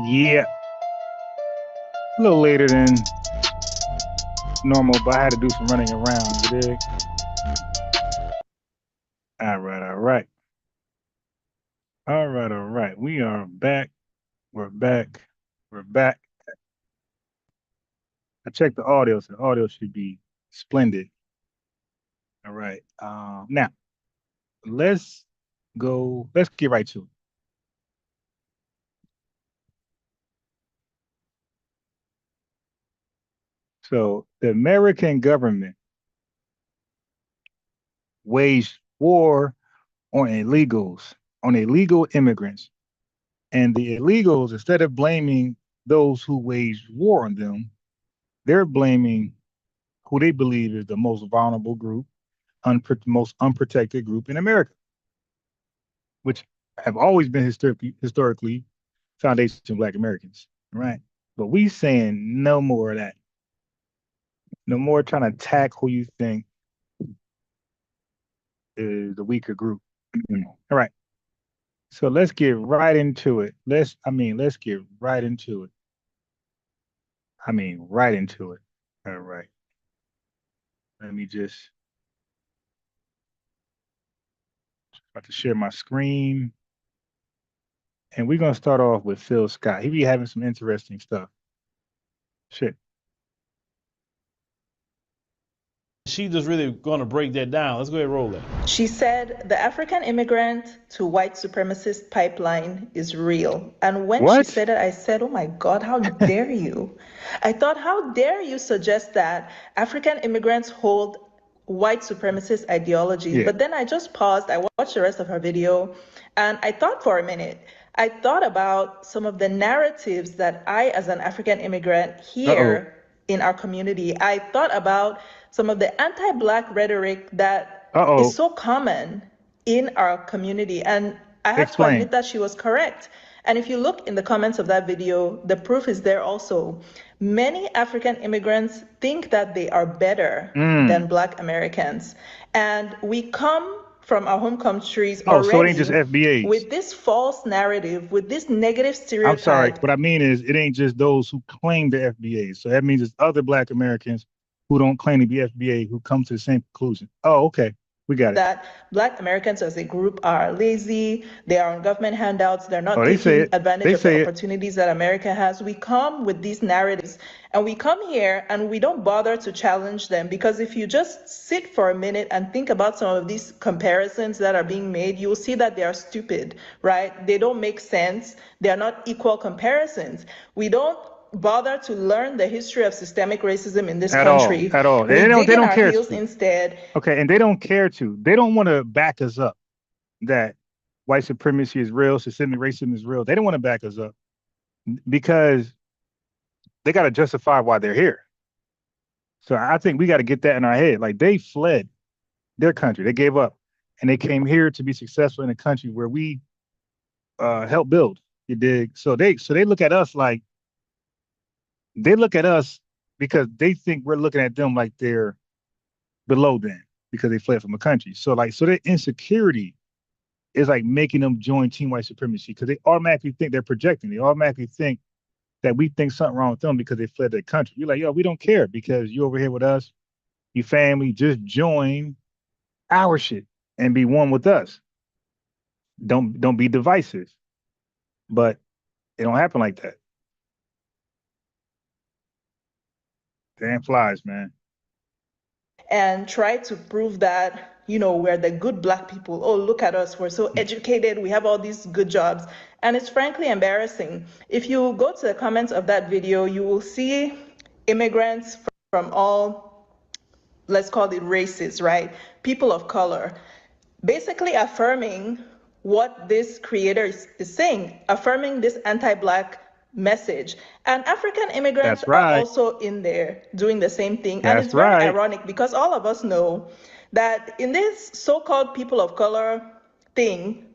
Yeah, a little later than normal, but I had to do some running around. You dig? All right, all right. All right, all right. We are back. We're back. We're back. I checked the audio, so the audio should be splendid. All right. Now let's go. Let's get right to it. So the American government waged war on illegals, on illegal immigrants. And the illegals, instead of blaming those who waged war on them, they're blaming who they believe is the most vulnerable group, most unprotected group in America, which have always been historically foundation Black Americans, right? But we saying no more of that. No more trying to attack who you think is the weaker group. All right. So let's get right into it. Let's get right into it. Right into it. All right. Let me just about to share my screen. And we're gonna start off with Phil Scott. He be having some interesting stuff. Shit. She just really going to break that down. Let's go ahead and roll it. She said the African immigrant to white supremacist pipeline is real. And when she said it, I said, oh my God, how dare you? I thought, how dare you suggest that African immigrants hold white supremacist ideology? Yeah. But then I just paused. I watched the rest of her video and I thought for a minute. I thought about some of the narratives that I, as an African immigrant, hear in our community. I thought about some of the anti-Black rhetoric that is so common in our community. And I have to admit that she was correct. And if you look in the comments of that video, the proof is there also. Many African immigrants think that they are better than Black Americans. And we come from our home countries already so it ain't just FBAs. With this false narrative, with this negative stereotype. I'm sorry, what I mean is it ain't just those who claim the FBAs. So that means it's other Black Americans who don't claim to be FBA who come to the same conclusion. Oh, okay. We got it. That Black Americans as a group are lazy, they are on government handouts, they're not taking advantage of the opportunities that America has. We come with these narratives and we come here and we don't bother to challenge them, because if you just sit for a minute and think about some of these comparisons that are being made, you will see that they are stupid, right? They don't make sense. They are not equal comparisons. We don't bother to learn the history of systemic racism in this country. At all. They don't care to. Instead. Okay, and they don't care to. They don't want to back us up that white supremacy is real, systemic racism is real. They don't want to back us up because they got to justify why they're here. So I think we got to get that in our head. Like, they fled their country. They gave up and they came here to be successful in a country where we helped build. You dig? So they look at us like, they look at us because they think we're looking at them like they're below them because they fled from a country. So their insecurity is like making them join Team White Supremacy, because they automatically think they're projecting. They automatically think that we think something wrong with them because they fled their country. You're like, yo, we don't care because you over here with us, you family, just join our shit and be one with us. Don't be divisive. But it don't happen like that. Damn flies, man. And try to prove that, we're the good Black people. Oh, look at us. We're so educated. We have all these good jobs. And it's frankly embarrassing. If you go to the comments of that video, you will see immigrants from all, let's call it races, right? People of color, basically affirming what this creator is saying, affirming this anti-Black message. And African immigrants are also in there doing the same thing. And it's very ironic because all of us know that in this so-called people of color thing,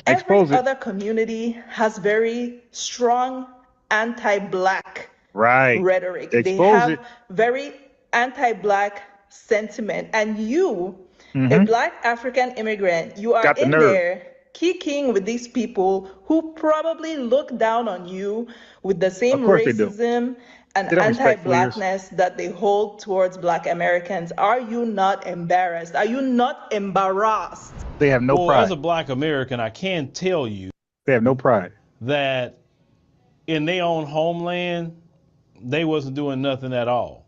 every other community has very strong anti-Black rhetoric. They have very anti-Black sentiment. And you, a Black African immigrant, you are in there kicking with these people who probably look down on you with the same Of course they do. racism and They don't respect flares. anti-blackness that they hold towards Black Americans. Are you not embarrassed? Are you not embarrassed? They have no Well, pride. as a Black American, I can tell you They have no pride. that in their own homeland, they wasn't doing nothing at all.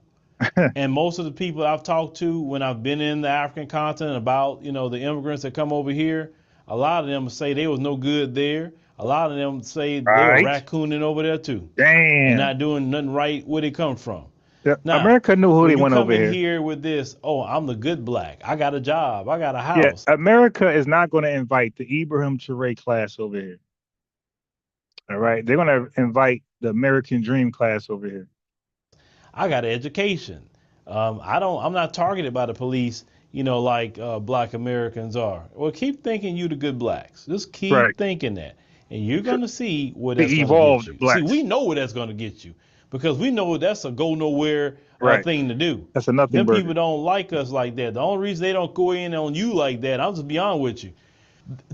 And most of the people I've talked to when I've been in the African continent about, you know, the immigrants that come over here, a lot of them say they was no good there. A lot of them say they were Right. raccooning over there too. And Damn. not doing nothing right where they come from. Yeah, Now, America knew who when they you went come over in here. here with this, oh, I'm the good Black. I got a job. I got a Yeah, house. America is not going to invite the Ibrahim Traoré class over here. All right, they're going to invite the American Dream class over here. I got an education. I'm not targeted by the police, you know, like Black Americans are. Well, keep thinking you the good Blacks. Just keep Right. thinking that. And you're going to see where The that's going to evolved get you. Blacks. See, we know where that's going to get you because we know that's a go nowhere Right. thing to do. That's a nothing Them burger. people don't like us like that. The only reason they don't go in on you like that, I'll just be honest with you.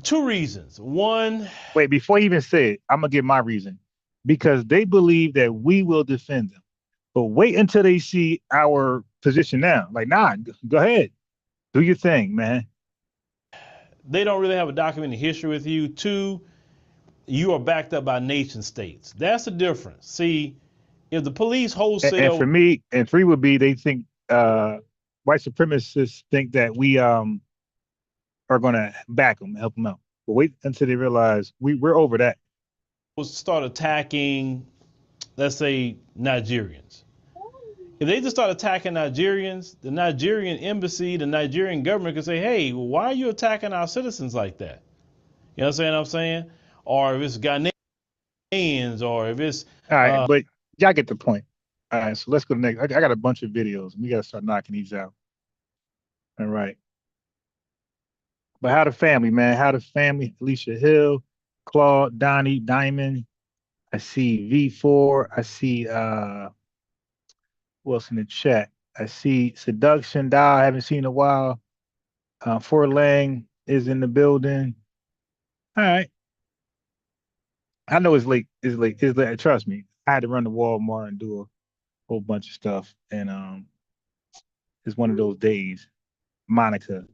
Two reasons. One, Wait, before you even say it, I'm going to give my reason. Because they believe that we will defend them. But wait until they see our position now. Like, nah, go ahead. Do your thing, man. they don't really have a documented history with you. Two, you are backed up by nation states. That's the difference. See, if the police wholesale, And for me, and three would be they think white supremacists think that we are going to back them, help them out. But wait until they realize we're over that. start attacking, let's say, Nigerians. If they just start attacking Nigerians, the Nigerian embassy, the Nigerian government could say, hey, why are you attacking our citizens like that? You know what I'm saying? Or if it's Ghanaians, or if it's... All right, but y'all get the point. All right, so let's go to next. I got a bunch of videos. We got to start knocking these out. All right. But how the family, man? How the family? Alicia Hill, Claude, Donnie, Diamond. I see V4. I see who else in the chat? I see Seduction Dial. I haven't seen in a while. Forlang is in the building. All right. I know it's late. It's late. It's late. Trust me. I had to run to Walmart and do a whole bunch of stuff. And it's one of those days. Monica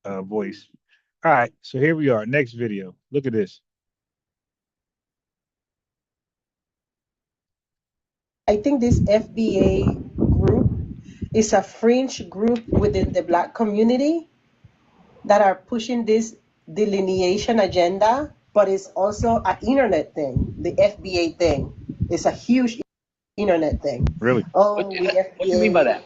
voice. All right. So here we are. Next video. Look at this. I think this FBA group is a fringe group within the Black community that are pushing this delineation agenda, but it's also an internet thing. The FBA thing is a huge internet thing. Really? Oh, what do you mean by that?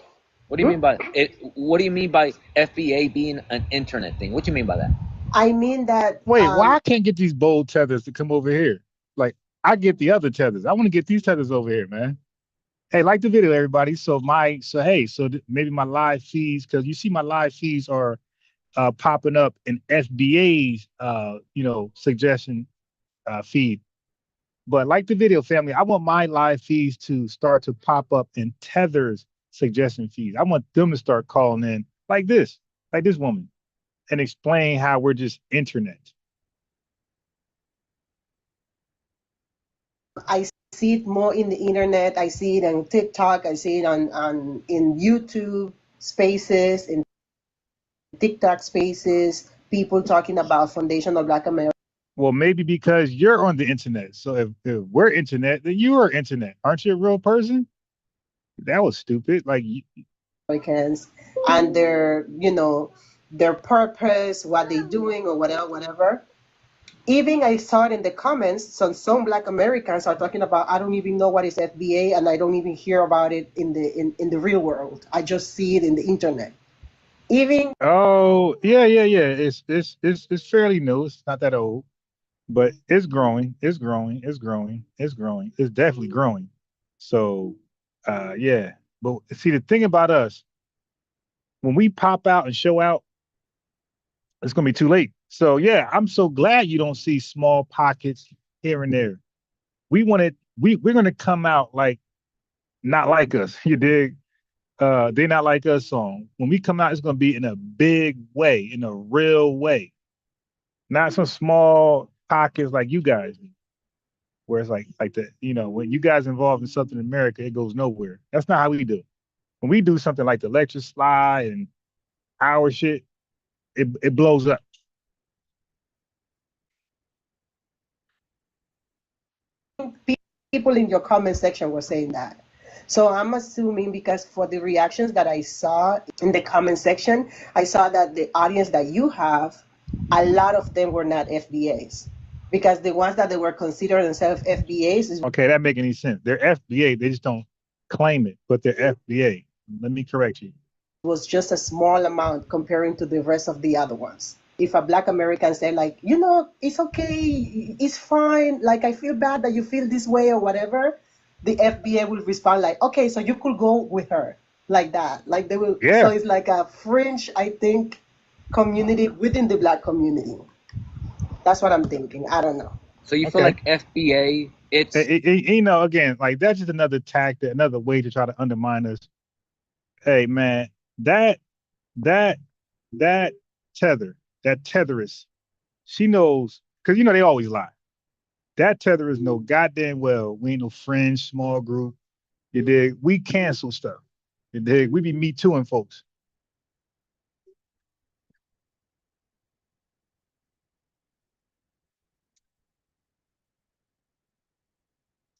What do you mean by it? What do you mean by FBA being an internet thing? What do you mean by that? I mean that. Wait, why I can't get these bold tethers to come over here? Like, I get the other tethers. I want to get these tethers over here, man. Hey, like the video, everybody. So maybe my live feeds, because you see my live feeds are popping up in FBA's suggestion feed. But like the video, family, I want my live feeds to start to pop up in Tether's suggestion feeds. I want them to start calling in like this woman, and explain how we're just internet. I see it more in the internet. I see it on TikTok. I see it in YouTube spaces, in TikTok spaces, people talking about foundational Black America. Well, maybe because you're on the internet. So if we're internet, then you are internet. Aren't you a real person? That was stupid. Like Americans and their purpose, what they're doing or whatever. Even I saw it in the comments, some Black Americans are talking about, I don't even know what is FBA, and I don't even hear about it in the real world. I just see it in the internet. Even yeah. It's fairly new. It's not that old, but it's growing. It's definitely growing. So yeah. But see, the thing about us, when we pop out and show out, it's gonna be too late. So yeah, I'm so glad you don't see small pockets here and there. We're gonna come out like not like us. You dig? They're not like us song. When we come out, it's gonna be in a big way, in a real way. Not some small pockets like you guys do, where it's like the, you know, when you guys involved in something in America, it goes nowhere. That's not how we do. When we do something like the lecture slide and our shit, it blows up. People in your comment section were saying that. So I'm assuming, because for the reactions that I saw in the comment section, I saw that the audience that you have, a lot of them were not FBAs. Because the ones that they were considering themselves FBAs is Okay, that make any sense. They're FBA, they just don't claim it, but they're FBA. Let me correct you. was just a small amount comparing to the rest of the other ones. If a Black American say like, you know, it's okay, it's fine, like I feel bad that you feel this way or whatever, the FBA will respond like, okay, so you could go with her, like that. Like they will. Yeah. So it's like a fringe, I think, community within the Black community. That's what I'm thinking. I don't know. So you feel Okay. like FBA, it's You know, again, like that's just another tactic, another way to try to undermine us. Hey man, that tether, that tetherist, she knows, because you know they always lie. That tetherist know goddamn well we ain't no fringe small group. You dig? We cancel stuff. You dig? We be Me Tooing folks.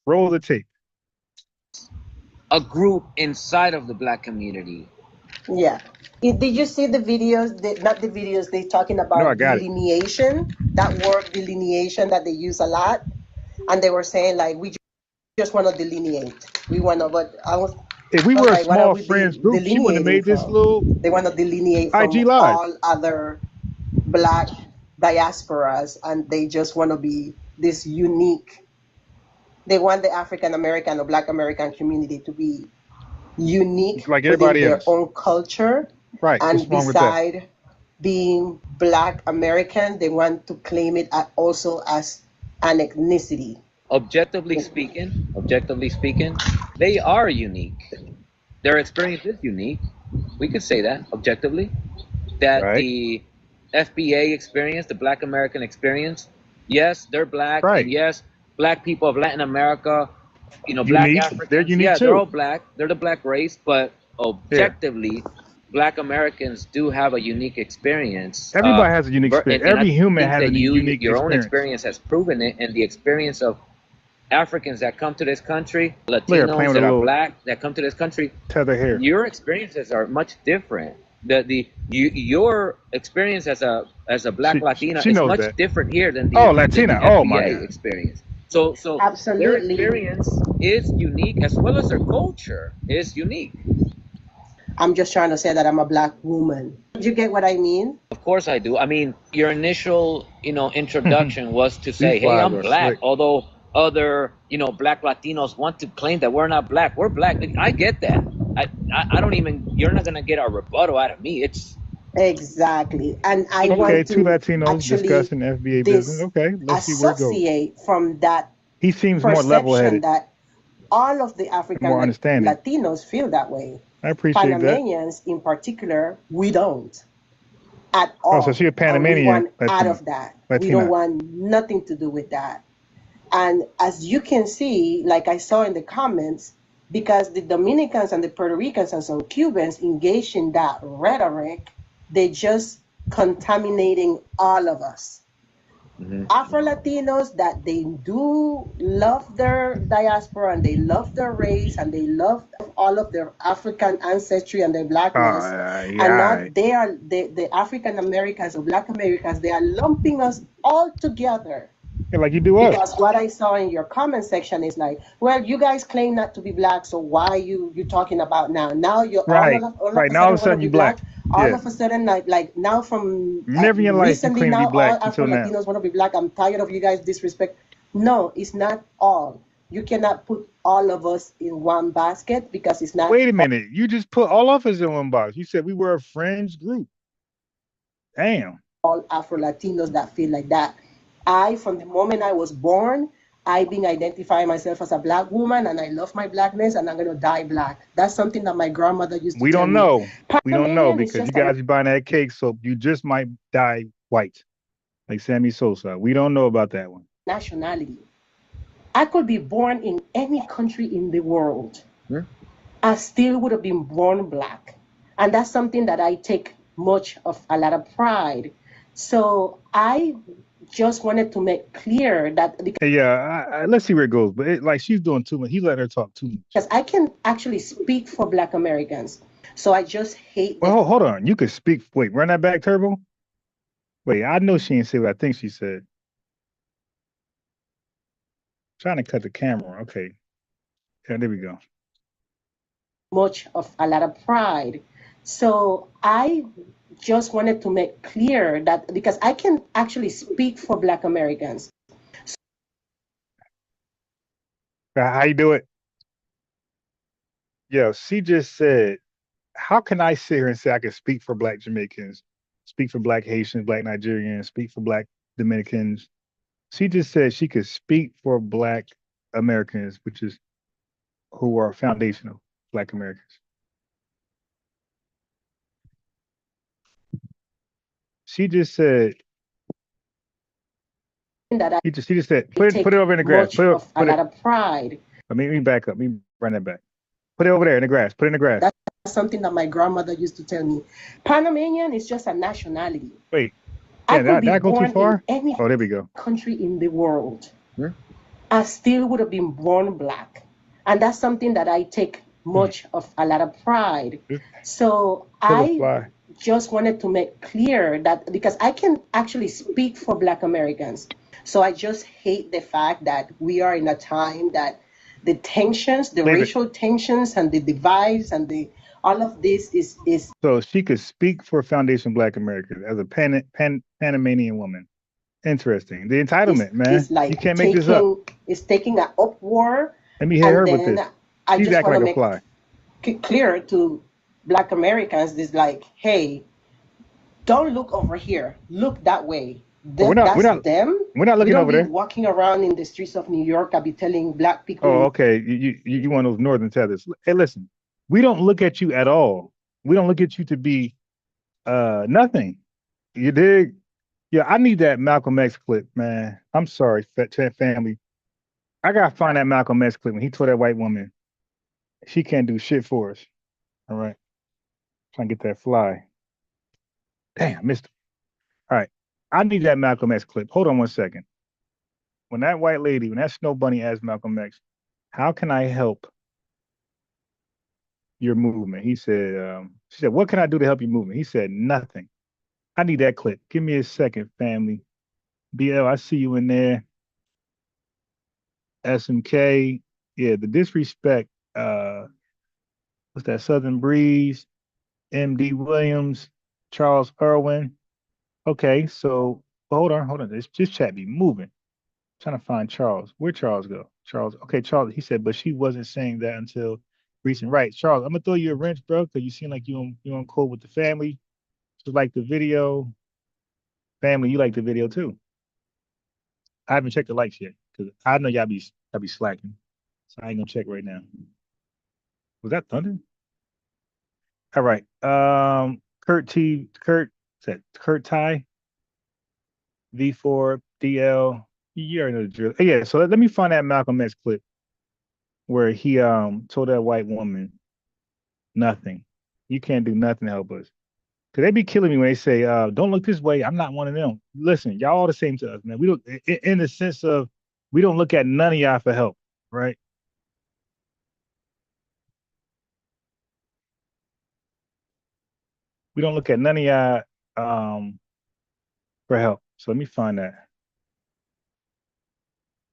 Roll the tape. a group inside of the Black community. Yeah. Did you see the videos? Not the videos. They talking No, about I got it. delineation. That word delineation that they use a lot, and they were saying like we just want to delineate. We want to. But If we I were was a like, what are small we fringe group, she wouldn't have delineating made this from? little They want to delineate from IG live. all other Black diasporas, and they just want to be this unique. They want the African American or Black American community to be unique Like within everybody their else. own culture. Right. And What's wrong with that? beside being Black American, they want to claim it also as an ethnicity. Objectively speaking, they are unique. Their experience is unique. We could say that objectively. That Right. the FBA experience, the Black American experience, yes, they're Black, Right. and yes, Black people of Latin America, you know, Black Unique. They're Africans, unique yeah, they're all too. Black. They're the Black race, but Yeah. objectively, Black Americans do have a unique experience. Everybody has a unique experience. And I Every human think has that a unique your own experience. experience has proven it, and the experience of Africans that come to this country, Look at playing Latinos with that a are little Black that come to this country, tether here. your experiences are much different. Your experience as a Black Latina She is knows much that. different here than Oh, the Latina. FBA Oh my God. experience. So their Absolutely. experience is unique, as well as their culture is unique. I'm just trying to say that I'm a Black woman. Do you get what I mean? Of course I do. I mean, your initial, introduction was to say, These "Hey, flies I'm are Black," slick. although other, Black Latinos want to claim that we're not Black. We're Black. I get that. I don't even. You're not gonna get a rebuttal out of me. It's Exactly. And I Okay, want two to Latinos actually discussing FBA business. Okay, let's see where it goes. disassociate from that He seems more perception level-headed, that all of the African more understanding. Latinos feel that way. I appreciate that. Panamanians in particular, we don't at Oh, so all. she a And we Panamanian want out Latina. of that. We don't Latina. want nothing to do with that. And as you can see, like I saw in the comments, because the Dominicans and the Puerto Ricans and some Cubans engage in that rhetoric, they just contaminating all of us. Afro-Latinos that they do love their diaspora and they love their race and they love all of their African ancestry and their blackness. And now Yeah. they are the African Americans or Black Americans, they are lumping us all together. Yeah, like you do us. Because what I saw in your comment section is like, well, you guys claim not to be Black, so why are you talking about now? Now you're Right. all of Right. a Now all of a sudden want sudden to you be Black. Black. All Yeah. of a sudden, like now from Never in your life you recently claim to now be Black all until now. Afro-Latinos want to be Black. I'm tired of you guys disrespect. No, it's not all. You cannot put all of us in one basket because it's not Wait a minute. You just put all of us in one box. You said we were a fringe group. Damn. all Afro-Latinos that feel like that. From the moment I was born, I've been identifying myself as a Black woman and I love my Blackness and I'm going to die Black. That's something that my grandmother used to We tell don't me. know. We don't know Panamanian is because you just a guys be buying that cake, so you just might die white. Like Sammy Sosa. We don't know about that one. Nationality. I could be born in any country in the world. I still would have been born Black. And that's something that I take much of a lot of pride. So I just wanted to make clear that Yeah, let's see where it goes. But like she's doing too much. He let her talk too much. because I can actually speak for Black Americans. So I just hate Well, hold on. You could speak. Wait, run that back, Turbo. Wait, I know she didn't say what I think she said. Trying to cut the camera. Okay. Yeah, there we go. much of a lot of pride. So I just wanted to make clear that because I can actually speak for Black Americans. How you do it? Yeah, she just said, how can I sit here and say I can speak for Black Jamaicans, speak for Black Haitians, Black Nigerians, speak for Black Dominicans? She just said she could speak for Black Americans, which is who are foundational Black Americans. She just said That she just said put it over in the grass. Put it, a lot of pride. Let me back up. Let me run that back. Put it over there in the grass. Put it in the grass. That's something that my grandmother used to tell me. Panamanian is just a nationality. Wait. I Yeah, could that be go too born far? in any Oh, there we go. country in the world. I still would have been born Black. And that's something that I take much of a lot of pride. So I just wanted to make clear that because I can actually speak for Black Americans. So I just hate the fact that we are in a time that the tensions, the racial tensions and the divides and the all of this is So she could speak for Foundation Black Americans as a Panamanian woman. Interesting. The entitlement, man. like you can't make this up. It's taking an upward. Let me hit her with this. I She's just acting want like to a fly. make clear to Black Americans this like, hey, don't look over here. Look that way. We're not looking over there. Walking around in the streets of New York, I'll be telling Black people. Oh, okay. You one of those northern tethers. Hey, listen, we don't look at you at all. We don't look at you to be nothing. You dig? Yeah, I need that Malcolm X clip, man. I'm sorry, family. I gotta find that Malcolm X clip when he told that white woman she can't do shit for us. All right. Trying to get that fly. Damn, I missed it. All right. I need that Malcolm X clip. Hold on one second. When that white lady, when that snow bunny asked Malcolm X, how can I help your movement? He said, she said, what can I do to help your movement? He said, nothing. I need that clip. Give me a second, family. BL, I see you in there. SMK. Yeah, the disrespect. What's that? Southern Breeze, MD Williams, Charles Irwin. Okay, so hold on. This chat be moving. I'm trying to find Charles. Where'd Charles go? Charles. Okay, Charles. He said, but she wasn't saying that until recent. Right, Charles. I'm gonna throw you a wrench, bro, because you seem like you on code with the family. So like the video, family. You like the video too. I haven't checked the likes yet because I know y'all be slacking. So I ain't gonna check right now. Was that thunder? All right. Kurt said Kurt Ty, V4, DL. You already know the drill. Yeah, so let me find that Malcolm X clip where he told that white woman nothing. You can't do nothing to help us. Cause they be killing me when they say, don't look this way. I'm not one of them. Listen, y'all all the same to us, man. We don't in the sense of we don't look at none of y'all for help, right? We don't look at none of y'all for help. So let me find that.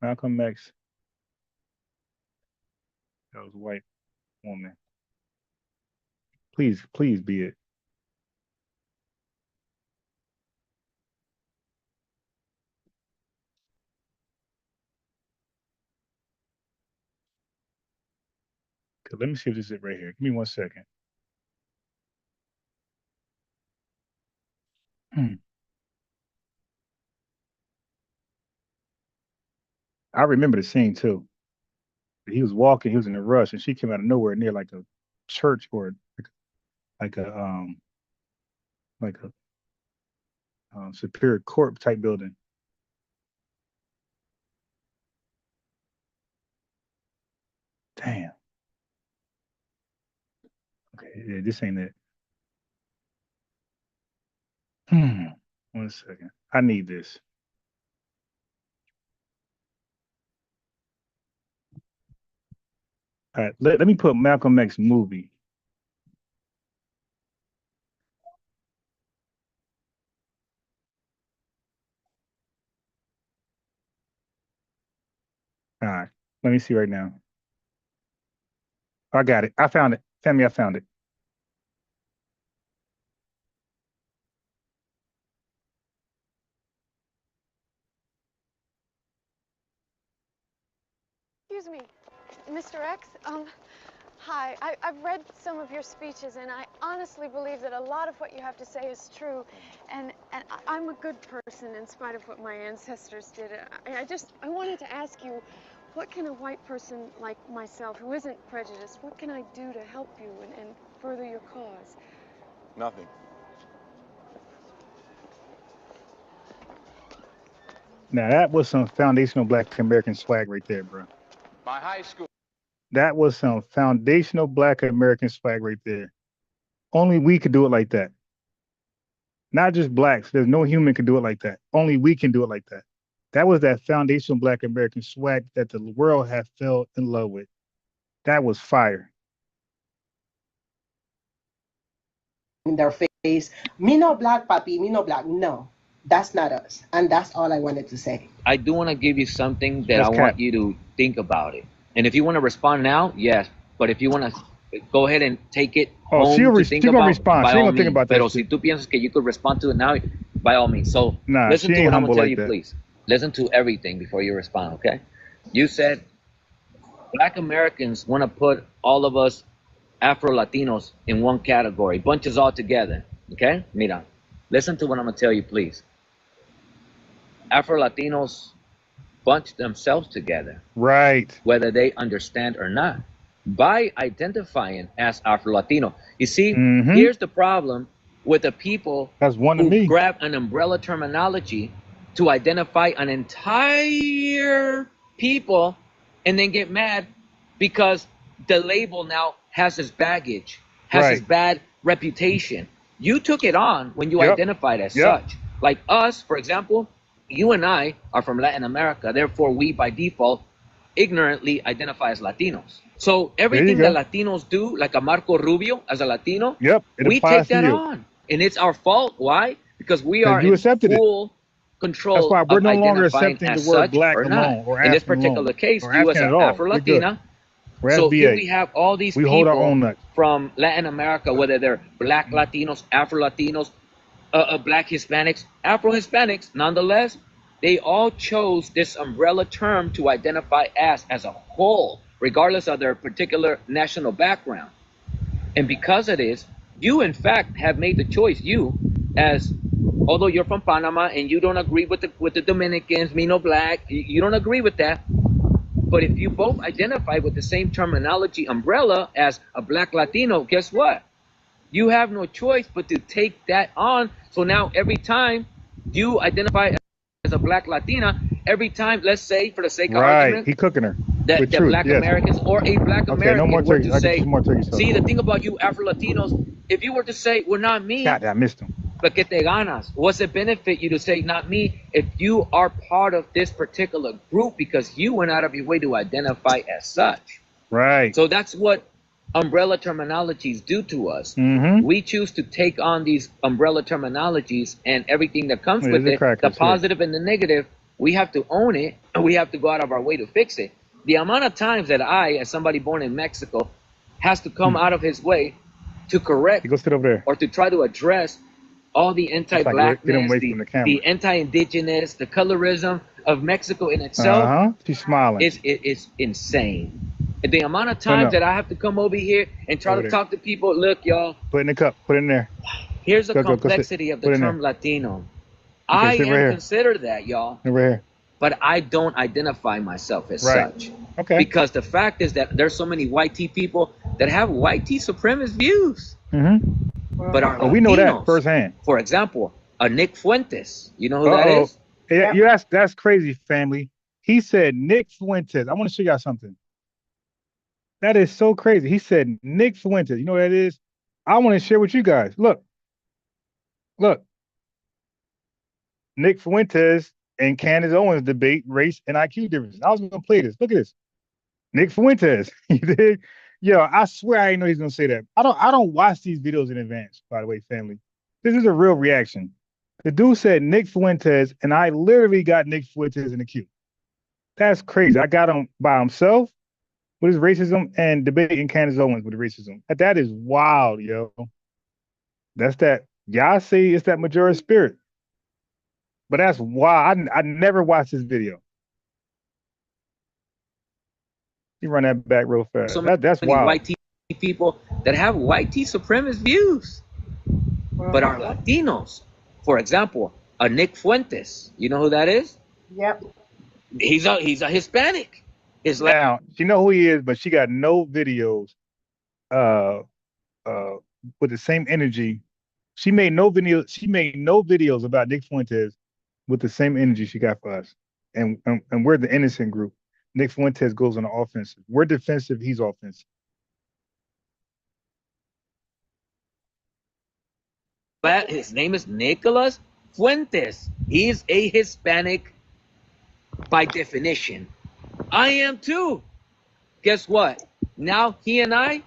Malcolm X. That was a white woman. Please be it. Let me see if this is it right here. Give me 1 second. I remember the scene too. He was walking, he was in a rush, and she came out of nowhere near like a church or like a Superior Court type building. Damn. Okay, yeah, this ain't it. 1 second. I need this. All right, let me put Malcolm X movie. All right, let me see right now. I got it. I found it. Family, I found it. Excuse me, Mr. X. Hi. I've read some of your speeches, and I honestly believe that a lot of what you have to say is true. And I'm a good person in spite of what my ancestors did. I wanted to ask you, what can a white person like myself, who isn't prejudiced, what can I do to help you and further your cause? Nothing. Now that was some foundational Black American swag right there, bro. My high school. That was some foundational Black American swag right there. Only we could do it like that. Not just blacks. There's no human can do it like that. Only we can do it like that. That was that foundational Black American swag that the world had fell in love with. That was fire. In their face, me no black, papi, me no black. No, that's not us. And that's all I wanted to say. I do want to give you something that That's I want you to think about it. And if you want to respond now, yes. But if you want to go ahead and take it home to think about, respond. by She ain't all gonna think means. about that Pero si shit. tú piensas que you could respond to it now, by all means. So Nah, listen she to ain't what I'm humble going to tell like you, that. please. Listen to everything before you respond, okay? You said Black Americans want to put all of us Afro-Latinos in one category, bunches all together, okay? Mira, listen to what I'm going to tell you, please. Afro-Latinos bunch themselves together, Right. whether they understand or not, by identifying as Afro-Latino. You see, here's the problem with the people That's one to who me. grab an umbrella terminology to identify an entire people and then get mad because the label now has its baggage, has its Right. bad reputation. You took it on when you Yep. identified as Yep. such. Like us, for example, you and I are from Latin America. Therefore, we by default ignorantly identify as Latinos. So everything go. that Latinos do, like a Marco Rubio as a Latino, Yep. It we applies take to that you. on. And it's our fault. Why? Because we are You in accepted it. full That's control why we're of no longer identifying accepting the as word such black or not. alone or In this African particular alone case, or you as African an at all. We're Afro-Latina. We're So here FBA. we have all these We hold our people own nuts. from Latin America, whether they're Black Latinos, Afro-Latinos, Black Hispanics, Afro-Hispanics, nonetheless, they all chose this umbrella term to identify as a whole, regardless of their particular national background. And because of this, you in fact have made the choice, you, as although you're from Panama and you don't agree with the Dominicans, me no black, you don't agree with that. But if you both identify with the same terminology umbrella as a Black Latino, guess what? You have no choice but to take that on. So now every time you identify as a Black Latina, every time, let's say for the sake of argument, He cooking her. that With the truth, Black yes. Americans or a Black Okay, American no more were turkey. to I get say, you some more turkey sauce. see, the thing about you Afro-Latinos, if you were to say, well, not me, God, I missed him. but que te ganas, what's it benefit you to say, not me, if you are part of this particular group because you went out of your way to identify as such? Right. So that's what umbrella terminologies do to us. We choose to take on these umbrella terminologies and everything that comes with it, the positive and the negative. We have to own it, and we have to go out of our way to fix it. The amount of times that I, as somebody born in Mexico, has to come out of his way to correct Go sit over there. or to try to address all the anti-blackness, the anti-indigenous, the colorism of Mexico in itself, She's smiling. it's insane. The amount of times that I have to come over here and try to talk to people, look, y'all. Put in the cup. Put it in there. Here's the complexity of the term Latino. I am considered that, y'all. Over here. But I don't identify myself as such. Okay. Because the fact is that there's so many white tea people that have white tea supremacist views. But our we know that firsthand. For example, Nick Fuentes. You know who that Uh-oh. is? Yeah, that's crazy, family. He said Nick Fuentes. I want to show y'all something. That is so crazy. He said Nick Fuentes. You know what that is? I want to share with you guys. Look. Nick Fuentes and Candace Owens debate race and IQ differences. I was gonna play this. Look at this. Nick Fuentes. You dig? Yo, I swear I didn't know he's gonna say that. I don't watch these videos in advance, by the way, family. This is a real reaction. The dude said Nick Fuentes, and I literally got Nick Fuentes in the queue. That's crazy. I got him by himself with his racism and debating Candace Owens with racism. That is wild, yo. That's that. Y'all see it's that majority spirit. But that's wild. I never watched this video. You run that back real fast. So That's many wild. white people that have white supremacist views, but are Latinos. For example, a Nick Fuentes. You know who that is? Yep. He's a Hispanic. Now, she know who he is, but she got no videos with the same energy. She made no videos about Nick Fuentes with the same energy she got for us. And we're the innocent group. Nick Fuentes goes on the offensive. We're defensive, he's offensive. His name is Nicholas Fuentes. He's a Hispanic by definition. I am too. Guess what? Now he and I,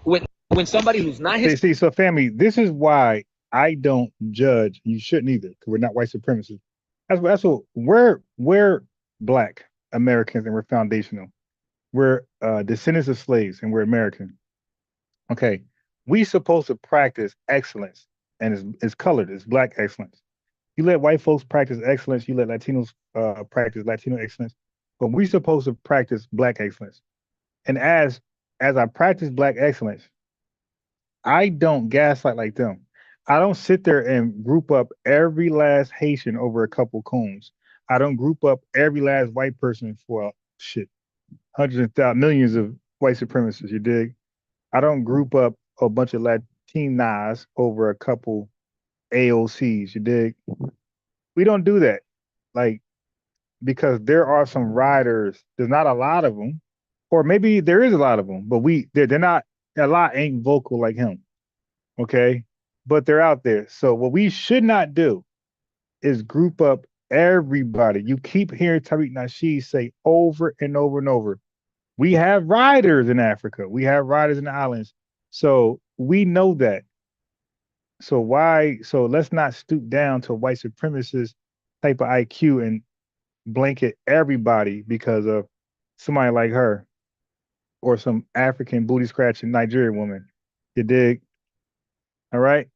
when somebody who's not See, so family, this is why I don't judge. You shouldn't either, because we're not white supremacists. That's what we're Black Americans, and we're foundational. We're descendants of slaves, and we're American. Okay, we supposed to practice excellence, and it's colored. It's Black excellence. You let white folks practice excellence. You let Latinos practice Latino excellence. But we supposed to practice Black excellence. And as I practice Black excellence, I don't gaslight like them. I don't sit there and group up every last Haitian over a couple coons. I don't group up every last white person for hundreds of thousands, millions of white supremacists. You dig? I don't group up a bunch of Latinas over a couple AOCs. You dig? We don't do that, like, because there are some riders. There's not a lot of them, or maybe there is a lot of them, but they're not. A lot ain't vocal like him. Okay, but they're out there. So what we should not do is group up everybody. You keep hearing Tariq Nasheed say over and over and over, we have riders in Africa. We have riders in the islands. So we know that. So let's not stoop down to a white supremacist type of IQ and blanket everybody because of somebody like her or some African booty scratching Nigerian woman. You dig? All right.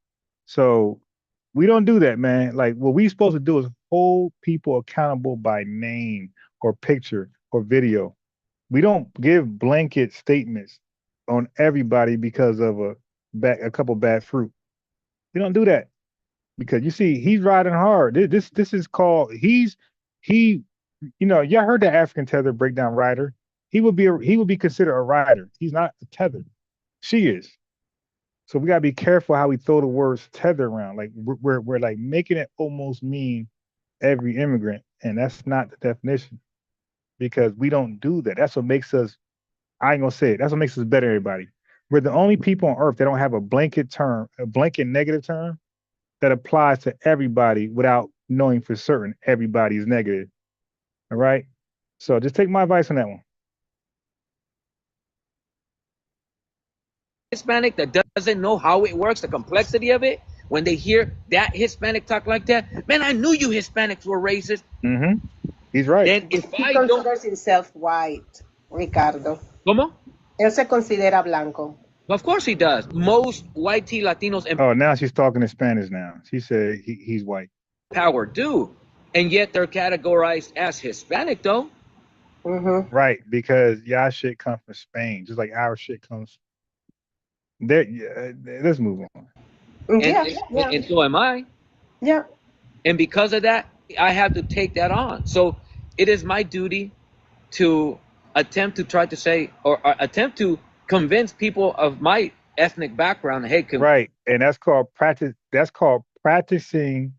So we don't do that, man. Like, what we supposed to do is hold people accountable by name or picture or video. We don't give blanket statements on everybody because of a couple bad fruit. We don't do that, because you see, he's riding hard. This is called y'all heard the African tether breakdown rider. He would be considered a rider. He's not a tether. She is. So we gotta be careful how we throw the words tether around. Like, we're like making it almost mean every immigrant, and that's not the definition, because we don't do that. That's what makes us. I ain't gonna say it. That's what makes us better than everybody. We're the only people on earth that don't have a blanket term, a blanket negative term that applies to everybody without knowing for certain everybody is negative. All right. So just take my advice on that one. Hispanic that doesn't know how it works, the complexity of it, when they hear that Hispanic talk like that, man, I knew you Hispanics were racist. Mm-hmm. He's right. Then if He I don't, considers himself white, Ricardo. ¿cómo? Él se considera blanco. Of course he does. Most white Latinos in Oh, now she's talking in Spanish now. She said he's white. power do, and yet they're categorized as Hispanic though. Mm-hmm. Right, because y'all shit comes from Spain, just like our shit comes. There, let's move on. And so am I. Yeah. And because of that, I have to take that on. So it is my duty to attempt to try to say, or attempt to convince people of my ethnic background, hey, right, and that's called practice. That's called practicing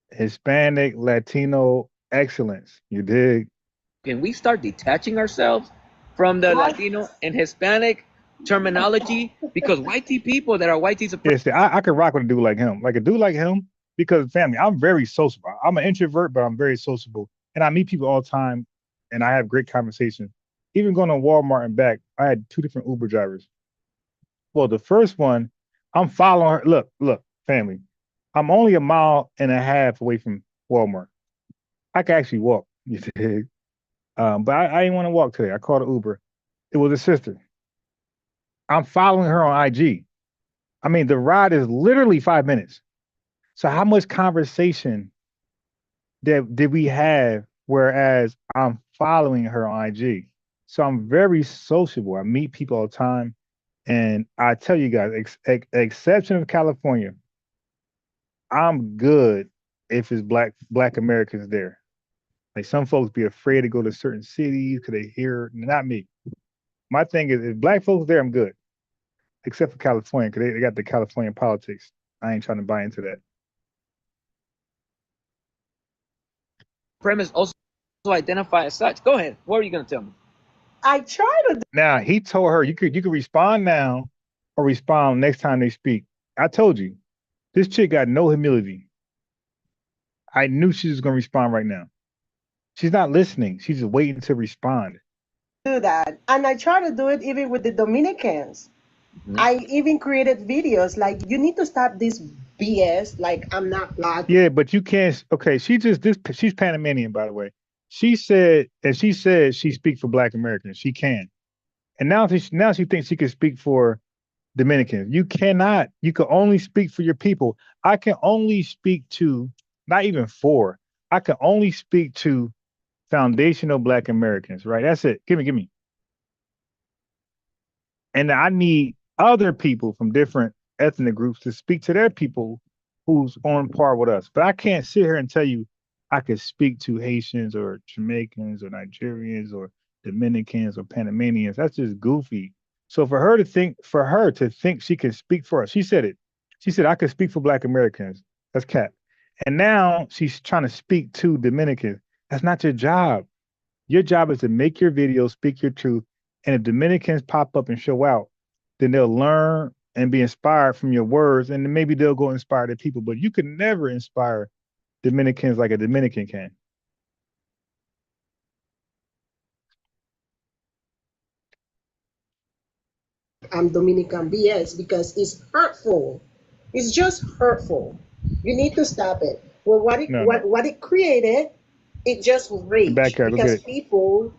Hispanic Latino excellence. You dig? Can we start detaching ourselves from the Latino and Hispanic terminology? Because whitey people that are whitey supremacists. Yes, I could rock with a dude like him. Like a dude like him, because family, I'm very sociable. I'm an introvert, but I'm very sociable. And I meet people all the time and I have great conversations. Even going to Walmart and back, I had two different Uber drivers. Well, the first one, I'm following her. Look, family. I'm only a mile and a half away from Walmart. I can actually walk. You dig? But I didn't want to walk today. I called an Uber. It was a sister. I'm following her on IG. I mean, the ride is literally 5 minutes. So how much conversation did we have? Whereas I'm following her on IG. So I'm very sociable. I meet people all the time. And I tell you guys, exception of California, I'm good if it's black Americans there. Like some folks be afraid to go to certain cities because they hear, not me. My thing is, if black folks there, I'm good. Except for California, because they got the California politics. I ain't trying to buy into that. Premise also identify as such. Go ahead. What are you going to tell me? I try to. Now he told her you could respond now or respond next time they speak. I told you, this chick got no humility. I knew she was gonna respond right now. She's not listening. She's just waiting to respond. Do that, and I try to do it even with the Dominicans. I even created videos like, you need to stop this BS. Like, I'm not black. Yeah, but you can't. Okay, she's Panamanian, by the way. She said she speaks for Black Americans. She can, and now she thinks she can speak for Dominicans. You cannot. You can only speak for your people. I can only speak to, not even for. I can only speak to foundational Black Americans. Right? That's it. Give me. And I need other people from different ethnic groups to speak to their people who's on par with us. But I can't sit here and tell you I could speak to Haitians or Jamaicans or Nigerians or Dominicans or Panamanians. That's just goofy. So for her to think she can speak for us, she said it. She said, I could speak for Black Americans. That's cat. And now she's trying to speak to Dominicans. That's not your job. Your job is to make your videos, speak your truth. And if Dominicans pop up and show out, then they'll learn and be inspired from your words. And then maybe they'll go inspire their people. But you can never inspire Dominicans like a Dominican can. Dominican BS because it's hurtful. It's just hurtful. You need to stop it. Well, what it created, it just rage because people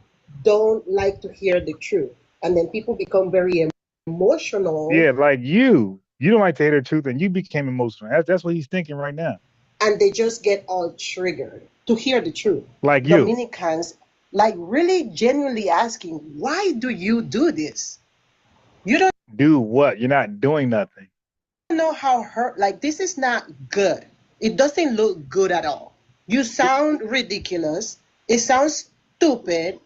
don't like to hear the truth, and then people become very emotional. Yeah, like you don't like to hear the truth, and you became emotional. That's what he's thinking right now. And they just get all triggered to hear the truth. Like you. Dominicans, like really genuinely asking, why do you do this? You don't do what? You're not doing nothing. You know how hurt, like this is not good. It doesn't look good at all. You sound ridiculous. It sounds stupid.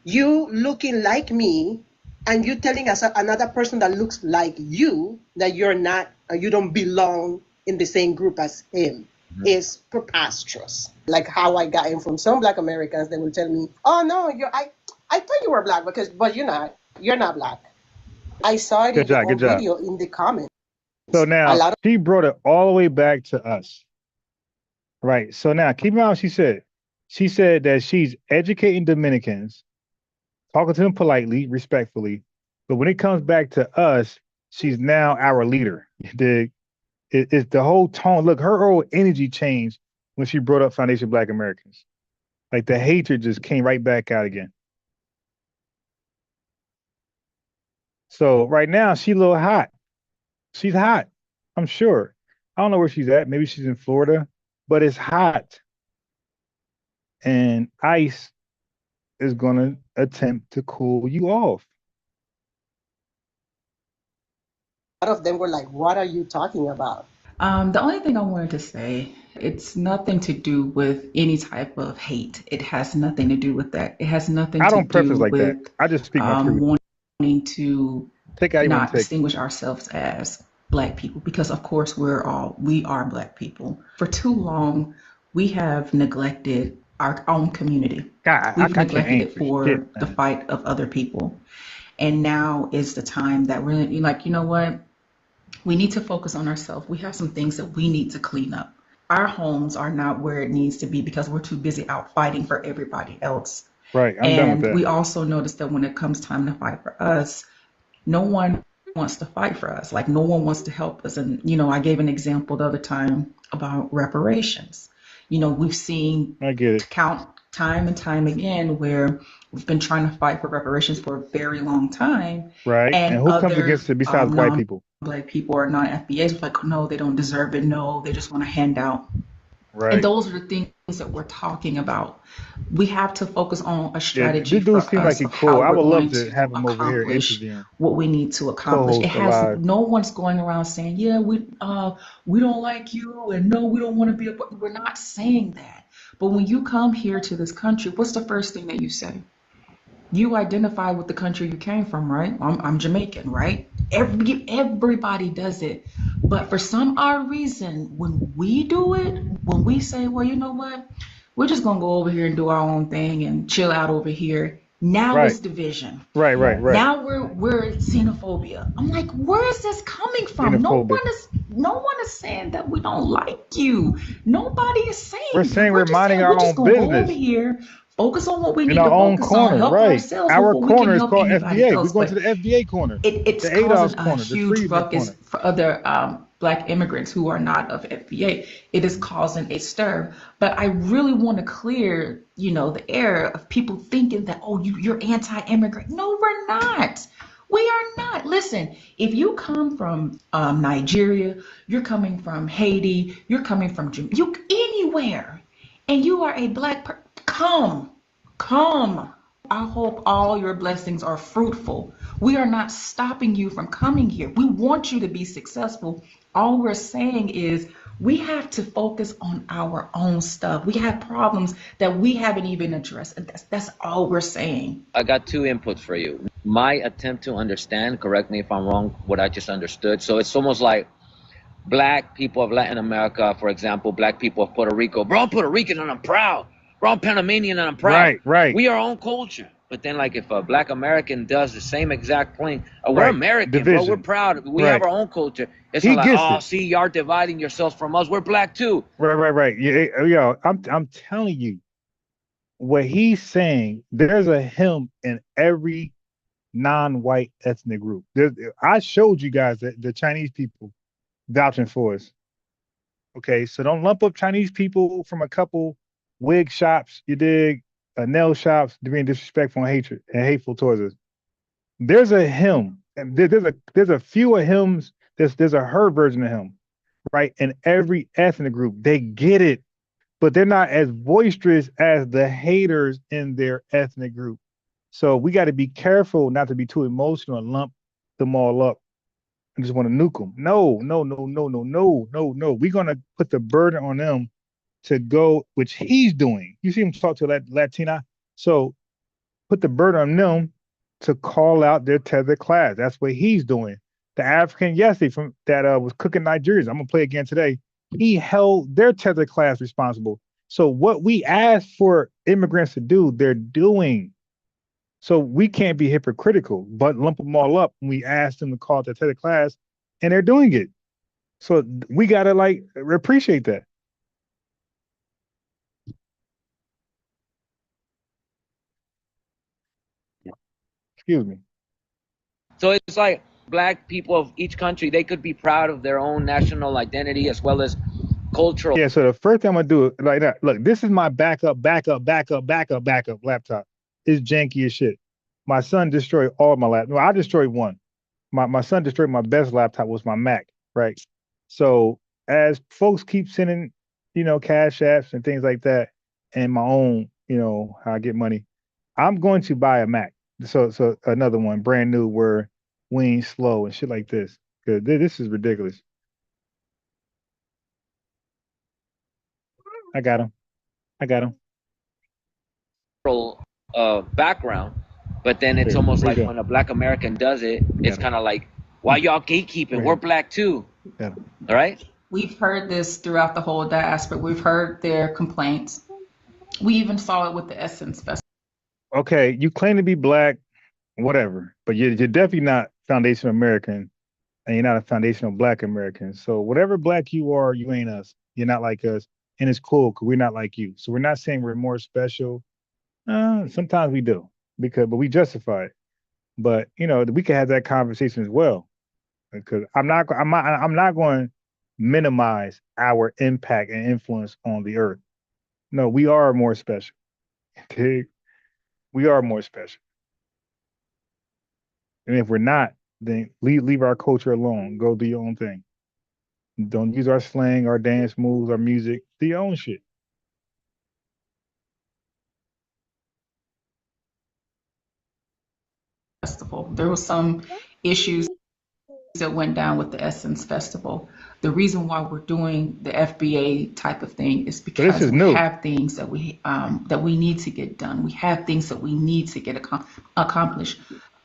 You looking like me, and you telling us another person that looks like you that you're not, you don't belong in the same group as him. Is preposterous. Like how I got in from some Black Americans, they will tell me, "Oh no, I thought you were Black but you're not. You're not Black." I saw it in the video in the comments. So now she brought it all the way back to us, right? So now keep in mind what she said. She said that she's educating Dominicans, talking to them politely, respectfully, but when it comes back to us, she's now our leader. You dig? It's the whole tone. Look, her whole energy changed when she brought up Foundation Black Americans. Like the hatred just came right back out again. So right now she's a little hot. She's hot, I'm sure. I don't know where she's at. Maybe she's in Florida, but it's hot. And ICE is going to attempt to cool you off. A lot of them were like, what are you talking about? The only thing I wanted to say, it's nothing to do with any type of hate. It has nothing to do with that. It has nothing to do like with that. I just speak my truth. wanting to not distinguish ourselves as Black people, because of course we are Black people. For too long, we have neglected our own community. God, We've I can't neglected aim it for for shit, the man. fight of other people. And now is the time that we're like, you know what? We need to focus on ourselves. We have some things that we need to clean up. Our homes are not where it needs to be because we're too busy out fighting for everybody else. Right, I'm done with And that. we also notice that when it comes time to fight for us, no one wants to fight for us. Like no one wants to help us. And, I gave an example the other time about reparations. We've seen I get it. count time and time again where we've been trying to fight for reparations for a very long time. Right. And And who comes other against it besides white people? non-Black people or non-FBAs were like, no, they don't deserve it. No, they just want to hand out. And Right. those are the things that we're talking about. We have to focus on a Yeah, strategy this dude for seems like us he's of cool. how I we're would love going to to have him over here accomplish interviewing, what we need to accomplish. It co-host a has live. no one's going around saying, yeah, we don't like you, and no, we don't want to be we're not saying that. But when you come here to this country, what's the first thing that you say? You identify with the country you came from, right? I'm Jamaican, right? Everybody does it. But for some odd reason, when we do it, when we say, well, you know what? We're just gonna go over here and do our own thing and chill out over here. Now Right. it's division. Right. Now we're xenophobia. I'm like, where is this coming from? Xenophobic. No one is saying that we don't like you. Nobody is saying We're that. saying We're we're just minding saying our we're just own gonna go over business here, focus on what we in need our to own focus on, corner. help Right. ourselves Our before we can corner is help called anybody FBA. We're else. going to But the FBA corner, it's the ADOS causing a corner, the huge freedom ruckus corner. for other Black immigrants who are not of FBA. It is causing a stir. But I really want to clear, the air of people thinking that, oh, you're anti-immigrant. No, we're not. We are not. Listen, if you come from Nigeria, you're coming from Haiti, you're coming from anywhere, and you are a Black person, come. I hope all your blessings are fruitful. We are not stopping you from coming here. We want you to be successful. All we're saying is we have to focus on our own stuff. We have problems that we haven't even addressed. And that's all we're saying. I got two inputs for you. My attempt to understand, correct me if I'm wrong, what I just understood. So it's almost like Black people of Latin America, for example, Black people of Puerto Rico. Bro, I'm Puerto Rican and I'm proud. Bro, I'm Panamanian and I'm proud. Right. We are our own culture. But then, like, if a Black American does the same exact thing, we're Right. American, Division. bro. We're proud. We Right. have our own culture. It's He not like, gets oh, it. see, y'all dividing yourselves from us. We're Black too. Right. Yeah, I'm telling you, what he's saying, there's a him in every non-white ethnic group. I showed you guys that the Chinese people vouching for us. Okay, so don't lump up Chinese people from a couple wig shops, you dig, nail shops, being disrespectful and hatred and hateful towards us. There's a him, and there's a few of hymns. There's a her version of him, right? In every ethnic group, they get it, but they're not as boisterous as the haters in their ethnic group. So we got to be careful not to be too emotional and lump them all up and just want to nuke them. No. We're gonna put the burden on them to go, which he's doing. You see him talk to that Latina. So put the burden on them to call out their tether class. That's what he's doing. The African yesterday from that was cooking Nigerians. I'm gonna play again today. He held their tether class responsible. So what we asked for immigrants to do, they're doing. So we can't be hypocritical, but lump them all up when we ask them to call it the tether class, and they're doing it. So we gotta like appreciate that. Excuse me. So it's like Black people of each country, they could be proud of their own national identity as well as cultural. Yeah, so the first thing I'm gonna do it like that. Look, this is my backup laptop. It's janky as shit. My son destroyed all my laptops. No, I destroyed one. My son destroyed my best laptop was my Mac, right? So as folks keep sending, cash apps and things like that, and my own, how I get money, I'm going to buy a Mac. So another one, brand new, where we ain't slow and shit like this. Cause this is ridiculous. I got him. Background, but then it's almost like when a Black American does it, it's kind of like Why y'all gatekeeping? We're black too. Yeah. All right. We've heard this throughout the whole diaspora. We've heard their complaints. We even saw it with the Essence Festival. Okay, you claim to be black, whatever, but you're definitely not foundational American, and you're not a foundational Black American. So whatever black you are, you ain't us. You're not like us, and it's cool because we're not like you. So we're not saying we're more special. Sometimes we do but we justify it. But we can have that conversation as well because I'm not going to minimize our impact and influence on the earth. No, we are more special. Okay? We are more special. And if we're not, then leave our culture alone. Go do your own thing. Don't use our slang, our dance moves, our music. Do your own shit. Festival. There were some issues that went down with the Essence Festival. The reason why we're doing the FBA type of thing is because we have things that we need to get done. We have things that we need to get accomplished.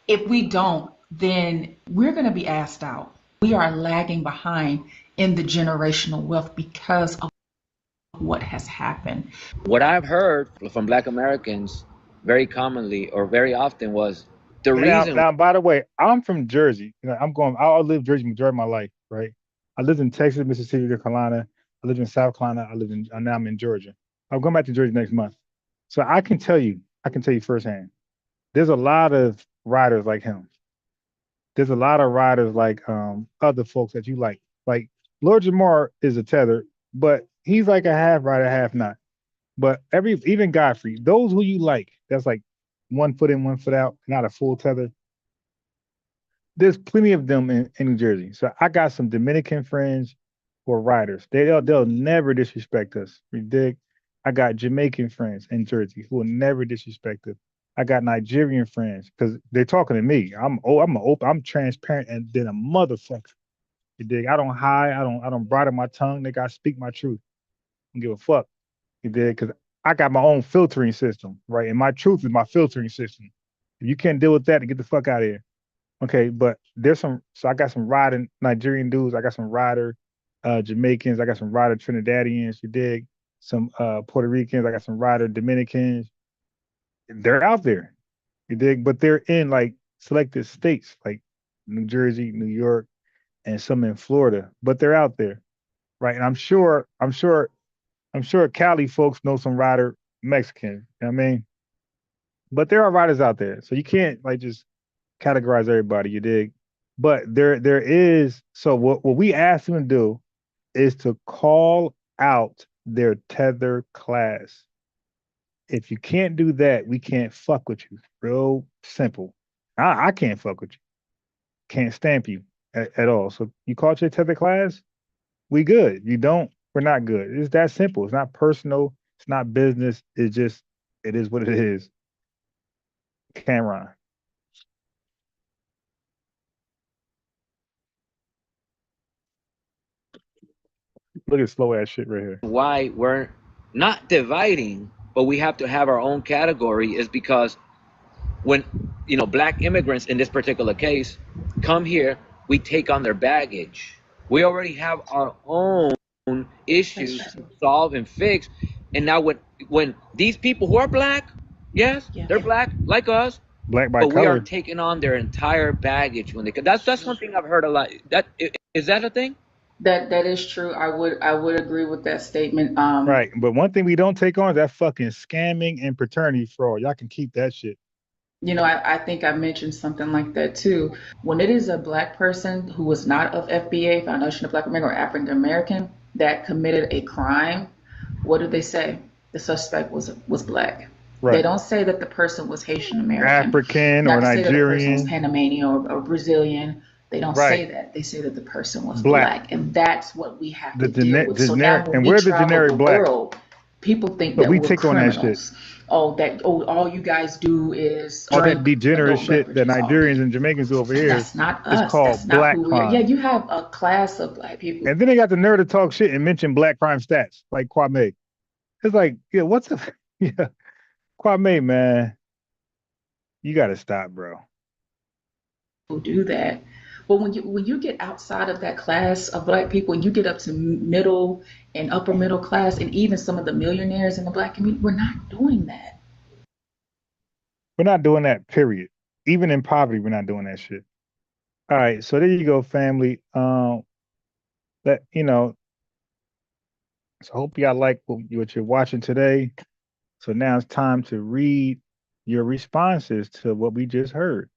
If we don't, then we're going to be asked out. We are lagging behind in the generational wealth because of what has happened. What I've heard from Black Americans very commonly or very often was the reason. Now, by the way, I'm from Jersey. I lived Jersey majority of my life, right? I lived in Texas, Mississippi, North Carolina. I lived in South Carolina. Now I'm in Georgia. I'm going back to Jersey next month. So I can tell you firsthand, there's a lot of riders like him. There's a lot of riders like other folks that you like. Like Lord Jamar is a tether, but he's like a half rider, half not. But even Godfrey, those who you like, that's like 1 foot in, 1 foot out, not a full tether. There's plenty of them in New Jersey. So I got some Dominican friends who are riders. They'll never disrespect us. You dig? I got Jamaican friends in Jersey who will never disrespect us. I got Nigerian friends because they're talking to me. I'm transparent and then a motherfucker. You dig? I don't hide. I don't bridle my tongue. Nigga, I speak my truth. I don't give a fuck. You dig? Because I got my own filtering system, right? And my truth is my filtering system. If you can't deal with that, then get the fuck out of here. Okay, but so I got some riding Nigerian dudes. I got some rider Jamaicans. I got some rider Trinidadians. You dig? Some Puerto Ricans. I got some rider Dominicans. They're out there. You dig? But they're in like selected states like New Jersey, New York, and some in Florida. But they're out there, right? And I'm sure Cali folks know some rider Mexicans. You know what I mean? But there are riders out there, so you can't like just categorize everybody. You dig? But there is. So what we ask them to do is to call out their tether class. If you can't do that, we can't fuck with you. Real simple. I can't fuck with you. Can't stamp you at all. So you call your tether class, we good. You don't, we're not good. It's that simple. It's not personal. It's not business. It is what it is. Cameron. Look at slow ass shit right here. Why we're not dividing, but we have to have our own category is because when Black immigrants in this particular case come here, we take on their baggage. We already have our own issues to solve and fix. And now when these people who are black, yes, they're black like us, black by but color. We are taking on their entire baggage when they come. That's one thing I've heard a lot. Is that a thing? That is true. I would agree with that statement. Right, but one thing we don't take on is that fucking scamming and paternity fraud. Y'all can keep that shit. I think I mentioned something like that too. When it is a black person who was not of FBA, Foundation of Black American, or African American, that committed a crime, what do they say? The suspect was black. Right. They don't say that the person was Haitian American, African, or Nigerian, say that the person was Panamanian or Brazilian. They don't say that. They say that the person was black, and that's what we have to deal with. So now when we travel the world, people think that we we're take criminals. On that shit. All you guys do is all that degenerate shit that Nigerians and Jamaicans do over here. That's not us. It's called that's not black who crime. Yeah, you have a class of black people, and then they got the nerve to talk shit and mention black crime stats like Kwame. It's like, what's the Kwame, man? You got to stop, bro. Who do that? But when you get outside of that class of black people and you get up to middle and upper middle class and even some of the millionaires in the black community, we're not doing that. We're not doing that, period. Even in poverty, we're not doing that shit. All right, so there you go, family. That you know, so hope y'all like what you're watching today. So now it's time to read your responses to what we just heard.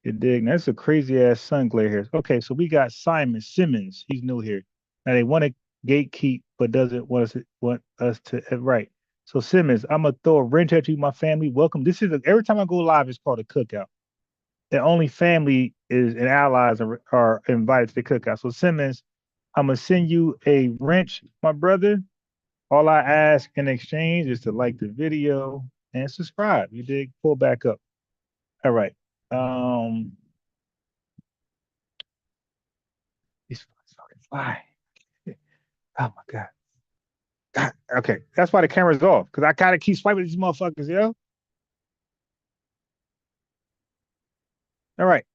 You dig? Now, that's a crazy ass sun glare here. Okay, so we got Simon Simmons. He's new here. Now they want to gatekeep, but doesn't want us to right. So Simmons, I'm gonna throw a wrench at you, my family. Welcome. This is every time I go live, it's called a cookout. The only family is and allies are invited to the cookout. So Simmons, I'm gonna send you a wrench, my brother. All I ask in exchange is to like the video and subscribe. You dig? Pull back up. All right. These fucking fly. Oh my God. God. Okay. That's why the camera's off. Because I gotta keep swiping these motherfuckers, yo. All right.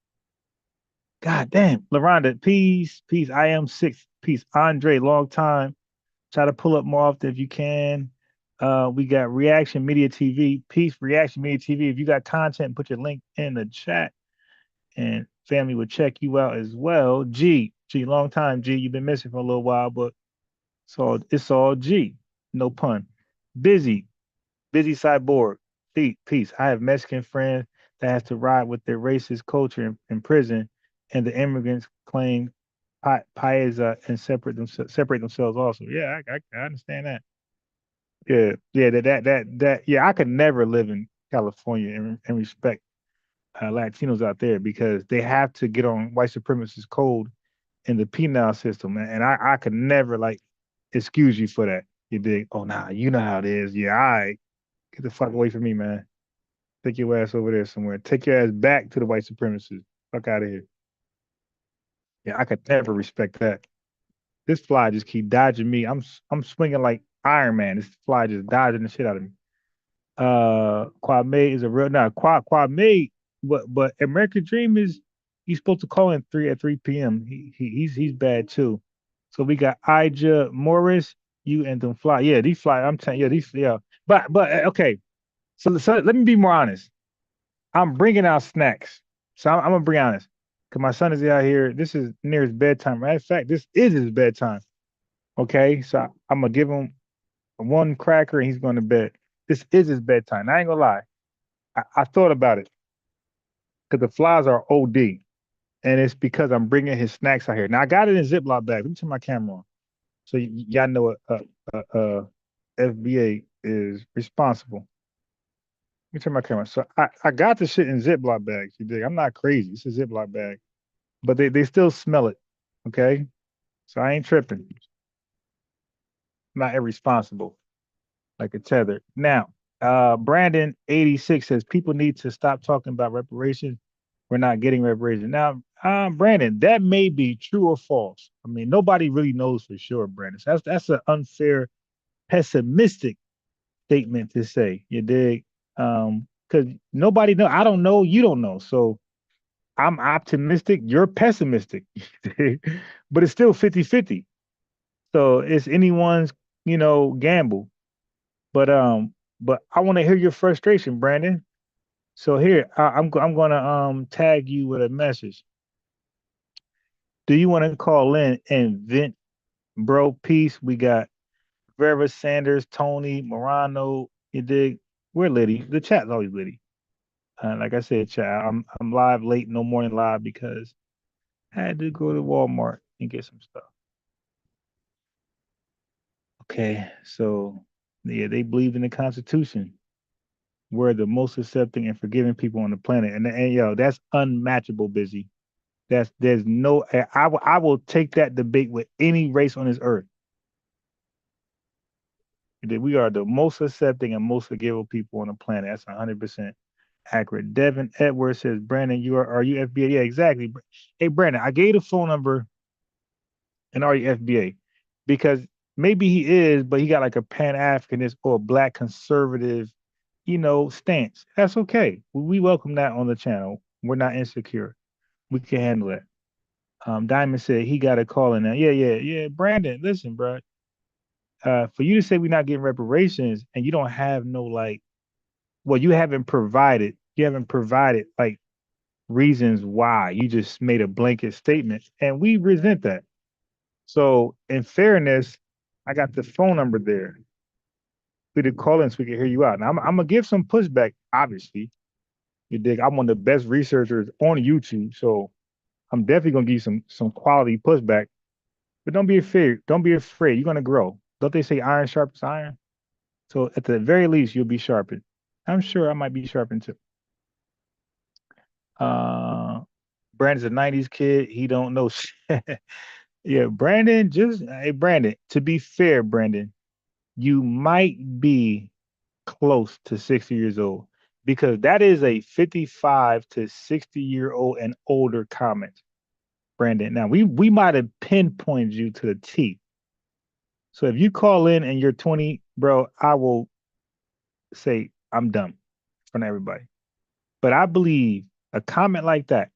God damn. LaRonda, peace. Peace. I am six. Peace. Andre, long time. Try to pull up more often if you can. We got Reaction Media TV. Peace, Reaction Media TV. If you got content, put your link in the chat, and family will check you out as well. G, long time. G, you've been missing for a little while, but it's all G. No pun. Busy cyborg. Peace. I have Mexican friends that has to ride with their racist culture in prison, and the immigrants claim paisa and separate themselves also. Yeah, I understand that. Yeah, that. Yeah, I could never live in California and respect Latinos out there because they have to get on white supremacist code in the penal system, and I could never like excuse you for that. You dig? Oh, nah, you know how it is. Yeah, all right, get the fuck away from me, man. Take your ass over there somewhere. Take your ass back to the white supremacists. Fuck out of here. Yeah, I could never respect that. This fly just keep dodging me. I'm swinging like Iron Man. This fly just dodging the shit out of me. Kwame is a real now. Kwame, but American Dream is he's supposed to call in 3 p.m. He's bad too. So we got Ija Morris, you and them fly. Yeah, these fly. I'm telling you, these yeah. But okay. So let me be more honest. I'm bringing out snacks. So I'm gonna be honest. Cause my son is out here. This is near his bedtime. Matter of fact, this is his bedtime. Okay, so I'm gonna give him one cracker and he's going to bed. This is his bedtime. I ain't gonna lie. I thought about it because the flies are OD, and it's because I'm bringing his snacks out here. Now I got it in Ziploc bag. Let me turn my camera on so y'all know FBA is responsible. Let me turn my camera. So I got the shit in Ziploc bags. You dig? I'm not crazy. It's a Ziploc bag, but they still smell it. Okay, so I ain't tripping. I'm not irresponsible like a tether. Now, Brandon 86 says people need to stop talking about reparations. We're not getting reparations. Now, Brandon, that may be true or false. I mean, nobody really knows for sure, Brandon. So that's an unfair, pessimistic statement to say. You dig? Because nobody know. I don't know. You don't know. So I'm optimistic. You're pessimistic. But it's still 50-50. So it's anyone's, gamble. But I want to hear your frustration, Brandon. So here, I'm gonna tag you with a message. Do you want to call in and vent, bro? Peace. We got Vera Sanders, Tony Morano. You dig? We're litty. The chat's always litty. Like I said, chat. I'm live late, no morning live because I had to go to Walmart and get some stuff. Okay, so yeah, they believe in the Constitution. We're the most accepting and forgiving people on the planet, and yo, that's unmatchable, busy. There's no. I will take that debate with any race on this earth. We are the most accepting and most forgiving people on the planet. That's 100% accurate. Devin Edwards says, Brandon, are you FBA? Yeah, exactly. Hey, Brandon, I gave the phone number and are you FBA? Because maybe he is, but he got like a Pan-Africanist or a Black conservative, stance. That's okay. We welcome that on the channel. We're not insecure. We can handle that. Diamond said he got a call in now. Yeah. Brandon, listen, bro. For you to say we're not getting reparations and you don't have no like, well, you haven't provided like reasons why. You just made a blanket statement, and we resent that. So, in fairness, I got the phone number there. We could call in so we can hear you out. Now, I'm gonna give some pushback. Obviously, you dig. I'm one of the best researchers on YouTube, so I'm definitely gonna give you some quality pushback. But don't be afraid. Don't be afraid. You're gonna grow. Don't they say iron sharpens iron? So at the very least, you'll be sharpened. I'm sure I might be sharpened too. Uh, Brandon's a '90s kid. He don't know shit. Yeah, Brandon. Hey, Brandon. To be fair, Brandon, you might be close to 60 years old because that is a 55 to 60-year-old and older comment, Brandon. Now we might have pinpointed you to the T. So if you call in and you're 20, bro, I will say I'm done in front of everybody. But I believe a comment like that,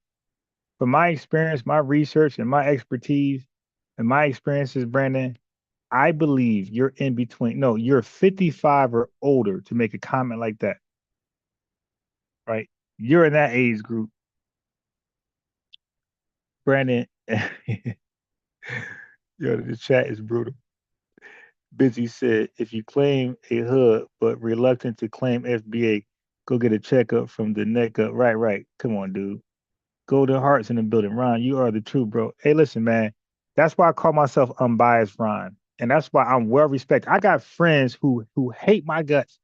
from my experience, my research, and my expertise, and my experiences, Brandon, I believe you're in between. No, you're 55 or older to make a comment like that, right? You're in that age group, Brandon. Yo, the chat is brutal. Busy said, if you claim a hood but reluctant to claim FBA, go get a checkup from the neck up. Right. Come on, dude. Golden hearts in the building. Ron, you are the true bro. Hey, listen, man. That's why I call myself unbiased Ron. And that's why I'm well respected. I got friends who hate my guts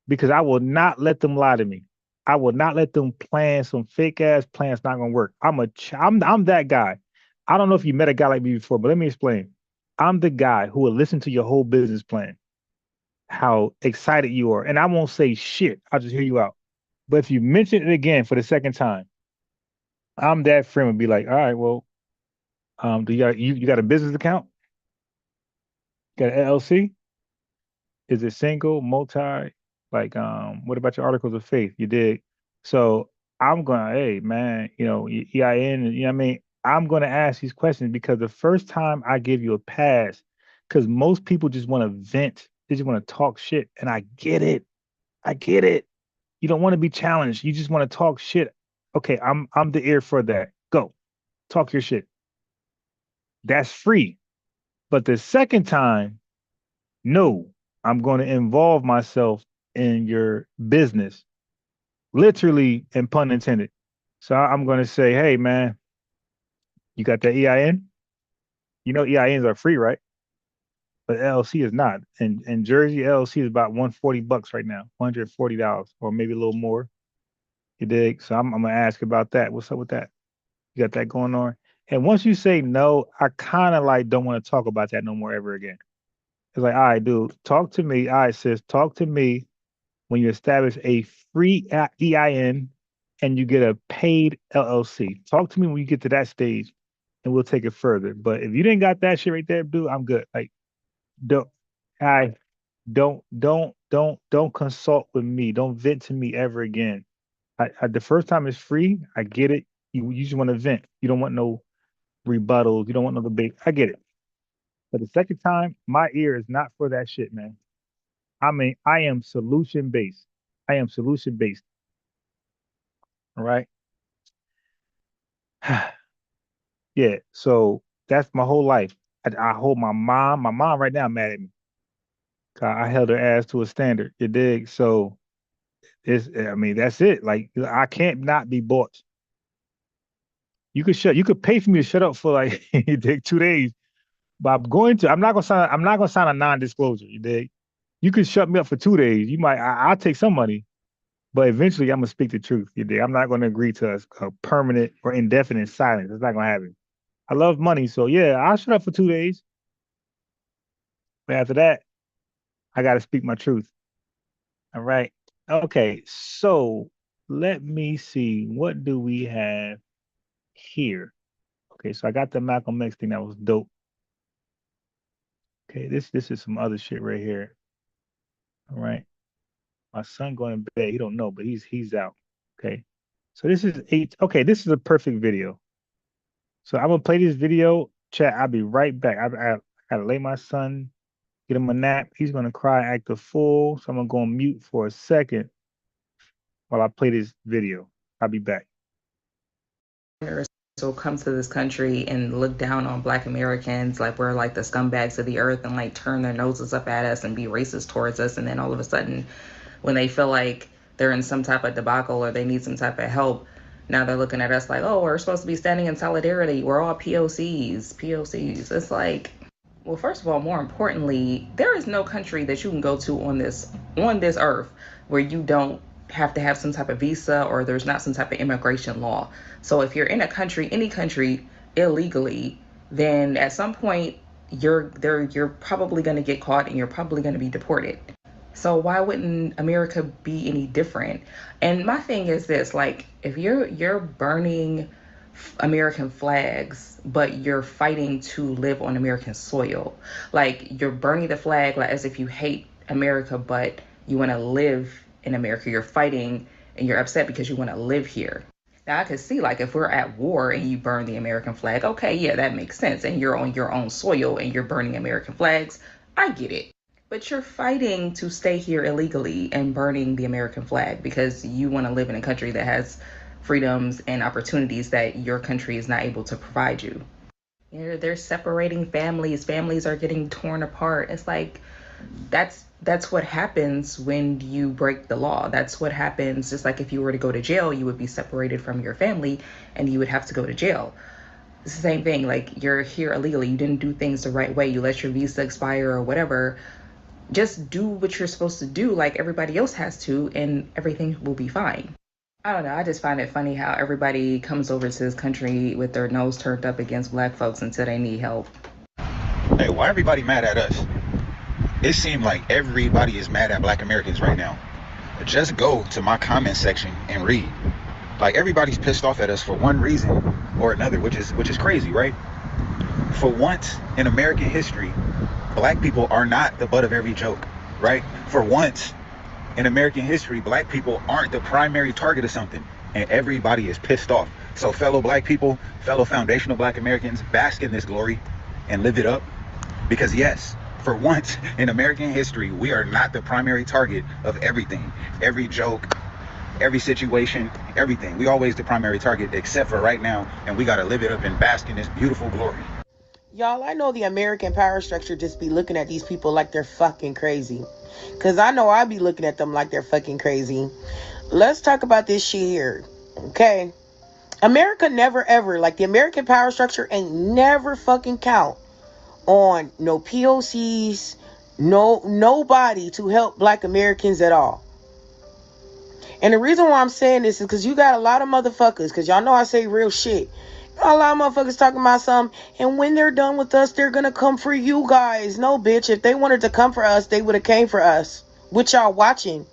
because I will not let them lie to me. I will not let them plan some fake ass plans not gonna work. I'm that guy. I don't know if you met a guy like me before, but let me explain. I'm the guy who will listen to your whole business plan, how excited you are, and I won't say shit. I'll just hear you out. But if you mention it again for the second time, I'm that friend would be like, all right, well, do you got a business account? Got an LLC? Is it single, multi? Like, what about your articles of faith? You did. So I'm going, hey, man, EIN, you know what I mean? I'm going to ask these questions because the first time I give you a pass, because most people just want to vent, they just want to talk shit. And I get it. I get it. You don't want to be challenged. You just want to talk shit. Okay, I'm the ear for that. Go. Talk your shit. That's free. But the second time, no, I'm going to involve myself in your business, literally and pun intended. So I'm going to say, hey, man, you got that EIN? You know, EINs are free, right? But LLC is not. And in Jersey, LLC is about $140 right now, $140 or maybe a little more. You dig? So I'm going to ask about that. What's up with that? You got that going on? And once you say no, I kind of like don't want to talk about that no more ever again. It's like, all right, dude, talk to me. All right, sis, talk to me when you establish a free EIN and you get a paid LLC. Talk to me when you get to that stage and we'll take it further. But if you didn't got that shit right there, dude, I'm good. Like, don't, I don't consult with me. Don't vent to me ever again. The first time it's free. I get it. You just want to vent. You don't want no rebuttals. You don't want no debate. I get it. But the second time, my ear is not for that shit, man. I mean, I am solution based. I am solution based. All right. Yeah. So that's my whole life. I hold my mom. My mom right now mad at me. 'Cause I held her ass to a standard. You dig? So I mean, that's it. Like I can't not be bought. You could pay for me to shut up for like you dig 2 days. But I'm not gonna sign a non-disclosure. You dig? You could shut me up for 2 days. I'll take some money. But eventually, I'm gonna speak the truth. You dig? I'm not gonna agree to a permanent or indefinite silence. It's not gonna happen. I love money, so yeah, I'll shut up for 2 days. But after that, I gotta speak my truth. All right. Okay. So let me see. What do we have here? Okay. So I got the Malcolm X thing that was dope. Okay. This is some other shit right here. All right. My son going to bed. He don't know, but he's out. Okay. So this is eight. Okay. This is a perfect video. So I'm gonna play this video. Chat. I'll be right back. I gotta lay my son, get him a nap. He's gonna cry, act a fool. So I'm gonna go on mute for a second while I play this video. I'll be back. So come to this country and look down on Black Americans like we're like the scumbags of the earth, and like turn their noses up at us and be racist towards us. And then all of a sudden, when they feel like they're in some type of debacle or they need some type of help, now they're looking at us like, oh, we're supposed to be standing in solidarity. We're all POCs. It's like, well, first of all, more importantly, there is no country that you can go to on this earth where you don't have to have some type of visa or there's not some type of immigration law. So if you're in a country, any country, illegally, then at some point you're probably going to get caught and you're probably going to be deported. So why wouldn't America be any different? And my thing is this, like, if you're burning American flags, but you're fighting to live on American soil, like you're burning the flag like as if you hate America, but you want to live in America. You're fighting and you're upset because you want to live here. Now I could see, like, if we're at war and you burn the American flag, okay, yeah, that makes sense. And you're on your own soil and you're burning American flags, I get it. But you're fighting to stay here illegally and burning the American flag because you want to live in a country that has freedoms and opportunities that your country is not able to provide you. They're separating families. Families are getting torn apart. It's like, that's what happens when you break the law. That's what happens. Just like if you were to go to jail, you would be separated from your family and you would have to go to jail. It's the same thing. Like, you're here illegally. You didn't do things the right way. You let your visa expire or whatever. Just do what you're supposed to do like everybody else has to, and everything will be fine. I don't know. I just find it funny how everybody comes over to this country with their nose turned up against Black folks until they need help. Hey, why everybody mad at us? It seemed like everybody is mad at Black Americans right now. Just go to my comment section and read. Like, everybody's pissed off at us for one reason or another, which is crazy, right? For once in American history, Black people are not the butt of every joke, right? For once in American history, Black people aren't the primary target of something, and everybody is pissed off. So fellow Black people, fellow foundational Black Americans, bask in this glory and live it up. Because yes, for once in American history, we are not the primary target of everything. Every joke, every situation, everything. We always the primary target, except for right now, and we gotta live it up and bask in this beautiful glory. Y'all, I know the American power structure just be looking at these people like they're fucking crazy. Because I know I be looking at them like they're fucking crazy. Let's talk about this shit here, okay? America never ever, like, the American power structure ain't never fucking count on no POCs, nobody to help Black Americans at all. And the reason why I'm saying this is because you got a lot of motherfuckers, because y'all know I say real shit. A lot of motherfuckers talking about something, and when they're done with us, they're gonna come for you guys. No, bitch. If they wanted to come for us, they would have came for us. What y'all watching?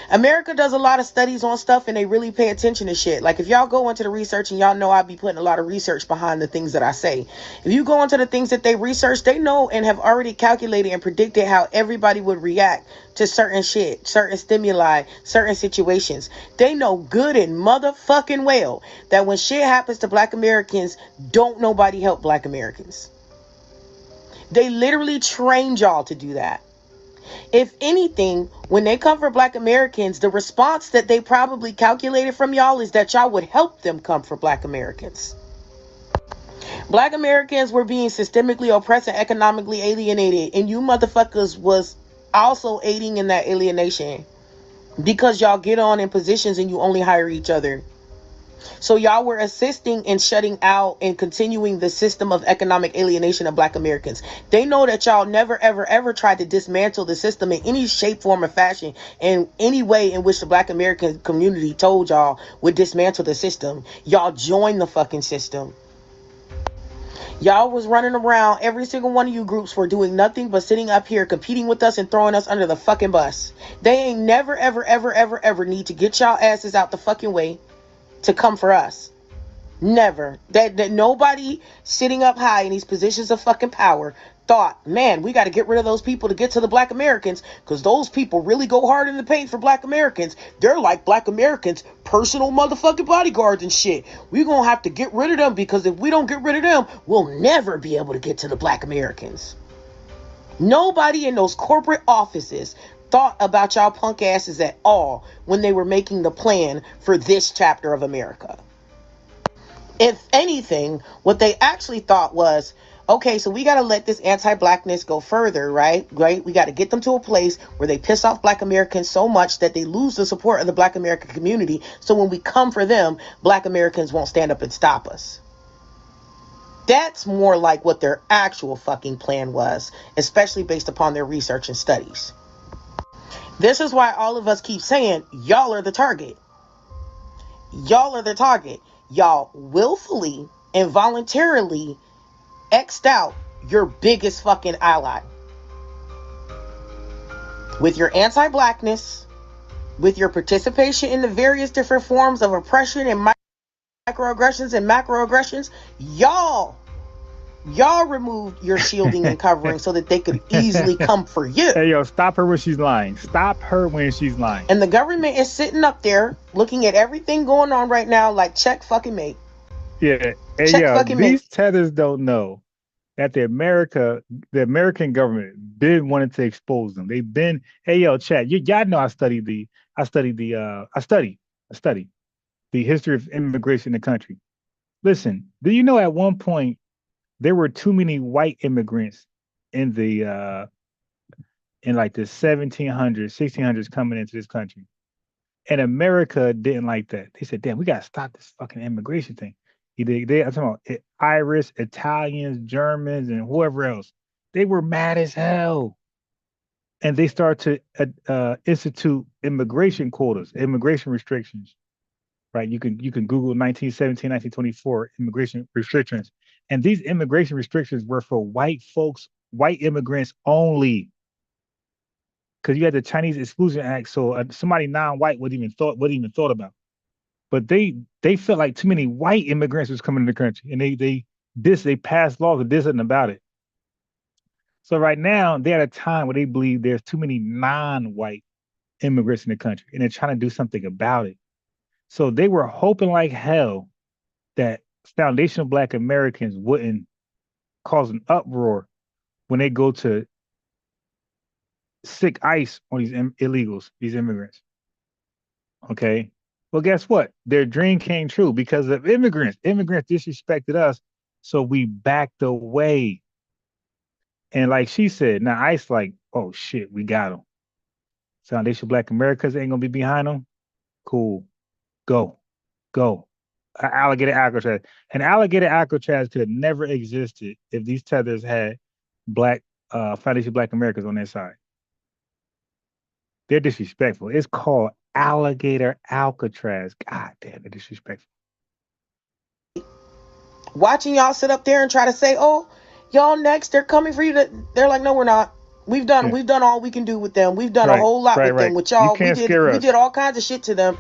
America does a lot of studies on stuff, and they really pay attention to shit. Like, if y'all go into the research, and y'all know I be putting a lot of research behind the things that I say. If you go into the things that they research, they know and have already calculated and predicted how everybody would react to certain shit, certain stimuli, certain situations. They know good and motherfucking well that when shit happens to Black Americans, don't nobody help Black Americans. They literally trained y'all to do that. If anything, when they come for Black Americans, the response that they probably calculated from y'all is that y'all would help them come for Black Americans. Black Americans were being systemically oppressed and economically alienated, and you motherfuckers was also aiding in that alienation because y'all get on in positions and you only hire each other. So y'all were assisting in shutting out and continuing the system of economic alienation of Black Americans. They know that y'all never, ever, ever tried to dismantle the system in any shape, form, or fashion, in any way in which the Black American community told y'all would dismantle the system. Y'all joined the fucking system. Y'all was running around. Every single one of you groups were doing nothing but sitting up here competing with us and throwing us under the fucking bus. They ain't never, ever, ever, ever, ever need to get y'all asses out the fucking way to come for us. Never. That nobody sitting up high in these positions of fucking power thought, man, we got to get rid of those people to get to the Black Americans, because those people really go hard in the paint for Black Americans. They're like Black Americans' personal motherfucking bodyguards and shit. We're going to have to get rid of them, because if we don't get rid of them, we'll never be able to get to the Black Americans. Nobody in those corporate offices thought about y'all punk asses at all when they were making the plan for this chapter of America. If anything, what they actually thought was, okay, so we got to let this anti-blackness go further, right? We got to get them to a place where they piss off Black Americans so much that they lose the support of the Black American community. So when we come for them, Black Americans won't stand up and stop us. That's more like what their actual fucking plan was, especially based upon their research and studies. This is why all of us keep saying, y'all are the target. Y'all are the target. Y'all willfully and voluntarily X'd out your biggest fucking ally. With your anti-blackness, with your participation in the various different forms of oppression and microaggressions and macroaggressions, y'all removed your shielding and covering so that they could easily come for you. Hey, yo, stop her when she's lying. Stop her when she's lying. And the government is sitting up there looking at everything going on right now like, check fucking mate. Yeah. Hey, Check yo, fucking these mate. tethers don't know that the American government been wanting to expose them. They've been, hey, yo, chat, y'all know I study the history of immigration in the country. Listen, do you know at one point there were too many white immigrants in the in like the 1700s, 1600s coming into this country? And America didn't like that. They said, damn, we got to stop this fucking immigration thing. I'm talking about Irish, Italians, Germans, and whoever else. They were mad as hell. And they started to institute immigration quotas, immigration restrictions. Right? You can Google 1917, 1924 immigration restrictions. And these immigration restrictions were for white folks, white immigrants only. Because you had the Chinese Exclusion Act, so somebody non-white wouldn't even thought about. But they felt like too many white immigrants was coming to the country, and they passed laws that did something about it. So right now they're at a time where they believe there's too many non-white immigrants in the country, and they're trying to do something about it. So they were hoping like hell that foundational Black Americans wouldn't cause an uproar when they go to sick ice on these illegals, these immigrants. Okay. Well, guess what? Their dream came true because of immigrants. Immigrants disrespected us, so we backed away. And like she said, now ICE like, oh shit, we got them. Foundation Black Americans ain't gonna be behind them. Cool. Go. Alligator Alcatraz. And alligator Alcatraz could have never existed if these tethers had Black Foundation Black Americans on their side. They're disrespectful. It's called alligator Alcatraz. God damn, they're disrespectful. Watching y'all sit up there and try to say, oh, y'all next, they're coming for you. They're like, no, we're not. We've done all we can do with them. We've done a whole lot with them. With y'all, we did all kinds of shit to them.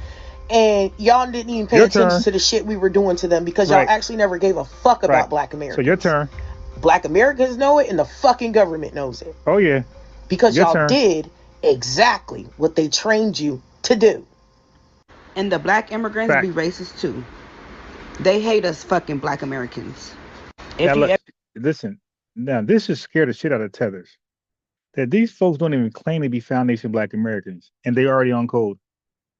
And y'all didn't even pay attention to the shit we were doing to them because y'all actually never gave a fuck about Black Americans. So your turn. Black Americans know it and the fucking government knows it. Oh, yeah. Because y'all did exactly what they trained you to do. And the Black immigrants be racist too. They hate us fucking Black Americans. Listen, now this is scared the shit out of tethers. That these folks don't even claim to be Foundation Black Americans, and they already on code.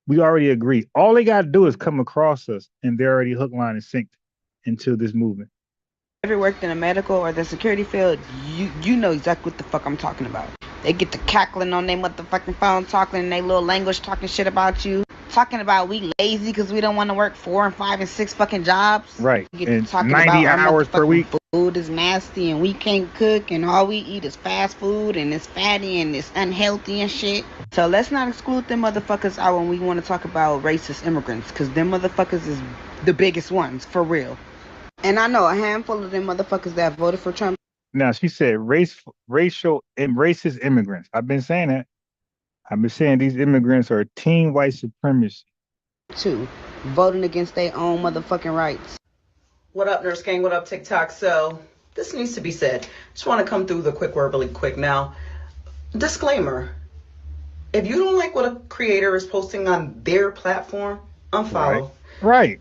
We already agree. All they got to do is come across us, and they're already hook, line, and synced into this movement. Ever worked in a medical or the security field, you know exactly what the fuck I'm talking about. They get to cackling on their motherfucking phone, talking in their little language, talking shit about you. Talking about we lazy because we don't want to work 4 and 5 and 6 fucking jobs. Right. And talking 90 about hours per week. Food is nasty and we can't cook and all we eat is fast food and it's fatty and it's unhealthy and shit. So let's not exclude them motherfuckers out when we want to talk about racist immigrants, because them motherfuckers is the biggest ones, for real. And I know a handful of them motherfuckers that voted for Trump. Now, she said racial and racist immigrants. I've been saying that. I've been saying these immigrants are team white supremacy. Too. Voting against their own motherfucking rights. What up, Nurse Gang? What up, TikTok? So this needs to be said. Just want to come through the quick word really quick now. Disclaimer. If you don't like what a creator is posting on their platform, unfollow. Right.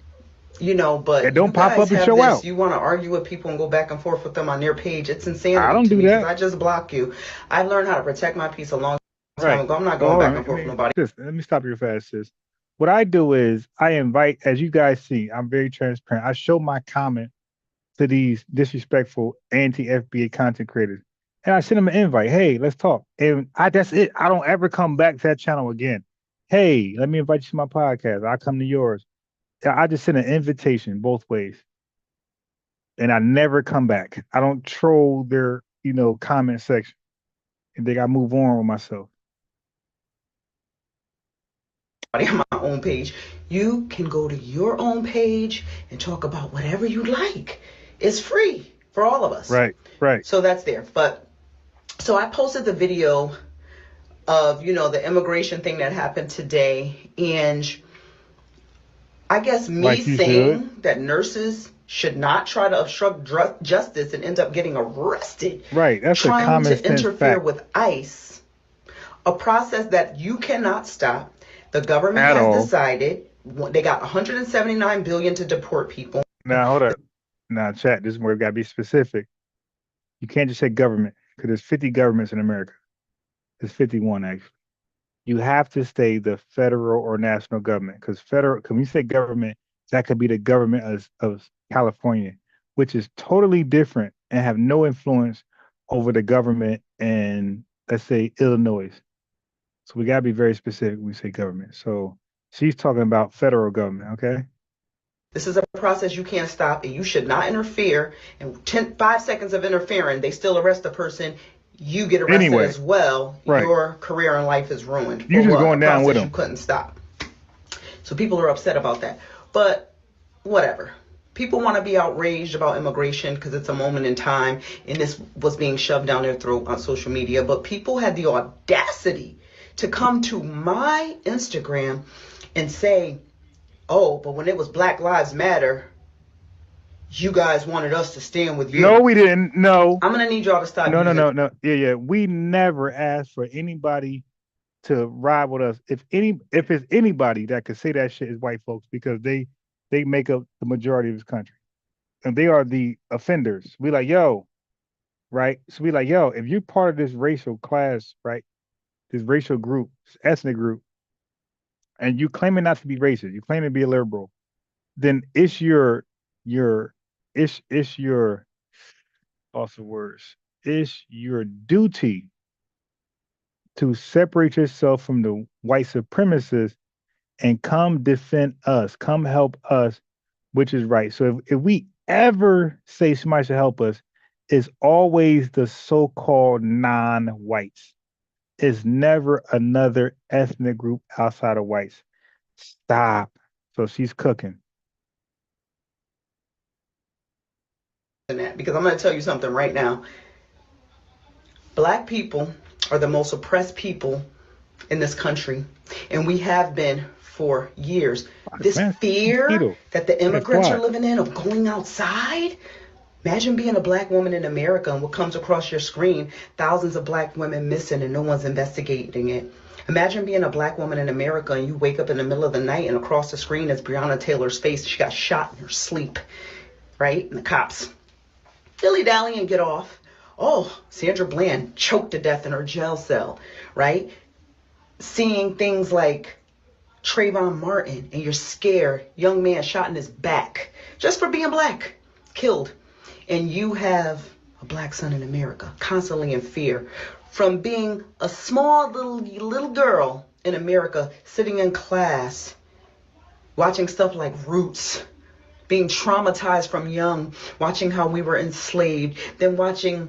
You know, but and don't you pop guys up and have show this, out. You want to argue with people and go back and forth with them on their page. It's insanity. I don't to do me, that. I just block you. I learned how to protect my peace a long time ago. I'm not going back and forth with nobody. Let me stop you fast, sis. What I do is I invite, as you guys see, I'm very transparent. I show my comment to these disrespectful anti-FBA content creators. And I send them an invite. Hey, let's talk. And that's it. I don't ever come back to that channel again. Hey, let me invite you to my podcast. I'll come to yours. I just send an invitation both ways. And I never come back. I don't troll their, comment section. And then I move on with myself. On my own page. You can go to your own page and talk about whatever you like. It's free for all of us. Right. So that's there. But so I posted the video of, the immigration thing that happened today. And I guess me saying that nurses should not try to obstruct justice and end up getting arrested. Right. That's a common sense trying to interfere fact. with ICE, a process that you cannot stop. The government has decided they got $179 billion to deport people. Now, hold up. Now, chat, this is where we've got to be specific. You can't just say government, because there's 50 governments in America. There's 51, actually. You have to say the federal or national government, because when you say government, that could be the government of California, which is totally different and have no influence over the government in, let's say, Illinois. So we got to be very specific when we say government. So she's talking about federal government, okay? This is a process you can't stop, and you should not interfere. And 5 seconds of interfering, they still arrest the person. You get arrested as well. Right. Your career and life is ruined. You're just going down with them. You couldn't stop. So people are upset about that. But whatever. People want to be outraged about immigration because it's a moment in time, and this was being shoved down their throat on social media. But people had the audacity to come to my Instagram and say, oh, but when it was Black Lives Matter, you guys wanted us to stand with you. No, we didn't. No. I'm going to need y'all to stop. No. Yeah. We never asked for anybody to ride with us. If it's anybody that could say that shit is white folks, because they make up the majority of this country. And they are the offenders. We like, yo, right? So we like, yo, if you're part of this racial class, right? This racial group, this ethnic group, and you claiming not to be racist, you claim to be a liberal, then it's your duty to separate yourself from the white supremacists and come defend us, come help us, which is right. So if we ever say somebody should help us, it's always the so-called non-whites. It's never another ethnic group outside of whites. Stop. So she's cooking. Because I'm going to tell you something right now. Black people are the most oppressed people in this country, and we have been for years. This fear that the immigrants are living in of going outside. Imagine being a black woman in America and what comes across your screen, thousands of black women missing and no one's investigating it. Imagine being a black woman in America and you wake up in the middle of the night and across the screen is Breonna Taylor's face. She got shot in her sleep, right? And the cops dilly-dally and get off. Oh, Sandra Bland choked to death in her jail cell, right? Seeing things like Trayvon Martin and you're scared, young man shot in his back just for being black, killed. And you have a black son in America constantly in fear from being a small little girl in America sitting in class watching stuff like Roots, being traumatized from young, watching how we were enslaved, then watching,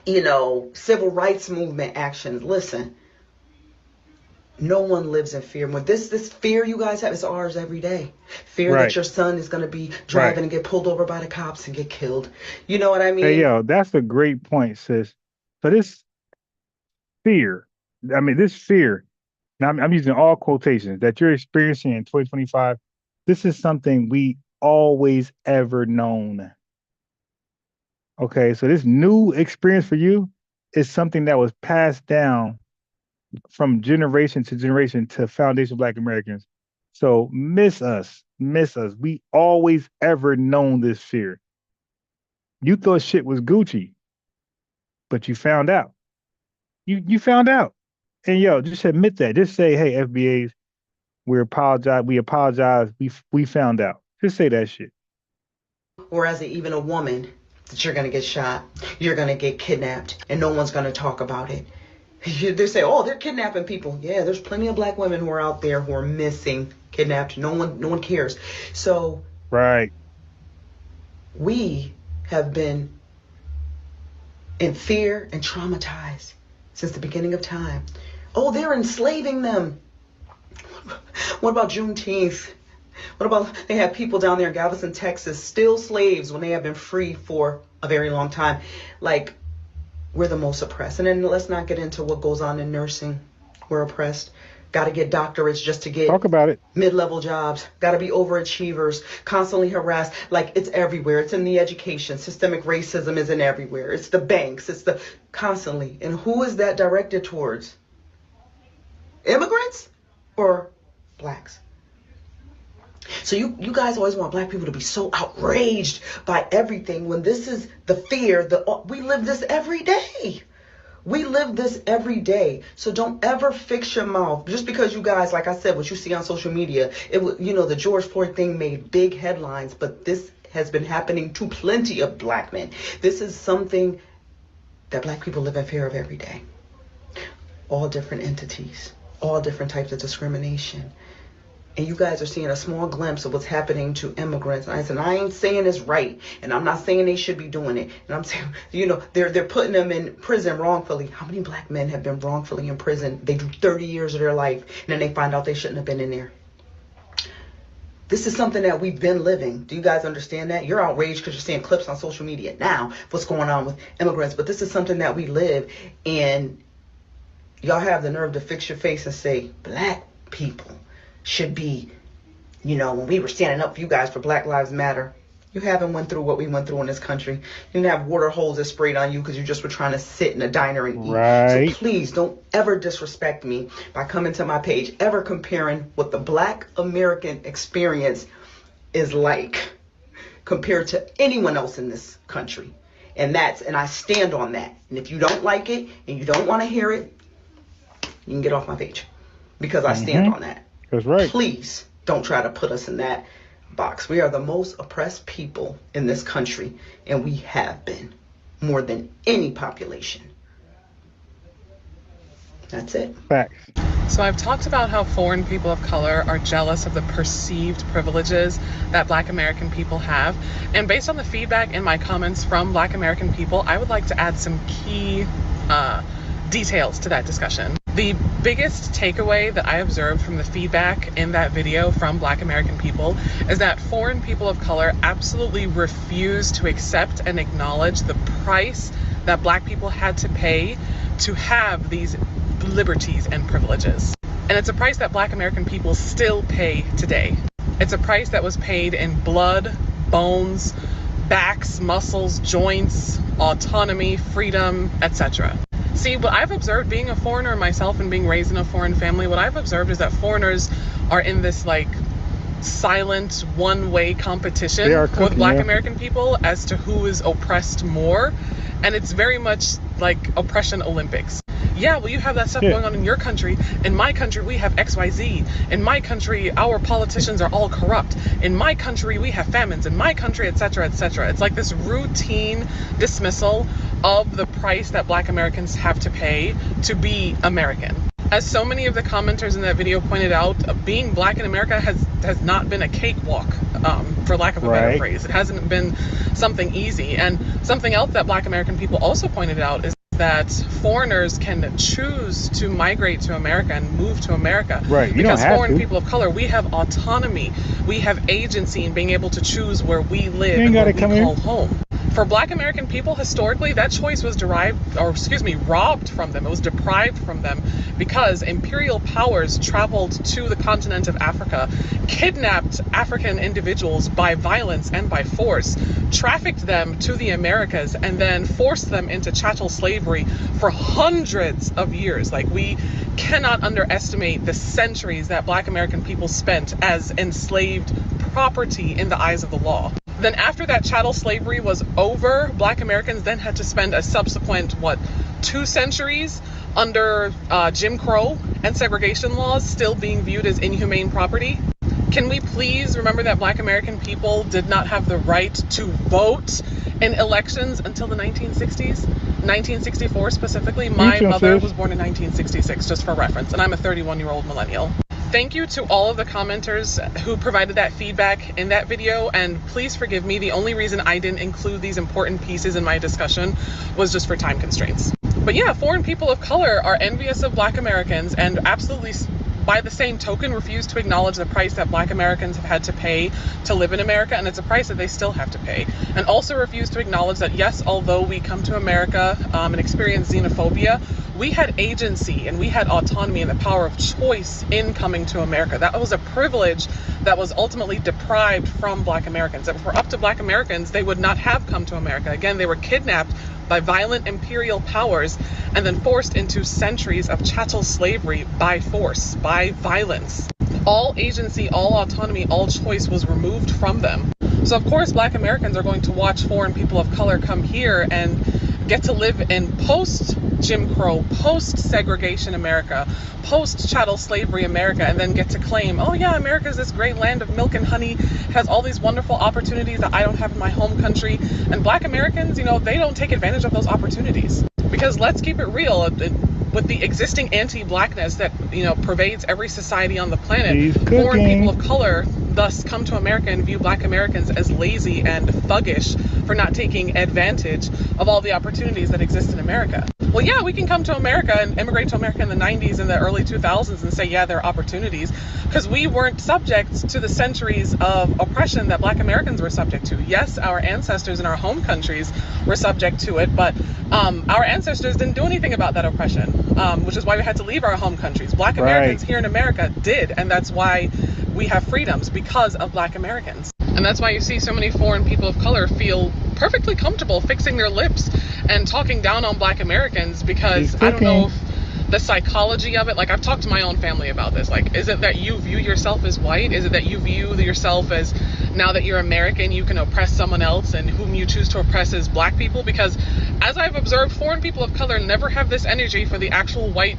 civil rights movement actions. Listen, no one lives in fear. When this fear you guys have is ours every day. Fear that your son is going to be driving and get pulled over by the cops and get killed. You know what I mean? Hey, yo, that's a great point, sis. So this fear, now I'm using all quotations that you're experiencing in 2025. This is something we always ever known. Okay, so this new experience for you is something that was passed down from generation to generation to foundation Black Americans. So miss us. We always ever known this fear. You thought shit was Gucci, but you found out. You found out. And yo, just admit that. Just say, hey, FBAs, we apologize. We found out. Just say that shit. Or as even a woman, that you're going to get shot, you're going to get kidnapped, and no one's going to talk about it. They say, oh, they're kidnapping people. Yeah, there's plenty of Black women who are out there who are missing, kidnapped. No one cares. So right, we have been in fear and traumatized since the beginning of time. Oh, they're enslaving them. What about Juneteenth? What about they have people down there in Galveston, Texas, still slaves when they have been free for a very long time? Like, we're the most oppressed. And then let's not get into what goes on in nursing. We're oppressed. Got to get doctorates just to get talk about it. Mid-level jobs. Got to be overachievers. Constantly harassed. Like, it's everywhere. It's in the education. Systemic racism isn't everywhere. It's the banks. It's the constantly. And who is that directed towards? Immigrants or Blacks? So you guys always want Black people to be so outraged by everything when this is the fear. We live this every day. We live this every day. So don't ever fix your mouth. Just because you guys, like I said, what you see on social media, the George Floyd thing made big headlines, but this has been happening to plenty of Black men. This is something that Black people live in fear of every day. All different entities, all different types of discrimination. And you guys are seeing a small glimpse of what's happening to immigrants. And I ain't saying it's right. And I'm not saying they should be doing it. And I'm saying, they're putting them in prison wrongfully. How many Black men have been wrongfully in prison? They do 30 years of their life, and then they find out they shouldn't have been in there. This is something that we've been living. Do you guys understand that? You're outraged because you're seeing clips on social media now, what's going on with immigrants. But this is something that we live. And y'all have the nerve to fix your face and say, Black people should be, when we were standing up for you guys for Black Lives Matter. You haven't went through what we went through in this country. You didn't have water holes that sprayed on you because you just were trying to sit in a diner and eat. Right. So please don't ever disrespect me by coming to my page, ever comparing what the Black American experience is like compared to anyone else in this country. And I stand on that. And if you don't like it and you don't want to hear it, you can get off my page because I stand on that. That's right. Please don't try to put us in that box. We are the most oppressed people in this country, and we have been more than any population. That's it. Facts. So I've talked about how foreign people of color are jealous of the perceived privileges that Black American people have. And based on the feedback in my comments from Black American people, I would like to add some key details to that discussion. The biggest takeaway that I observed from the feedback in that video from Black American people is that foreign people of color absolutely refuse to accept and acknowledge the price that Black people had to pay to have these liberties and privileges. And it's a price that Black American people still pay today. It's a price that was paid in blood, bones, backs, muscles, joints, autonomy, freedom, etc. See, what I've observed being a foreigner myself and being raised in a foreign family, what I've observed is that foreigners are in this silent one-way competition with Black American people as to who is oppressed more. And it's very much like oppression Olympics. Yeah, well, you have that stuff going on in your country. In my country, we have XYZ. In my country, our politicians are all corrupt. In my country, we have famines. In my country, etc., etc. It's like this routine dismissal of the price that Black Americans have to pay to be American. As so many of the commenters in that video pointed out, being Black in America has not been a cakewalk, for lack of a better phrase. It hasn't been something easy. And something else that Black American people also pointed out is that foreigners can choose to migrate to America and move to America. Right. Because foreign people of color, we have autonomy, we have agency in being able to choose where we live and where we call home. For Black American people, historically, that choice was robbed from them. It was deprived from them because imperial powers traveled to the continent of Africa, kidnapped African individuals by violence and by force, trafficked them to the Americas, and then forced them into chattel slavery for hundreds of years. Like, we cannot underestimate the centuries that Black American people spent as enslaved property in the eyes of the law. Then after that chattel slavery was over, Black Americans then had to spend a subsequent, 2 centuries under Jim Crow and segregation laws, still being viewed as inhumane property. Can we please remember that Black American people did not have the right to vote in elections until the 1960s? 1964 specifically. My mother was born in 1966, just for reference, and I'm a 31-year-old millennial. Thank you to all of the commenters who provided that feedback in that video, and please forgive me, the only reason I didn't include these important pieces in my discussion was just for time constraints. But yeah, foreign people of color are envious of Black Americans and absolutely, by the same token, refuse to acknowledge the price that Black Americans have had to pay to live in America, and it's a price that they still have to pay. And also refuse to acknowledge that, yes, although we come to America and experience xenophobia, we had agency and we had autonomy and the power of choice in coming to America. That was a privilege that was ultimately deprived from Black Americans. If it were up to Black Americans, they would not have come to America. Again, they were kidnapped by violent imperial powers and then forced into centuries of chattel slavery by force, by violence. All agency, all autonomy, all choice was removed from them. So of course, Black Americans are going to watch foreign people of color come here and get to live in post-Jim Crow, post-segregation America, post-chattel slavery America, and then get to claim, oh yeah, America is this great land of milk and honey, has all these wonderful opportunities that I don't have in my home country. And Black Americans, they don't take advantage of those opportunities. Because let's keep it real, with the existing anti-Blackness that, pervades every society on the planet, foreign people of color thus come to America and view Black Americans as lazy and thuggish for not taking advantage of all the opportunities that exist in America. Well, yeah, we can come to America and immigrate to America in the 90s and the early 2000s and say, yeah, there are opportunities, because we weren't subject to the centuries of oppression that Black Americans were subject to. Yes, our ancestors in our home countries were subject to it, but our ancestors didn't do anything about that oppression, which is why we had to leave our home countries. Black Americans here in America did, and that's why we have freedoms, because of Black Americans. And that's why you see so many foreign people of color feel perfectly comfortable fixing their lips and talking down on Black Americans, because I don't know if the psychology of it, like I've talked to my own family about this, like, is it that you view yourself as white? Is it that you view yourself as, now that you're American, you can oppress someone else, and whom you choose to oppress is Black people? Because as I've observed, foreign people of color never have this energy for the actual white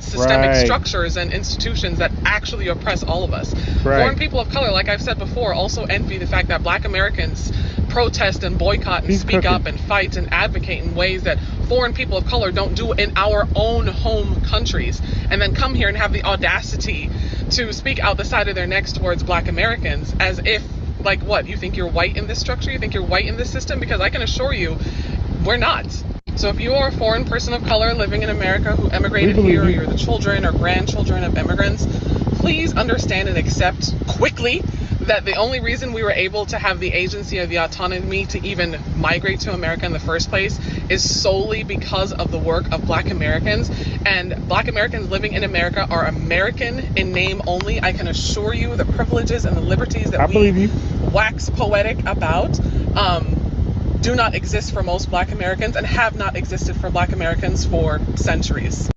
systemic structures and institutions that actually oppress all of us. Foreign people of color, like I've said before, also envy the fact that Black Americans protest and boycott and speak up and fight and advocate in ways that foreign people of color don't do in our own home countries, and then come here and have the audacity to speak out the side of their necks towards Black Americans as if, like, what, you think you're white in this structure? You think you're white in this system? Because I can assure you, we're not. So if you are a foreign person of color living in America who emigrated here, or you're the children or grandchildren of immigrants, please understand and accept quickly that the only reason we were able to have the agency or the autonomy to even migrate to America in the first place is solely because of the work of Black Americans. And Black Americans living in America are American in name only. I can assure you the privileges and the liberties that we wax poetic about do not exist for most Black Americans, and have not existed for Black Americans for centuries.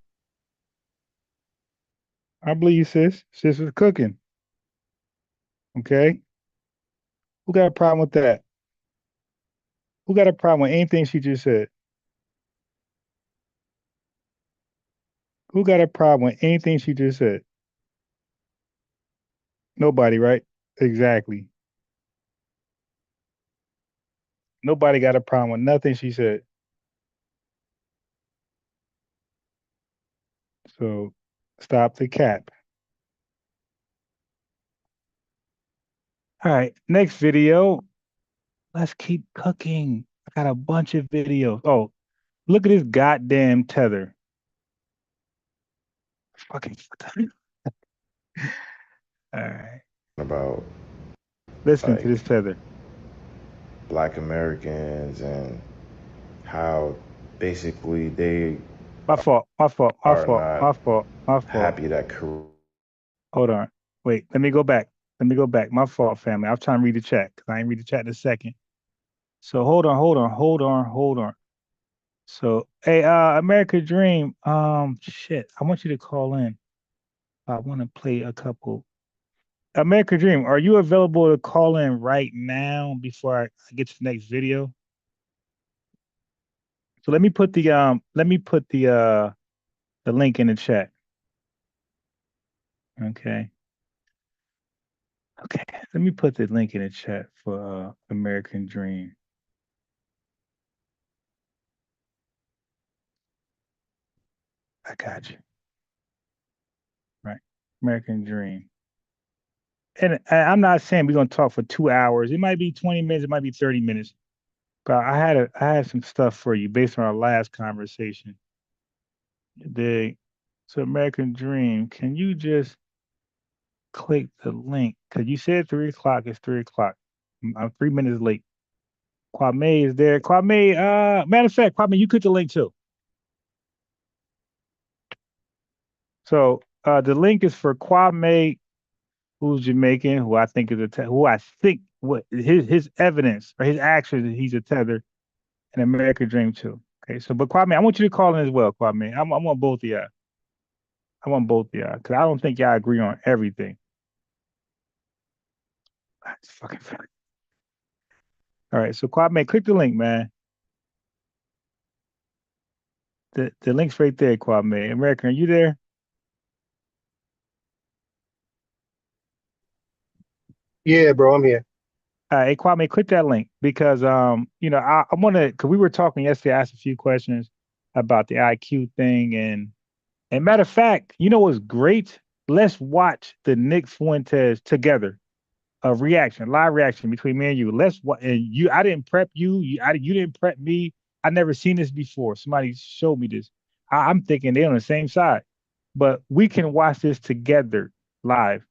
I believe you, sis. Sis was cooking. Okay? Who got a problem with that? Who got a problem with anything she just said? Who got a problem with anything she just said? Nobody, right? Exactly. Nobody got a problem with nothing she said. So stop the cap. All right, next video. Let's keep cooking. I got a bunch of videos. Oh, look at this goddamn tether. Fucking. All right. About listen to this tether. Black Americans and how basically they My fault. My fault. My are fault. not My fault. My fault. happy that Hold on. Wait. Let me go back. Let me go back. My fault, family. I was trying to read the chat because I ain't read the chat in a second. So hold on. Hold on. Hold on. Hold on. So, hey, America Dream. Shit. I want you to call in. I want to play a couple. America Dream, are you available to call in right now before I get to the next video? So let me put the link in the chat. Okay. Okay. Let me put the link in the chat for American Dream. I got you. Right. American Dream. And I'm not saying we're gonna talk for 2 hours. It might be 20 minutes, it might be 30 minutes. But I had some stuff for you based on our last conversation. So American Dream, can you just click the link? Because you said 3 o'clock, it's 3 o'clock. I'm 3 minutes late. Kwame is there. Kwame, matter of fact, Kwame, you click the link too. So the link is for Kwame, who's Jamaican, who I think is what his evidence or his actions, he's a tether, and American Dream too. Okay, so but Kwame, I want you to call in as well, Kwame. I want both of y'all. I want both of y'all because I don't think y'all agree on everything. That's fucking funny. All right, so Kwame, click the link, man. The link's right there, Kwame. American, are you there? Yeah, bro, I'm here. Hey, Kwame, click that link because I want to because we were talking yesterday. I asked a few questions about the IQ thing, and matter of fact, you know what's great? Let's watch the Nick Fuentes together. A reaction, live reaction between me and you. I didn't prep you. You didn't prep me. I never seen this before. Somebody showed me this. I'm thinking they're on the same side, but we can watch this together live.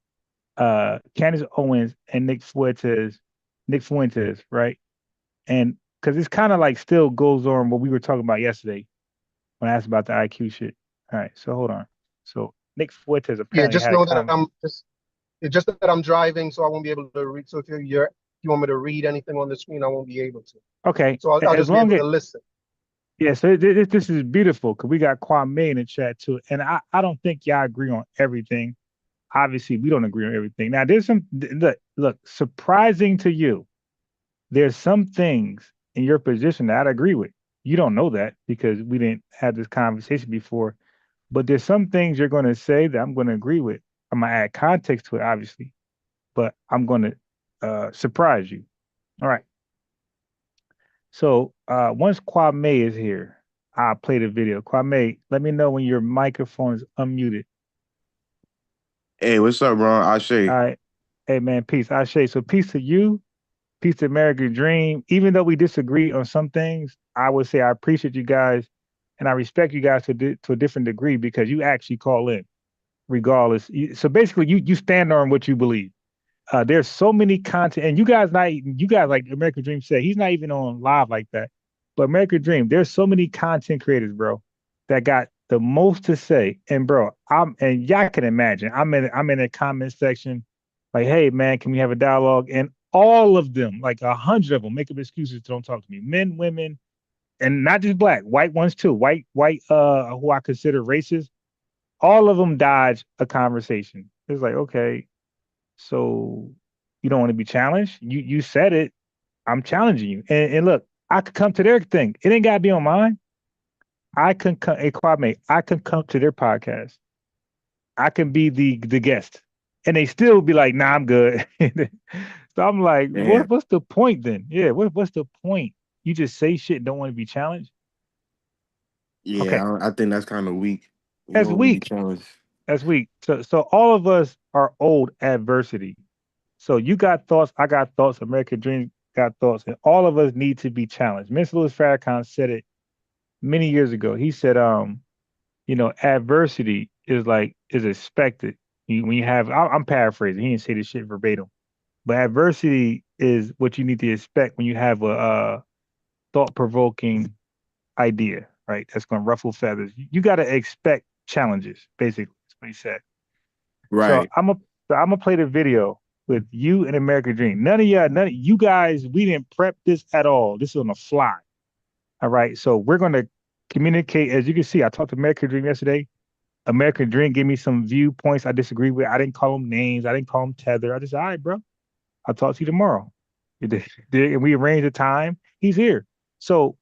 Candace Owens and Nick Fuentes, right? And because it's kind of like still goes on what we were talking about yesterday when I asked about the IQ shit. All right, so hold on. So Nick Fuentes Yeah, apparently just had a know that comment. it's just that I'm driving, so I won't be able to read. So if you want me to read anything on the screen, I won't be able to. Okay, So I'll as just be long able as to listen. yeah, so this is beautiful because we got Kwame in the chat too, and I don't think y'all agree on everything. Obviously, we don't agree on everything. Now, there's some look surprising to you. There's some things in your position that I agree with. You don't know that because we didn't have this conversation before. But there's some things you're going to say that I'm going to agree with. I'm going to add context to it, obviously, but I'm going to surprise you. All right. So once Kwame is here, I'll play the video. Kwame, let me know when your microphone is unmuted. Hey, what's up, bro? All Ashe. right. Hey, man, peace. Ashe. So peace to you, peace to American Dream. Even though we disagree on some things, I would say I appreciate you guys and I respect you guys to a different degree because you actually call in regardless. So basically, you stand on what you believe. There's so many content, and you guys like American Dream said, he's not even on live like that. But American Dream, there's so many content creators, bro, that got the most to say. And bro, and y'all can imagine, I'm in a comment section, like, hey man, can we have a dialogue? And all of them, like 100 of them, make up excuses to don't talk to me. Men, women, and not just black, white ones too. White, who I consider racist. All of them dodge a conversation. It's like, okay, so you don't want to be challenged? You said it. I'm challenging you. And look, I could come to their thing. It ain't gotta be on mine. I can come, hey Kwame, I can come to their podcast. I can be the guest. And they still be like, nah, I'm good. So I'm like, Damn. what's the point then? Yeah, what's the point? You just say shit and don't want to be challenged? Okay. Yeah, I think that's kind of weak. You That's don't want to be weak. challenged. That's weak. So all of us are old adversity. So you got thoughts, I got thoughts, American Dream got thoughts, and all of us need to be challenged. Mr. Louis Farrakhan said it many years ago. He said, adversity is expected. When you have, I'm paraphrasing, he didn't say this shit verbatim, but adversity is what you need to expect when you have a thought-provoking idea, right? That's going to ruffle feathers. You got to expect challenges, basically. That's what he said. So Right. I'm gonna play the video with you and American Dream. None of you guys, we didn't prep this at all. This is on the fly. All right. So we're gonna communicate. As you can see, I talked to American Dream yesterday. American Dream gave me some viewpoints I disagree with. I didn't call them names. I didn't call them Tether. I just, all right, bro. I'll talk to you tomorrow. And we arranged a time. He's here. So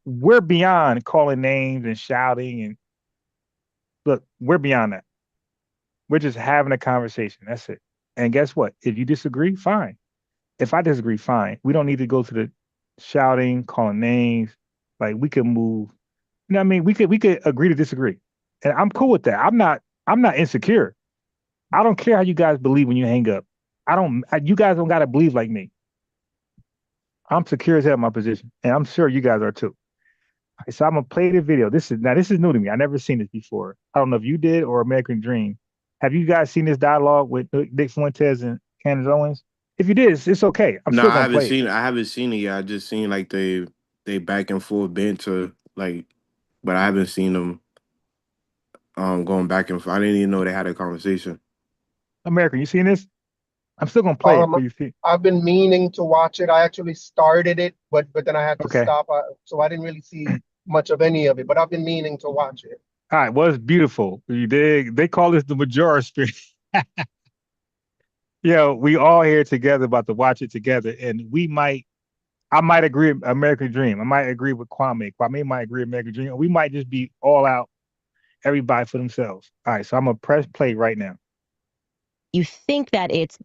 we're beyond calling names and shouting. And look, we're beyond that. We're just having a conversation. That's it. And guess what? If you disagree, fine. If I disagree, fine. We don't need to go to the shouting, calling names. Like we could move. You know what I mean? We could agree to disagree. And I'm cool with that. I'm not insecure. I don't care how you guys believe when you hang up. You guys don't gotta believe like me. I'm secure as hell in my position. And I'm sure you guys are too. All right, so I'm gonna play the video. This is new to me. I never seen this before. I don't know if you did or American Dream. Have you guys seen this dialogue with Nick Fuentes and Candace Owens? If you did, it's okay. I'm No, still gonna play it. I haven't seen it yet. I just seen like they back and forth banter like, but I haven't seen them going back and forth. I didn't even know they had a conversation. American, you seen this? I'm still gonna play it for you. See. I've been meaning to watch it. I actually started it, but then I had to Okay. stop. So I didn't really see much of any of it. But I've been meaning to watch it. All right, well, it's beautiful. You dig? They call this the Majora spirit. We all here together about to watch it together, and I might agree with American Dream. I might agree with Kwame. Kwame might agree with American Dream. Or we might just be all out, everybody for themselves. All right, so I'm gonna press play right now. You think that it's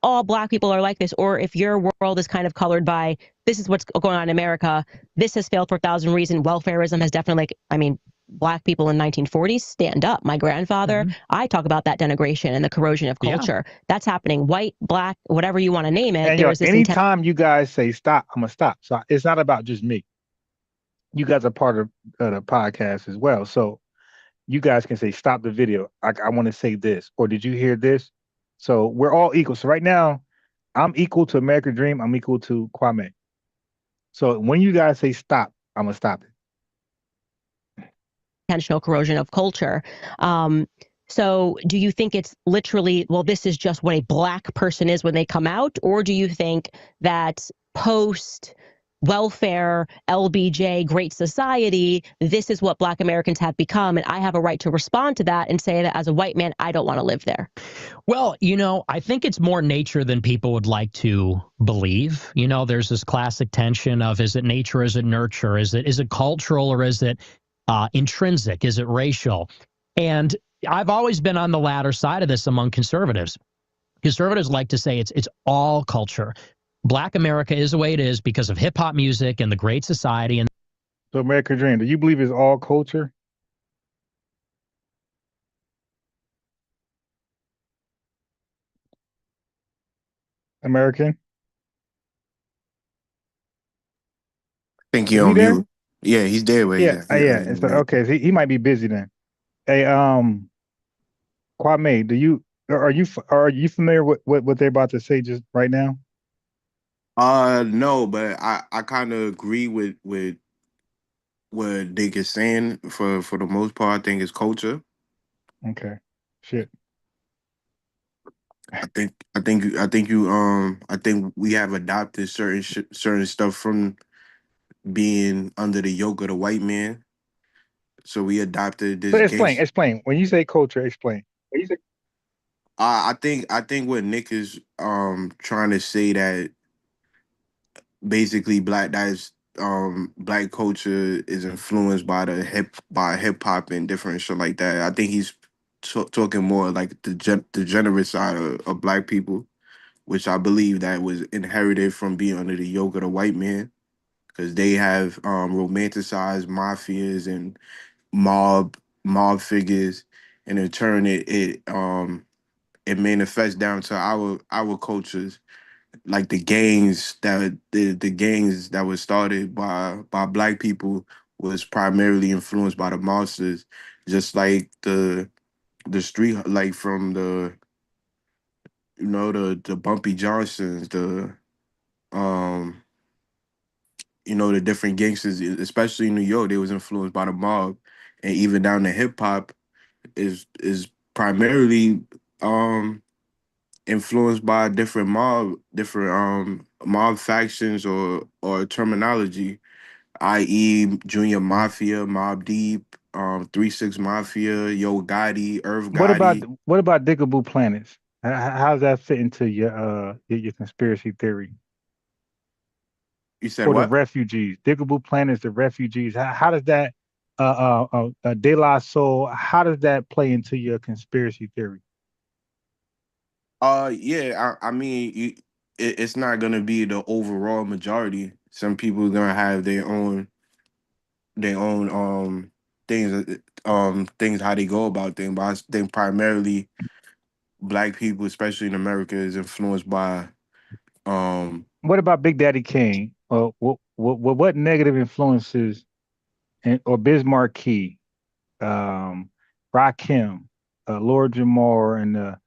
all Black people are like this, or if your world is kind of colored by this is what's going on in America, this has failed for 1,000 reasons. Welfarism has definitely, Black people in 1940s stand up. My grandfather, I talk about that denigration and the corrosion of culture. Yeah. That's happening. White, Black, whatever you want to name it. And anytime you guys say stop, I'm gonna stop. So it's not about just me. You guys are part of the podcast as well. So you guys can say stop the video. I want to say this, or did you hear this? So we're all equal. So right now, I'm equal to American Dream. I'm equal to Kwame. So when you guys say stop, I'm gonna stop it. Intentional corrosion of culture. So do you think it's literally, well, this is just what a Black person is when they come out? Or do you think that post welfare, LBJ, Great Society, this is what Black Americans have become, and I have a right to respond to that and say that as a white man, I don't want to live there? Well, I think it's more nature than people would like to believe. There's this classic tension of, is it nature, is it nurture, is it cultural, or is it intrinsic, is it racial? And I've always been on the latter side of this among conservatives. Conservatives like to say it's all culture. Black America is the way it is because of hip hop music and the Great Society. And so, American Dream, do you believe it's all culture? American? I think you're on mute. Yeah, he's dead. Yeah. So, okay, so he might be busy then. Hey, Kwame, are you familiar with what they're about to say just right now? No, but I kind of agree with what Dick is saying. For the most part, I think it's culture. Okay. Shit. I think we have adopted certain stuff from being under the yoke of the white man. So we adopted this. So explain. When you say culture, explain. When you say I think what Nick is trying to say, that basically black culture is influenced by hip hop and different shit like that. I think he's talking more like the degenerate side of Black people, which I believe that was inherited from being under the yoke of the white man, because they have romanticized mafias and mob figures, and in turn it manifests down to our cultures, like the gangs that was started by Black people was primarily influenced by the monsters, just like the street, like from the you know, the Bumpy Johnsons, the um, you know, the different gangsters, especially in New York, they was influenced by the mob, and even down to hip hop is primarily influenced by different mob factions or terminology, i.e. Junior Mafia, Mob Deep, 3 6 Mafia, Yo Gotti, Irv Gotti. What about Diggable Planets? How does that fit into your conspiracy theory? You said Or the what? refugees, Diggable Planets, the refugees. How does that De La Soul? How does that play into your conspiracy theory? Yeah, I mean, it's not gonna be the overall majority. Some people are gonna have their own things things how they go about things. But I think primarily black people, especially in America, is influenced by What about Big Daddy Kane? What negative influences or Bismarck Key, um, Rakim, Lord Jamar, and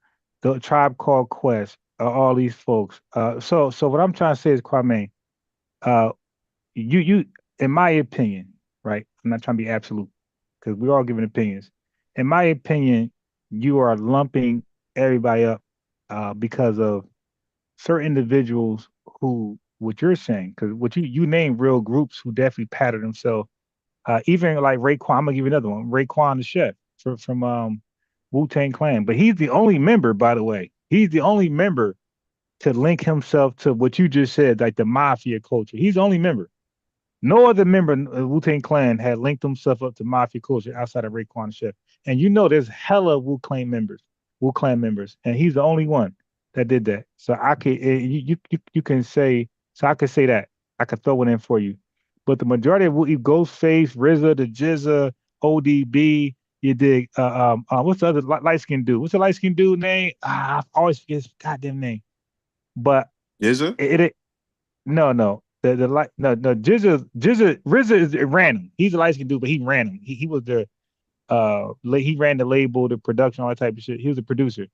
the Tribe Called Quest? All these folks. So what I'm trying to say is, Kwame, uh, you, in my opinion, right? I'm not trying to be absolute because we're all giving opinions. In my opinion, you are lumping everybody up because of certain individuals who, what you're saying, because what you name real groups who definitely pattern themselves. Even like Raekwon, I'm gonna give you another one. Raekwon the Chef from Wu-Tang Clan, but he's the only member, by the way. He's the only member to link himself to what you just said, like the mafia culture. He's the only member. No other member of Wu-Tang Clan had linked himself up to mafia culture outside of Raekwon Chef. And you know there's hella Wu-Clan members, and he's the only one that did that. So I could you can say, so I could say that. I could throw it in for you. But the majority of Ghostface, RZA, the Jizza, ODB, you dig what's the other light skinned dude? What's the light skinned dude name? I always forget his goddamn name. But is it? No. The light no Jizza RZA is random. He's a light skinned dude, but he ran him. He was the he ran the label, the production, all that type of shit. He was a producer.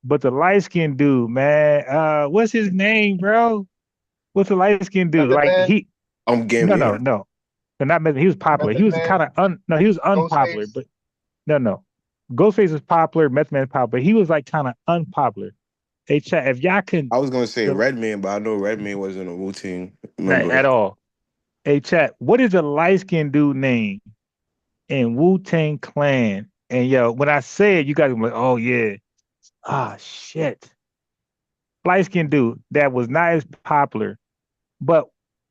But the light skinned dude, man, what's his name, bro? What's the light skinned dude? Method Like Man, I'm no, gambling. but not he was popular. He Method was Man, kind of he was unpopular, Ghostface. but no. Ghostface was popular, Method Man was popular. He was like kind of unpopular. Hey, chat, if y'all can I was gonna say Redman, but I know Redman wasn't a Wu-Tang member. at all. Hey, chat, what is a light skinned dude name in Wu-Tang Clan? And yo, when I say it, you guys are like, oh yeah. Ah shit. Light skinned dude that was not as popular. But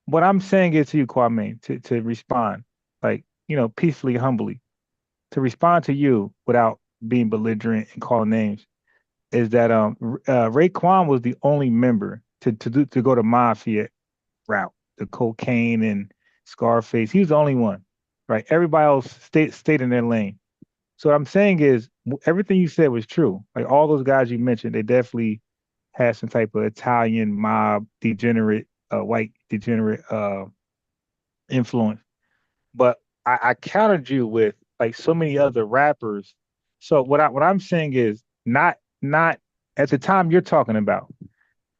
what I'm saying is to you, Kwame, to respond, like, peacefully, humbly, to respond to you without being belligerent and calling names, is that Raekwon was the only member to go to Mafia route, the cocaine and Scarface. He was the only one, right? Everybody else stayed in their lane. So what I'm saying is everything you said was true. Like all those guys you mentioned, they definitely had some type of Italian mob degenerate, white degenerate influence. But I countered you with like so many other rappers. So what I'm saying is not at the time you're talking about.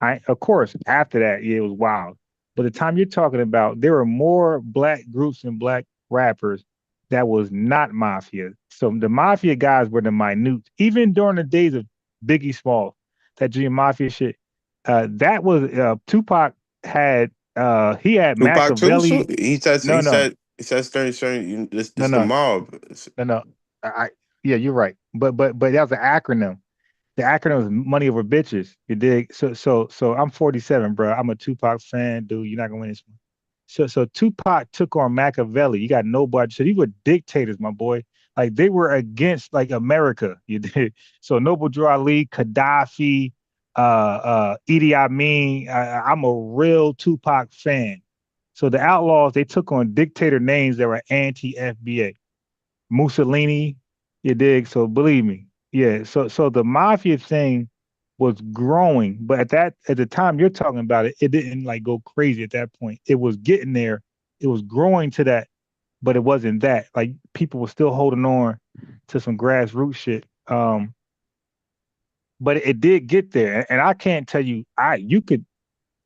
I of course after that, yeah, it was wild. But the time you're talking about, there were more black groups and black rappers that was not mafia. So the mafia guys were the minute, even during the days of Biggie Small, that Junior Mafia shit. That was Tupac had he had Tupac too. So Machiavelli. he said No, no, certain no, this the no, mob. no. Yeah, you're right. But that was an acronym. The acronym is money over bitches. You dig? So I'm 47, bro. I'm a Tupac fan, dude. You're not gonna win this one. So Tupac took on Machiavelli. You got nobody. So these were dictators, my boy. Like they were against like America. You dig? So Noble Drew Ali, Gaddafi, Idi Amin. I'm a real Tupac fan. So the Outlaws, they took on dictator names that were anti-FBA. Mussolini, you dig? So believe me, yeah. So the mafia thing was growing, but at the time you're talking about it, it didn't like go crazy at that point. It was getting there. It was growing to that, but it wasn't that. Like people were still holding on to some grassroots shit. but it did get there, and I can't tell you. You could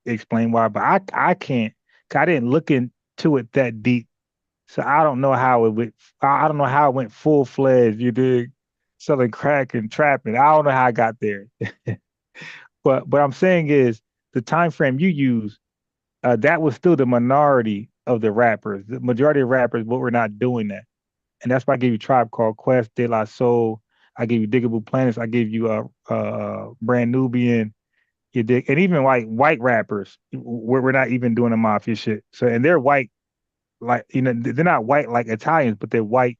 explain why, but I can't. 'Cause I didn't look into it that deep, so I don't know how it went. I don't know how it went full fledged. You dig? Selling crack and trapping. I don't know how I got there. But what I'm saying is the time frame you use, that was still the minority of the rappers. The majority of rappers, but we're not doing that, and that's why I gave you Tribe Called Quest, De La Soul. I gave you Diggable Planets. I gave you Brand Nubian. You dig, and even like white rappers, we're not even doing the mafia shit. So, and they're white, like they're not white like Italians, but they're white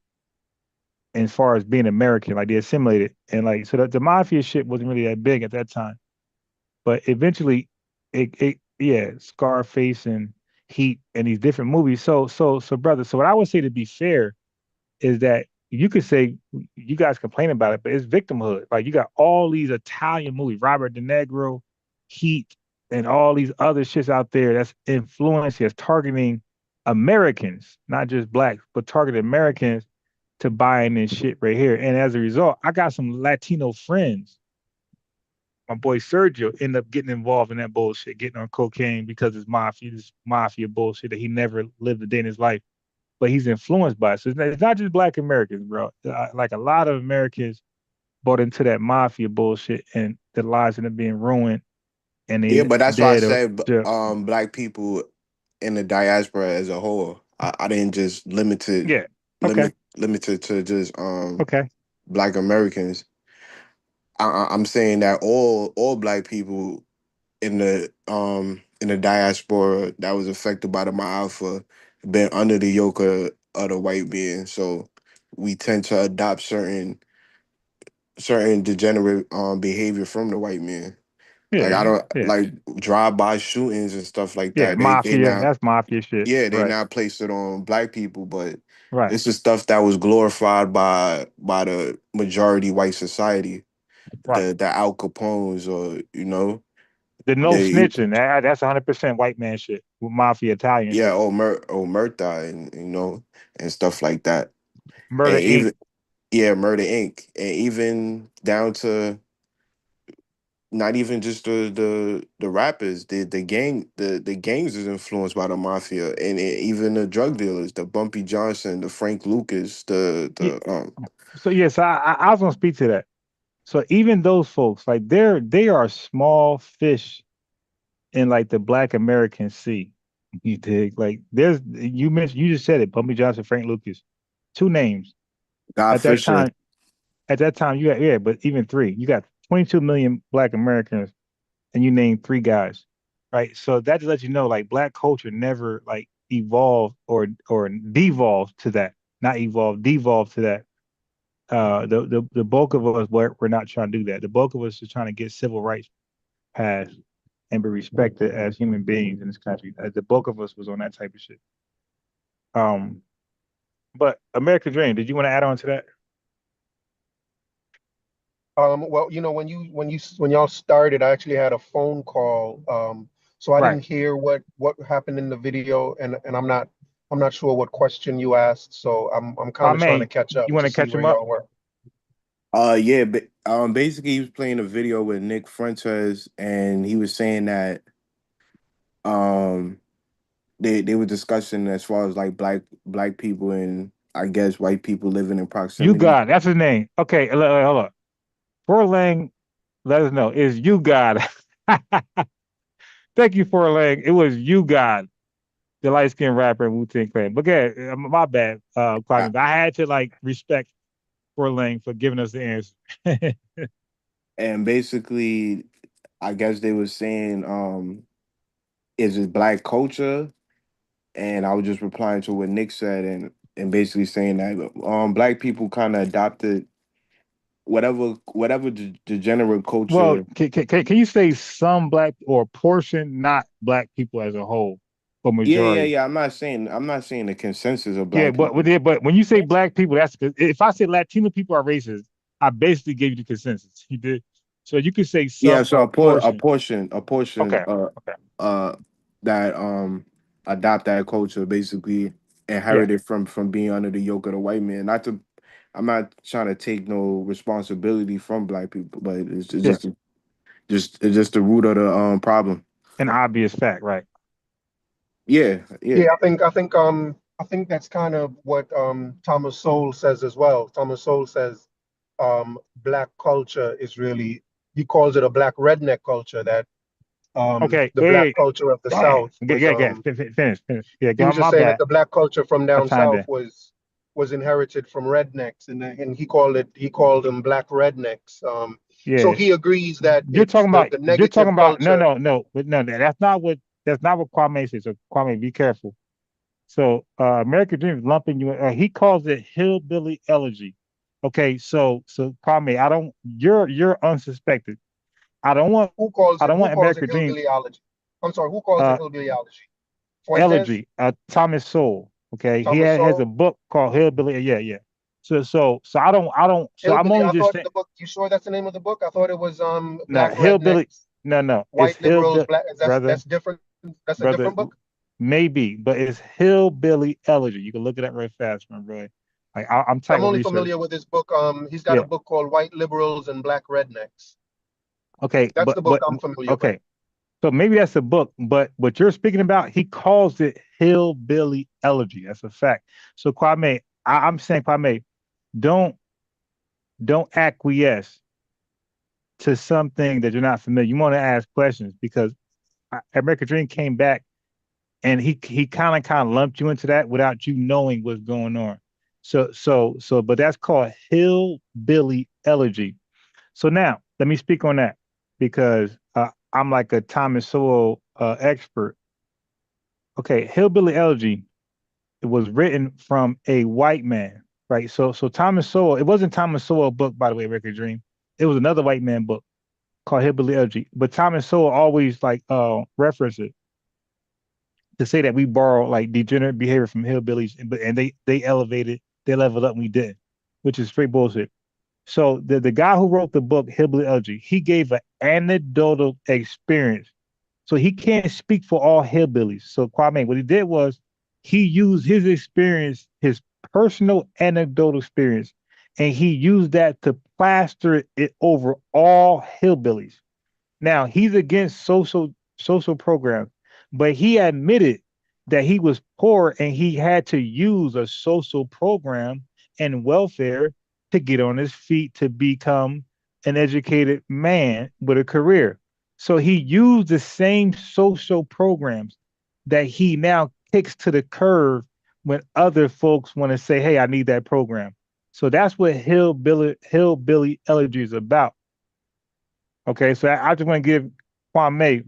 as far as being American, like they assimilated, and like so the mafia shit wasn't really that big at that time. But eventually, it yeah, Scarface and Heat and these different movies. So brother. So what I would say, to be fair, is that you could say you guys complain about it, but it's victimhood. Like you got all these Italian movies, Robert De Niro, Heat, and all these other shits out there that's influencing, that's targeting Americans, not just blacks, but targeting Americans to buying this shit right here. And as a result, I got some Latino friends. My boy Sergio ended up getting involved in that bullshit, getting on cocaine because it's mafia bullshit that he never lived a day in his life, but he's influenced by it. So it's not just Black Americans, bro. Like a lot of Americans bought into that mafia bullshit, and their lives ended up being ruined, and Yeah, they but that's why I dead. said black people in the diaspora as a whole. I didn't just Yeah. Okay. limited to just Okay. Black Americans. I'm saying that all black people in the diaspora that was affected by the Mafia been under the yoke of the white man. So we tend to adopt certain degenerate behavior from the white man. Like Yeah. I don't Yeah. like drive-by shootings and stuff like Yeah. that. They Mafia. now That's mafia shit. yeah, they Right. now placed it on black people, but Right. this is stuff that was glorified by the majority white society. Right. The Al Capones or The no they snitching. That's 100% white man shit with mafia Italian yeah, shit. Murta and and stuff like that. Murder And Inc. even yeah, Murder Inc. And even down to not even just the rappers, the gangs is influenced by the mafia, and even the drug dealers, the Bumpy Johnson, the Frank Lucas, Yeah. the So yes, I was gonna speak to that. So even those folks, like they are small fish in like the Black American Sea. You dig? Like you just said it, Bumpy Johnson, Frank Lucas, two names God at that Fisher. time. At that time, you had, yeah, but even three. You got 22 million Black Americans, and you named three guys, right? So that just lets you know, like, Black culture never like evolved or devolved to that. Not evolved, devolved to that. The bulk of us we're not trying to do that. The bulk of us are trying to get civil rights passed and be respected as human beings in this country. The bulk of us was on that type of shit. Um, but American Dream, did you want to add on to that? Well, when y'all started, I actually had a phone call. So I Right. didn't hear what happened in the video, and I'm not sure what question you asked. So I'm Oh kind of trying to man, catch up you want to to see catch where him up? y'all were. Yeah, but basically he was playing a video with Nick Fuentes, and he was saying that um they were discussing as far as like black people and I guess white people living in You proximity. got it. That's his name. Okay, hold up. Forlang, let us know. Is you God? Thank you, Forlang. It was you God, the light skinned rapper in Wu Tang Clan. But okay, my bad, I, Quagmire. I had to like respect Forlang for giving us the answer. and basically I guess they were saying is it black culture? And I was just replying to what Nick said and basically saying that black people kind of adopted whatever degenerate Well, culture. can you say some black or portion, not black people as a whole, or majority? Yeah. I'm not saying the consensus of Yeah, black but people. but when you say black people, that's if I say Latino people are racist, I basically gave you the consensus. You did. So you could say Yeah, some so or portion. a portion Okay. Okay. uh that adopt that culture basically Yeah. inherited from being under the yoke of the white man. I'm not trying to take no responsibility from black people, but it's Yeah, it's just the root of the problem. an obvious fact, right? Yeah, yeah. Yeah, I think that's kind of what Thomas Sowell says as well. Thomas Sowell says black culture is really, he calls it a black redneck culture, that Okay, the black hey, culture of the damn. South was Finish. Yeah, he go was on, just my saying that bad. the black culture from I down chimed south in. was inherited from rednecks, and he called them black rednecks. So Yeah, he agrees that you're it's talking about the you're talking negative about no, culture. no, no, but no, that's not what Kwame says. So Kwame, be careful. So American Dream is lumping you. He calls it hillbilly elegy. Okay, so Kwame, I don't. You're unsuspected. I don't want I don't Who want calls it American Dream hillbillyology? I'm sorry, who calls it uh hillbillyology? Fuentes, elegy. Thomas Sowell. Okay, he Thomas has a Sowell, book called Hillbilly. Yeah, yeah. So I don't. So I'm hillbilly. only I just thought saying. the book. You sure that's the name of the book? I thought it was No, black hillbilly. rednecks, No, it's white liberals, hillbilly, black. brother, That's different. That's a brother. different book. Maybe, but it's hillbilly elegy. You can look it up real fast, my brother. Like I'm tight I'm with only research. familiar with this book. He's got a Yeah. book called White Liberals and Black Rednecks. Okay, That's the book I'm familiar with. okay. So maybe that's the book, but what you're speaking about, he calls it hillbilly elegy. That's a fact. So Kwame, I'm saying Kwame, don't don't acquiesce to something that you're not familiar. You want to ask questions because American Dream came back and he kind of lumped you into that without you knowing what's going on. But that's called hillbilly elegy. So now let me speak on that because I'm like a Thomas Sowell expert. Okay, hillbilly elegy, it was written from a white man, right? So Thomas Sowell, it wasn't Thomas Sowell book, by the way, Record Dream. It was another white man book called Hillbilly Elegy. But Thomas Sowell always like reference it to say that we borrow like degenerate behavior from hillbillies, and they elevated, they leveled up, and we didn't, which is straight bullshit. So the guy who wrote the book Hillbilly Elegy, he gave an anecdotal experience. So he can't speak for all hillbillies. So Kwame, what he did was he used his experience, his personal anecdotal experience, and he used that to plaster it over all hillbillies. Now he's against social programs, but he admitted that he was poor and he had to use a social program and welfare to get on his feet to become an educated man with a career. So he used the same social programs that he now kicks to the curb when other folks want to say, "Hey, I need that program." So that's what hillbilly elegy is about. Okay, so I just want to give Kwame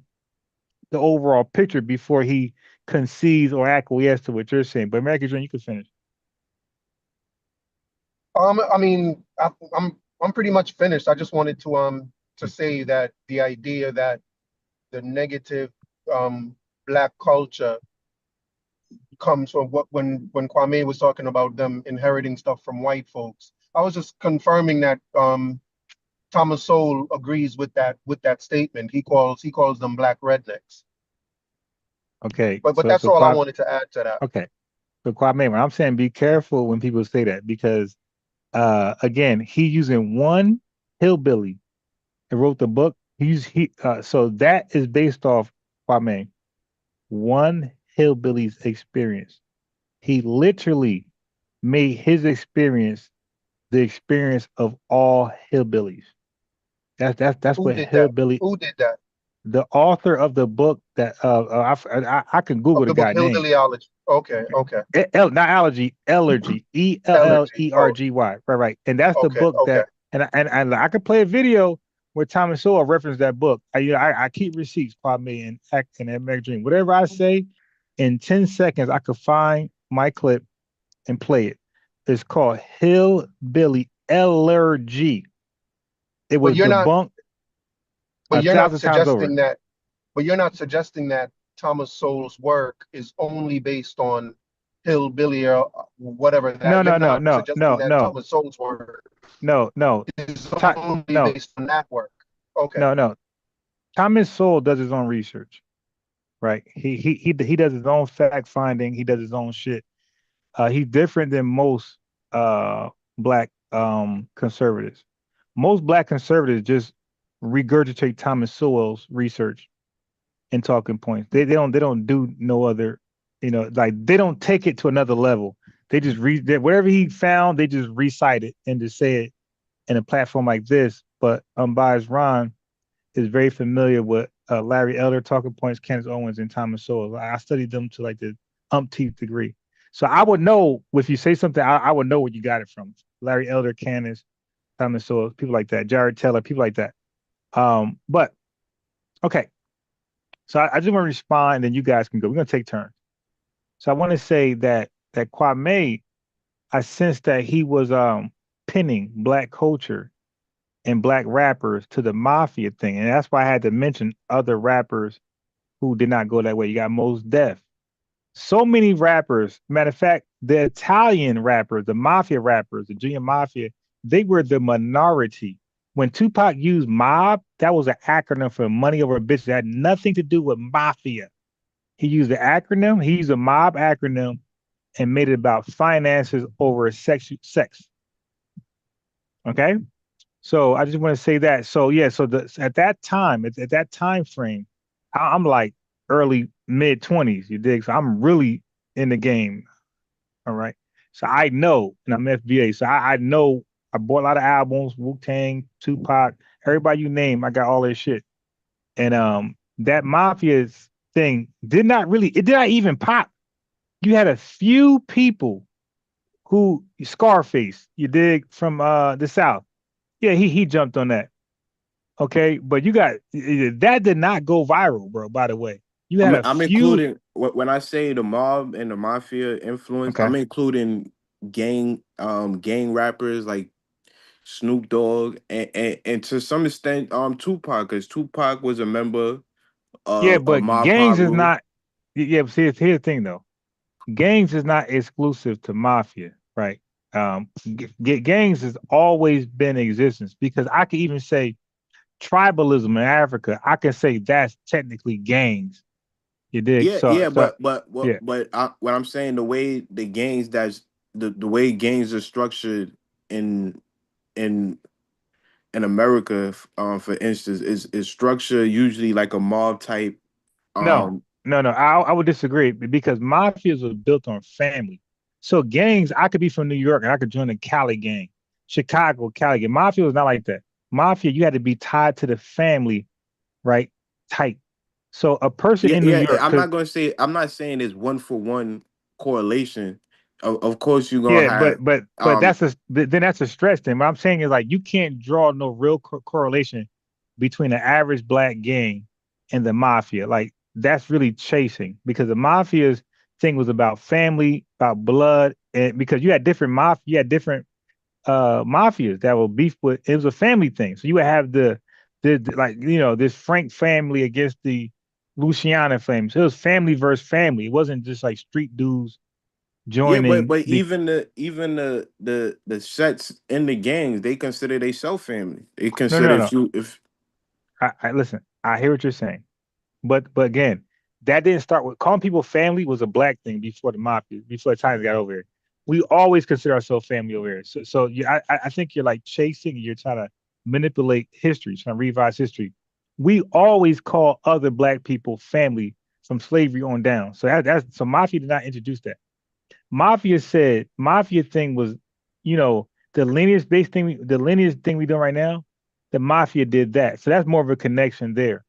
the overall picture before he concedes or acquiesces to what you're saying. But American Dream, you can finish. I mean, I'm pretty much finished. I just wanted to say that the idea that the negative black culture comes from what when Kwame was talking about them inheriting stuff from white folks. I was just confirming that Thomas Sowell agrees with that statement. He calls them black rednecks. Okay, But so that's so all I Kwame, wanted to add to that. okay, so Kwame, when I'm saying be careful when people say that because again, he's using one hillbilly and wrote the book. So that is based off Kwame, one hillbilly's experience. He literally made his experience the experience of all hillbillies. That's Who what did that? hillbilly. Who did that? The author of the book that I can Google Of the the book guy name. Hillbillyology. Okay, okay. Not allergy, allergy, Allergy. Oh, Ellergy. Right. And that's the okay, book okay. that and I could play a video where Thomas Sowell referenced that book. I keep receipts, pardon me, and act in that magazine. Whatever I say, in 10 seconds I could find my clip and play it. It's called Hillbilly Allergy. It But was you're not debunked but a you're not thousand times over. suggesting that but you're not suggesting that Thomas Sowell's work is only based on hillbilly or whatever No, that. You're no, no, not no, suggesting no, that no, Thomas Sowell's work no. is Ti- only no, based on that work. Okay. no. Thomas Sowell does his own research, right? He does his own fact finding. He does his own shit. He's different than most black conservatives. Most black conservatives just regurgitate Thomas Sowell's research and talking points. They don't do no other, like they don't take it to another level. They just read that whatever he found, they just recite it and just say it in a platform like this. But Unbiased Ron is very familiar with Larry Elder talking points, Candace Owens, and Thomas Sowell. I studied them to like the umpteenth degree. So I would know if you say something, I would know where you got it from. Larry Elder, Candace, Thomas Sowell, people like that, Jared Taylor, people like that. But okay. So I just want to respond, and then you guys can go. We're gonna take turns. So I want to say that Kwame, I sense that he was pinning black culture and black rappers to the mafia thing, and that's why I had to mention other rappers who did not go that way. You got Mos Def. So many rappers. Matter of fact, the Italian rappers, the mafia rappers, the Junior Mafia, they were the minority. When Tupac used mob, that was an acronym for money over bitches. It had nothing to do with mafia. He used the acronym, he used a mob acronym and made it about finances over sex. Okay. So I just want to say that. So yeah, so at that time, at that time frame, I'm like early mid 20s, you dig? So I'm really in the game. All right. So I know, and I'm FBA. So I know I bought a lot of albums, Wu-Tang, Tupac, everybody you name, I got all their shit. And that mafia thing it did not even pop. You had a few people who Scarface, you dig, from the South. Yeah, he jumped on that. Okay, but you got that did not go viral, bro. By the way, you had a I'm few. including when I say the mob and the mafia influence, Okay. I'm including gang rappers like Snoop Dogg and to some extent Tupac, because Tupac was a member Yeah, of but Mob gangs is Piru. not. Yeah, but see, here's the thing though. Gangs is not exclusive to mafia, right? Gangs has always been in existence because I could even say tribalism in Africa. I can say that's technically gangs. You dig? So, Yeah, so but yeah. what I'm saying, the way the gangs the way gangs are structured in in in America, for instance, is structure usually like a mob type. No, Um, no. I would disagree because mafias are built on family. So gangs, I could be from New York and I could join a Cali gang, Chicago, Cali gang. Mafia is not like that. Mafia, you had to be tied to the family, right? Tight. So a person in New York, I'm because not gonna say I'm not saying it's one for one correlation. Of course, you're gonna yeah, have but then that's a stretch. Then what I'm saying is like you can't draw no real correlation between the average black gang and the mafia. Like that's really chasing because the mafia's thing was about family, about blood, and because you had different mafias that were beef with. It was a family thing. So you would have the like this Frank family against the Luciana family. So it was family versus family. It wasn't just like street dudes yeah, joining. but even the sets in the gangs, they consider they self family. They No, consider no, no. if I listen. I hear what you're saying, but again, that didn't start with calling people family was a black thing before the mafia, before the Italians got over here. We always consider ourselves family over here. So yeah, I think you're like chasing. You're trying to manipulate history, trying to revise history. We always call other black people family from slavery on down. So so mafia did not introduce that. Mafia thing was, the lineage based thing, the lineage thing we doing right now. The mafia did that, so that's more of a connection there.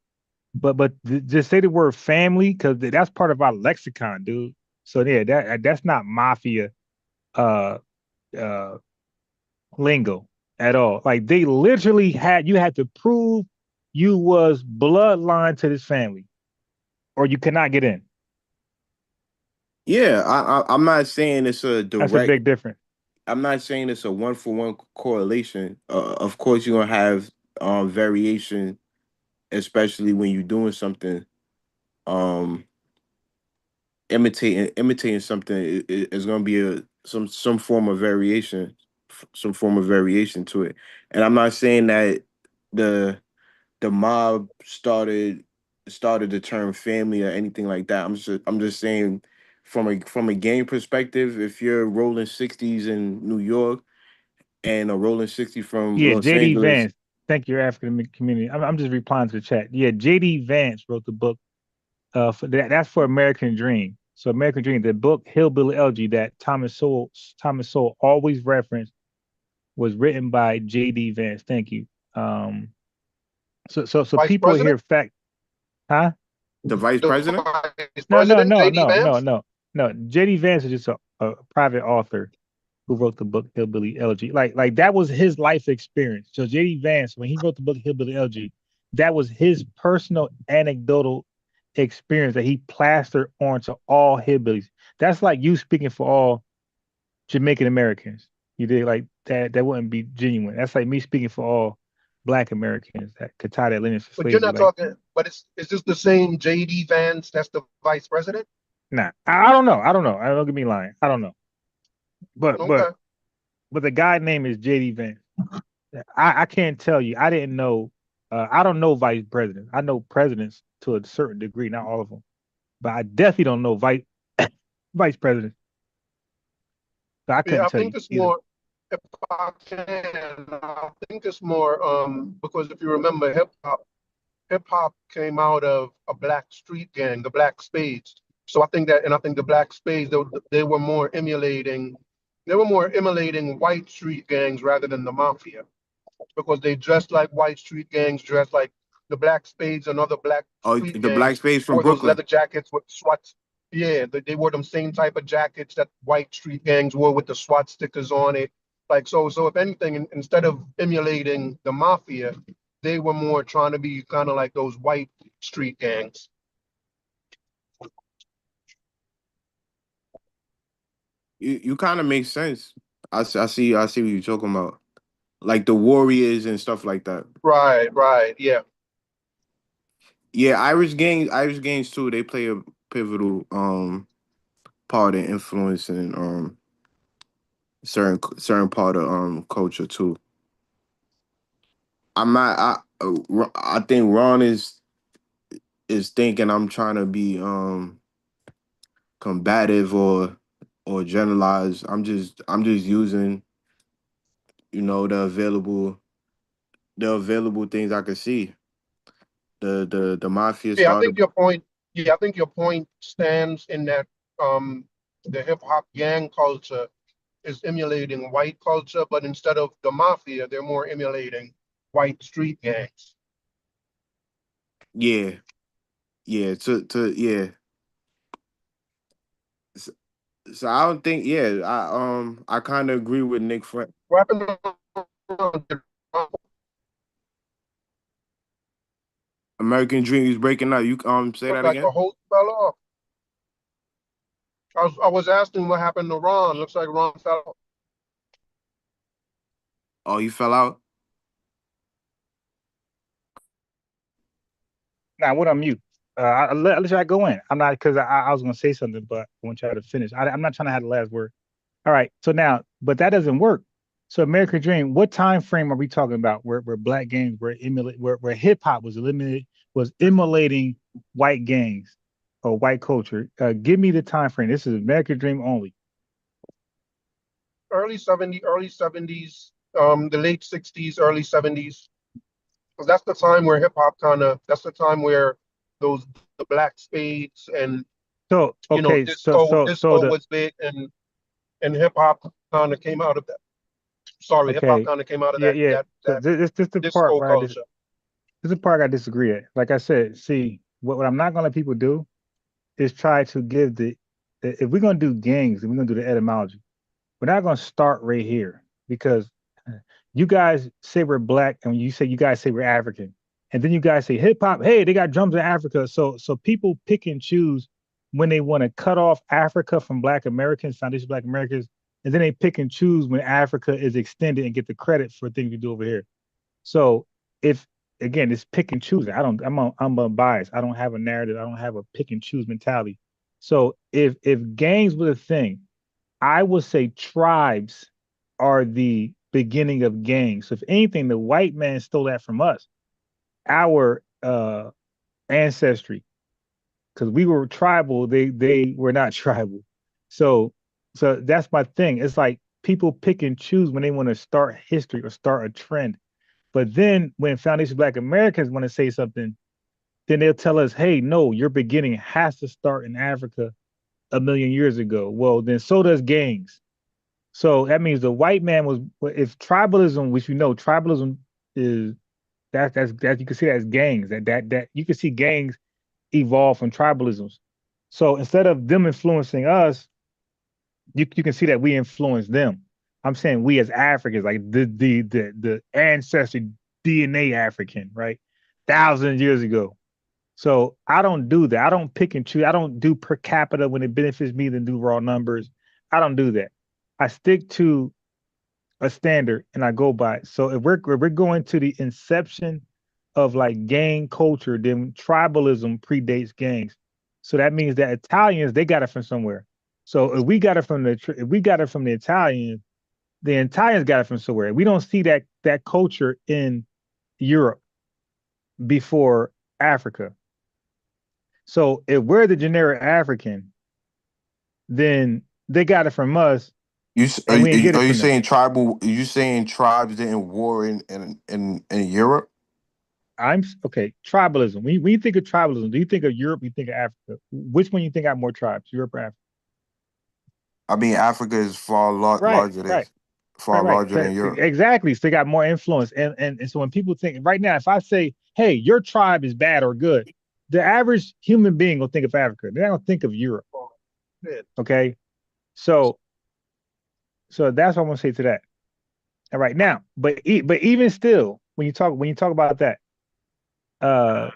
But just say the word family because that's part of our lexicon, dude. So yeah, that's not mafia uh uh lingo at all. Like they literally had to prove you was bloodline to this family, or you cannot get in. yeah, I'm not saying it's a That's a direct. big difference. I'm not saying it's a one for one correlation. Of course, you're gonna have variation, especially when you're doing something. Um, imitating something is going to be some form of variation, some form of variation to it. And I'm not saying that the the mob started the term family or anything like that. I'm just saying from a game perspective, if you're rolling 60s in New York and a Rolling 60 from Yeah, Los J.D. Angeles. Vance. Thank you, African community. I'm just replying to the chat. Yeah, J.D. Vance wrote the book. That's for American Dream. So American Dream, the book Hillbilly Elegy that Thomas Sowell always referenced was written by J.D. Vance. Thank you. So Vice people President? here fact, huh? The vice The president? Vice No, no, President, no, J.D. no, no, Vance? no, no. J.D. Vance is just a private author who wrote the book Hillbilly Elegy. Like that was his life experience. So J.D. Vance, when he wrote the book Hillbilly Elegy, that was his personal anecdotal experience that he plastered onto all hillbillies. That's like you speaking for all Jamaican Americans. You did like that. That wouldn't be genuine. That's like me speaking for all Black Americans that could tie that lineage to But you're slavery. not Like, talking, but is this the same J.D. Vance that's the Vice President? nah, I don't know. I don't know. I don't get me lying. I don't know. But Okay. but but the guy name is J.D. Vance. I can't tell you. I didn't know. I don't know vice presidents. I know presidents to a certain degree, not all of them, but I definitely don't know vice presidents. So I Yeah, couldn't I tell think you it's either. more, if I can, I think it's more, because if you remember hip hop came out of a black street gang, the Black Spades. So I think that, and I think the Black Spades, they were more emulating white street gangs rather than the Mafia, because they dressed like white street gangs, dressed like the Black Spades and other black Oh, street the Black gangs Spades from wore those Brooklyn. leather jackets with SWAT. Yeah, they wore them same type of jackets that white street gangs wore with the SWAT stickers on it. Like so if anything, instead of emulating the Mafia, they were more trying to be kind of like those white street gangs. You kind of make sense. I see what you're talking about. Like the Warriors and stuff like that. Right, yeah. Yeah, Irish gangs too. They play a pivotal part in influencing certain part of culture too. I'm not. I think Ron is thinking I'm trying to be combative or generalize. I'm just using the available things I could see. The Mafia Yeah, I started. think your point. Yeah, I think your point stands in that um, the hip hop gang culture is emulating white culture, but instead of the Mafia, they're more emulating white street gangs. Yeah, yeah. Yeah. So I don't think. Yeah, I kind of agree with Nick Frank. What happened to American Dream is breaking up. You say look that like the again? host fell off? I was asking what happened to Ron. Looks like Ron fell off. Oh, you fell out. Now, what I'm mute. I'll let y'all go in. I'm not because I was gonna say something, but I want y'all to finish. I'm not trying to have the last word. All right. So now, but that doesn't work. So American Dream, what time frame are we talking about where black gangs were emulate where hip hop was eliminated was emulating white gangs or white culture? Give me the time frame. This is American Dream only. Early 70s, the late 60s, early 70s. Because that's the time where hip hop that's the time where the Black Spades and So okay, so disco the was big, and hip hop kind of came out of that. Sorry, hip hop okay, kind of came out of yeah, yeah. So that this the part disco where culture. this is the part I disagree at. Like I said, see, what I'm not gonna let people do is try to give if we're gonna do gangs and we're gonna do the etymology, we're not gonna start right here because you guys say we're black and you say you guys say we're African, and then you guys say hip hop. Hey, they got drums in Africa. So people pick and choose when they want to cut off Africa from Black Americans, foundation Black Americans, and then they pick and choose when Africa is extended and get the credit for things we do over here. So if again, it's pick and choosing. I'm unbiased. I don't have a narrative. I don't have a pick and choose mentality. So if gangs were a thing, I would say tribes are the beginning of gangs. So if anything, the white man stole that from us, our ancestry, because we were tribal. They were not tribal. So so that's my thing. It's like people pick and choose when they want to start history or start a trend. But then when Foundation Black Americans want to say something, then they'll tell us, hey, no, your beginning has to start in Africa a million years ago. Well, then so does gangs. So that means the white man was, if tribalism, which you know, tribalism is that you can see that as gangs, that you can see gangs evolve from tribalisms. So instead of them influencing us, you can see that we influence them. I'm saying we as Africans, like the ancestry DNA African, right? Thousands of years ago. So I don't do that. I don't pick and choose. I don't do per capita when it benefits me, then do raw numbers. I don't do that. I stick to a standard and I go by it. So if we're going to the inception of like gang culture, then tribalism predates gangs. So that means that Italians, they got it from somewhere. So if we got it from the Italians, the Italians got it from somewhere. We don't see that culture in Europe before Africa. So if we're the generic African, then they got it from us, Are and we ain't get it you from them. saying tribal? Are you saying tribes didn't war in Europe? Okay. Tribalism. When you think of tribalism, do you think of Europe? You think of Africa? Which one you think got more tribes, Europe or Africa? I mean, Africa is Right, right, far right. larger than Europe. Exactly. So they got more influence, and so when people think right now, if I say, "Hey, your tribe is bad or good," the average human being will think of Africa. They're not gonna think of Europe. Okay. So that's what I'm gonna say to that. All right now, but even still, when you talk about that, uh,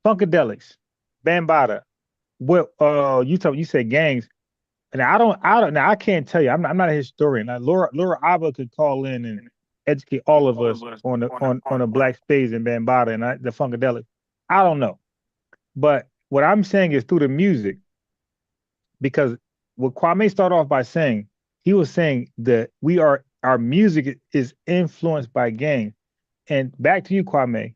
funkadelics, bambata, what you said gangs, and I don't now I can't tell you. I'm not a historian. Now, Laura Abba could call in and educate all of us on the Black Spades and bambata and the funkadelic. I don't know, but what I'm saying is through the music, because what Kwame started off by saying, he was saying that our music is influenced by gang. And back to you, Kwame,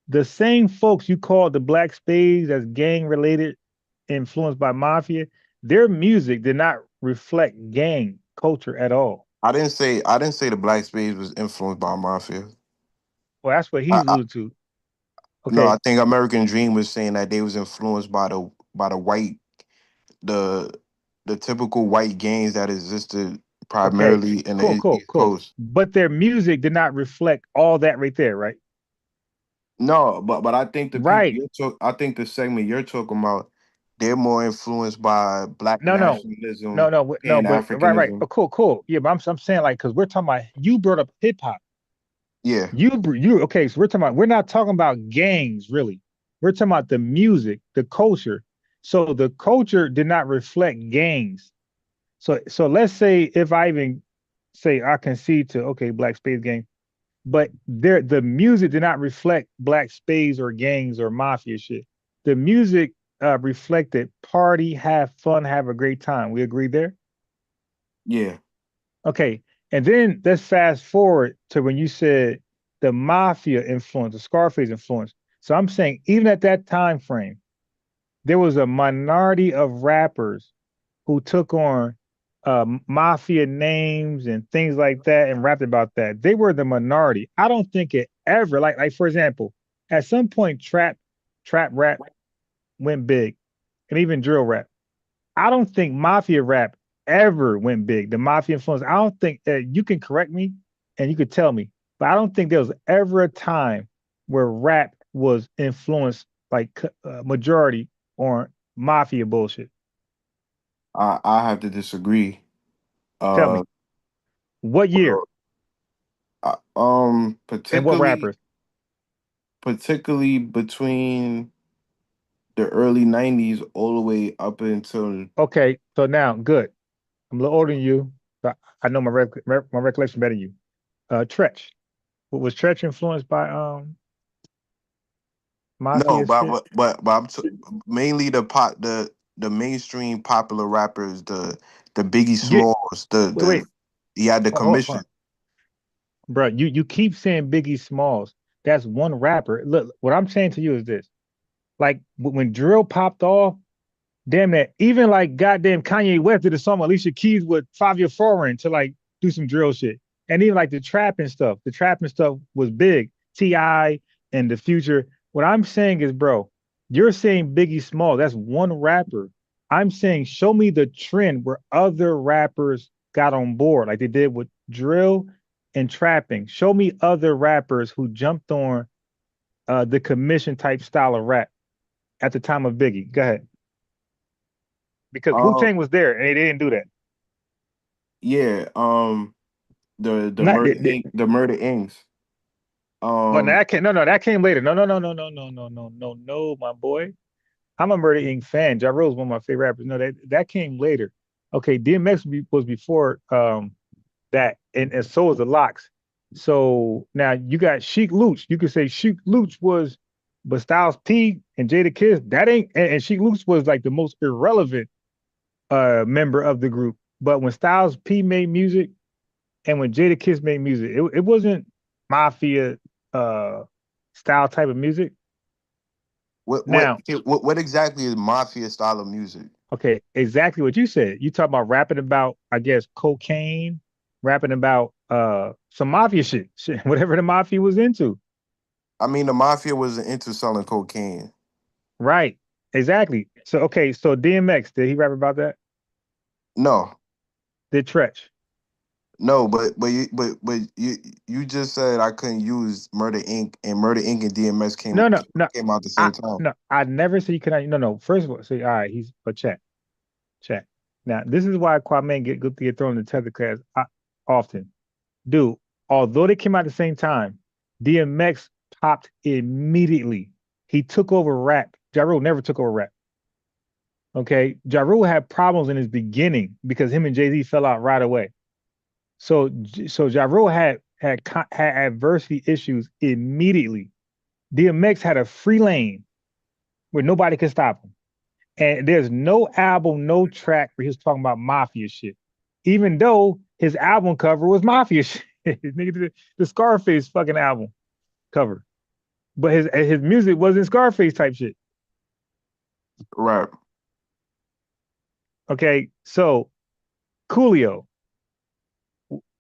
the same folks you called the Black Spades as gang related, influenced by Mafia, their music did not reflect gang culture at all. I didn't say the Black Spades was influenced by Mafia. Well, that's what he I, alluded to. no, I Okay. think American Dream was saying that they was influenced by the white the the typical white gangs that existed Okay. primarily in Cool, the cool, East cool. Coast. But their music did not reflect all that right there, right? No, but I think the people Right. I think the segment you're talking about, they're more influenced by Black No, no, nationalism, no. But right, right. Pan-Africanism. Oh, cool, cool. Yeah, but I'm saying like because we're talking about you brought up hip hop. Yeah, You okay? So we're not talking about gangs really. We're talking about the music, the culture. So the culture did not reflect gangs. So let's say if I even say I concede to okay, Black Spades gang, but the music did not reflect Black Spades or gangs or mafia shit. The music reflected party, have fun, have a great time. We agree there? yeah. Okay. And then let's fast forward to when you said the mafia influence, the Scarface influence. So I'm saying even at that time frame, there was a minority of rappers who took on mafia names and things like that and rapped about that. They were the minority. I don't think it ever like for example, at some point trap rap went big, and even drill rap. I don't think mafia rap ever went big. The mafia influence. I don't think you can correct me and you could tell me, but I don't think there was ever a time where rap was influenced like majority on mafia bullshit. I have to disagree. Tell Uh, me what year and what rappers? particularly between the early '90s all the way up until Okay, so now good. I'm a little older than you. So I know my recollection better than you. Tretch. Was Tretch influenced by no, mafia but shit? mainly the mainstream popular rappers, the Biggie Get Smalls, wait, wait. he had the Hold commission. on. Bro, you keep saying Biggie Smalls. That's one rapper. Look, what I'm saying to you is this. Like when drill popped off, damn that. Even like goddamn Kanye West did a song with Alicia Keys with Fabio Foreign to like do some drill shit. And even like the trapping stuff. The trapping stuff was big. T.I. and the Future. What I'm saying is, bro, you're saying Biggie Small. That's one rapper. I'm saying show me the trend where other rappers got on board, like they did with drill and trapping. Show me other rappers who jumped on the commission type style of rap at the time of Biggie. Go ahead. Because Wu Um, Tang was there and they didn't do that. yeah. The Not Murder Inc. The Murder Inks. but Um, that came that came later. No, my boy. I'm a Murder Inc. fan. Ja Rule's one of my favorite rappers. No, that came later. Okay, DMX was before that, and so was the Locks. So now you got Sheik Luch. You could say Sheik Luch was, but Styles P and Jada Kiss, that ain't, and Sheik Luch was like the most irrelevant member of the group. But when Styles P made music and when Jada Kiss made music, it wasn't Mafia uh style type of music. Now, what exactly is Mafia style of music? okay, exactly what you said. You talk about rapping about, I guess, cocaine, rapping about some mafia shit, whatever the mafia was into. I mean, the Mafia was into selling cocaine. Right. Exactly. So okay, so DMX, did he rap about that? No, Did Tretch? no, but you just said I couldn't use Murder Inc. and Murder Inc. and DMX No, no, no. came out at the I same time. no, I never said you cannot. No, no. First of all, say all right. He's but chat. Now this is why Kwame get thrown in the tether class often. Dude, although they came out at the same time, DMX popped immediately. He took over rap. Ja Rule never took over rap. Okay, Ja Rule had problems in his beginning because him and Jay-Z fell out right away. So Ja Rule had adversity issues immediately. DMX had a free lane where nobody could stop him. And there's no album, no track where he was talking about mafia shit. Even though his album cover was mafia shit. The Scarface fucking album cover. But his music wasn't Scarface type shit. Right. Okay, so Coolio.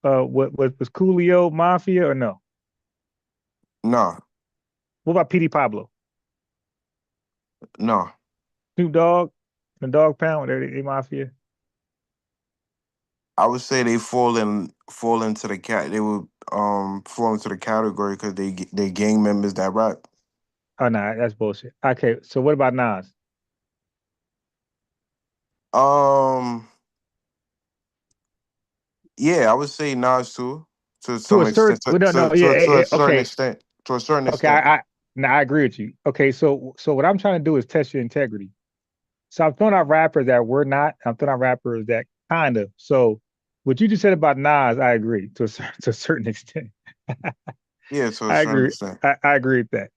What was Coolio Mafia or no? No, What about Petey Pablo? no. Snoop Dogg, the Dog Pound, they Mafia. I would say they fall into the cat. They would fall into the category because they gang members that rap. Oh nah, that's bullshit. Okay, so what about Nas? Um, yeah, I would say Nas too, to To a some certain, extent, well, no, yeah, to a certain okay, extent, to a certain okay. extent. Now I agree with you. Okay, so what I'm trying to do is test your integrity. So I'm throwing out rappers that we're not. I'm throwing out rappers that kind of. So what you just said about Nas, I agree to a certain extent. Yeah, to a I certain agree. extent. I agree with that.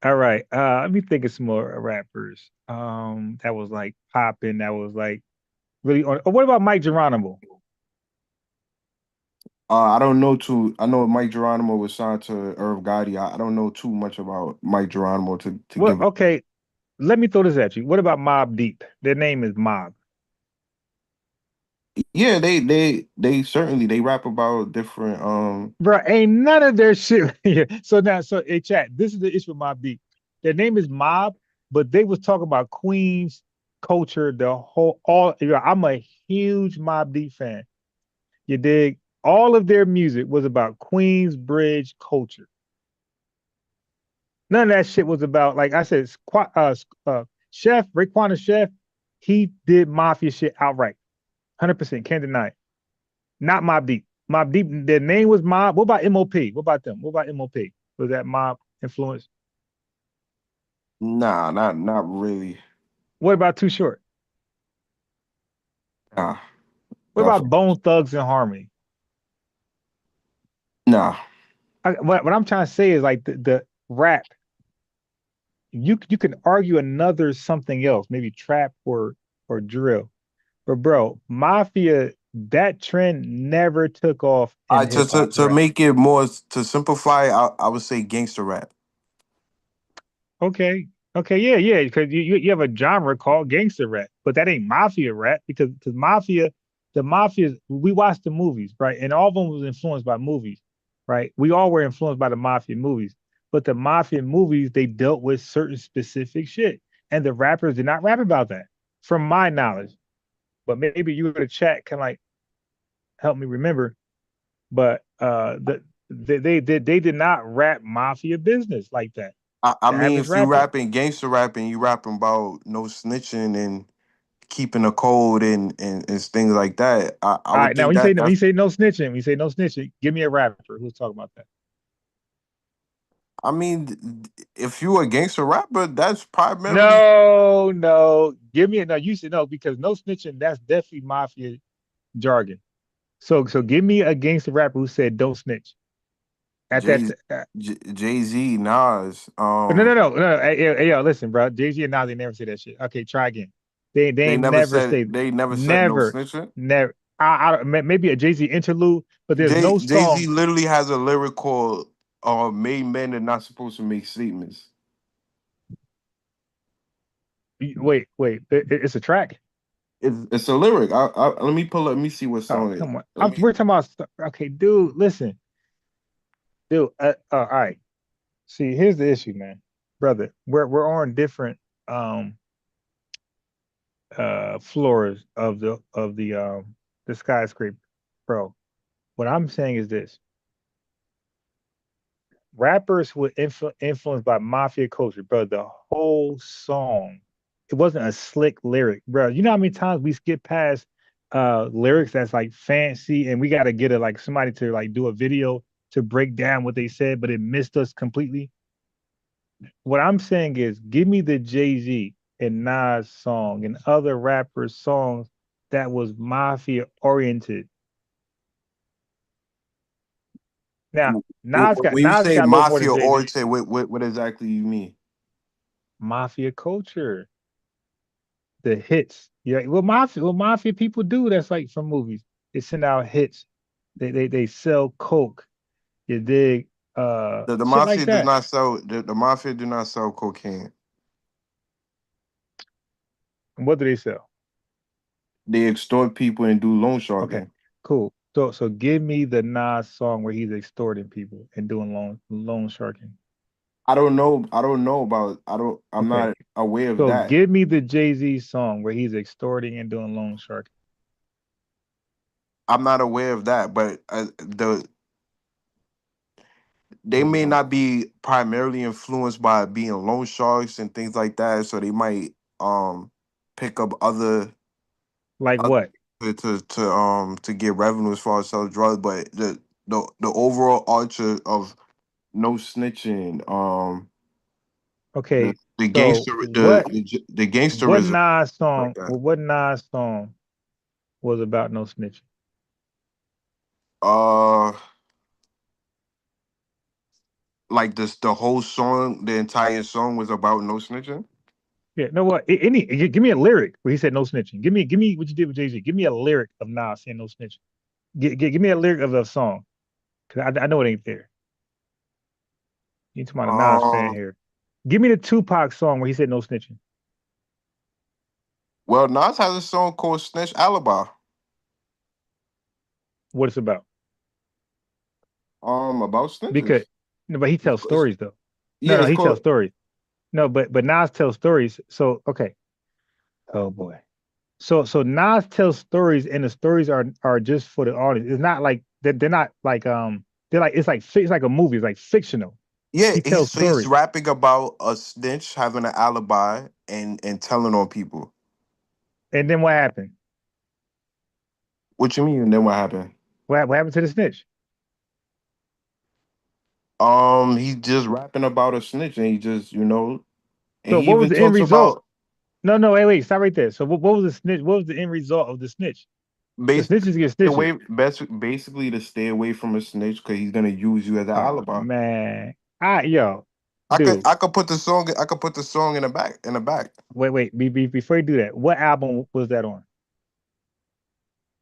All right. Let me think of some more rappers. That was like popping. That was like really on. What about Mike Geronimo? I don't know too. I know Mike Geronimo was signed to Irv Gotti. I don't know too much about Mike Geronimo to Well, give. okay. Let me throw this at you. What about Mob Deep? Their name is Mob. Yeah, they certainly they rap about different. Bro, ain't none of their shit here. So now, so hey, chat. This is the issue with Mob Deep. Their name is Mob, but they was talking about Queens culture. The whole all. You know, I'm a huge Mob Deep fan. You dig? All of their music was about Queensbridge culture. None of that shit was about, like I said, Chef, Raekwon the Chef, he did mafia shit outright. 100%, can't deny it. Not Mob Deep. Mob Deep, their name was Mob. What about MOP? What about them? What about MOP? Was that Mob influence? Nah, not really. What about Too Short? Nah, What about definitely. Bone Thugs and Harmony? Nah. What I'm trying to say is like the rap, you can argue another something else, maybe trap or drill. But bro, Mafia, that trend never took off in To hip hop to rap. make it more to simplify, I would say gangster rap. Okay. Okay, yeah, because you have a genre called gangster rap, but that ain't mafia rap because the mafia, we watched the movies, right? And all of them was influenced by movies, right? We all were influenced by the mafia movies, but the mafia movies, they dealt with certain specific shit, and the rappers did not rap about that, from my knowledge. But maybe you in the chat can like help me remember. But they did not rap mafia business like that. I The mean, average if you rapper. rapping gangster rapping, you rapping about no snitching and keeping a code and things like that. I All would right, now think that when you that's. say no snitching, when you say no snitching, give me a rapper who's talking about that. I mean, if you a gangster rapper, that's primarily. No, give me a no. You should know because no snitching. That's definitely mafia jargon. So give me a gangster rapper who said don't snitch at that. Jay Jay Z, Nas. No. Hey, yo, listen, bro. Jay Z and Nas they never say that shit. Okay, try again. They They ain't never never said say they never said no never snitching. never. Maybe a Jay Z interlude, but there's no Jay Z song. literally has a lyric called "Made men are not supposed to make statements." Wait. It's a track. It's a lyric. Let me pull up. Let me see what Oh, song it. come on. Let me. We're talking about. Okay, dude. Listen, dude. All right. See, here's the issue, man, brother. We're on different um floors of the skyscraper, bro. What I'm saying is this: rappers were influenced by mafia culture, bro. The whole song, it wasn't a slick lyric, bro. You know how many times we skip past lyrics that's like fancy, and we got to get a like somebody to like do a video to break down what they said, but it missed us completely. What I'm saying is, give me the Jay Z and Nas song and other rappers' songs that was mafia oriented. Now, When you Nas say got a little more than mafia Jay Z. origin, what exactly you mean? Mafia culture, the hits. Yeah, what mafia people do that's like from movies. They send out hits. They sell coke. You dig? The Shit like mafia does that. not sell the mafia do not sell cocaine. And what do they sell? They extort people and do loan Okay, sharking. cool. So give me the Nas song where he's extorting people and doing loan sharking. I don't know. I don't know about. I don't. I'm Okay. not aware of So that. give me the Jay-Z song where he's extorting and doing loan sharking. I'm not aware of that. But they Oh may boy. not be primarily influenced by being loan sharks and things like that. So they might pick up Like other what? to get revenue as far as sell drugs. But the overall arch of no snitching, Okay. the So gangster the gangsterism like that. what Nas song was about no snitching? Uh, like this, the whole song, the entire song was about no snitching. Yeah, no what? Give me a lyric where he said no snitching. Give me what you did with Jay-Z. Give me a lyric of Nas saying no snitching. Give me a lyric of a song. Cause I know it ain't there. You talking about a Nas fan Um, here. Give me the Tupac song where he said no snitching. well, Nas has a song called "Snitch Alibi." What it's about. About Because snitches. no, but he tells It's- stories though. yeah, it's He tells called. stories. No, but Nas tells stories. So okay. Oh boy. So Nas tells stories, and the stories are just for the audience. It's not like they're not like they're like it's like a movie. It's like fictional. Yeah, He tells he's stories, rapping about a snitch having an alibi and telling on people. and then what happened? What you mean? And then what happened? What happened to the snitch? He's just rapping about a snitch, and he just and So he what was even the end talks result? about No, wait, stop right there. So what was the snitch? What was the end result of the snitch? The basically snitches get the stitches. way basically to stay away from a snitch because he's gonna use you as an Oh alibi. man, yo, I could dude, I could put the song I could put the song in the back. wait, before you do that, what album was that on?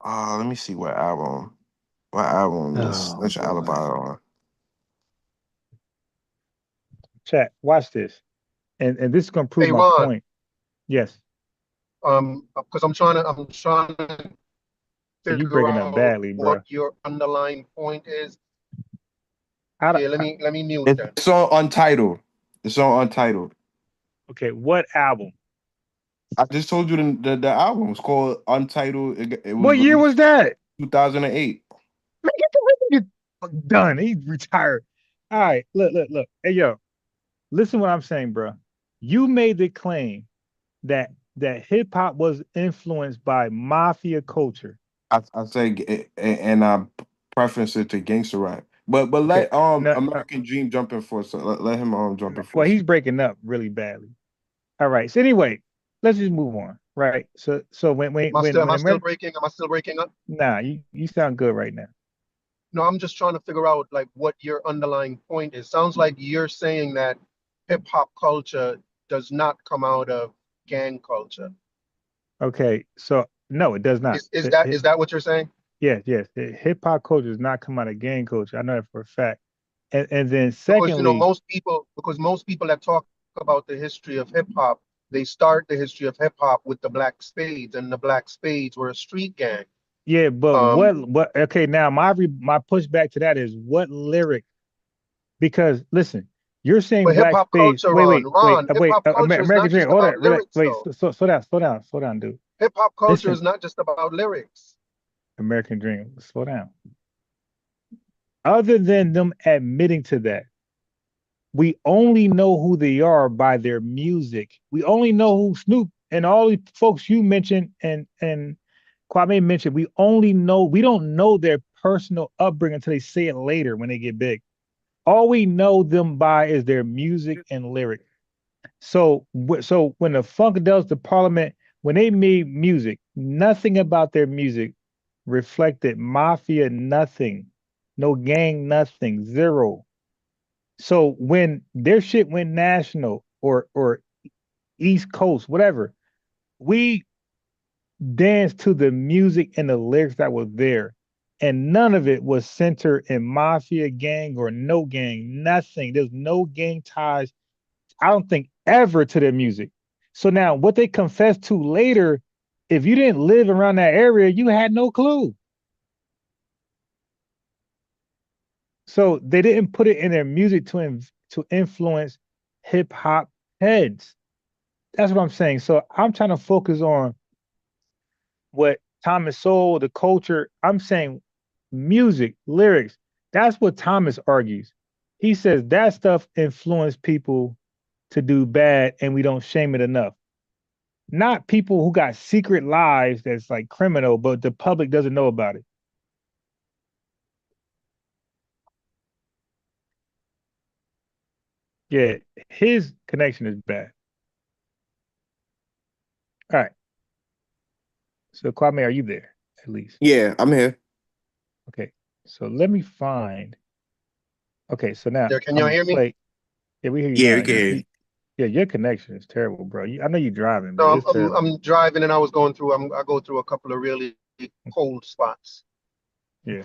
Let me see what album is Oh Snitch Alibi boy, on. chat, watch this. And this is gonna prove Hey my Ron, point. Yes. because I'm trying to Hey, you figure breaking up out badly, what bro. your underlying point is. How do, Yeah, let me mute then. It's on Untitled. It's on Untitled. okay, what album? I just told you the album was called Untitled. It was What year released was that? 2008. Man, get done. He retired. All right, look. Hey, yo, listen what I'm saying, bro. You made the claim that hip hop was influenced by mafia culture. I say, and I preference it to gangster rap. But Okay, let no, American Dream jump in for so let him jump in for well, us. he's breaking up really badly. All right. So anyway, let's just move on. Right. So Am when I still America, breaking? Am I still breaking up? nah, you sound good right now. No, I'm just trying to figure out like what your underlying point is. Sounds like you're saying that hip hop culture does not come out of gang culture. Okay. So no, it does not. Is that what you're saying? Yes. The hip hop culture does not come out of gang culture. I know that for a fact. And then Because secondly, most people that talk about the history of hip hop, they start the history of hip hop with the Black Spades, and the Black Spades were a street gang. yeah, but Um, what? Okay, now my pushback to that is what lyric? Because listen, you're saying but hip Black hop Spades. culture, hip wait. hop culture is American not Dream. just Hold about on, relax. lyrics, Wait, though. slow down, dude. Hip hop culture Listen, is not just about lyrics. American Dream. Slow down. Other than them admitting to that, we only know who they are by their music. We only know who Snoop and all the folks you mentioned and Kwame mentioned. We don't know their personal upbringing until they say it later when they get big. All we know them by is their music and lyrics. So when the Funkadelics, the Parliament, when they made music, nothing about their music reflected mafia, nothing, no gang, nothing, zero. So when their shit went national or East Coast, whatever, we danced to the music and the lyrics that was there. And none of it was centered in mafia gang or no gang, nothing. There's no gang ties, I don't think, ever to their music. So now what they confess to later, if you didn't live around that area, you had no clue. So they didn't put it in their music to influence hip hop heads. That's what I'm saying. So I'm trying to focus on what Thomas Sowell, the culture. I'm saying music, lyrics. That's what Thomas argues. He says that stuff influenced people to do bad and we don't shame it enough. Not people who got secret lives that's like criminal, but the public doesn't know about it. Yeah, his connection is bad. All right. So Kwame, are you there at least? Yeah, I'm here. Okay. So let me find. Okay, so now There, can I'm y'all gonna hear me? play. Yeah, we hear you Yeah, now. we can hear you. Yeah, your connection is terrible, bro. I know you're driving, but No, it's terrible. I'm driving and I was going through. I go through a couple of really cold spots. Yeah.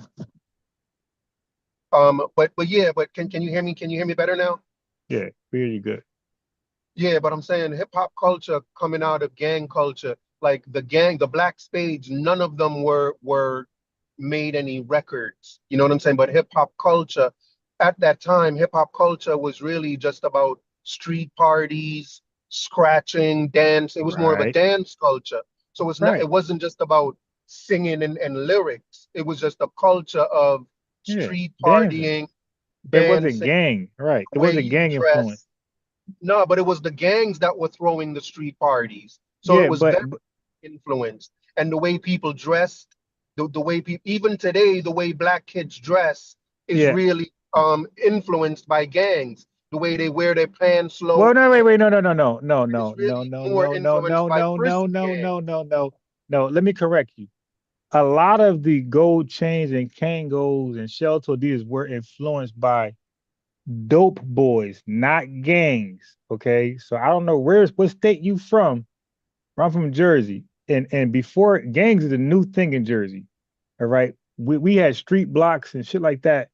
But can you hear me? Can you hear me better now? Yeah, we hear you good. Yeah, but I'm saying hip hop culture coming out of gang culture, like the Black Spades, none of them were made any records. You know what I'm saying? But hip hop culture at that time, hip hop culture was really just about street parties, scratching, dance. It was more of a Right. dance culture. So Right. it wasn't just about singing and lyrics. It was just a culture of Yeah. street Dancing. partying, But it wasn't dancing, gang. Right. It the way wasn't you gang influence. dress. No, but it was the gangs that were throwing the street parties. So it Yeah, was very influenced. And the way people dressed, the way people, even today, the way black kids dress is yeah. really influenced by gangs. The way they wear their pants low, Well, no, wait, no, it's really more influenced by prison gang. no. Let me correct you. A lot of the gold chains and Kangos and shell tortillas were influenced by dope boys, not gangs. Okay, so I don't know what state you from. I'm from Jersey, and before gangs is a new thing in Jersey. All right, we had street blocks and shit like that,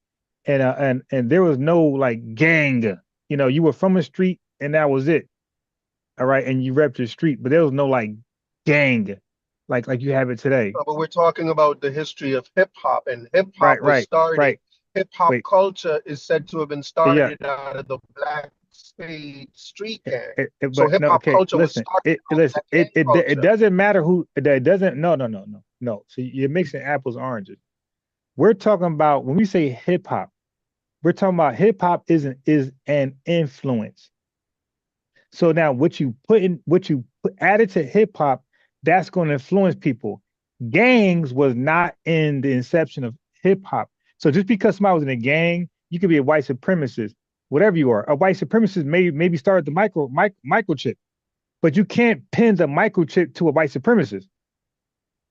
and there was no like gang. You know, you were from a street and that was it. all right, and you rep your street, but there was no like gang, like you have it today. But we're talking about the history of hip hop, and hip hop Right, was right, started. right. Hip hop Wait, culture is said to have been yeah, started out of the Black Spades street gang. So but hip no, hop okay, culture was listen, started out of listen, that gang it culture. doesn't matter who it doesn't. No. So you're mixing apples and oranges. We're talking about when we say hip hop, we're talking about hip hop is an influence. So now what you put added to hip hop, that's going to influence people. Gangs was not in the inception of hip hop. So just because somebody was in a gang, you could be a white supremacist, whatever you are. A white supremacist maybe started the microchip, but you can't pin the microchip to a white supremacist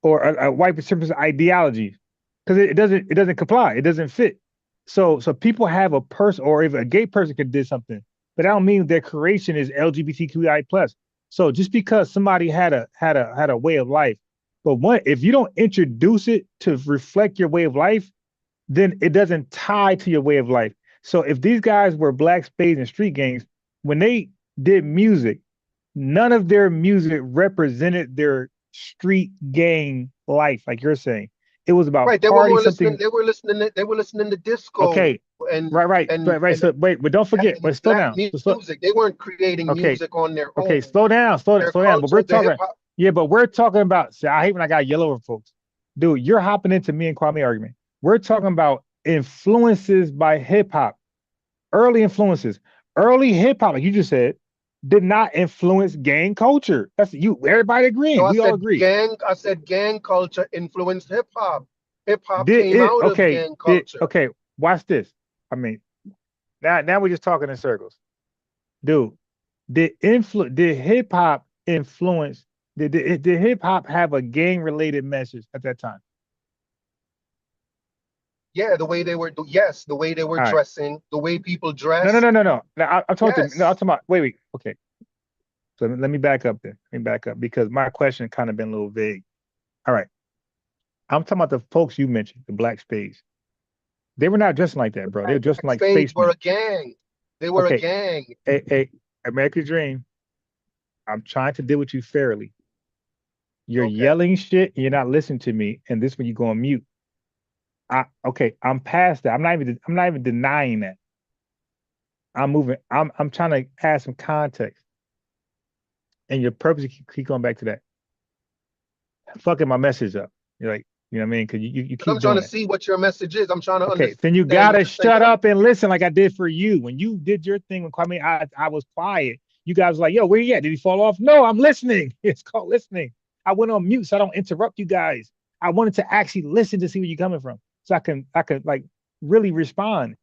or a white supremacist ideology because it doesn't comply. It doesn't fit. So people have a person, or if a gay person could do something, but I don't mean their creation is LGBTQI plus. So just because somebody had a way of life, but if you don't introduce it to reflect your way of life, then it doesn't tie to your way of life. So if these guys were Black Spades and street gangs, when they did music, none of their music represented their street gang life, like you're saying. It was about Right, they were party more listening. something. They were listening to disco Okay, and right. So wait, but don't forget. But slow black down. music. They weren't creating Okay, music on their okay, own. slow down, Their slow down. But we're culture, the hip talking. hop. Yeah, but we're talking about. See, I hate when I got yellow over folks. Dude, you're hopping into me and Kwame argument. We're talking about influences by hip hop, early influences. Early hip hop, like you just said, did not influence gang culture. That's you. Everybody No, agreeing. We all agree. I said gang culture influenced hip hop. Hip hop Did came it out of gang culture. okay, watch this. I mean, now we're just talking in circles. Dude, did hip hop influence did hip hop have a gang related message at that time? Yeah, the way they were. Yes, the way they were All right. dressing, the way people No, no, dress. no, no, no. Now I'm talking Yes. no, I'm talking about wait. Okay. So let me back up there. Let me back up because my question kind of been a little vague. All right. I'm talking about the folks you mentioned, the Black Spades. They were not dressing like that, bro. They were dressing like Spades were spacemen. a gang. They were a Okay. gang. Hey, American Dream. I'm trying to deal with you fairly. You're yelling shit. You're not listening to me, and this when you go on mute. I'm past that. I'm not even denying that. I'm moving. I'm trying to add some context, and your purpose keep going back to that. Fucking my message up. You're like, you know what I mean? Because you keep I'm trying doing to that. see what your message is. I'm trying to Okay, understand. then you what gotta you're saying. shut up and listen like I did for you. When you did your thing when Kwame, I was quiet. You guys were like, yo, where you at? Did he fall off? No, I'm listening. It's called listening. I went on mute so I don't interrupt you guys. I wanted to actually listen to see where you're coming from. So I could like really respond.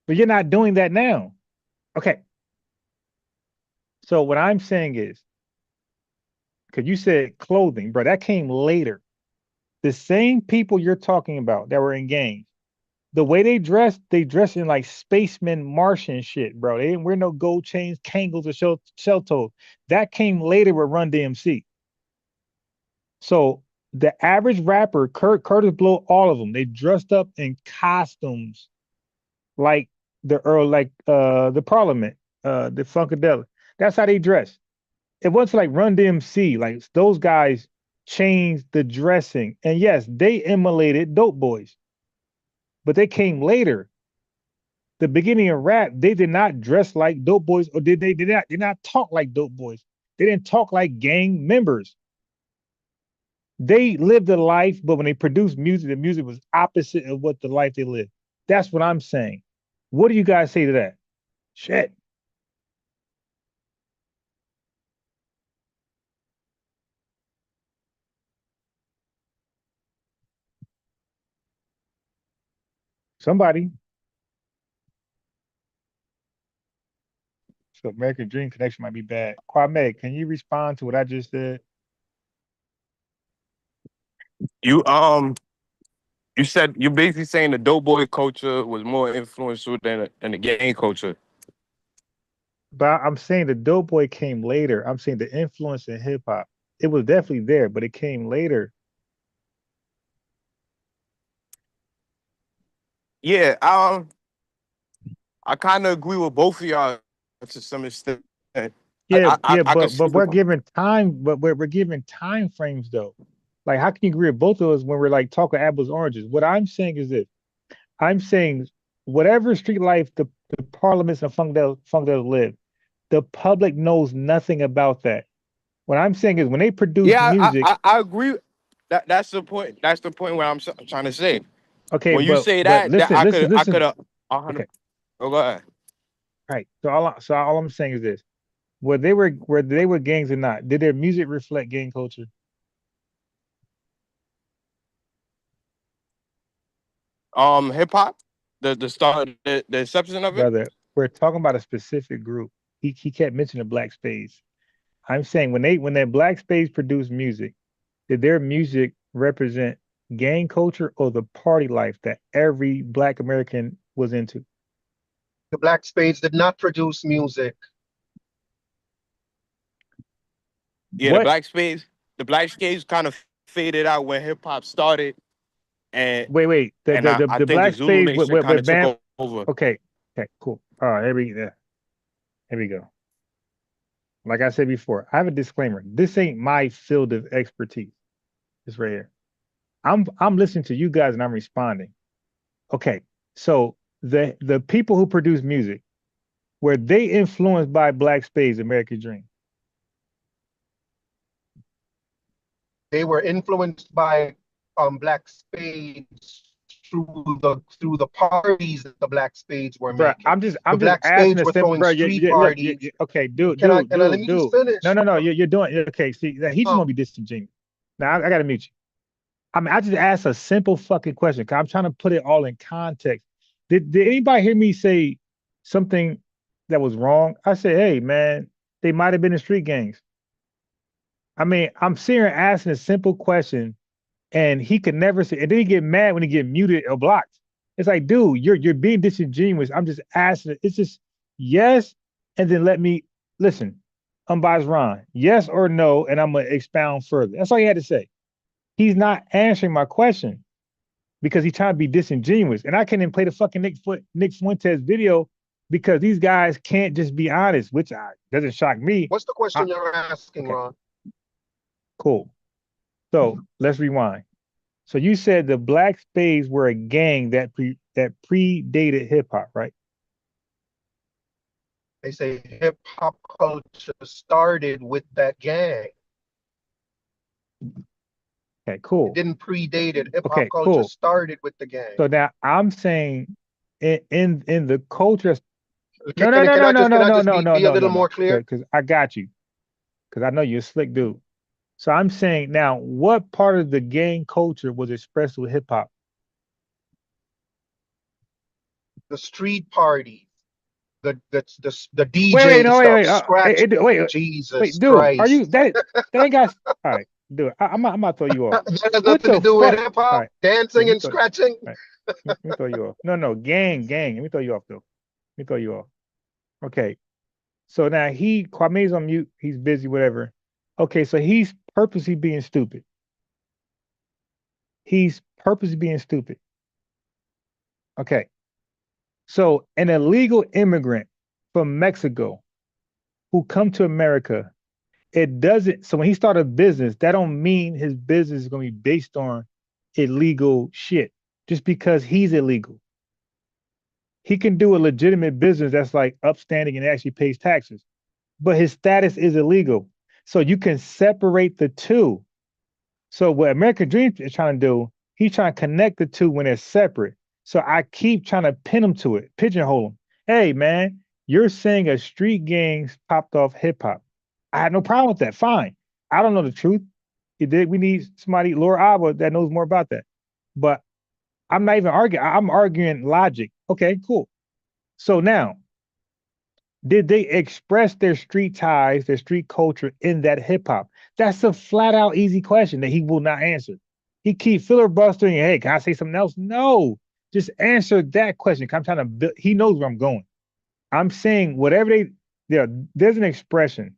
But you're not doing that now. Okay. So what I'm saying is, because you said clothing, bro, that came later. The same people you're talking about that were in gangs, the way they dress in like spacemen, Martian shit, bro. They didn't wear no gold chains, Kangles, or shell toes. That came later with Run DMC. So the average rapper, Curtis Blow, all of them, they dressed up in costumes like the Parliament, the Funkadelic. That's how they dress. It wasn't like Run DMC, like those guys changed the dressing. And yes, they emulated Dope Boys, but they came later. The beginning of rap, they did not dress like Dope Boys, or they did not talk like Dope Boys. They didn't talk like gang members. They lived a life, but when they produced music, the music was opposite of what the life they lived. That's what I'm saying. What do you guys say to that? Shit. Somebody. So American Dream connection might be bad. Kwame, can you respond to what I just said? You said you're basically saying the dope boy culture was more influential than the gang culture. But I'm saying the dope boy came later. I'm saying the influence in hip hop. It was definitely there, but it came later. Yeah, I kind of agree with both of y'all to some extent. but see the we're point. giving time, but we're giving time frames though. Like, how can you agree with both of us when we're like talking apples oranges? What I'm saying is this: I'm saying whatever street life the parliaments and funkadels live, the public knows nothing about that. What I'm saying is when they produce Yeah, music, I agree. That's the point. That's the point where I'm trying to say. okay, When you say but that listen, I could listen. have 100. Okay, Oh, go ahead. right. So all I'm saying is this: whether they were gangs or not, did their music reflect gang culture? Hip hop, the start, the inception of it. Brother, we're talking about a specific group. He kept mentioning Black Spades. I'm saying when that Black Spades produced music, did their music represent gang culture or the party life that every Black American was into? The Black Spades did not produce music. Yeah, the What? Black Spades kind of faded out when hip hop started, and Wait. The and the I, the, I the think the Black Zulu Spades Nation kind with of took Bam. over. Okay, cool. All right, here we go. Like I said before, I have a disclaimer. This ain't my field of expertise. It's right here. I'm listening to you guys and I'm responding. Okay, so the people who produce music, were they influenced by Black Spades, American Dream? They were influenced by Black Spades through the parties that the Black Spades were Bro, making. I'm The just Black asking Spades a were simple, throwing bro. street Look, parties. okay, dude, Can I let me just finish? No, you're doing okay. See, that he just want to be disingenuous. Now I gotta mute you. I mean, I just asked a simple fucking question because I'm trying to put it all in context. Did anybody hear me say something that was wrong? I said, hey man, they might have been in street gangs. I mean, I'm sitting here asking a simple question, and he could never say, and then he get mad when he get muted or blocked. It's like, dude, you're being disingenuous. I'm just asking. It's just yes, and then let me listen. Unbiased Ron, yes or no, and I'm gonna expound further. That's all he had to say. He's not answering my question because he's trying to be disingenuous. And I can't even play the fucking Nick Fuentes video because these guys can't just be honest, which doesn't shock me. What's the question you're asking, okay, Ron? cool. So let's rewind. So you said the Black Spades were a gang that predated hip hop, right? They say hip hop culture started with that gang. Okay, cool. It didn't predate it. Hip hop Okay, culture cool. started with the gang. So now I'm saying in the culture. Can I just be a little more clear? Because I got you. Because I know you're a slick dude. So I'm saying now, what part of the gang culture was expressed with hip hop? The street parties, the DJ stuff, scratch. Jesus dude, Christ. are you that ain't got? All right, dude, I'm about to throw you off. That has nothing to do with hip hop, dancing and scratching. All right, let me throw you off. No, gang. Let me throw you off though. Let me throw you off. Okay, so now Kwame's on mute. He's busy, whatever. Okay, so he's purposely being stupid. He's purposely being stupid. Okay. So an illegal immigrant from Mexico who come to America, it doesn't, so when he started a business, that don't mean his business is going to be based on illegal shit just because he's illegal. He can do a legitimate business that's like upstanding and actually pays taxes, but his status is illegal. So you can separate the two. So what American Dream is trying to do, he's trying to connect the two when they're separate. So I keep trying to pin him to it, pigeonhole him. Hey man, you're saying a street gangs popped off hip hop. I had no problem with that. Fine. I don't know the truth. We need somebody, Laura Abba, that knows more about that. But I'm not even arguing. I'm arguing logic. Okay, cool. So now, did they express their street ties, their street culture in that hip hop? That's a flat out easy question that he will not answer. He keep filibustering. Hey, can I say something else? No, just answer that question. I'm trying to build. He knows where I'm going. I'm saying whatever there's an expression.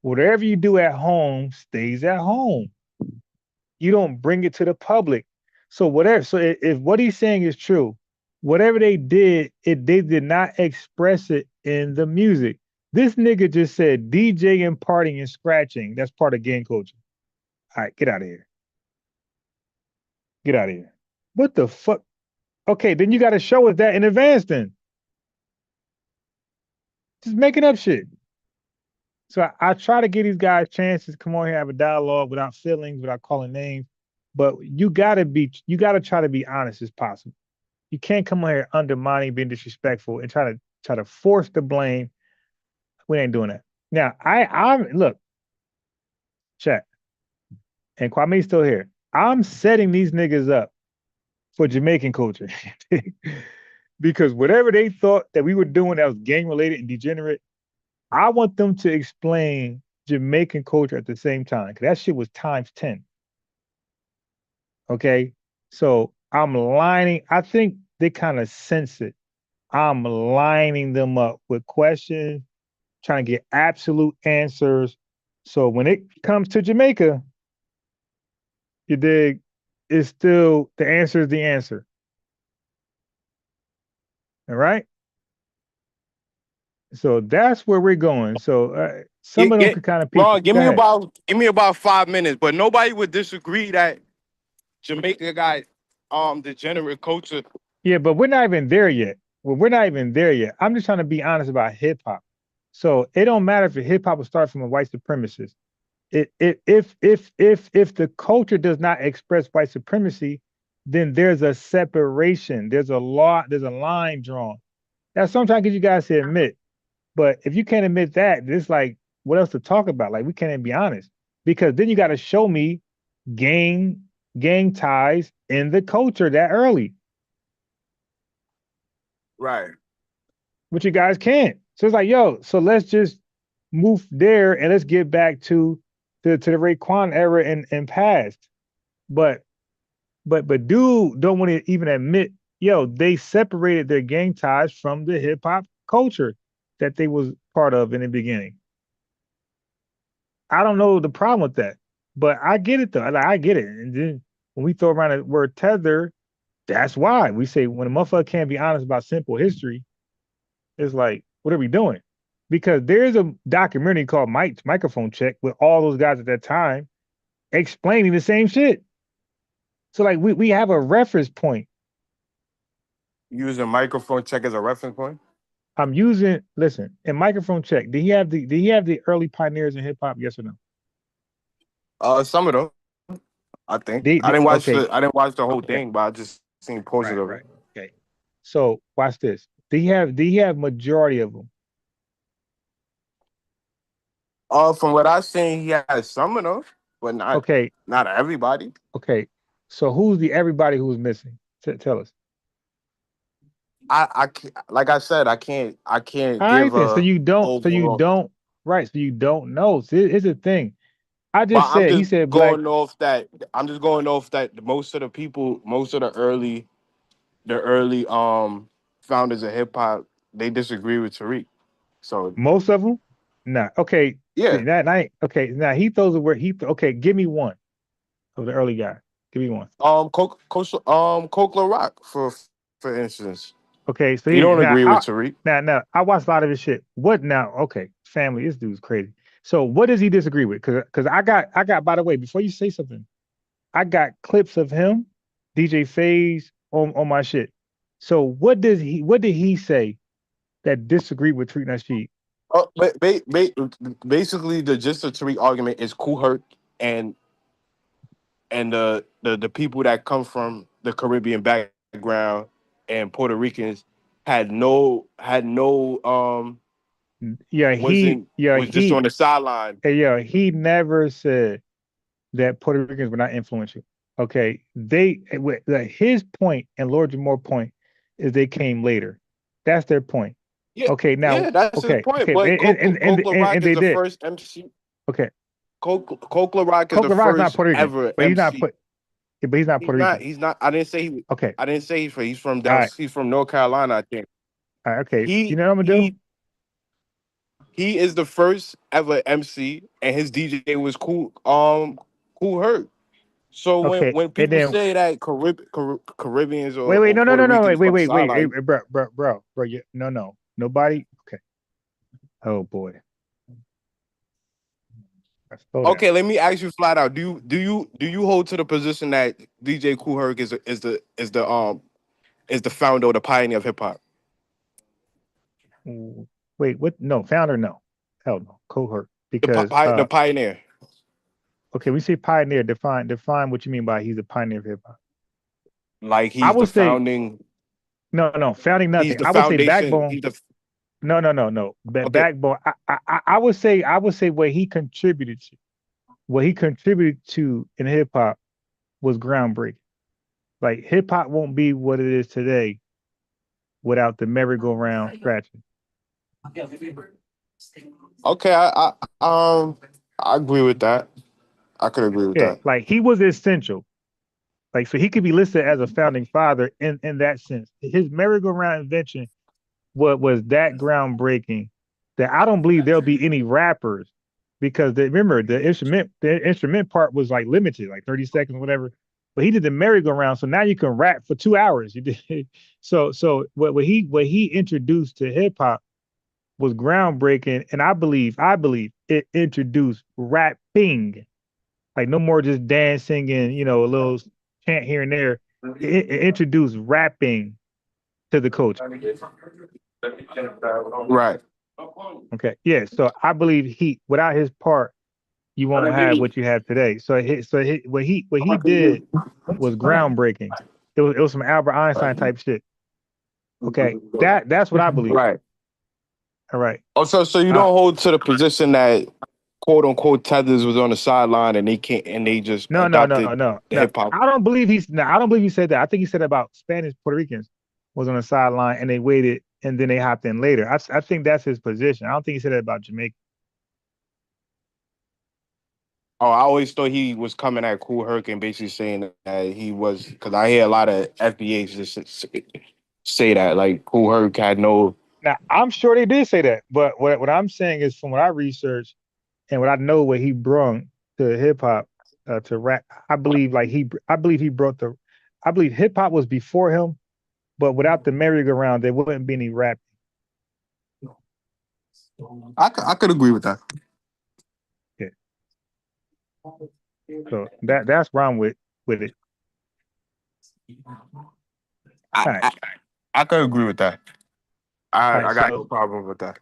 Whatever you do at home stays at home. You don't bring it to the public. So whatever. So if what he's saying is true, whatever they did not express it in the music. This nigga just said DJing, partying, and scratching. That's part of gang culture. All right, get out of here. Get out of here. What the fuck? Okay, then you got to show us that in advance then. Just making up shit. So I try to give these guys chances to come on here, have a dialogue without feelings, without calling names. But you gotta try to be honest as possible. You can't come on here undermining, being disrespectful, and try to force the blame. We ain't doing that. Now, I'm look, chat, and Kwame's still here. I'm setting these niggas up for Jamaican culture. Because whatever they thought that we were doing that was gang related and degenerate, I want them to explain Jamaican culture at the same time. Because that shit was times 10. Okay. So I'm lining, I think they kind of sense it. I'm lining them up with questions, trying to get absolute answers. So when it comes to Jamaica, you dig, it's still the answer is the answer. All right. So that's where we're going. So some of them could kind of people. Ron, give me about 5 minutes, but nobody would disagree that Jamaica got degenerate culture. Yeah, but we're not even there yet. Well, we're not even there yet. I'm just trying to be honest about hip hop. So it don't matter if hip hop will start from a white supremacist. If the culture does not express white supremacy, then there's a separation. There's a line drawn. That's sometimes you guys to admit. But if you can't admit that, it's like, what else to talk about? Like, we can't even be honest. Because then you got to show me gang ties in the culture that early. Right. Which you guys can't. So it's like, yo, so let's just move there and let's get back to the Raekwon era and past. But dude don't want to even admit, yo, they separated their gang ties from the hip hop culture that they was part of in the beginning. I don't know the problem with that, but I get it though. I get it. And then when we throw around the word tether, that's why we say when a motherfucker can't be honest about simple history, it's like, what are we doing? Because there's a documentary called Microphone Check with all those guys at that time explaining the same shit. So like we have a reference point. Using Microphone Check as a reference point? I'm using, listen, in Microphone Check, did he have the early pioneers in hip hop? Yes or no? Some of them, I think. I didn't watch the whole thing, but I just seen portions of it. Okay. So watch this. Did he have majority of them? From what I've seen, he has some of them, but not everybody. Okay. So who's the everybody who was missing? Tell us. I can't, like I said, I can't give so you don't know. So here's the thing. I just said he said black. I'm just going off that most of the early founders of hip hop, they disagree with Tariq. So most of them? Nah. Okay. Yeah. Okay. Now he throws a word. Okay, give me one of the early guys. Give me one. Coke Rock, for instance. Okay, so you don't agree with Tariq. Now, I watched a lot of his shit. What now? Okay, family, this dude's crazy. So what does he disagree with? Because I got, by the way, before you say something, I got clips of him, DJ FaZe on my shit. So what did he say that disagreed with Tariq Nasheed? Basically, the gist of Tariq argument is Kool Herc and the people that come from the Caribbean background and Puerto Ricans was just on the sideline. He never said that Puerto Ricans were not influential. Okay, his point and Lord Jamore's point is they came later. That's their point. Yeah, okay, now that's his point. But Coke Rock is the first MC. Okay, Coke Rock is the first not Puerto Rican, ever but MC. He's not Puerto Rican. He's not. I didn't say he. Okay. I didn't say he's from down. Right. He's from North Carolina, I think. All right, okay. You know what I'm gonna do? He is the first ever MC, and his DJ was Kool Herc. So when people say that Caribbeans or wait, no, Puerto Ricans wait, bro, nobody. Okay. Oh boy. Slow down. Okay, let me ask you flat out. Do you hold to the position that DJ Kool Herc is the founder or the pioneer of hip hop? Wait, what? No, founder, no. Hell no. Cohort. The Because the pioneer. okay, we say pioneer. Define what you mean by he's a pioneer of hip hop. Like I he's the would say founding. no, founding He's nothing. the I would say foundation. backbone. He's the No. okay. Backbone. I would say what he contributed to. What he contributed to in hip hop was groundbreaking. Like hip hop won't be what it is today without the merry-go-round scratching. Okay, I agree with that. I could agree with Yeah, that. like he was essential. Like so he could be listed as a founding father in that sense. His merry-go-round invention was that groundbreaking that I don't believe there'll be any rappers because remember the instrument part was like limited, like 30 seconds, whatever. But he did the merry-go-round, so now you can rap for 2 hours. You did so what he introduced to hip hop was groundbreaking, and I believe it introduced rapping, like no more just dancing and a little chant here and there. It introduced rapping to the culture. Right. Okay. Yeah. So I believe without his part, you won't have what you have today. What he did was groundbreaking. It was some Albert Einstein type shit. Okay. That's what I believe. Right. All right. Oh, so you don't hold to the position that quote unquote Tethers was on the sideline and they just No. adopted the hip hop. I don't believe I don't believe he said that. I think he said about Spanish Puerto Ricans was on the sideline and they waited and then they hopped in later. I think that's his position. I don't think he said that about Jamaica. Oh, I always thought he was coming at Kool Herc and basically saying that he was, because I hear a lot of FBAs just say that like Kool Herc had no. Now I'm sure they did say that, but what I'm saying is from what I researched and what I know what he brung to hip hop to rap, I believe he brought I believe hip hop was before him, but without the merry-go-round, there wouldn't be any rap. I could agree with that. Yeah. So that's where I'm with it. I could agree with that. I got so, no problem with that.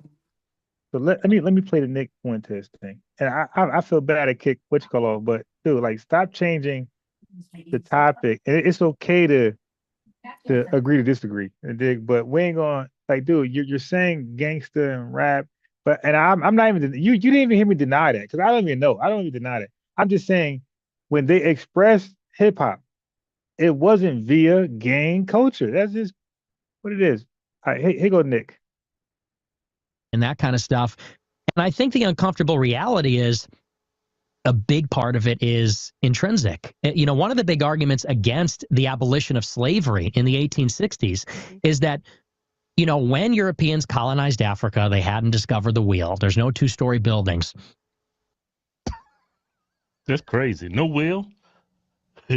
So let me play the Nick Fuentes thing, and I feel bad to kick what you call off, but dude, like stop changing the topic, and it's okay to agree to disagree, but we ain't gonna like, dude, you're saying gangster and rap, and I'm not even you didn't even hear me deny that because I don't even know. I don't even deny that. I'm just saying when they expressed hip hop, it wasn't via gang culture. That's just what it is. All right, here go Nick. And that kind of stuff. And I think the uncomfortable reality is a big part of it is intrinsic. One of the big arguments against the abolition of slavery in the 1860s is that, when Europeans colonized Africa, they hadn't discovered the wheel. There's no two-story buildings. That's crazy. No wheel?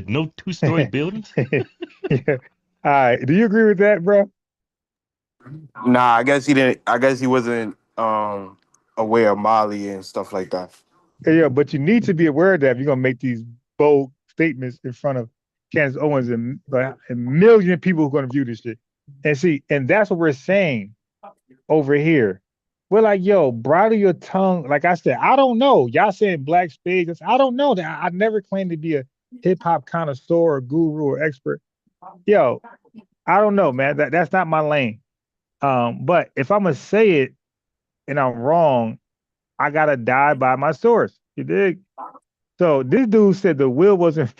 No two-story buildings? Yeah. All right. Do you agree with that, bro? Nah, I guess he didn't. I guess he wasn't aware of Mali and stuff like that. Yeah, but you need to be aware of that if you're gonna make these bold statements in front of Candace Owens and a million people who are gonna view this shit. And that's what we're saying over here. We're like, yo, bridle your tongue. Like I said, I don't know. Y'all saying Black Spades. I don't know that. I never claimed to be a hip hop connoisseur or guru or expert. Yo, I don't know, man. That's not my lane. But if I'm gonna say it and I'm wrong, I gotta die by my source. You dig? So this dude said the wheel wasn't.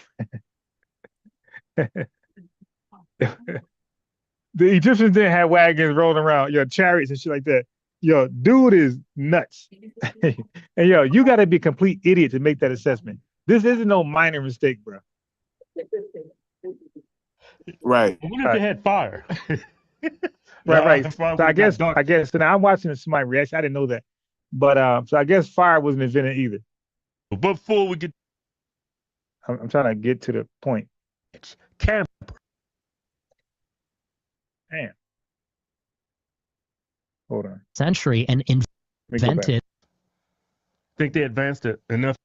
The Egyptians didn't have wagons rolling around, chariots and shit like that. Yo, dude is nuts. And you gotta be a complete idiot to make that assessment. This isn't no minor mistake, bro. Right. I wonder if they had fire. Right. So I guess so now I'm watching somebody reaction. I didn't know that. But so I guess fire wasn't invented either. But before we get I'm trying to get to the point. It's camp. Damn. Hold on. Century and in invented. Think they advanced it enough?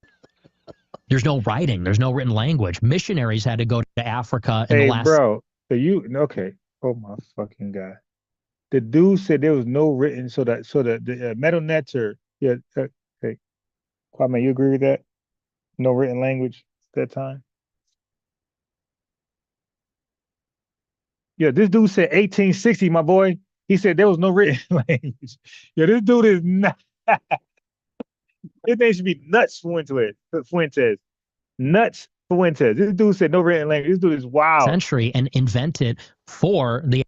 There's no writing. There's no written language. Missionaries had to go to Africa in the Hey, last. bro. So okay. Oh my fucking God. The dude said there was no written. So the metal nets are hey, Kwame, you agree with that? No written language at that time. Yeah, this dude said 1860, my boy. He said there was no written language. Yeah, this dude is not. His name should be Nuts Fuentes. Nuts Fuentes. This dude said no written language. This dude is wild. Century and invented for the.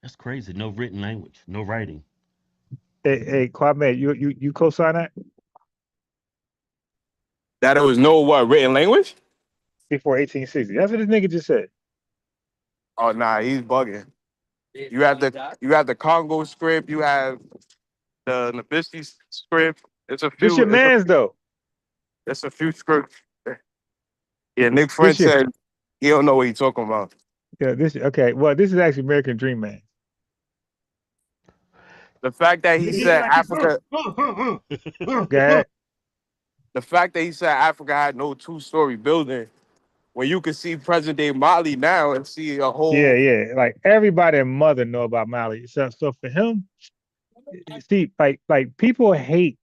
That's crazy. No written language, no writing. Hey, Kwame, you co-sign that? That it was no what written language Before 1860. That's what this nigga just said. Oh nah, he's bugging. You have the Congo script. You have the Nabissi script. It's a few. This your man's though. It's a few scripts. Yeah, Nick French said he don't know what he's talking about. Yeah, okay. Well, this is actually American Dream Man. The fact that he said Africa. The fact that he said Africa had no two-story building, when you can see present day Mali now and see a whole. Yeah. Like everybody and mother know about Mali. So for him, see, like people hate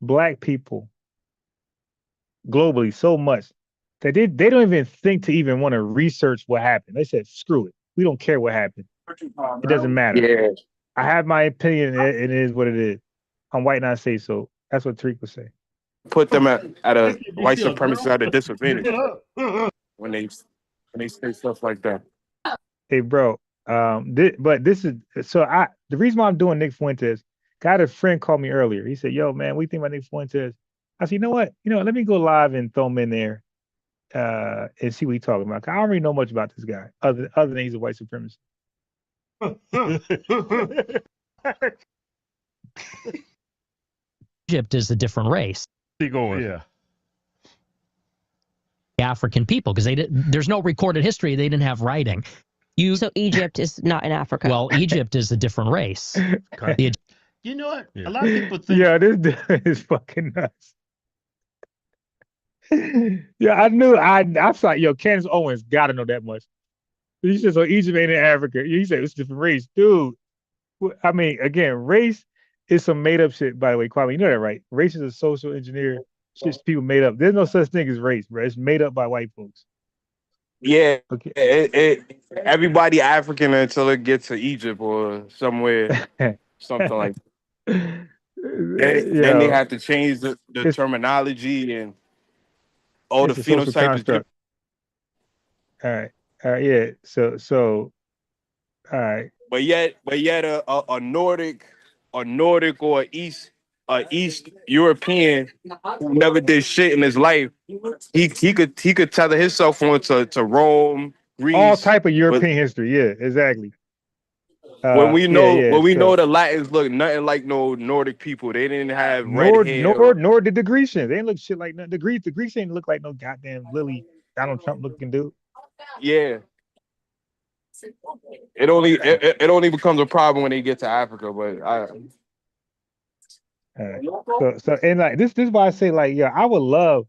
Black people globally so much that they don't even think to even want to research what happened. They said, screw it. We don't care what happened. It doesn't matter. Yeah. I have my opinion and it is what it is. I'm white and I say so. That's what Tariq was saying. Put them at a white supremacist at a disadvantage when they say stuff like that. Hey, bro. But this is the reason why I'm doing Nick Fuentes. Got a friend called me earlier. He said, "Yo, man, what do you think about Nick Fuentes?" I said, "You know what? Let me go live and throw him in there, and see what he's talking about. 'Cause I don't really know much about this guy, other than he's a white supremacist." Egypt is a different race. Keep going. Yeah. African people, because there's no recorded history. They didn't have writing. So Egypt is not in Africa. Well, Egypt is a different race. You know what? A lot of people think. Yeah, this dude is fucking nuts. Yeah, I knew. I thought, yo, Candace Owens got to know that much. He said, so Egypt ain't in Africa. He said it's a different race, dude. I mean, again, race is some made up shit. By the way, Kwame, you know that, right? Race is a social engineer. Shit people made up. There's no such thing as race, bro. It's made up by white folks. Yeah. Okay. Everybody African until it gets to Egypt or somewhere, something like that. Then they have to change the terminology and all the phenotypes. All right. Yeah. So. All right. But yet a Nordic or East European who never did shit in his life, he could tether himself on to Rome, Greece, all type of European history. Yeah, exactly. When we know the Latins look nothing like no Nordic people. They didn't have red hair. Nor did the Grecians. They didn't look shit like nothing. The Greeks didn't look like no goddamn Lily Donald Trump looking dude. Yeah. It only becomes a problem when they get to Africa, but so and like this is why I say, like, yeah, I would love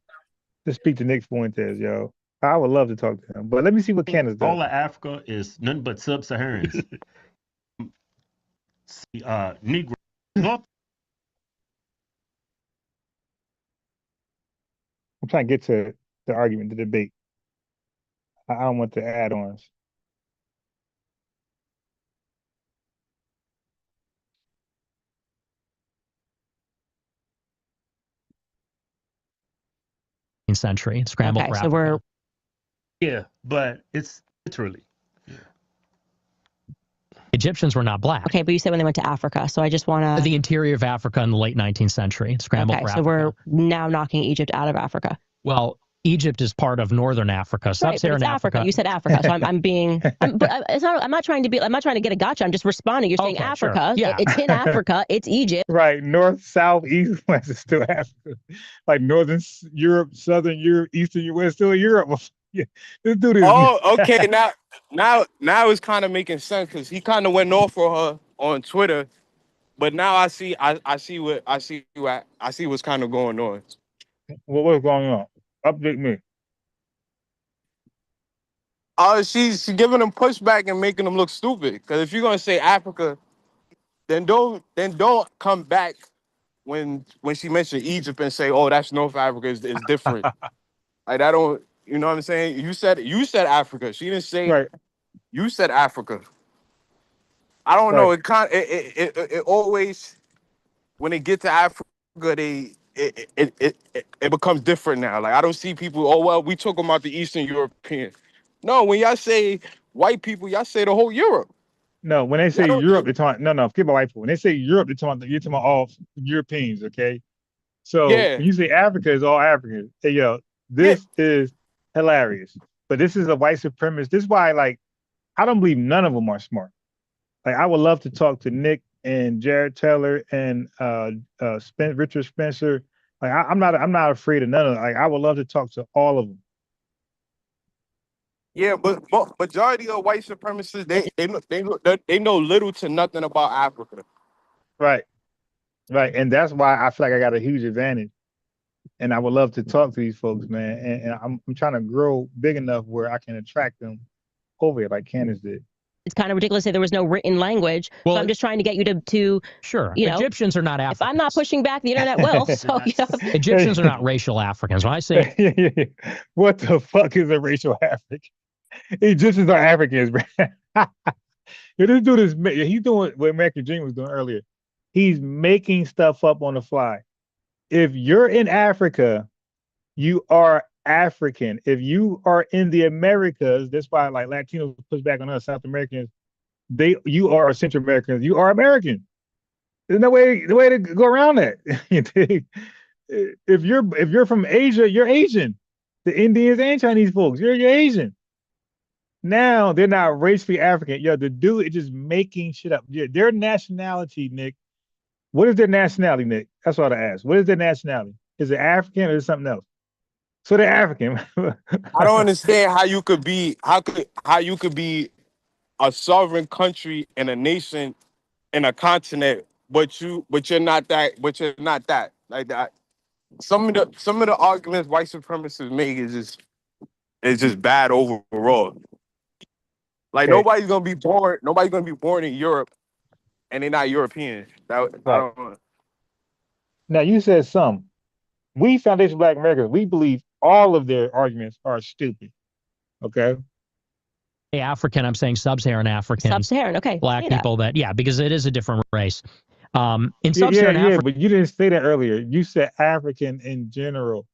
to speak to Nick Fuentes, yo. I would love to talk to him. But let me see what Candace does. All of Africa is nothing but sub-Saharans. Negro. I'm trying to get to the argument, the debate. I don't want the add-ons. Century scrambled for Africa. So yeah, but it's literally. Egyptians were not black. Okay, but you said when they went to Africa, so I just want to. The interior of Africa in the late 19th century scrambled for Africa. So we're now knocking Egypt out of Africa. Well, Egypt is part of northern Africa, sub-Saharan Africa. You said Africa, so I'm being. But it's not. I'm not trying to be. I'm not trying to get a gotcha. I'm just responding. You're saying Africa. Sure. Yeah. It's in Africa. It's Egypt. Right. North, south, east, west is still Africa. Like northern Europe, southern Europe, eastern Europe, still Europe. Yeah. This dude is. Oh, okay. Now it's kind of making sense because he kind of went off for her on Twitter but now I see what's kind of going on. What's going on? Update me. She's giving them pushback and making them look stupid. Because if you're gonna say Africa, then don't come back when she mentioned Egypt and say, oh, that's North Africa is different. Like I don't, you know what I'm saying? You said Africa. She didn't say Right. You said Africa. I don't know. It always when they get to Africa, it becomes different now. Like I don't see people. Oh well, we talking about the Eastern European. No, when y'all say white people, y'all say the whole Europe. No, when they say Europe, they're talking. No, forget about white people. When they say Europe, you're talking about all Europeans. Okay. So Yeah. when you say Africa, it's all Africans. Hey yo, this is hilarious. But this is a white supremacist. This is why, like, I don't believe none of them are smart. Like, I would love to talk to Nick and Jared Taylor and Richard Spencer. Like, I'm not afraid of none of them. Like, I would love to talk to all of them. Yeah, but majority of white supremacists they know little to nothing about Africa. Right, and that's why I feel like I got a huge advantage. And I would love to talk to these folks, man. And I'm trying to grow big enough where I can attract them over here, like Candace did. It's kind of ridiculous to say there was no written language. Well, so I'm just trying to get you to sure. You know, Egyptians are not Africans. If I'm not pushing back, the internet will. So Egyptians are not racial Africans. When I say what the fuck is a racial African? Egyptians are Africans, man. This dude is he's doing what American Dream was doing earlier. He's making stuff up on the fly. If you're in Africa, you are African. If you are in the Americas, that's why like Latinos push back on us, South Americans. You are Central Americans. You are American. There's no way to go around that. If you're from Asia, you're Asian. The Indians and Chinese folks, you're Asian. Now they're not racially African. Yo, the dude is just making shit up. Yeah, their nationality, Nick. What is their nationality, Nick? That's what I asked. What is their nationality? Is it African or is it something else? So they're African. I don't understand how you could be a sovereign country and a nation and a continent, but you're not that like that. Some of the arguments white supremacists make is just bad overall. Like nobody's gonna be born in Europe and they're not European. I don't know. Now you said some. We Foundation Black Americans, we believe all of their arguments are stupid. Okay. Hey, African, I'm saying sub-Saharan African. Sub-Saharan, okay. Black people that, because it is a different race. In sub-Saharan Africa. But you didn't say that earlier. You said African in general.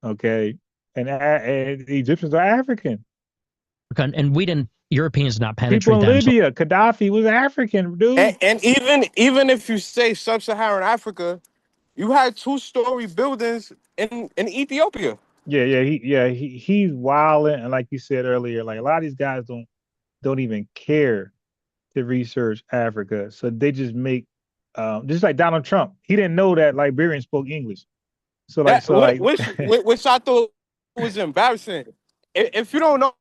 Okay. And Egyptians are African. And we didn't, Europeans not penetrate people in them. Libya, Gaddafi was African, dude. And even if you say sub-Saharan Africa, you had 2-story buildings in Ethiopia. He's wilding, and like you said earlier, like a lot of these guys don't even care to research Africa, so they just make just like Donald Trump. He didn't know that Liberians spoke English, which I thought was embarrassing. If you don't know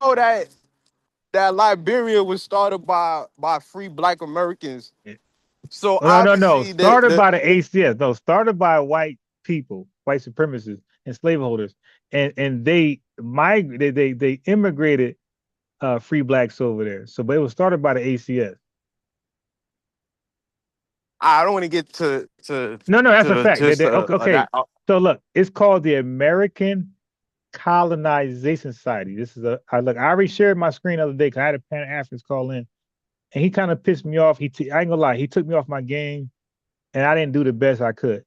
that Liberia was started by free Black Americans. So no. Started by the ACS. No, started by white people, white supremacists and slaveholders, and they immigrated free Blacks over there. So, but it was started by the ACS. I don't want to get to. No, that's a fact. Okay. So look, it's called the American Colonization Society. This is I already shared my screen the other day because I had a Pan-Africanist call in, and he kind of pissed me off. I ain't gonna lie, he took me off my game, and I didn't do the best I could.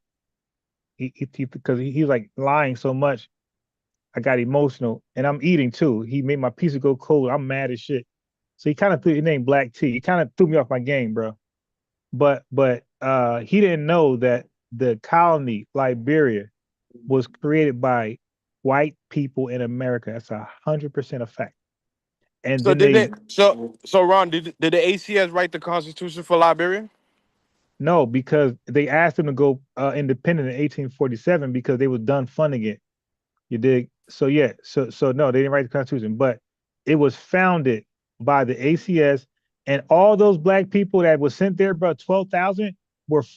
Because he was like lying so much, I got emotional, and I'm eating too. He made my pizza go cold. I'm mad as shit. So he kind of threw his name Black T. He kind of threw me off my game, bro. But he didn't know that the colony Liberia was created by white people in America. That's 100% a fact. And so so Ron, did the ACS write the Constitution for Liberia? No, because they asked them to go independent in 1847 because they was done funding it. You dig? So so no, they didn't write the Constitution, but it was founded by the ACS, and all those Black people that was sent there, bro, 12,000,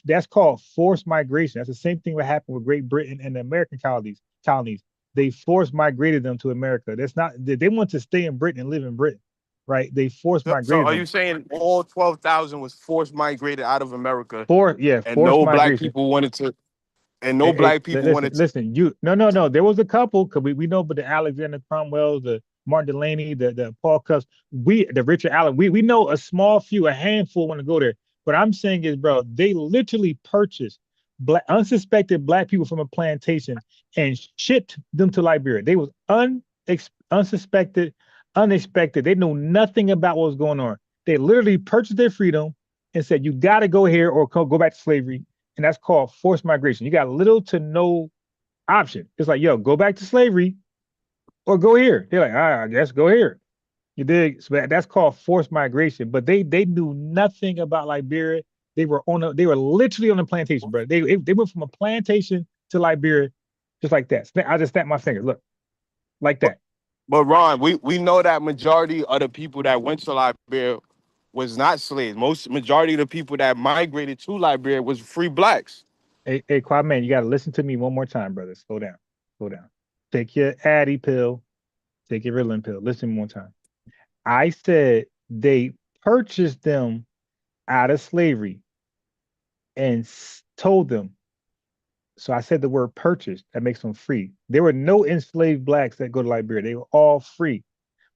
that's called forced migration. That's the same thing that happened with Great Britain and the American colonies. They forced migrated them to America. That's not they want to stay in Britain and live in Britain, right? They forced So migrated are you them. saying all 12,000 was forced migrated out of America, and Forced no black migration. people wanted to, and no Hey, black people listen, wanted to? listen. No. There was a couple because we know, but the Alexander Cromwells, the Martin Delaney, the Paul Cuffs, the Richard Allen. We know a small few, a handful want to go there. What I'm saying is, bro, they literally purchased unsuspected black people from a plantation and shipped them to Liberia. They was unsuspected, unexpected. They knew nothing about what was going on. They literally purchased their freedom and said, "You got to go here or go back to slavery." And that's called forced migration. You got little to no option. It's like, yo, go back to slavery or go here. They're like, I guess go here. You dig? So that's called forced migration. But they knew nothing about Liberia. They were literally on a plantation, bro. They went from a plantation to Liberia just like that. I just snapped my fingers. Look, like that. But Ron, we know that majority of the people that went to Liberia was not slaves. Majority of the people that migrated to Liberia was free blacks. Hey, Kwame, you got to listen to me one more time, brother. Slow down. Slow down. Take your Addy pill. Take your Ritalin pill. Listen one time. I said they purchased them out of slavery and told them. So I said the word purchased. That makes them free. There were no enslaved blacks that go to Liberia. They were all free.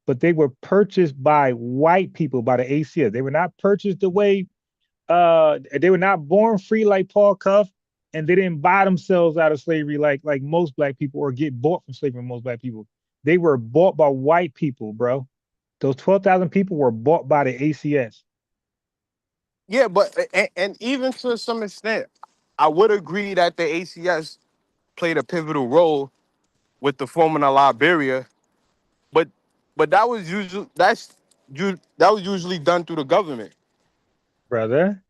But they were purchased by white people, by the ACS. They were not purchased the way they were not born free like Paul Cuff, and they didn't buy themselves out of slavery like most black people or get bought from slavery most black people. They were bought by white people, bro. Those 12,000 people were bought by the ACS. Yeah, but and even to some extent, I would agree that the ACS played a pivotal role with the forming of Liberia, but that was usually done through the government. Brother,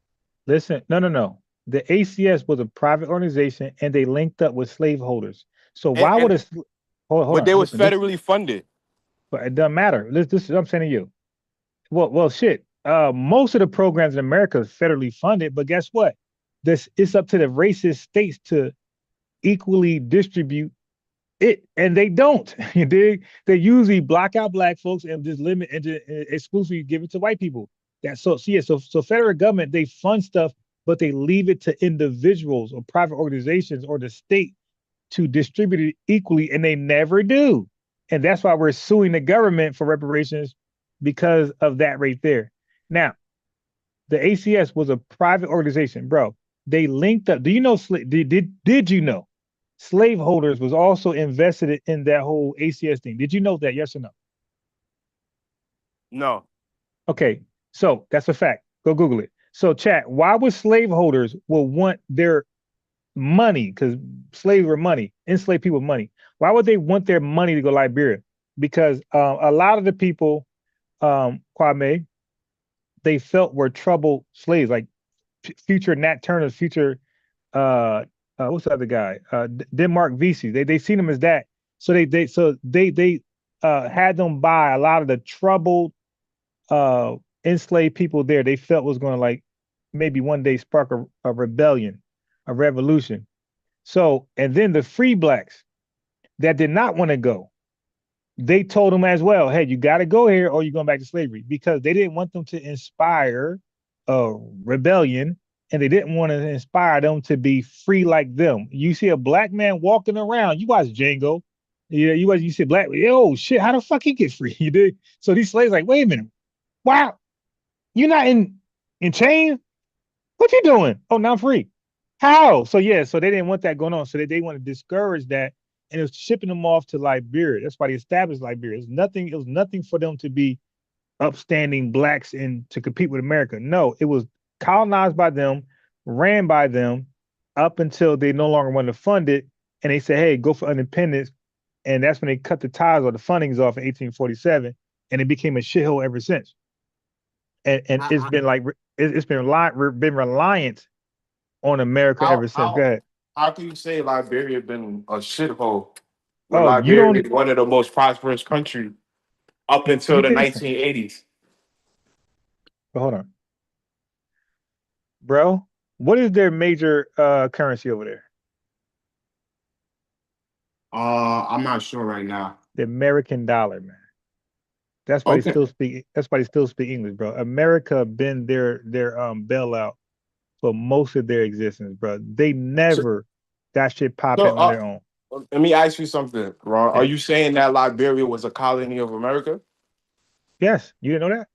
listen, no. The ACS was a private organization and they linked up with slaveholders. So why would hold but on, they was listen, federally funded. But it doesn't matter. This is what I'm saying to you. Well, shit. Most of the programs in America is federally funded, but guess what? It's up to the racist states to equally distribute it, and they don't. You dig? They usually block out black folks and just limit and just exclusively give it to white people. So federal government, they fund stuff, but they leave it to individuals or private organizations or the state to distribute it equally, and they never do. And that's why we're suing the government for reparations because of that right there. Now, the ACS was a private organization, bro. They linked up. Do you know? Did you know? Slaveholders was also invested in that whole ACS thing. Did you know that? Yes or no? No. Okay, so that's a fact. Go Google it. So, chat. Why would slaveholders will want their money? Because slaves were money, enslaved people money. Why would they want their money to go to Liberia? Because a lot of the people, Kwame, they felt were troubled slaves, like future Nat Turner's future what's the other guy? Denmark Vesey. They seen him as that. So they had them buy a lot of the troubled enslaved people there. They felt was going to like maybe one day spark a rebellion, a revolution. So, and then the free blacks that did not want to go, they told them as well, hey, you got to go here or you're going back to slavery, because they didn't want them to inspire a rebellion, and they didn't want to inspire them to be free like them. You see a black man walking around, you watch Django, you see black, oh shit, how the fuck he get free? You did. So these slaves like, wait a minute, wow, you're not in chains? What you doing? Oh, now I'm free. How? So yeah, so they didn't want that going on. So they want to discourage that, and it was shipping them off to Liberia. That's why they established Liberia. It was nothing for them to be upstanding blacks and to compete with America. No, it was colonized by them, ran by them, up until they no longer wanted to fund it, and they said, hey, go for independence. And that's when they cut the ties or the fundings off in 1847, and it became a shithole ever since. And it's been like it's been reliant on America ever since. Go ahead. How can you say Liberia been a shithole when Oh, Liberia is one of the most prosperous countries up until the 1980s? But hold on, bro. What is their major currency over there? I'm not sure right now. The American dollar, man. That's why they Okay. still speak. That's why they still speak English, bro. America been their bailout for most of their existence, bro. They never got shit popping So, on their own. let me ask you something, Ron. Are Okay. you saying that Liberia was a colony of America? Yes, you didn't know that?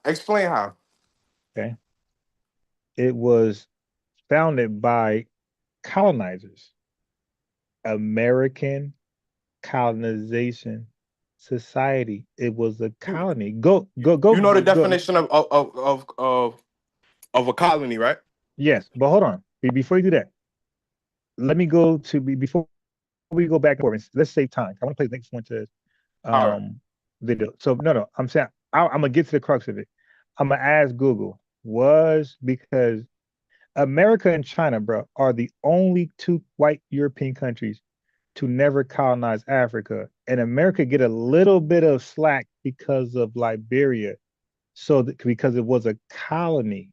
Explain how. Okay. It was founded by colonizers, American Colonization Society. It was a colony. Go. You know the definition of a colony, right? Yes, but hold on. Before you do that, let me go to before we go back and forth. Let's save time. I want to play the next Fuentes video. So no, I'm saying I'm gonna get to the crux of it. I'm gonna ask Google was because America and China, bro, are the only two white European countries to never colonize Africa, and America get a little bit of slack because of Liberia, because it was a colony.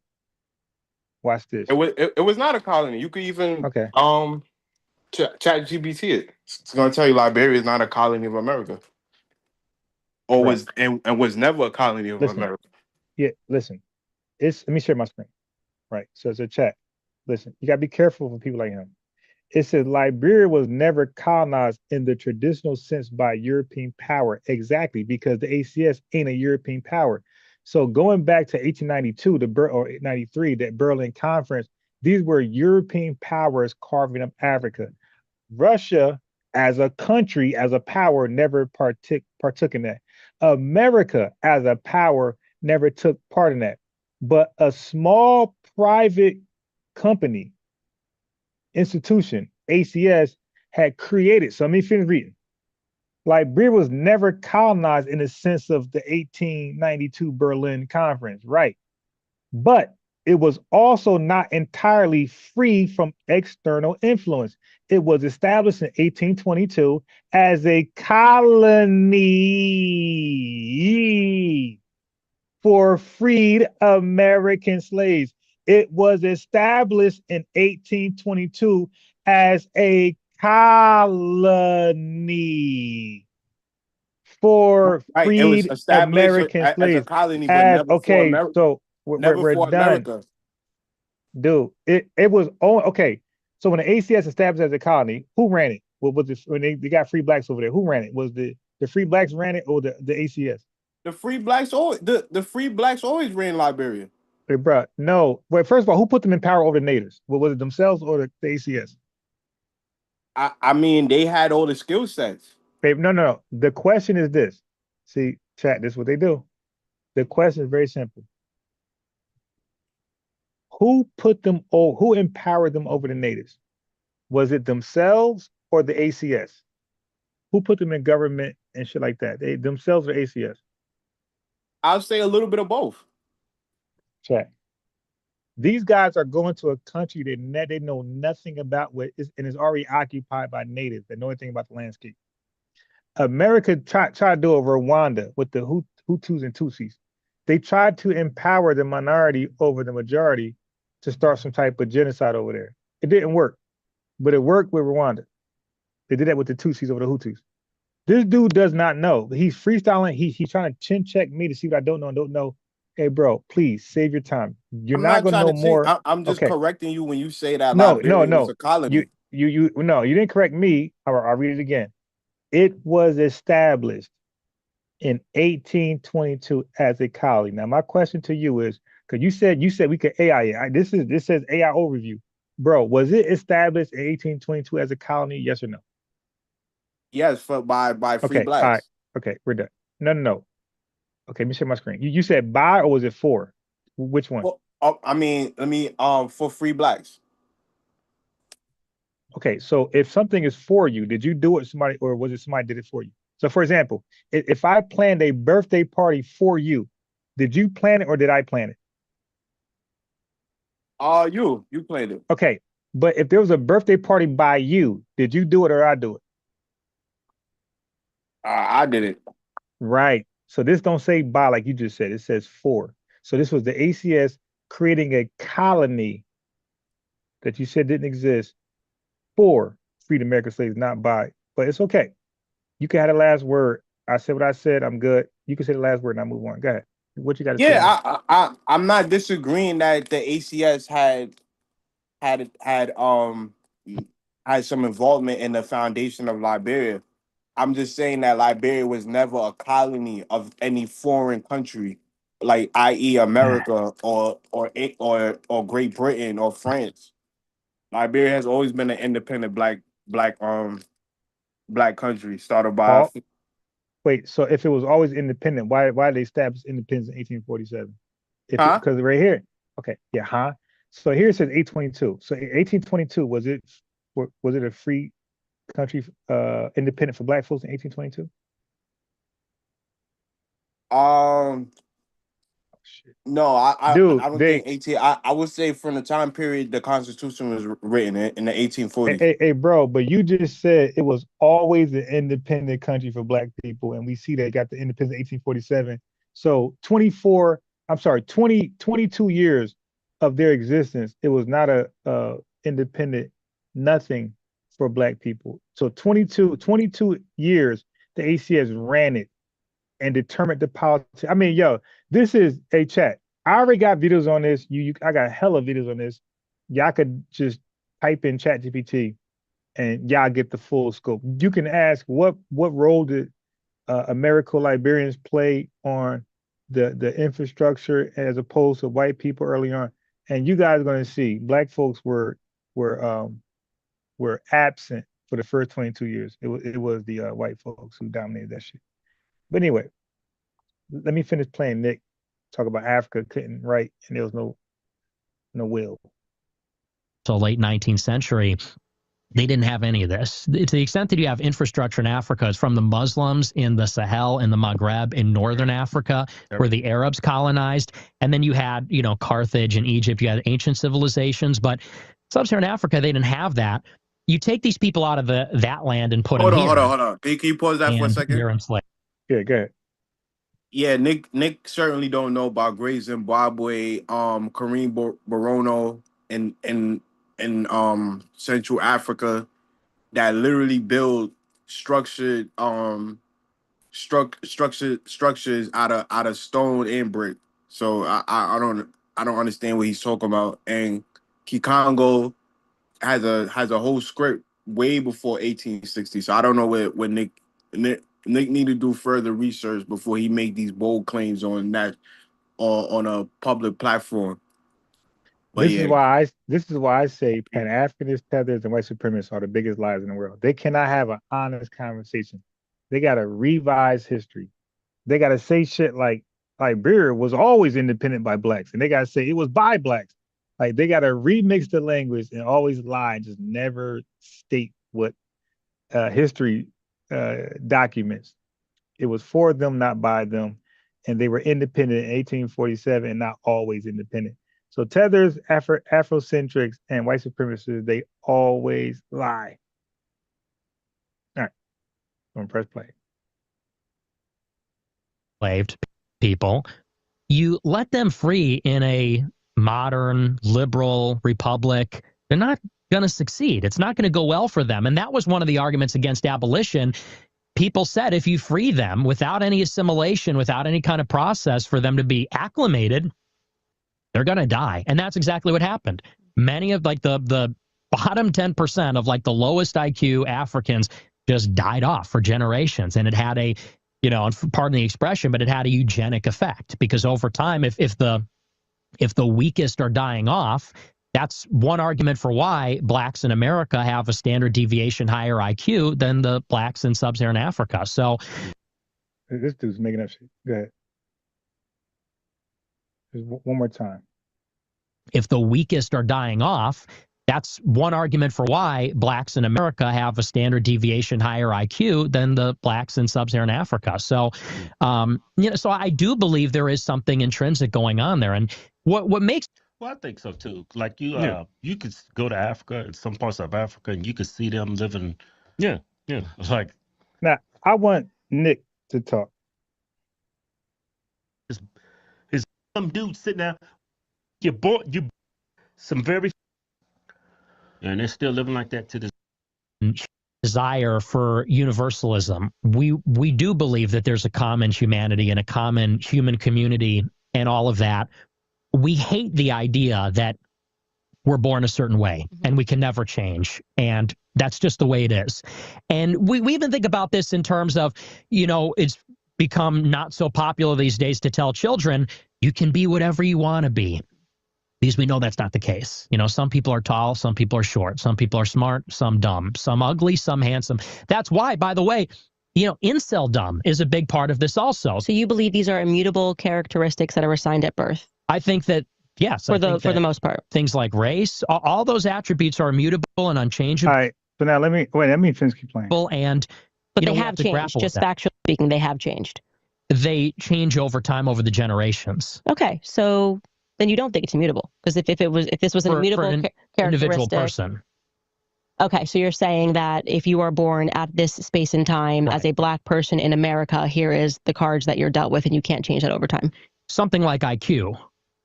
Watch this. It was not a colony. You could even Okay. chat GPT it. It's gonna tell you Liberia is not a colony of America. Or Right. was and was never a colony of America. Yeah, listen. Let me share my screen. Right. So it's a chat. Listen, you gotta be careful for people like him. It says Liberia was never colonized in the traditional sense by European power. Exactly, because the ACS ain't a European power. So going back to 1892 or 93, that Berlin Conference, these were European powers carving up Africa. Russia, as a country, as a power, never partook in that. America, as a power, never took part in that. But a small private company, institution, ACS, had created. So let me finish reading. Liberia was never colonized in the sense of the 1892 Berlin Conference, right? But it was also not entirely free from external influence. It was established in 1822 as a colony for freed American slaves. It was established in 1822 as a colony for It was freed established American as a slaves. colony, but never for Okay, America. so Never we're for done. America. Dude, it was okay. So when the ACS established as a colony, who ran it? What was it when they got free blacks over there? Who ran it? Was the free blacks ran it or the ACS? The free blacks always ran Liberia. Hey, bro, no. Well, first of all, who put them in power over the natives? Was it themselves or the ACS? I mean, they had all the skill sets. Babe, no. The question is this. See, chat, this is what they do. The question is very simple. Who put them who empowered them over the natives? Was it themselves or the ACS? Who put them in government and shit like that? They themselves or ACS? I'll say a little bit of both. Chat. These guys are going to a country that they know nothing about and is already occupied by natives that know anything about the landscape. America tried to do a Rwanda with the Hutus and Tutsis. They tried to empower the minority over the majority to start some type of genocide over there. It didn't work, but it worked with Rwanda. They did that with the Tutsis over the Hutus. This dude does not know. He's freestyling. He's trying to chin check me to see what I don't know and don't know. Hey, bro, please save your time. You're not going to know more. I'm just correcting you when you say that No. Liberia was a colony. You didn't correct me. I'll read it again. It was established in 1822 as a colony. Now, my question to you is, because you said we could AI it. This says AI overview. Bro, was it established in 1822 as a colony? Yes or no? Yes, by free blacks. All right. Okay, we're done. No. Okay, let me share my screen. You said by or was it for? Which one? Well, I mean, let me for free blacks. Okay, so if something is for you, did you do it somebody or was it somebody did it for you? So for example, if I planned a birthday party for you, did you plan it or did I plan it? You planned it. Okay, but if there was a birthday party by you, did you do it or I do it? I did it. Right. So this don't say by like you just said. It says for. So this was the ACS creating a colony that you said didn't exist for freed American slaves, not by. But it's okay. You can have the last word. I said what I said. I'm good. You can say the last word and I move on. Go ahead. What you got to say? I'm not disagreeing that the ACS had some involvement in the foundation of Liberia. I'm just saying that Liberia was never a colony of any foreign country, like i.e. America or Great Britain or France. Liberia has always been an independent black country started by. Wait, so if it was always independent, why did they establish independence in 1847? Huh? Because right here, okay, yeah, huh? So here it says 822. So 1822 was it a free country, independent for black folks in 1822? No, I Dude, don't think 18. I would say from the time period the Constitution was written in the 1840s. Hey, bro, but you just said it was always an independent country for black people, and we see they got the independence in 1847. So 22 years of their existence, it was not a independent nothing for black people. So 22 years, the ACS ran it and determined the politics. I mean, yo, this is a chat. I already got videos on this. I got hella videos on this. Y'all could just type in ChatGPT and y'all get the full scope. You can ask what role did Americo-Liberians play on the infrastructure as opposed to white people early on, and you guys are going to see black folks were absent for the first 22 years. It was the white folks who dominated that shit. But anyway, let me finish playing Nick. Talk about Africa couldn't write, and there was no will. So late 19th century, they didn't have any of this. To the extent that you have infrastructure in Africa, it's from the Muslims in the Sahel and the Maghreb in northern Africa, where the Arabs colonized. And then you had, Carthage and Egypt, you had ancient civilizations. But sub-Saharan Africa, they didn't have that. You take these people out of that land and put them here. Hold on. Can you pause that for a second? They're enslaved. Yeah, go ahead. Yeah, Nick certainly don't know about Great Zimbabwe, Kareem Borono in Central Africa that literally build structured structures out of stone and brick. So I don't understand what he's talking about. And Kikongo has a whole script way before 1860. So I don't know what Nick need to do further research before he make these bold claims on that or on a public platform. But this is why I say Pan-Africanists, Tethers, and white supremacists are the biggest lies in the world. They cannot have an honest conversation. They gotta revise history. They gotta say shit like Liberia was always independent by blacks, and they gotta say it was by blacks. Like they gotta remix the language and always lie, and just never state what history documents. It was for them, not by them, and they were independent in 1847 and not always independent. So Tethers, Afrocentrics, and white supremacists, they always lie. All right, I'm gonna press play. Enslaved people, you let them free in a modern liberal republic, they're not going to succeed. It's not going to go well for them. And that was one of the arguments against abolition. People said if you free them without any assimilation, without any kind of process for them to be acclimated, they're going to die. And that's exactly what happened. Many of the bottom 10% of the lowest IQ Africans just died off for generations. And it had a, pardon the expression, but it had a eugenic effect, because over time, if the weakest are dying off, that's one argument for why blacks in America have a standard deviation higher IQ than the blacks in sub-Saharan Africa. So this dude's making up shit. Go ahead. Just one more time. If the weakest are dying off, that's one argument for why blacks in America have a standard deviation higher IQ than the blacks in sub-Saharan Africa. So, so I do believe there is something intrinsic going on there. And what makes... Well, I think so too. Like you could go to Africa, in some parts of Africa, and you could see them living. Yeah. Like now, I want Nick to talk. His some dude sitting there. you some very, and they're still living like that to this. Desire for universalism. We do believe that there's a common humanity and a common human community and all of that. We hate the idea that we're born a certain way and we can never change. And that's just the way it is. And we even think about this in terms of, it's become not so popular these days to tell children, you can be whatever you want to be. Because we know that's not the case. Some people are tall, some people are short, some people are smart, some dumb, some ugly, some handsome. That's why, by the way, incel dumb is a big part of this also. So you believe these are immutable characteristics that are assigned at birth? I think that, yes. For the most part. Things like race, all those attributes are immutable and unchangeable. All right. So now let me finish keep playing. But they have changed. Just factually speaking, they have changed. They change over time, over the generations. Okay, so then you don't think it's immutable, because if this was an immutable individual person. Okay, so you're saying that if you are born at this space and time as a black person in America, here is the cards that you're dealt with, and you can't change that over time. Something like IQ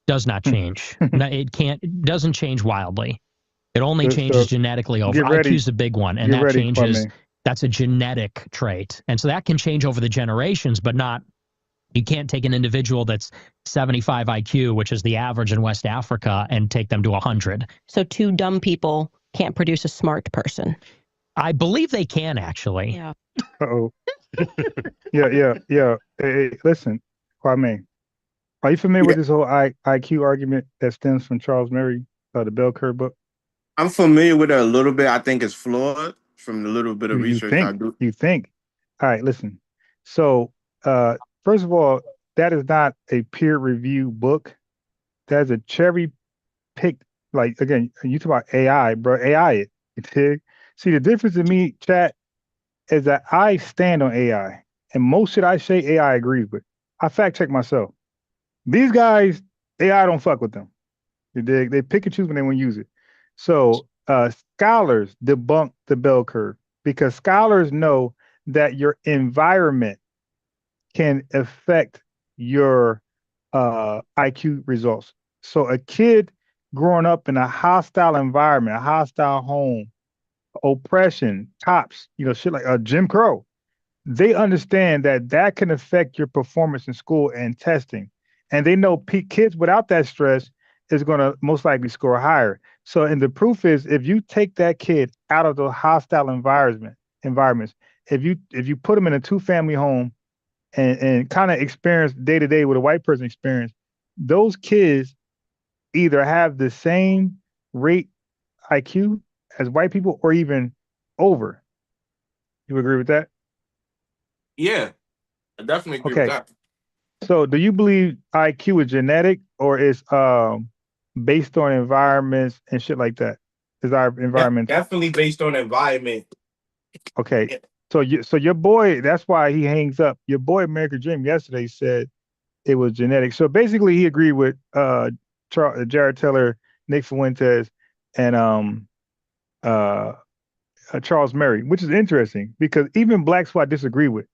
does not change. It doesn't change wildly. It only changes genetically over. IQ is a big one, and that changes. That's a genetic trait, and so that can change over the generations, but not. You can't take an individual that's 75 IQ, which is the average in West Africa, and take them to 100. So two dumb people can't produce a smart person. I believe they can, actually. Yeah. Uh-oh. Yeah. Hey, listen, Kwame, are you familiar with this whole IQ argument that stems from Charles Murray, the Bell Curve book? I'm familiar with it a little bit. I think it's flawed from the little bit of research I do. You think? All right, listen. So, first of all, that is not a peer review book. That's a cherry picked, like, again, you talk about AI, bro. AI it. You dig? See, the difference in me, chat, is that I stand on AI. And most shit I say, AI agrees with. I fact check myself. These guys, AI don't fuck with them. You dig? They pick and choose when they want to use it. So scholars debunk the bell curve because scholars know that your environment can affect your IQ results. So a kid growing up in a hostile environment, a hostile home, oppression, cops, shit like Jim Crow, they understand that that can affect your performance in school and testing. And they know kids without that stress is going to most likely score higher. So, and the proof is, if you take that kid out of the hostile environments, if you put them in a 2-family home and kind of experience day to day what a white person experience, those kids either have the same rate IQ as white people or even over. You agree with that? Yeah, I definitely agree with that. So do you believe IQ is genetic or is based on environments and shit like that? Is our environment definitely based on environment? Okay. So your boy, that's why he hangs up. Your boy American Dream yesterday said it was genetic. So basically he agreed with Jared Taylor, Nick Fuentes, and Charles Murray, which is interesting because even blacks who I disagree with,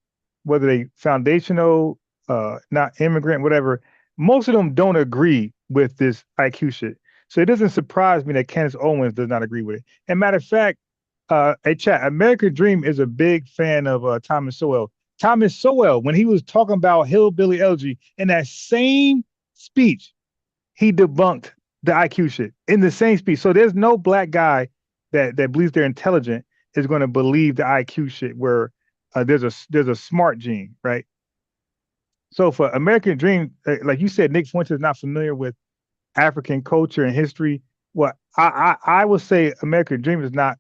whether they foundational, not immigrant, whatever, most of them don't agree with this IQ shit. So it doesn't surprise me that Candace Owens does not agree with it. And matter of fact, hey chat, American Dream is a big fan of Thomas Sowell. Thomas Sowell, when he was talking about hillbilly elegy in that same speech, he debunked the IQ shit in the same speech. So there's no black guy that believes they're intelligent is going to believe the IQ shit where there's a smart gene, right? So for American Dream, like you said, Nick Fuentes is not familiar with African culture and history. Well, I would say American Dream is not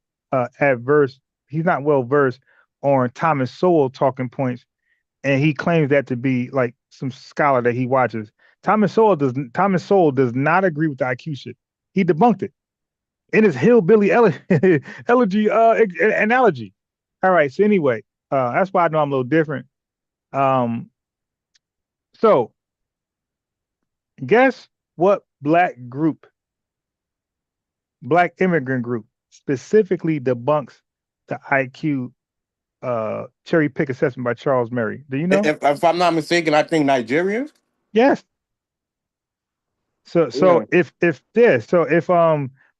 adverse. He's not well versed on Thomas Sowell talking points, and he claims that to be like some scholar that he watches. Thomas Sowell does not agree with the IQ shit. He debunked it in his hillbilly elegy analogy. All right. So anyway, that's why I know I'm a little different. So guess what black immigrant group specifically debunks the IQ cherry pick assessment by Charles Murray? Do you know? If I'm not mistaken, I think Nigerians. Yes. So if this, so if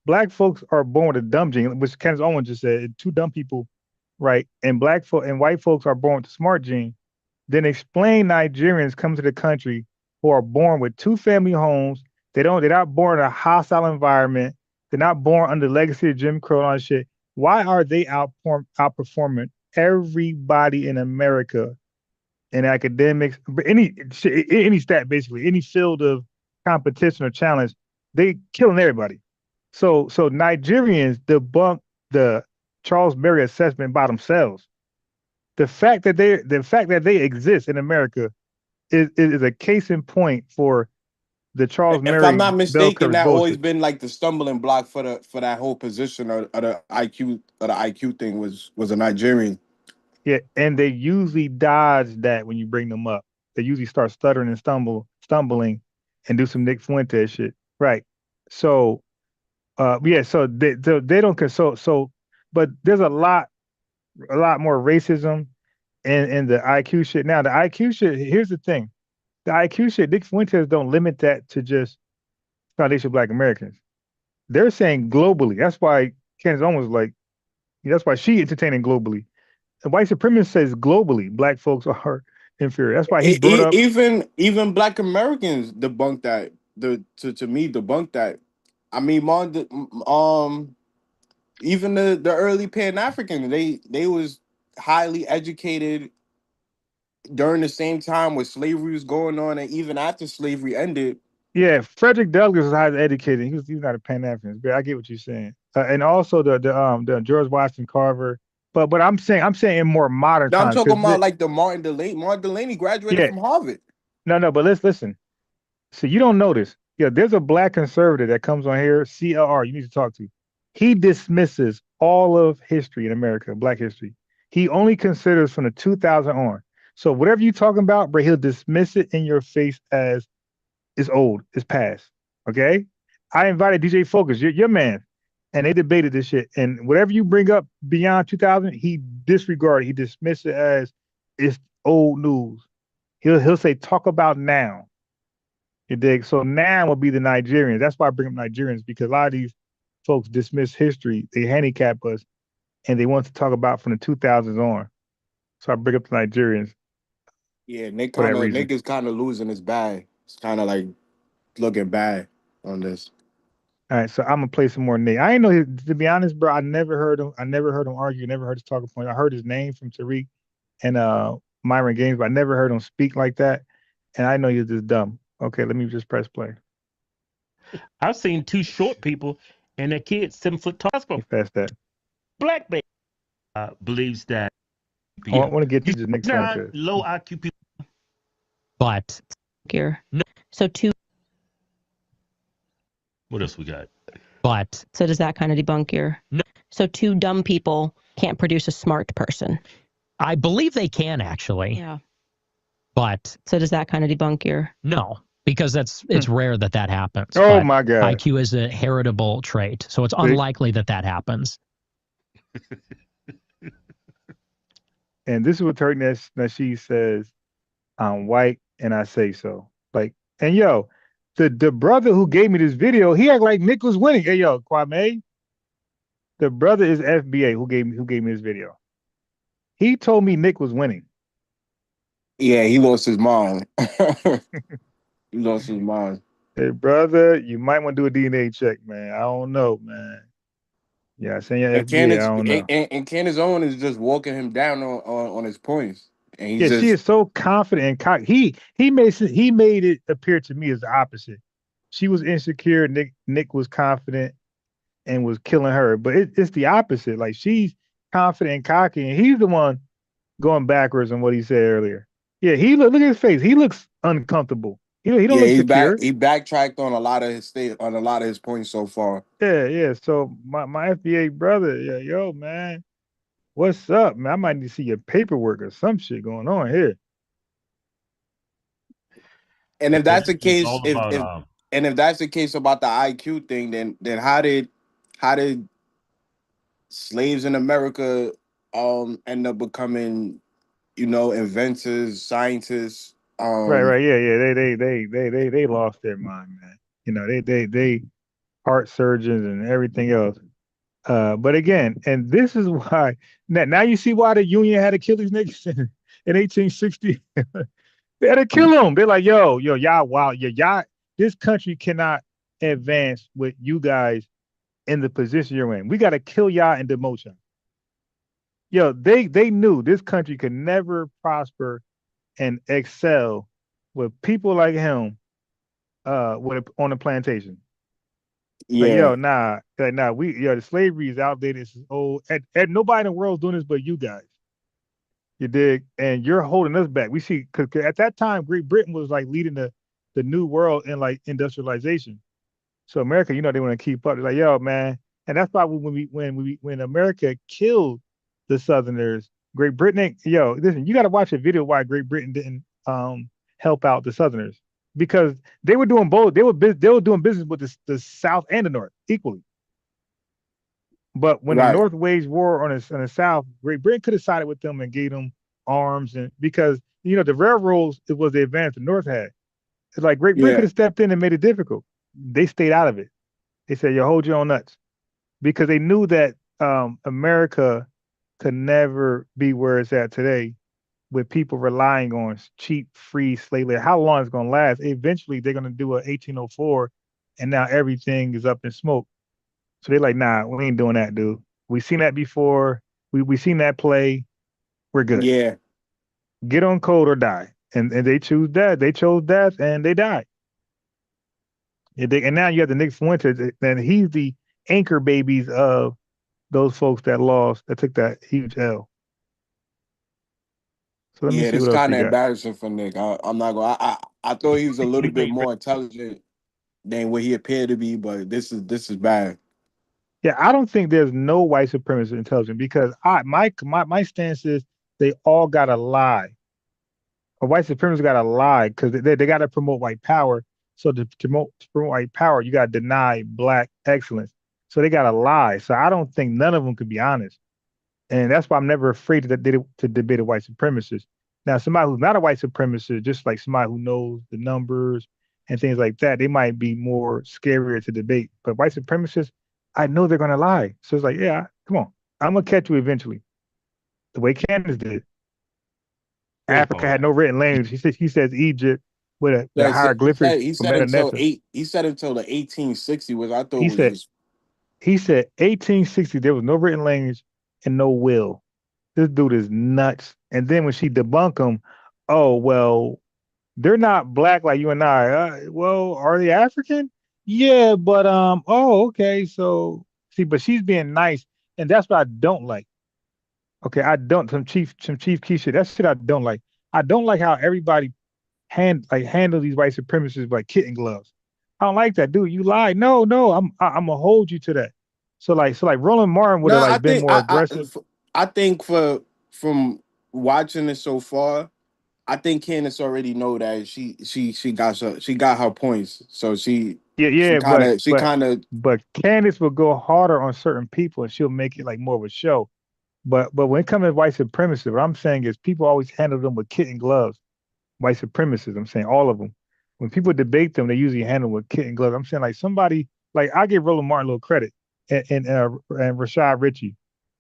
black folks are born with a dumb gene, which Candace Owens just said, two dumb people, right? And black folk and white folks are born with the smart gene, then explain Nigerians come to the country who are born with two family homes. They're not born in a hostile environment. They're not born under the legacy of Jim Crow and all that shit. Why are they outperforming everybody in America in academics, any stat basically, any field of competition or challenge, they killing everybody. So Nigerians debunk the Charles Berry assessment by themselves. The fact that they exist in America is a case in point for the Charles If I'm Berry not bell mistaken, curve that always bullshit. been like the stumbling block for that whole position of the IQ thing was a Nigerian. Yeah, and they usually dodge that when you bring them up. They usually start stuttering and stumbling, and do some Nick Fuentes shit. Right. So, yeah. So they don't so, but there's a lot more racism in the IQ shit. Now the IQ shit. Here's the thing: the IQ shit. Nick Fuentes don't limit that to just foundational Black Americans. They're saying globally. That's why Candace Owens was like. That's why she entertaining globally. The white supremacist says globally Black folks are inferior. That's why he brought up. Even Black Americans debunk that. To me debunk that. I mean, even the early Pan-Africans, they was highly educated during the same time when slavery was going on, and even after slavery ended. Yeah, Frederick Douglass was highly educated. He's not a Pan Africanist, but I get what you're saying. And also the George Washington Carver. But I'm saying in more modern Now I'm times talking because about like the Martin Delany. Martin Delany graduated yeah, from Harvard. no, but let's listen. So you don't notice. Yeah, there's a Black conservative that comes on here, CLR. You need to talk to. He dismisses all of history in America, Black history. He only considers from the 2000 on. So whatever you talking about, bro, he'll dismiss it in your face as it's old, it's past. Okay. I invited DJ Focus, your man, and they debated this shit. And whatever you bring up beyond 2000, he disregarded, he dismissed it as it's old news. He'll say, talk about now. You dig? So now will be the Nigerians. That's why I bring up Nigerians because a lot of these folks dismiss history, they handicap us, and they want to talk about from the 2000s on. So I bring up the Nigerians Yeah, for that reason. Nick is kind of losing his bag. It's kind of like looking bad on this. All right, so I'm gonna play some more Nate. I ain't know his, to be honest, bro. I never heard him. I never heard him argue. Never heard his talking point. I heard his name from Tariq and Myron Gaines, but I never heard him speak like that. And I know he was just dumb. Okay, let me just press play. I've seen two short people and their kids 7 foot tall. Fast that. Black baby believes that. I want to get to the next one. Low IQ people. But here, no. So two. What else we got? But so does that kind of debunk your? No. So two dumb people can't produce a smart person. I believe they can actually. Yeah. But so does that kind of debunk your? No, because it's rare that happens. Oh but my God. IQ is a heritable trait, so it's unlikely that happens. And this is what her she says, I'm white and I say so. Like, and yo, the brother who gave me this video, he act like Nick was winning. Hey yo, Kwame, the brother is FBA who gave me this video. He told me Nick was winning. Yeah, he lost his mind. He lost his mind. Hey brother, you might want to do a DNA check, man. I don't know, man. Yeah, saying your FBA, I don't know. And Candace Owens is just walking him down on his points. And he's she is so confident and he made it appear to me as the opposite. She was insecure. Nick was confident and was killing her, but it's the opposite. Like she's confident and cocky, and he's the one going backwards on what he said earlier. Yeah, look at his face. He looks uncomfortable. He don't look secure. He backtracked on a lot of his points so far. Yeah. So my FBA brother, yo man, what's up, man? I might need to see your paperwork or some shit going on here. And if that's the case, if that's the case about the IQ thing, then how did slaves in America end up becoming, inventors, scientists? Right. Yeah. They lost their mind, man. You know, they heart surgeons and everything else. But again, and this is why now you see why the Union had to kill these niggas in 1860. They had to kill them. They're like, yo, y'all, wow, y'all, this country cannot advance with you guys in the position you're in. We got to kill y'all and demote y'all. Yo, they knew this country could never prosper and excel with people like him on the plantation. Like, Yeah. yo, nah, the slavery is outdated. It's old. And nobody in the world's doing this but you guys. You dig? And you're holding us back. We see, because at that time, Great Britain was like leading the new world in like industrialization. So America, you know, they want to keep up. They're like, yo, man. And that's why when America killed the Southerners, Great Britain, yo, listen, you got to watch a video why Great Britain didn't help out the Southerners, because they were doing both. They were doing business with the South and the North equally. But when the Right. North waged war on the South, Great Britain could have sided with them and gave them arms, and because you know the railroads, it was the advantage the North had. It's like Great Britain could Yeah. have stepped in and made it difficult. They stayed out of it. They said, "You hold your own nuts," because they knew that America could never be where it's at today, with people relying on cheap, free slave labor. How long it's going to last? Eventually, they're going to do a 1804, and now everything is up in smoke. So they're like, nah, we ain't doing that, dude. We seen that before. We seen that play. We're good. Yeah. Get on code or die. And they choose death. They chose death and they died. And now you have the Nick Fuentes, and he's the anchor babies of those folks that took that huge L. So let me Yeah, see this what else kind we of got. embarrassing for Nick. I'm not gonna. I thought he was a little bit more intelligent than what he appeared to be, but this is bad. Yeah, I don't think there's no white supremacist intelligent, because my stance is they all gotta lie. Or white supremacists gotta lie because they gotta promote white power. So to promote white power, you gotta deny black excellence. So they gotta lie. So I don't think none of them could be honest. And that's why I'm never afraid to debate a white supremacist. Now, somebody who's not a white supremacist, just like somebody who knows the numbers and things like that, they might be more scarier to debate. But white supremacists, I know they're gonna lie. So it's like, yeah, come on, I'm gonna catch you eventually, the way Candace did. Africa had no written language. He says Egypt with the hieroglyphics He from said until Metanessa. He said until the 1860, which I thought He was said just. he said 1860 there was no written language and no will. This dude is nuts. And then when she debunked him, oh well, they're not black like you and I. Well, are they African? Yeah, but oh okay. So see, but she's being nice, and that's what I don't like. Okay, I don't some chief key shit. That's shit I don't like. I don't like how everybody handle these white supremacists like kitten gloves. I don't like that, dude. You lied. No, I'm gonna hold you to that. So like Roland Martin would No, have I like been think more aggressive. I think from watching it so far, I think Candace already know that she got her points. So Yeah, but she but kind of. but Candace will go harder on certain people and she'll make it like more of a show. But when it comes to white supremacy, what I'm saying is people always handle them with kitten gloves. White supremacists, I'm saying all of them. When people debate them, they usually handle with kitten gloves. I'm saying like somebody like I give Roland Martin a little credit and Rashad Ritchie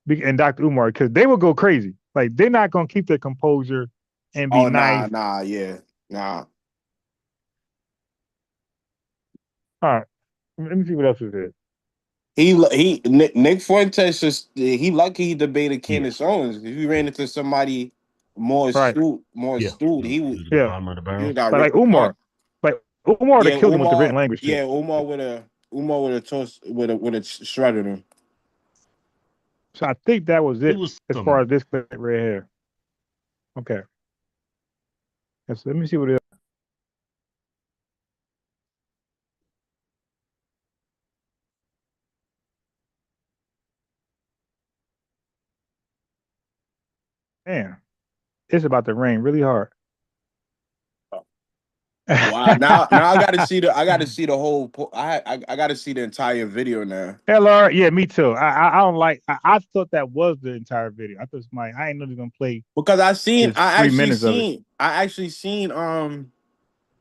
and Dr. Umar, because they will go crazy. Like they're not gonna keep their composure and be Oh nice. yeah, nah. All right, let me see what else is there. Nick Fuentes he lucky he debated Candace Owens. If he ran into somebody more Right. astute, he would. Yeah. He got But like ripped apart. Umar would Yeah, have killed him with the written language shit. Yeah, Umar would have tossed would have shredded him. So I think that was He it was as far as this clip right here. Okay. Let me see what it is. Man, it's about to rain really hard. Wow. Now I got to see the whole. I got to see the entire video now. LR, yeah, me too. I don't like. I thought that was the entire video. I thought I didn't know they were gonna play Because I just 3 minutes of it. actually seen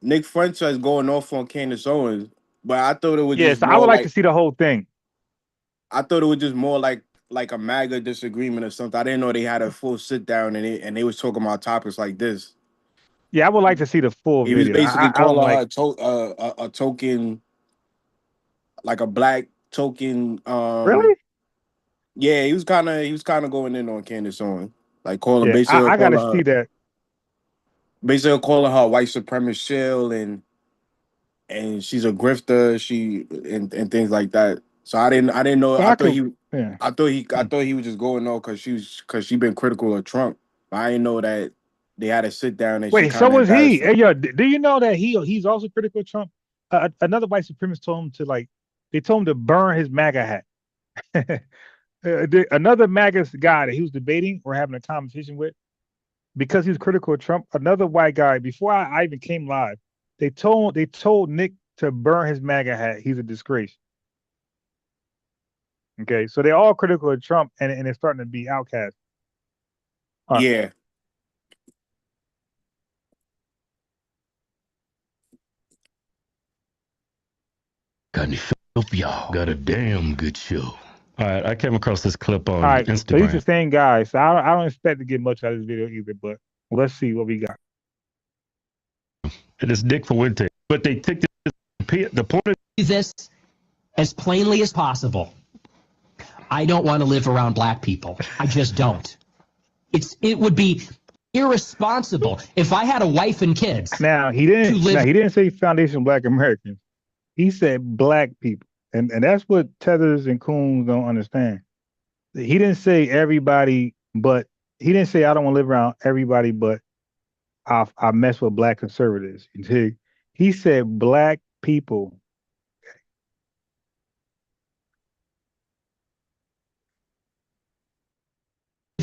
Nick Fuentes going off on Candace Owens, But I thought it was Yeah, just so I would more like to like see the whole thing. I thought it was just more like a MAGA disagreement or something. I didn't know they had a full sit down and they was talking about topics like this. Yeah, I would like to see the full He was video. basically I don't calling like. her a token, like a black token. Really? Yeah, he was kind of going in on Candace Owens, like calling Yeah, basically I got to calling see her that. basically calling her a white supremacist shell and she's a grifter, and things like that. So I didn't know. But I could. Yeah. I thought he was just going on because she been critical of Trump. But I didn't know that they had to sit down and she Wait, so kind of was he? embarrassed Hey, him. yo, do you know that he's also critical of Trump? Another white supremacist told him to they told him to burn his MAGA hat. Another MAGA guy that he was debating or having a conversation with, because he was critical of Trump, another white guy, before I even came live, they told Nick to burn his MAGA hat. He's a disgrace. Okay, so they're all critical of Trump, and they're starting to be outcast. Yeah. Got any filth, y'all? Got a damn good show. All right, I came across this clip on All right, so he's the Instagram. same guy. So I don't expect to get much out of this video either, but let's see what we got. It is Dick Fuentes, but they took the point of this as plainly as possible. I don't want to live around black people. I just don't. It would be irresponsible if I had a wife and kids. Now he didn't say Foundation Black Americans. He said black people. And that's what Tethers and Coons don't understand. He didn't say everybody, but he didn't say I don't want to live around everybody, but I mess with black conservatives. He said black people.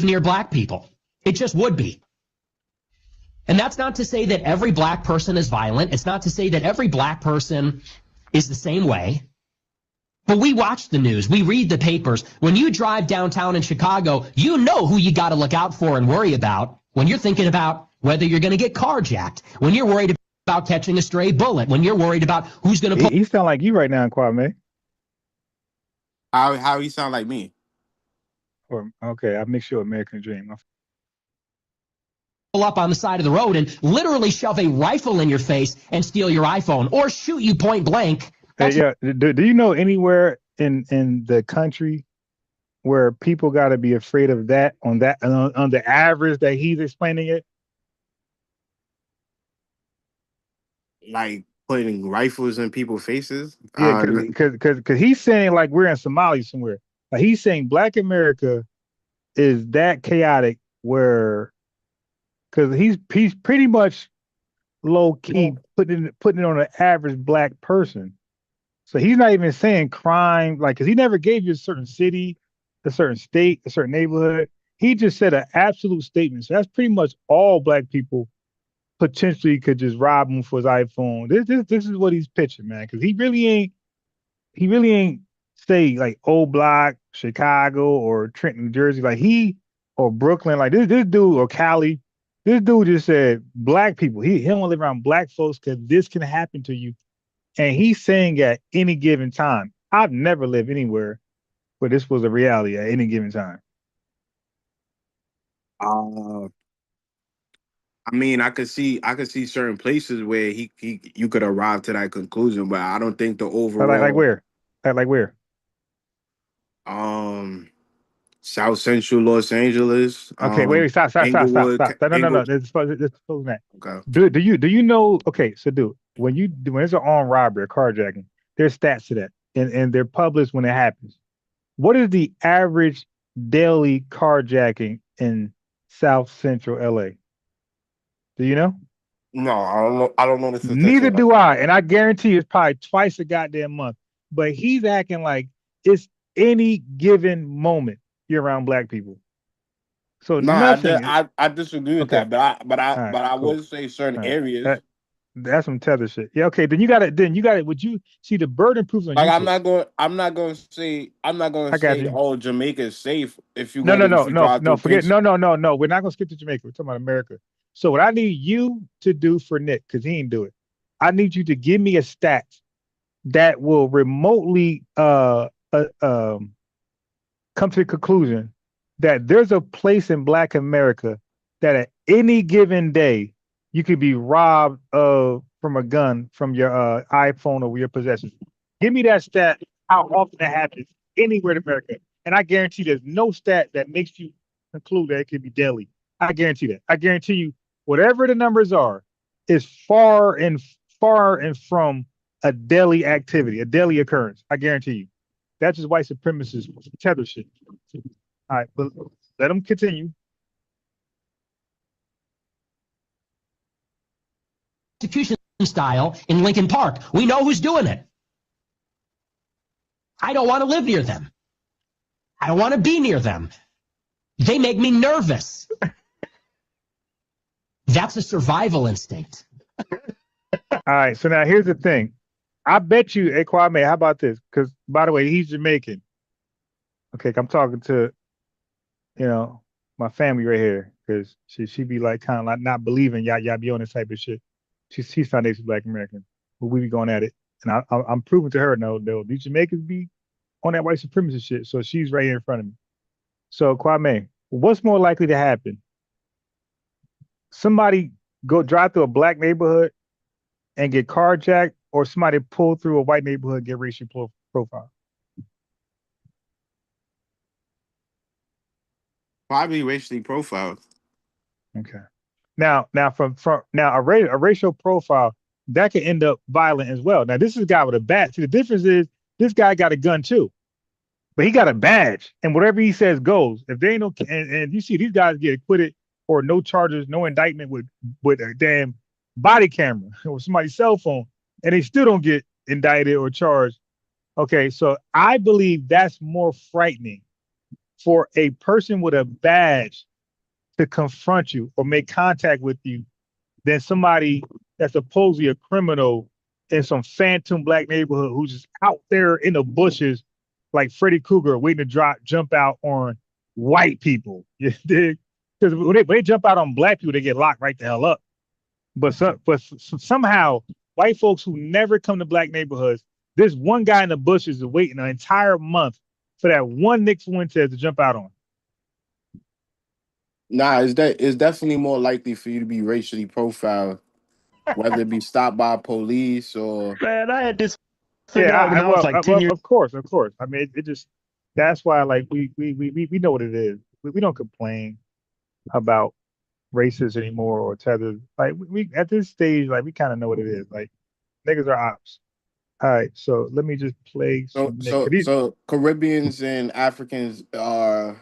Near black people. It just would be. And that's not to say that every black person is violent. It's not to say that every black person is the same way. But we watch the news. We read the papers. When you drive downtown in Chicago, you know who you got to look out for and worry about when you're thinking about whether you're going to get carjacked, when you're worried about catching a stray bullet, when you're worried about who's going to pull. He sound like you right now, Kwame. How he sound like me? Or okay, I mix your American Dream. Up on the side of the road and literally shove a rifle in your face and steal your iPhone or shoot you point blank. Hey, yeah. Do you know anywhere in the country where people got to be afraid of that on the average that he's explaining it? Like putting rifles in people's faces? Yeah, because he's saying like we're in Somalia somewhere. Like he's saying Black America is that chaotic where, because he's pretty much low key putting it on an average black person. So he's not even saying crime, like, because he never gave you a certain city, a certain state, a certain neighborhood. He just said an absolute statement. So that's pretty much all black people potentially could just rob him for his iPhone. This is what he's pitching, man. Because he really ain't say like Old Block, Chicago, or Trenton, New Jersey, like or Brooklyn, like this dude, or Cali. This dude just said black people. He don't want to live around black folks because this can happen to you. And he's saying at any given time. I've never lived anywhere where this was a reality at any given time. I mean, I could see certain places where you could arrive to that conclusion, but I don't think the overall Like where? Like where? South Central Los Angeles. Okay, wait, stop. Inglewood, No. This supposing that. Okay. Do you know? Okay, so when there's an armed robbery, a carjacking, there's stats to that, and they're published when it happens. What is the average daily carjacking in South Central LA? Do you know? No, I don't know. I don't know the Neither do I, and I guarantee you it's probably twice a goddamn month. But he's acting like it's any given moment you're around black people. So no, nothing. I disagree with that, but I cool. would say certain areas. That's some tether shit. Yeah, okay. Then you got it. Would you see the burden proves on like YouTube? I'm not going to say oh, Jamaica is safe if you No. forget. No. We're not going to skip to Jamaica. We're talking about America. So what I need you to do for Nick, because he ain't do it, I need you to give me a stat that will remotely come to the conclusion that there's a place in Black America that at any given day you could be robbed of from a gun from your iPhone or your possessions. Give me that stat, how often that happens anywhere in America. And I guarantee there's no stat that makes you conclude that it could be deadly. I guarantee that. I guarantee you, whatever the numbers are, is far and from a deadly activity, a deadly occurrence. I guarantee you. That's just white supremacist tether shit. All right, but let them continue. Execution style in Lincoln Park. We know who's doing it. I don't want to live near them. I don't want to be near them. They make me nervous. That's a survival instinct. All right, so now here's the thing. I bet you, Kwame, how about this? Because, by the way, he's Jamaican. Okay, I'm talking to, my family right here. Because she be like kind of like not believing y'all be on this type of shit. She's foundation Black American. But we be going at it. And I'm proving to her, no, these Jamaicans be on that white supremacist shit. So she's right here in front of me. So, Kwame, what's more likely to happen? Somebody go drive through a Black neighborhood and get carjacked, or somebody pull through a white neighborhood and get racial profile? Probably racially profiled. Okay. Now from a racial profile that can end up violent as well. Now this is a guy with a badge. See, the difference is this guy got a gun too, but he got a badge, and whatever he says goes. If they ain't no, and you see these guys get acquitted or no charges, no indictment with a damn body camera or somebody's cell phone, and they still don't get indicted or charged. Okay, so I believe that's more frightening for a person with a badge to confront you or make contact with you than somebody that's supposedly a criminal in some phantom Black neighborhood who's just out there in the bushes like Freddy Krueger waiting to jump out on white people. You dig? Because when they jump out on Black people, they get locked right the hell up. But somehow, white folks who never come to Black neighborhoods, this one guy in the bushes is waiting an entire month for that one Nick Fuentes to jump out on. Nah, it's definitely more likely for you to be racially profiled, whether it be stopped by police or. Man, I had this figured out when I was like 10 years. Of course. I mean, it just that's why like we know what it is. We don't complain about races anymore or tethers. Like we at this stage, like we kind of know what it is. Like niggas are ops. All right, so let me just play. So Caribbeans and Africans are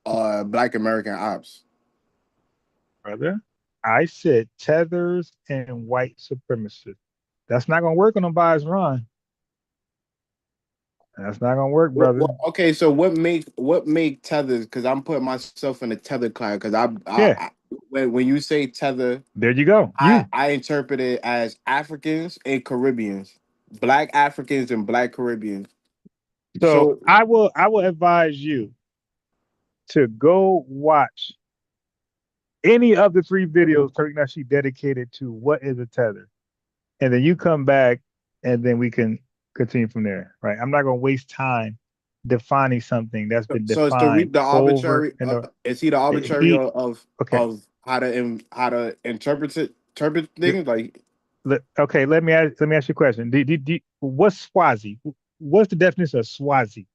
Black American ops. Brother, I said tethers and white supremacists. That's not gonna work on a bias run. That's not gonna work, brother. Okay, so what make tethers? Because I'm putting myself in the tether class. Because when you say tether, there you go. I interpret it as Africans and Caribbeans, Black Africans and Black Caribbeans. So I will advise you to go watch any of the 3 videos Turk Nashi dedicated to what is a tether, and then you come back, and then we can continue from there. Right? I'm not going to waste time defining something that's been defined. So is the arbitrary? Is he the arbitrary of how to interpret things? Like, okay, let me ask you a question. What's Swazi? What's the definition of Swazi?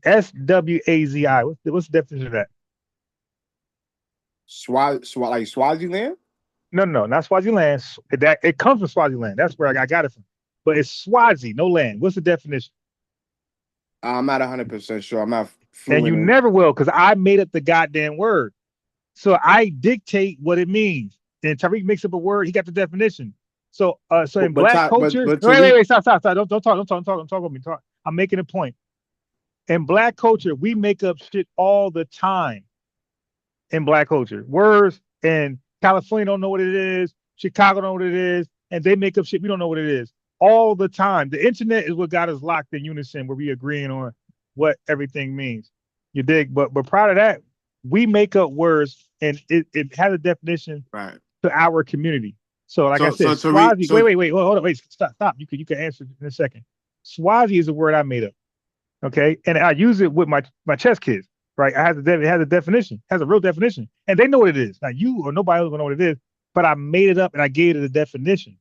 SWAZI. What's the definition of that? Like Swaziland? No, not Swaziland. It comes from Swaziland. That's where I got it from. But it's Swazi, no land. What's the definition? I'm not 100% sure. I'm not fluent. And you never will, because I made up the goddamn word. So I dictate what it means. And Tariq makes up a word. He got the definition. So in Black culture, wait, stop. Don't talk with me. I'm making a point. In Black culture, we make up shit all the time. In Black culture, words, and California don't know what it is. Chicago don't know what it is, and they make up shit. We don't know what it is all the time. The internet is what got us locked in unison, where we agreeing on what everything means. You dig? But prior to that, we make up words, and it has a definition to our community. So like I So said, so to read Swazi. so Wait, hold on, wait, stop. You can answer in a second. Swazi is a word I made up. Okay, and I use it with my chess kids. Right, it has a definition, it has a real definition, and they know what it is. Now you or nobody else will know what it is, but I made it up and I gave it a definition.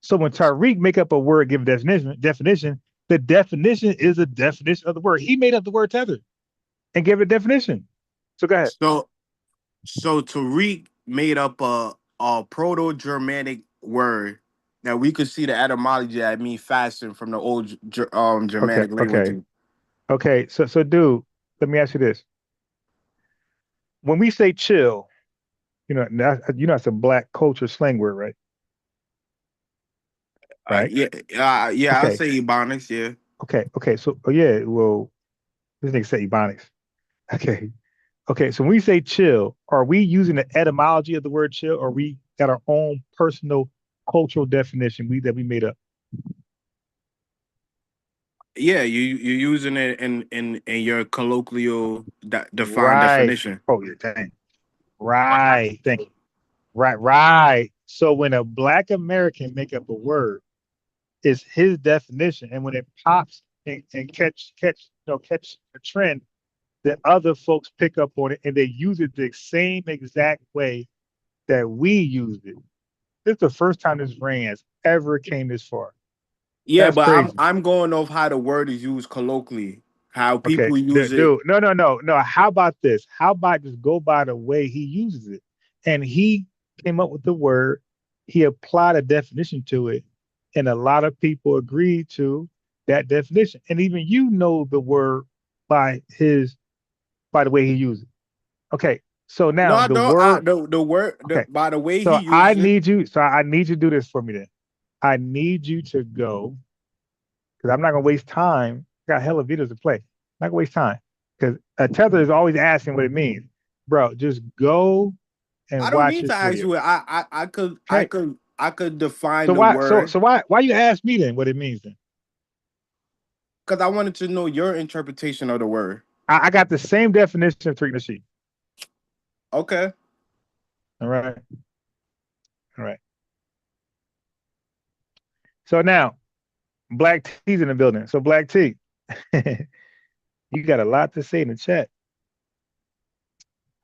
So when Tariq make up a word, give a definition, the definition is a definition of the word. He made up the word tether and gave it a definition. So go ahead. so Tariq made up a proto-Germanic word that we could see the etymology that mean fashion from the old Okay, Germanic okay, languages. okay. So dude, let me ask you this: when we say chill, that's a black culture slang word, right? Right. Yeah, I'll Okay, say Ebonics, yeah. okay. So yeah, well, this nigga said Ebonics. Okay. Okay, so when we say chill, are we using the etymology of the word chill, or we got our own personal cultural definition that we made up? Yeah, you're using it in your colloquial defined Right. definition. Oh yeah, dang. Right. Thank you. Right. So when a black American make up a word, it's his definition, and when it pops and catch a trend, that other folks pick up on it and they use it the same exact way that we used it. This is the first time this brain has ever came this far. Yeah, That's but crazy. I'm going off how the word is used colloquially, how Okay, people use it. dude, no. How about this? How about just go by the way he uses it? And he came up with the word, he applied a definition to it, and a lot of people agreed to that definition. And even you know the word by the way he used it. Okay, so No, now I the don't. word, The word okay, by the way he so I uses it. need you, so I need you to do this for me then. I need you to go because I'm not gonna waste time. I got hella videos to play. I'm not gonna waste time because a tether is always asking what it means, bro. Just go I and don't watch need to this ask video. you. Okay. I could define So the why so word so why you ask me then what it means then? because I wanted to know your interpretation of the word. I got the same definition of treating the sheep. Okay. All right. All right. So now Black T's in the building. So Black T, you got a lot to say in the chat.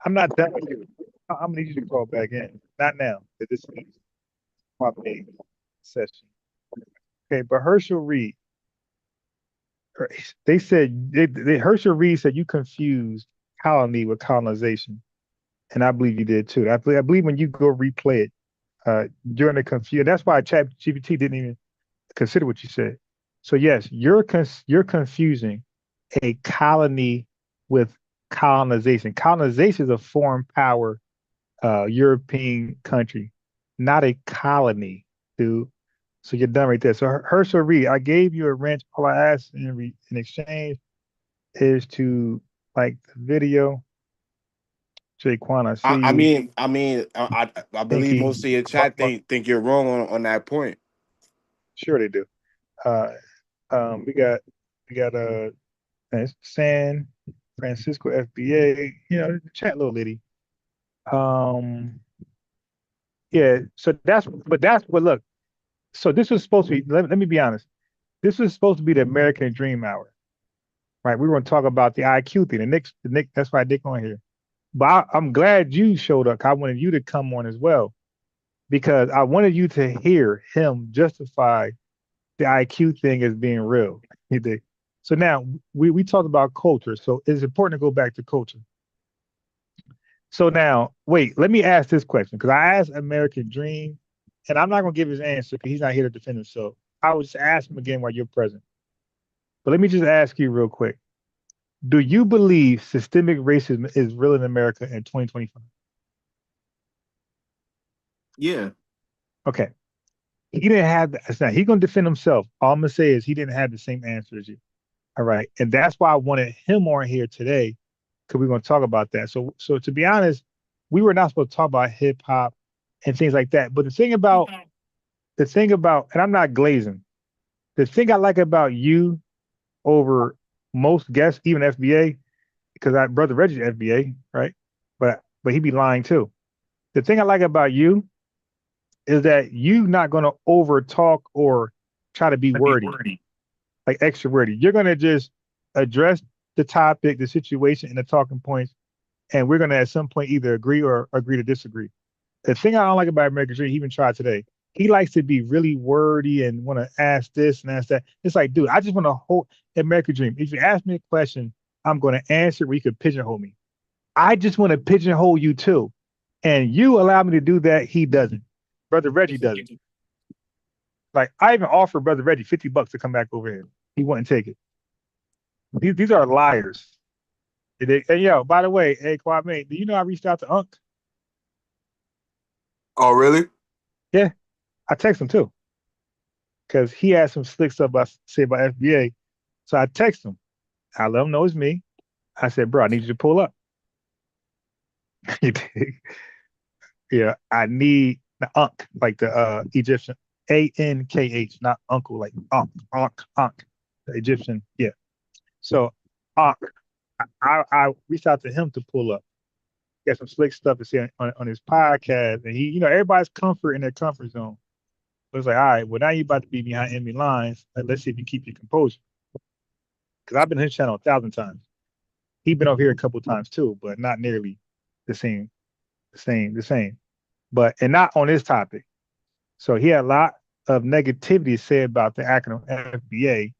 I'm not done with you. I'm gonna need you to call back in. Not now. This is my main session. Okay, but Herschel Reed, they said Herschel Reed said you confused colony with colonization, and I believe you did too. I believe when you go replay it during the confusion, that's why ChatGPT didn't even consider what you said. So yes, you're confusing a colony with colonization. Colonization is a foreign power European country, not a colony, dude. So you're done right there. So Herschel Reed, I gave you a wrench. All I asked in exchange is to like the video. Jaquan, I see you. I believe Pinky, most of your chat think you're wrong on that point. sure they do. We got San Francisco FBA. The chat little lady. Yeah. So that's what look. So this was supposed to be. Let me be honest. This was supposed to be the American Dream Hour, right? We were going to talk about the IQ thing. The Nick. That's why Nick on here. But I'm glad you showed up. I wanted you to come on as well because I wanted you to hear him justify the IQ thing as being real. So now we talked about culture. So it's important to go back to culture. So now, wait, let me ask this question because I asked American Dream, and I'm not going to give his answer because he's not here to defend himself. I will just ask him again while you're present. But let me just ask you real quick. Do you believe systemic racism is real in America in 2025? Yeah. Okay. He didn't have now he's gonna defend himself. All I'm gonna say is he didn't have the same answer as you. All right. And that's why I wanted him on here today, because we're gonna talk about that. So to be honest, we were not supposed to talk about hip hop and things like that. But the thing about, and I'm not glazing, the thing I like about you over most guests, even FBA, because I brother Reggie's FBA, right? But he be lying too. The thing I like about you is that you not going to over talk or try to be wordy, like extra wordy. You're going to just address the topic, the situation, and the talking points, and we're going to at some point either agree or agree to disagree. The thing I don't like about American Dream, he even tried today. He likes to be really wordy and want to ask this and ask that. It's like, dude, I just want to hold American Dream. If you ask me a question, I'm going to answer where you could pigeonhole me. I just want to pigeonhole you too. And you allow me to do that. He doesn't. Brother Reggie doesn't. Like, I even offered Brother Reggie $50 to come back over here. He wouldn't take it. These are liars. And yo, by the way, hey, Kwame, do you know I reached out to Unc? Oh, really? Yeah. I text him too. Because he had some slick stuff to say about FBA. So I text him. I let him know it's me. I said, bro, I need you to pull up. Yeah, I need the Ankh, like the Egyptian Ankh, not uncle, like Ankh, the Egyptian. Yeah. So Ankh, I reached out to him to pull up. Got some slick stuff to say on his podcast, and he, everybody's comfort in their comfort zone. So it's like, all right, well now you're about to be behind enemy lines. Let's see if you keep your composure. Because I've been on his channel 1,000 times. He's been over here a couple of times too, but not nearly the same. But and not on this topic. So he had a lot of negativity said about the acronym FBA,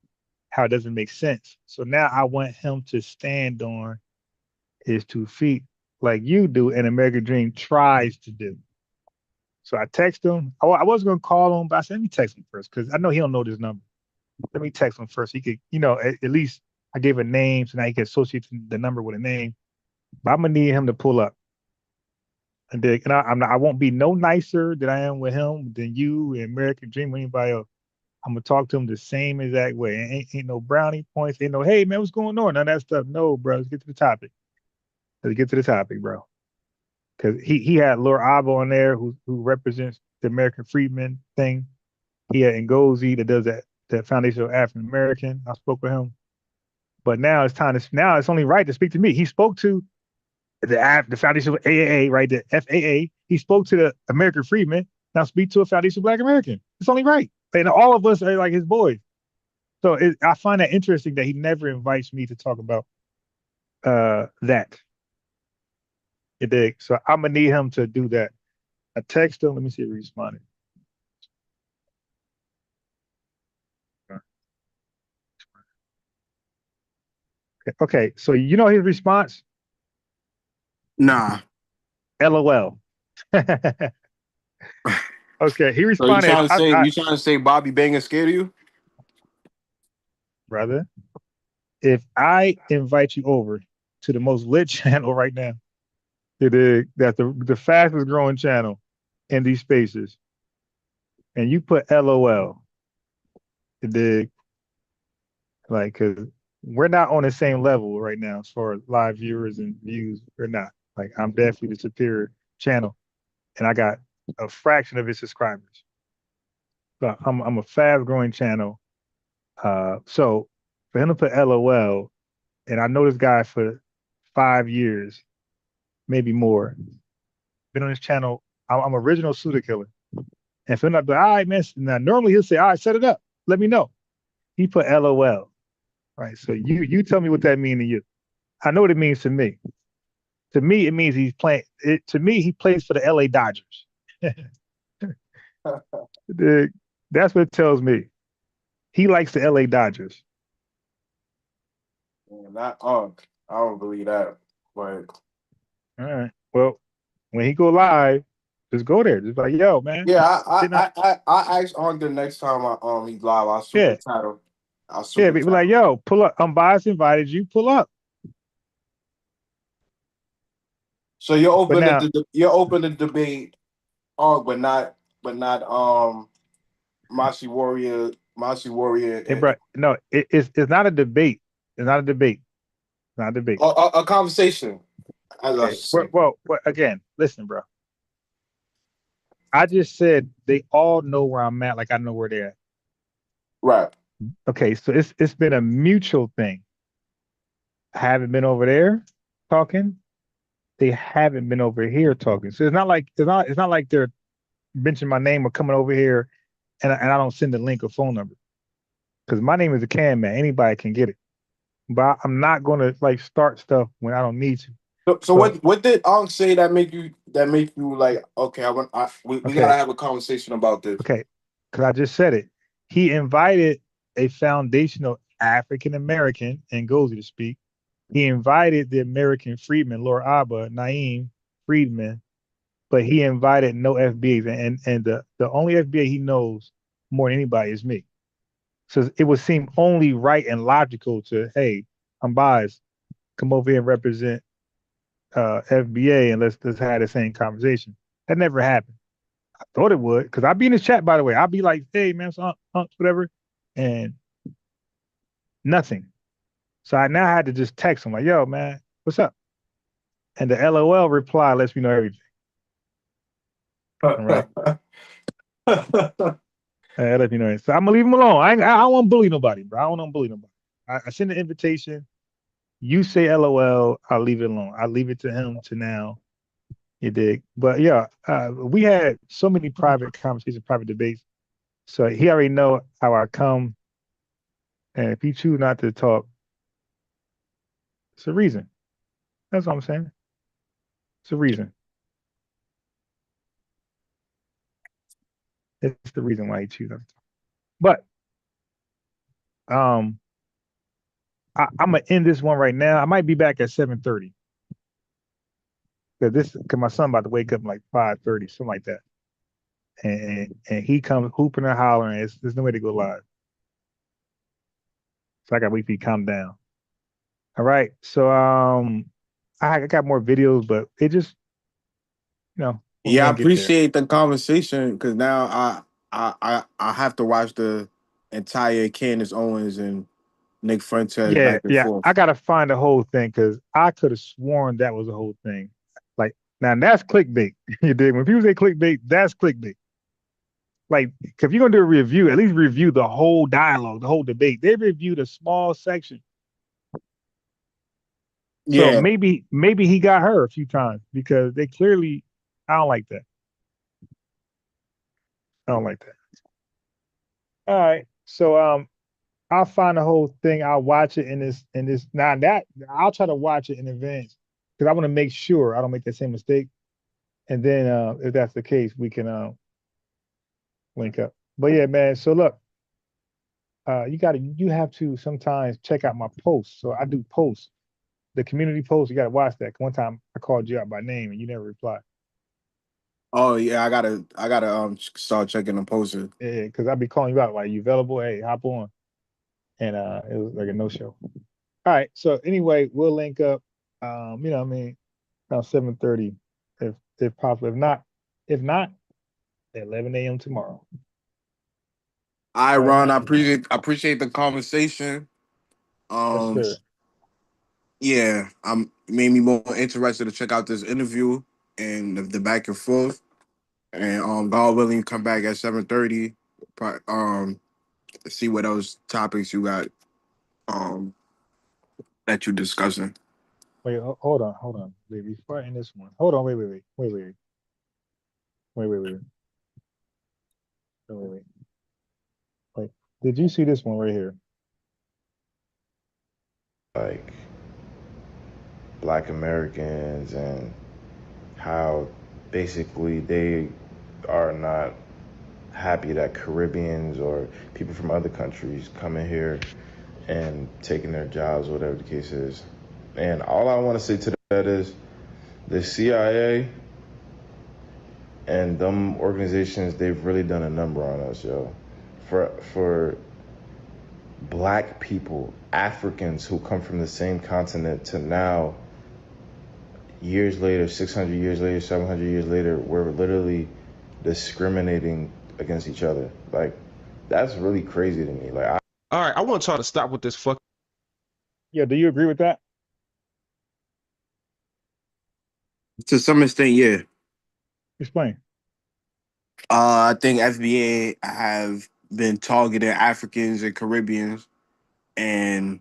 how it doesn't make sense. So now I want him to stand on his 2 feet like you do and American Dream tries to do. So I text him. I was gonna call him, but I said, let me text him first because I know he don't know this number. Let me text him first. He could, at least I gave a name so now he can associate the number with a name. But I'm gonna need him to pull up. And I won't be no nicer than I am with him than you and American Dream or anybody else. I'm gonna talk to him the same exact way. Ain't no brownie points. Ain't no, hey man, what's going on? None of that stuff. No, bro. Let's get to the topic. Bro. Because he had Laura Abo on there who represents the American Freedmen thing. He had Ngozi that does that Foundation of African American. I spoke with him. But now it's only right to speak to me. He spoke to the Foundation of AAA, right? The FAA. He spoke to the American Freedmen. Now speak to a Foundation of Black American. It's only right. And all of us are like his boys. So I find that interesting that he never invites me to talk about that. So I'm gonna need him to do that. I text him. Let me see if he responded. Okay, so you know his response? Nah. LOL. Okay, he So you responded. trying to say Bobby Bang is scared of you? Brother, if I invite you over to the most lit channel right now, that's the fastest growing channel in these spaces, and you put LOL, like, because we're not on the same level right now as far as live viewers and views. We're not. Like, I'm definitely the superior channel, and I got a fraction of his subscribers. So I'm a fast growing channel. So for him to put LOL, and I know this guy for 5 years, maybe more. Been on this channel. I'm original pseudo killer. And for him to be like, all right, man. Now normally he'll say, all right, set it up. Let me know. He put LOL. Right. So you tell me what that means to you. I know what it means to me. To me, it means he's playing. To me, he plays for the LA Dodgers. That's what it tells me. He likes the LA Dodgers. Not Unk. I don't believe that. But all right. Well, when he go live, just go there. Just like, yo, man. Yeah, I asked Unk the next time he's live. I'll super title. But be like, yo, pull up. Unbiased invited you. Pull up. So you're open to debate, but not Mashi Warrior. Hey, bro, no, it's not a debate. It's not a debate. It's not a debate. A conversation. Okay. Well, again, listen, bro. I just said they all know where I'm at, like I know where they're at. Right. Okay, so it's been a mutual thing. I haven't been over there talking. They haven't been over here talking. So it's not like they're mention my name or coming over here, and I don't send a link or phone number because my name is a can man. Anybody can get it, but I'm not gonna like start stuff when I don't need to. So what did Ankh say that make you like, okay, we Okay, gotta have a conversation about this. okay, because I just said it. He invited a foundational African American and Ngozi to speak. He invited the American freedman, Laura Abba, Naeem Freedman, but he invited no FBAs, and the only FBA he knows more than anybody is me. So it would seem only right and logical to, hey, I'm biased, come over here and represent FBA, and let's have the same conversation. That never happened. I thought it would, because I'd be in the chat, by the way. I'd be like, hey man, so whatever, and nothing. So I now had to just text him like, yo man, what's up? And the LOL reply lets me know everything. All right. Let me know. So I'm gonna leave him alone. I don't want to bully nobody, bro. I don't want to bully nobody. I send an invitation. You say LOL. I'll leave it alone. I'll leave it to him to now. You dig? But yeah, we had so many private conversations, private debates. So he already know how I come. And if he choose not to talk, it's a reason. That's what I'm saying. It's a reason. It's the reason why he chooses not to talk. But I'm gonna end this one right now. I might be back at 7:30 because my son about to wake up like 5:30, something like that. And he comes hooping and hollering. There's no way to go live, so I got to wait for you to calm down. All right, so I got more videos, but it just when Yeah, I men get there. appreciate the conversation because now I have to watch the entire Candace Owens and Nick Fuentes Yeah, back and yeah, forth. I gotta find the whole thing because I could have sworn that was the whole thing. Like now, that's clickbait. You dig? When people say clickbait, that's clickbait. Like, if you're gonna do a review, at least review the whole dialogue, the whole debate. They reviewed a small section. So Yeah, maybe he got her a few times because they clearly, I don't like that. I don't like that. All right. So I'll find the whole thing. I'll watch it in this now that I'll try to watch it in advance because I want to make sure I don't make the same mistake. And then if that's the case, we can link up. But yeah, man. So look, you have to sometimes check out my posts. So I do posts. The community post, you gotta watch that. One time I called you out by name and you never replied. oh yeah, I gotta start checking the poster. Yeah, because I'd be calling you out like, you available? Hey, hop on. And it was like a no show. All right. So anyway, we'll link up. What I mean, around 7:30, if possible. If not, at 11 a.m. tomorrow. All right, All right. Ron, I appreciate the conversation. Yes, sir. Yeah, I'm made me more interested to check out this interview and the back and forth. And God willing, come back at 7:30. See what else topics you got that you discussing. Wait, hold on. Wait, before I end this one. Hold on, wait. Wait. Did you see this one right here? Like Black Americans and how basically they are not happy that Caribbeans or people from other countries come in here and taking their jobs, whatever the case is. And all I want to say to that is the CIA and them organizations, they've really done a number on us, yo. For Black people, Africans who come from the same continent to now, years later, 600 years later, 700 years later, we're literally discriminating against each other. Like, that's really crazy to me. Like, All right, I want y'all to stop with this fuck. Yeah, do you agree with that? To some extent, yeah. Explain. I think FBA have been targeting Africans and Caribbeans and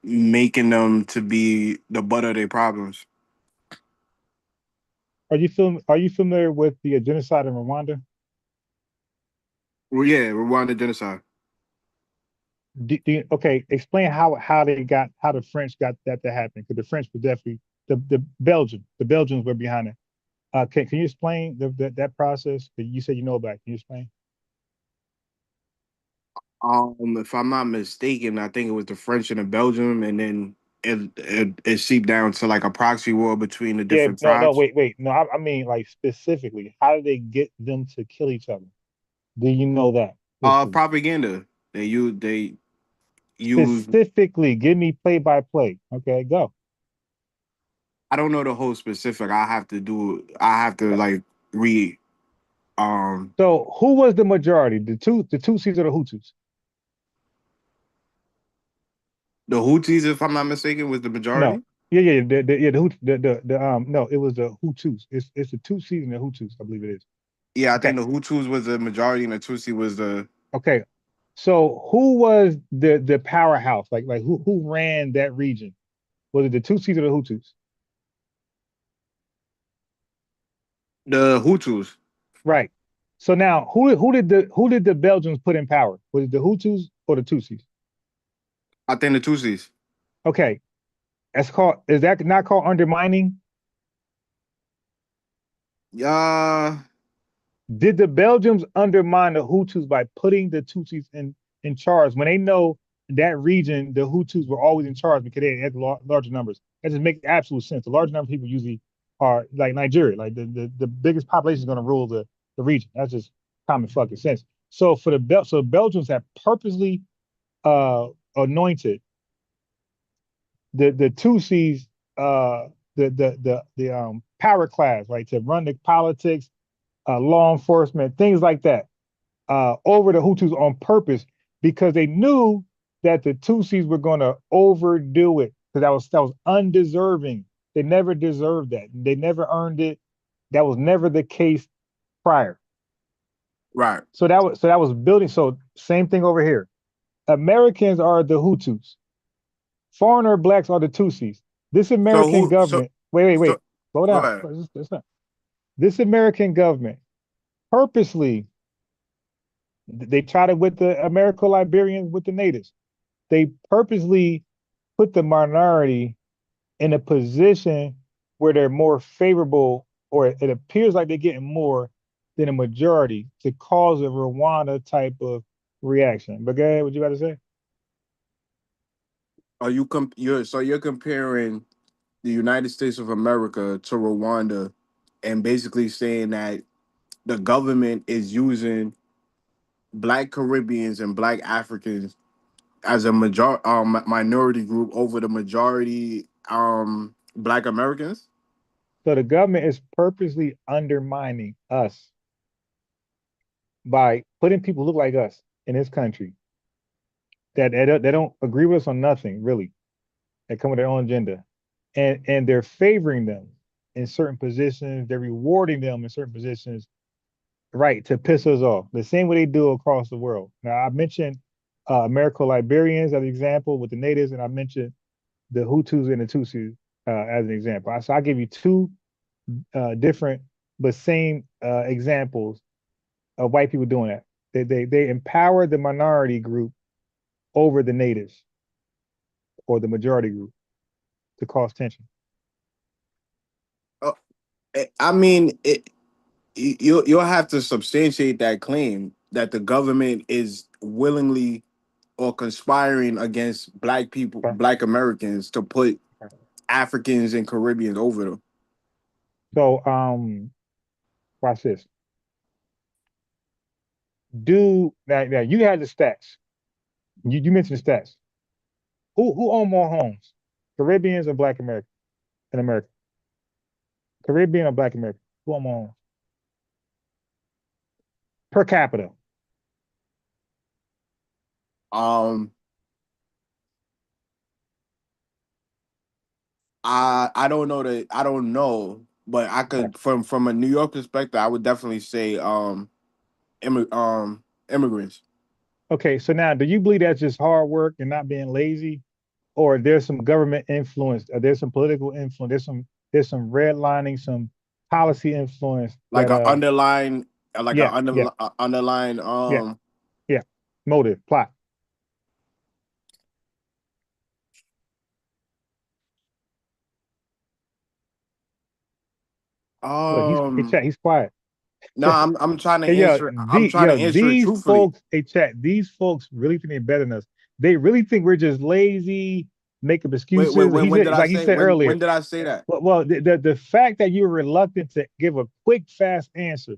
making them to be the butt of their problems. Are you familiar with the genocide in Rwanda? Well, yeah, Rwanda genocide. Okay, explain how the French got that to happen, because the French were definitely the Belgians were behind it. Can you explain that process that you said you know about? Can you explain? If I'm not mistaken, I think it was the French and the Belgium, and then it seeped down to like a proxy war between the Yeah, different no, tribes. wait. No, I mean like specifically, how did they get them to kill each other? Do you know that history? Propaganda. They use. Specifically, give me play by play. Okay, go. I don't know the whole specific. I have to like read. So who was the majority? The Tutsis or the Hutus? The Houthis, if I'm not mistaken, was the No. majority. Yeah, no, it was the Hutus. It's the Tutsis and the Hutus, I believe it is. Yeah, I Okay. think the Hutus was the majority and the Tutsi was the. Okay. So who was the powerhouse? Like who ran that region? Was it the Tutsis or the Hutus? The Hutus. Right. So now who did the Belgians put in power? Was it the Hutus or the Tutsis? I think the Tutsis. Okay. Is that not called undermining? Yeah. Did the Belgians undermine the Hutus by putting the Tutsis in charge when they know that region, the Hutus were always in charge because they had larger numbers? That just makes absolute sense. The large number of people usually are like Nigeria, like the biggest population is going to rule the region. That's just common fucking sense. So so Belgians have purposely anointed the Tutsis, the power class, right, to run the politics, law enforcement, things like that, over the Hutus on purpose because they knew that the Tutsis were going to overdo it because that was undeserving. They never deserved that. They never earned it. That was never the case prior. Right. So that was building. So same thing over here. Americans are the Hutus. Foreigner blacks are the Tutsis. This So American who? So government. Wait. so Slow go down. ahead. This American government purposely, they tried it with the Americo-Liberians, with the natives. They purposely put the minority in a position where they're more favorable, or it appears like they're getting more than a majority to cause a Rwanda type of reaction. But go ahead, what you about to say? Are you you're comparing the United States of America to Rwanda, and basically saying that the government is using Black Caribbeans and Black Africans as a minority group over the majority Black Americans. So the government is purposely undermining us by putting people who look like us in this country that they don't agree with us on nothing really. They come with their own agenda, and they're favoring them in certain positions. They're rewarding them in certain positions, right, to piss us off. The same way they do across the world. Now I mentioned Americo-Liberians as an example with the natives, and I mentioned the Hutus and the Tutsis as an example. So I give you two different but same examples of white people doing that. They empower the minority group over the natives or the majority group to cause tension. I mean, you'll have to substantiate that claim that the government is willingly or conspiring against Black people, Okay. Black Americans, to put Africans and Caribbeans over them. So watch this. Now you had the stats. You mentioned the stats. Who own more homes? Caribbeans or Black Americans in America? Caribbean or Black American? Who own more homes? Per capita. Um, I don't know that I don't know, but I Okay. could from a New York perspective, I would definitely say immigrants. Okay, so now do you believe that's just hard work and not being lazy? Or there's some government influence, or there's some political influence, there's some redlining, policy influence like that an underlying, like yeah, an yeah, underlying yeah, motive, plot. Look, he's quiet. No, I'm trying to Hey, answer. I'm trying to answer it these truthfully. folks, these folks really think they're better than us. They really think we're just lazy, make up excuses. When did I Like he say? said earlier. When did I say that? Well, the fact that you're reluctant to give a quick, fast answer,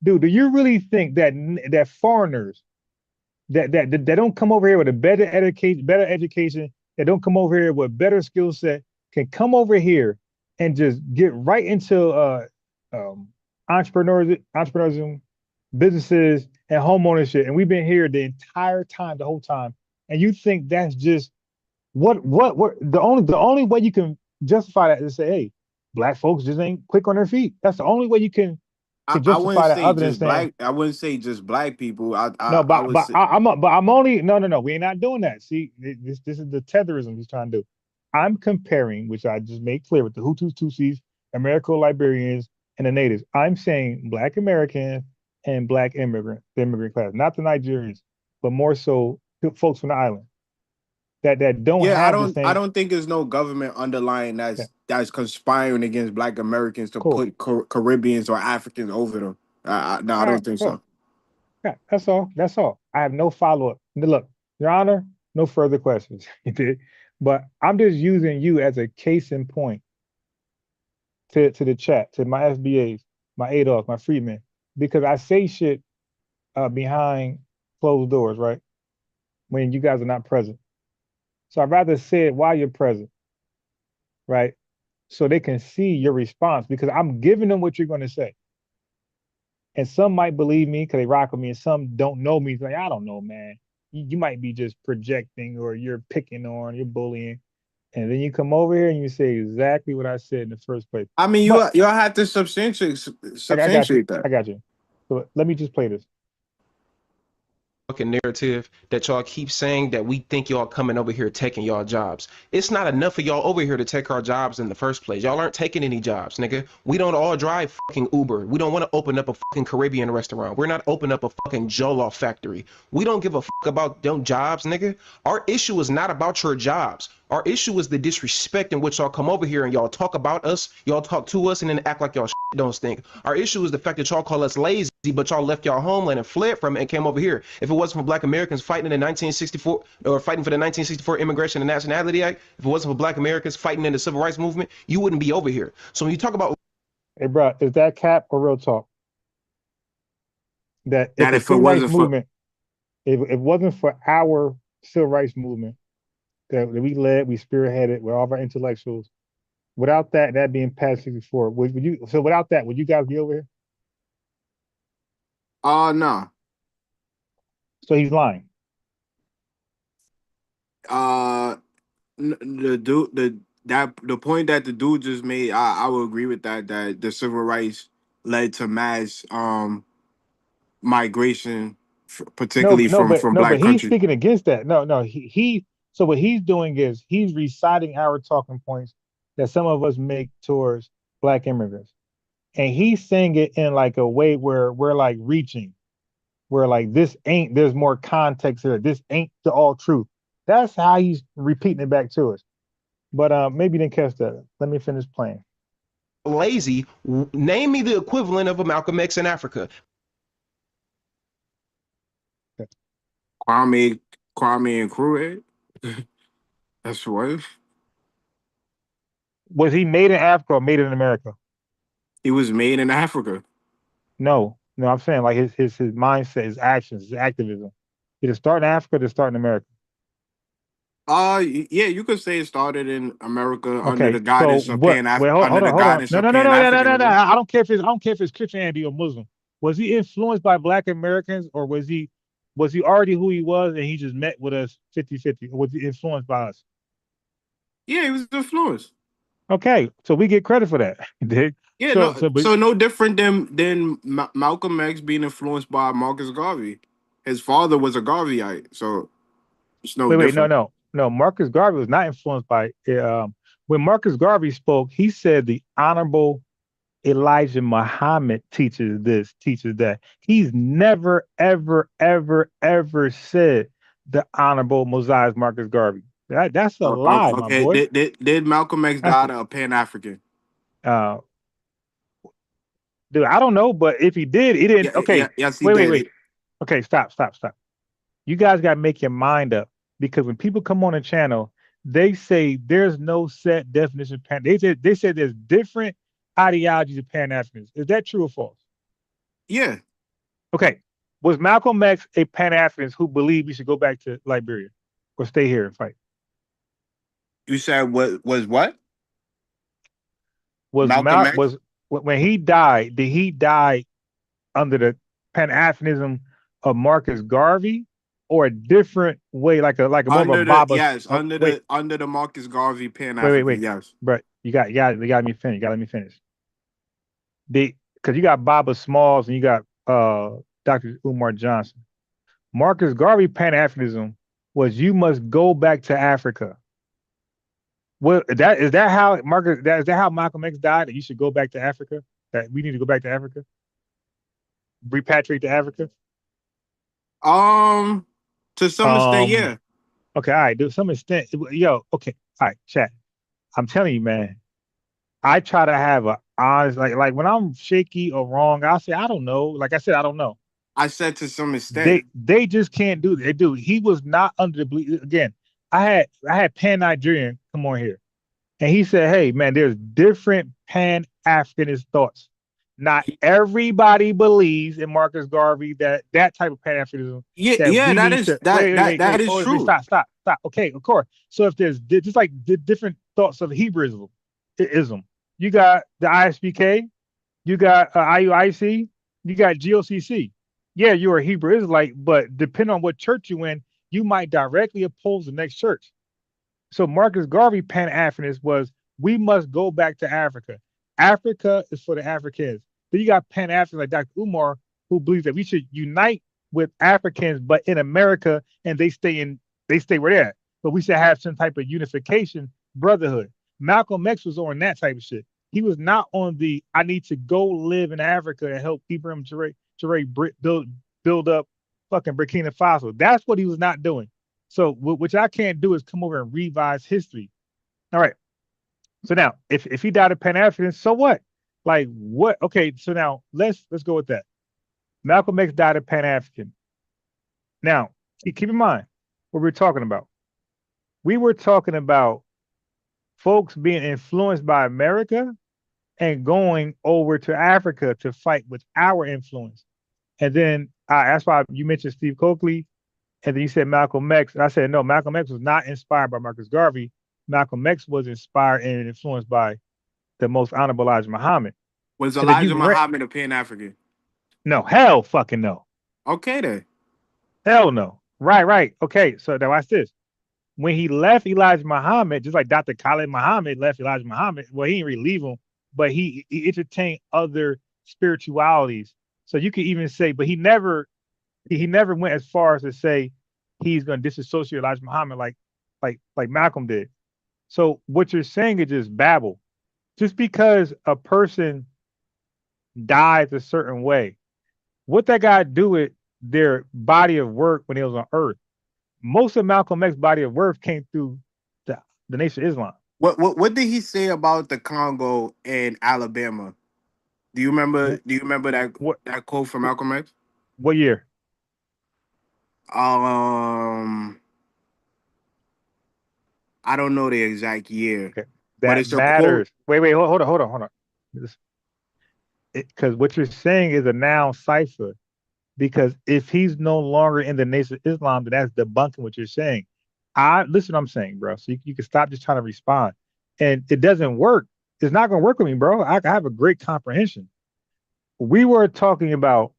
dude. Do you really think that foreigners that don't come over here with a better education, that don't come over here with better skill set, can come over here and just get right into um, entrepreneurism, businesses, and home ownership, and we've been here the entire time, the whole time, and you think that's just what the only way you can justify that is say, hey, black folks just ain't quick on their feet. That's the only way you can I wouldn't justify that, say other than just saying black. I wouldn't say just black people. no, I would say I'm only no. We're not doing that. See, this is the tetherism he's trying to do. I'm comparing, which I just made clear, with the Hutus, Tutsis, Americo-Liberians, and the natives. I'm saying black Americans and black the immigrant class, not the Nigerians, but more so folks from the island that don't yeah. have the I same. don't think there's no government underlying Yeah, that's conspiring against black Americans to cool. put Caribbeans or Africans over them. No, I All right, don't think cool. so. Yeah, that's all. That's all. I have no follow-up. Look, Your Honor, no further questions. But I'm just using you as a case in point to the chat, to my FBAs, my ADOS, my freedmen, because I say shit behind closed doors, right? When you guys are not present. So I'd rather say it while you're present, right? So they can see your response, because I'm giving them what you're going to say. And some might believe me because they rock with me, and some don't know me. It's like, I don't know, man. You might be just projecting, or you're picking on, you're bullying. And then you come over here and you say exactly what I said in the first place. I mean, But you'll have to I got you. substantiate that. I got you. So let me just play this. Fucking narrative that y'all keep saying that we think y'all coming over here taking y'all jobs. It's not enough of y'all over here to take our jobs in the first place. Y'all aren't taking any jobs, nigga. We don't all drive fucking Uber. We don't want to open up a fucking Caribbean restaurant. We're not opening up a fucking Jollof factory. We don't give a fuck about them jobs, nigga. Our issue is not about your jobs. Our issue is the disrespect in which y'all come over here and y'all talk about us, y'all talk to us, and then act like y'all don't stink. Our issue is the fact that y'all call us lazy, but y'all left y'all homeland and fled from it and came over here. If it wasn't for black Americans fighting in the 1964, or fighting for the 1964 Immigration and Nationality Act, if it wasn't for black Americans fighting in the civil rights movement, you wouldn't be over here. So when you talk about... Hey, bro, is that cap or real talk? That if the If it civil rights wasn't for movement, if it wasn't for our civil rights movement that we led, we spearheaded with all of our intellectuals, without that being past 64, would you? So without that, would you guys be over here? no. So he's lying. The point that the dude just made, I would agree with that. That the civil rights led to mass migration, particularly from But black he's countries. speaking against that. No, he. So what he's doing is he's reciting our talking points that some of us make towards black immigrants, and he's saying it in like a way where we're like reaching, where like this ain't. There's more context here. This ain't the all truth. That's how he's repeating it back to us. But maybe you didn't catch that. Let me finish playing. lazy, name me the equivalent of a Malcolm X in Africa. Kwame and Kruger. That's what. Was he made in Africa or made in America? He was made in Africa. No, I'm saying like his mindset, his actions, his activism. Did it start in Africa or did it start in America? Yeah, you could say it started in America under the Okay, so guidance of what? Wait, hold on, hold on. No, no, no, no, no, no, no, no. Pan-Africanism. I don't care if it's Christianity or Muslim. Was he influenced by Black Americans, or was he already who he was and he just met with us 50-50? Or was he influenced by us? Yeah, he was influenced. Okay, so we get credit for that. Yeah, so no different than Malcolm X being influenced by Marcus Garvey. His father was a Garveyite, so it's no wait, different. no. Marcus Garvey was not influenced by. When Marcus Garvey spoke, he said the honorable Elijah Muhammad teaches this, teaches that. He's never, ever, ever, ever said the Honorable Mosiah Marcus Garvey. That's a lie, my Okay. boy. Did Malcolm X That's die a Pan African? uh, dude. I don't know, but if he did, he didn't. Okay, Yes, he wait. did. Okay, stop. You guys got to make your mind up because when people come on the channel, they say there's no set definition of Pan. They said there's different ideologies of Pan Africans. Is that true or false? Yeah. Okay. Was Malcolm X a Pan Africanist who believed we should go back to Liberia or stay here and fight? You said what was what? Was Malcolm X? was when he died? Did he die under the Pan Africanism of Marcus Garvey, or a different way, like a more of a Baba? Under the Marcus Garvey Pan Wait. African. Yes. But you got me finish. You got to let me finish. Because you got Baba Smalls and you got Dr. Umar Johnson. Marcus Garvey Pan Africanism was you must go back to Africa. Well, is that how Malcolm X died? That you should go back to Africa? That we need to go back to Africa? Repatriate to Africa? To some extent, yeah. Okay, all right. To some extent, yo. Okay, all right. Chat. I'm telling you, man. I try to have a honest, like when I'm shaky or wrong, I'll say I don't know. Like I said, I don't know. I said to some extent. They just can't do it. Dude, he was not under the belief. Again, I had Pan Nigerian come on here, and he said, "Hey, man, there's different Pan Africanist thoughts. Not everybody believes in Marcus Garvey that type of Pan Africanism. That is true. Stop. Okay, of course. So if there's just like different thoughts of Hebrewism, you got the ISBK, you got IUIC, you got GOCC. Yeah, you're a Hebrew Israelite, but depending on what church you're in, you might directly oppose the next church. So Marcus Garvey Pan-Africanist was, we must go back to Africa. Africa is for the Africans. Then you got Pan-Africans like Dr. Umar, who believes that we should unite with Africans, but in America, and they stay where they're at. But we should have some type of unification, brotherhood. Malcolm X was on that type of shit. He was not on the I need to go live in Africa and help Ibrahim Traoré build up fucking Burkina Faso. That's what he was not doing. So which I can't do is come over and revise history. All right. So now, if he died of Pan-African, so what? Like what? Okay, so now let's go with that. Malcolm X died of Pan-African. Now, keep in mind what we're talking about. We were talking about folks being influenced by America and going over to Africa to fight with our influence. And then that's why you mentioned Steve Coakley, and then you said Malcolm X. I said, no, Malcolm X was not inspired by Marcus Garvey. Malcolm X was inspired and influenced by the most honorable Elijah Muhammad. Was Elijah Muhammad a Pan-African? No, hell fucking no. Okay then. Hell no. Right. Okay, so now watch this. When he left Elijah Muhammad, just like Dr. Khalid Muhammad left Elijah Muhammad, well, he didn't really leave him, but he entertained other spiritualities. So you could even say, but he never went as far as to say he's going to disassociate Elijah Muhammad like Malcolm did. So what you're saying is just babble. Just because a person dies a certain way, what that got to do with their body of work when he was on Earth? Most of Malcolm X's body of work came through the Nation of Islam. What did he say about the Congo and Alabama? Do you remember that quote from Malcolm X? What year? I don't know the exact year. Okay. That matters. Wait, hold on. Because what you're saying is a noun cipher. Because if he's no longer in the Nation of Islam, then that's debunking what you're saying. Listen what I'm saying, bro. So you can stop just trying to respond. And it doesn't work. It's not going to work with me, bro. I have a great comprehension. We were talking about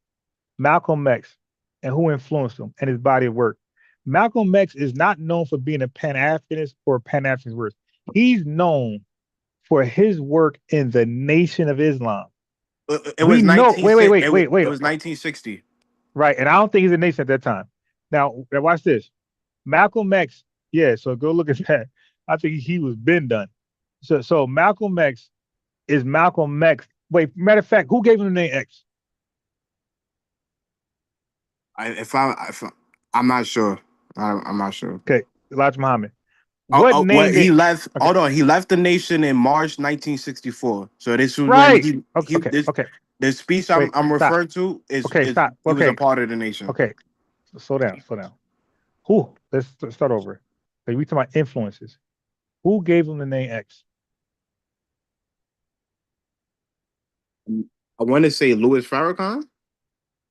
Malcolm X and who influenced him and his body of work. Malcolm X is not known for being a Pan-Africanist or a Pan-Africanist work. He's known for his work in the Nation of Islam. It was 1960. Right, and I don't think he's a nation at that time. Now watch this. Malcolm X, yeah, so go look at that. I think he was been done. So Malcolm X is Malcolm X Wait, matter of fact, who gave him the name X? I'm not sure. I'm not sure. Okay, Elijah Muhammad. Oh, What name he did? left. Okay. Hold on, he left the nation in March 1964. So this was Right. when Okay. the speech Wait, I'm stop. referring to is Okay, stop. he was a Okay, part of the nation. okay. Slow down. Who? Let's start over. Okay, we talking about influences. Who gave him the name X? I want to say Louis Farrakhan.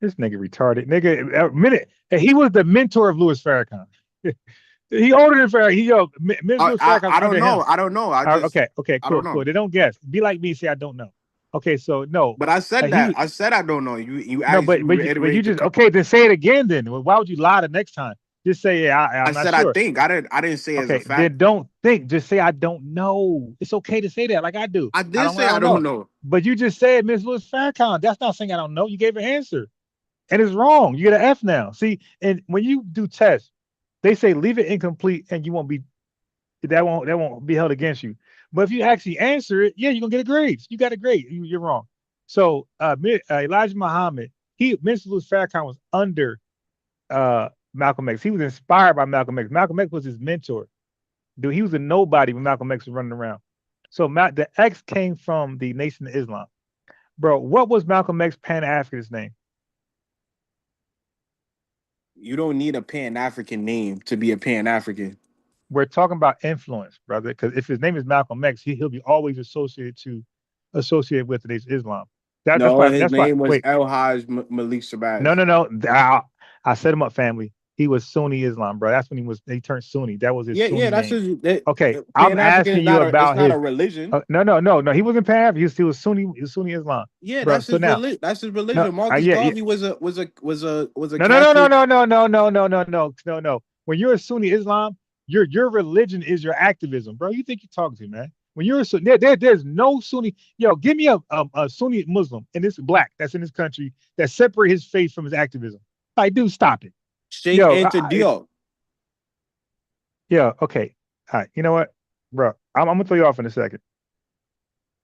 This nigga retarded. Nigga, a minute. He was the mentor of Louis Farrakhan. He older than Farrakhan. Louis Farrakhan's I don't under know. him. I don't know. Okay, I don't cool. know. They don't guess. Be like me, say I don't know. Okay, so no. But I said that. I said I don't know. You asked. but you just okay. Then say it again. Then why would you lie the next time? Just say yeah. I'm not said sure. I think. I didn't say as a Okay, fact. then don't think. Just say I don't know. It's okay to say that, like I do. I did say I don't know. But you just said Miss Louis Farrakhan. That's not saying I don't know. You gave an answer, and it's wrong. You get an F now. See, and when you do tests, they say leave it incomplete, and you won't be that won't be held against you. But if you actually answer it, yeah, you're gonna get a grade. You got a grade. You're wrong. So Elijah Muhammad, Mr. Louis Farrakhan was under Malcolm X. He was inspired by Malcolm X. Malcolm X was his mentor. Dude, he was a nobody when Malcolm X was running around. So the X came from the Nation of Islam. Bro, what was Malcolm X Pan-Africanist name? You don't need a Pan-African name to be a Pan-African. We're talking about influence, brother. Because if his name is Malcolm X, he'll be always associated with the Nation of Islam. That's why his name was El-Haj Malik Shabazz. No. I set him up, family. He was Sunni Islam, bro. That's when he turned Sunni. That was his Sunni that's name. his. Okay, I'm asking you about his. It's not a religion. No. He wasn't Pan-African. He was Sunni. He was Sunni Islam. Yeah, bro. That's his religion. That's his religion. No, Marcus Garvey was a No. When you're a Sunni Islam, your religion is your activism, bro. You think you're talking to, man? When you're a Sunni, there's no Sunni. Yo, give me a Sunni Muslim and this black that's in this country that separate his faith from his activism. Like, dude, stop it. Sheikh Anta Diop. Yeah, okay. All right. You know what, bro? I'm gonna throw you off in a second.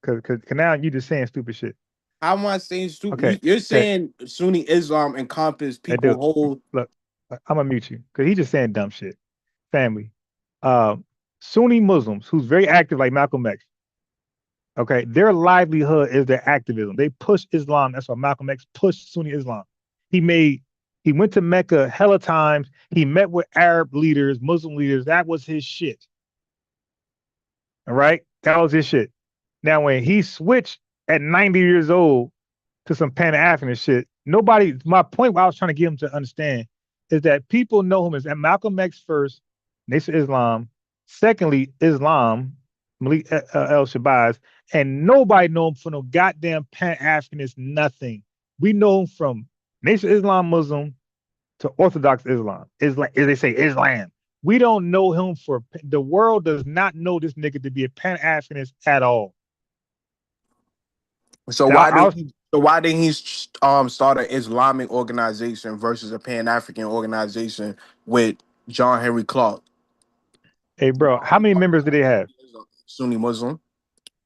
Cause now you just saying stupid shit. How am I saying stupid? Okay. You're saying Sunni Islam encompass people hold. Look, I'm gonna mute you because he's just saying dumb shit. Family. Sunni Muslims who's very active like Malcolm X. Okay, their livelihood is their activism. They push Islam. That's why Malcolm X pushed Sunni Islam. He went to Mecca hella times. He met with Arab leaders, Muslim leaders. That was his shit. All right, that was his shit. Now, when he switched at 90 years old to some Pan-Africanist shit, my point what I was trying to get him to understand is that people know him as Malcolm X first, Nation of Islam, secondly, Islam, Malik Shabazz, and nobody know him for no goddamn Pan-Africanist nothing. We know him from Nation of Islam Muslim to Orthodox Islam. Islam, as they say, Islam. We don't know him the world does not know this nigga to be a Pan-Africanist at all. So why didn't he start an Islamic organization versus a Pan-African organization with John Henry Clark? Hey, bro, how many members do they have? Sunni Muslim.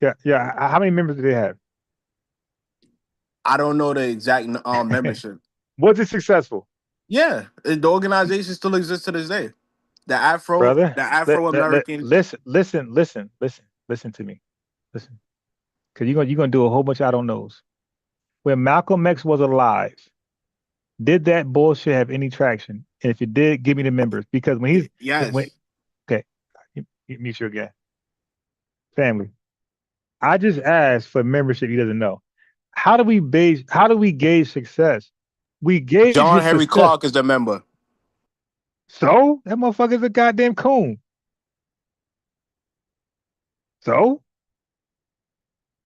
Yeah. How many members do they have? I don't know the exact membership. Was it successful? Yeah, the organization still exists to this day. The Afro-American. Listen to me. Listen, because you're gonna do a whole bunch of I don't knows. When Malcolm X was alive, did that bullshit have any traction? And if it did, give me the members. Because when he's okay, meet you again. Family. I just asked for membership he doesn't know. How do we gauge success? We gauge John Henry Clark is the member. So that motherfucker's a goddamn coon. So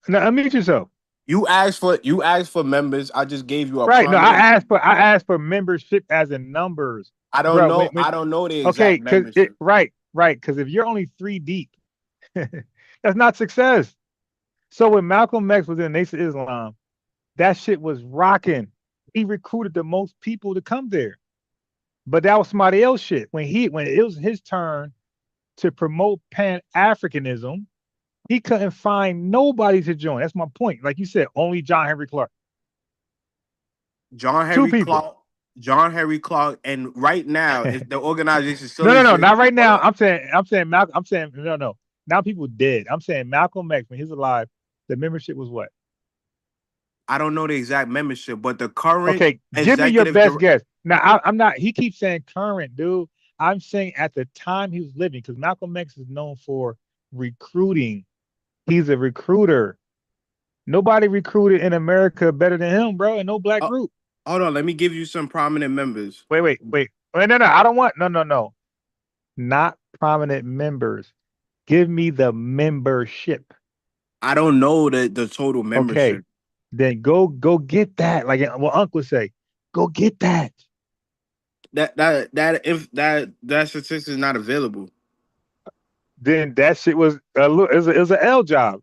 now unmute yourself. You asked for members. I just gave you a right. No, I asked for membership as in numbers. I don't know. I don't know the exact membership. Right. Because if you're only 3 deep, that's not success. So when Malcolm X was in the Nation of Islam, that shit was rocking. He recruited the most people to come there. But that was somebody else shit. When it was his turn to promote Pan-Africanism, He couldn't find nobody to join. That's my point. Like you said, only John Henry Clark. John Two Henry people. Clark. John Henry Clark, and right now, if the organization still No, exists, not right now. I'm saying Malcolm. I'm saying no. Now people dead. I'm saying Malcolm X when he's alive, the membership was what? I don't know the exact membership, but the current Okay, give me your executive best director. guess. Now I'm not. He keeps saying current, dude. I'm saying at the time he was living, because Malcolm X is known for recruiting. He's a recruiter. Nobody recruited in America better than him, bro, and no black group. Hold on, let me give you some prominent members. Wait. No. I don't want no. Not prominent members. Give me the membership. I don't know the total Okay. membership. Then go get that. Like what Uncle say. Go get that. That statistic is not available. Then that shit was it was an L job.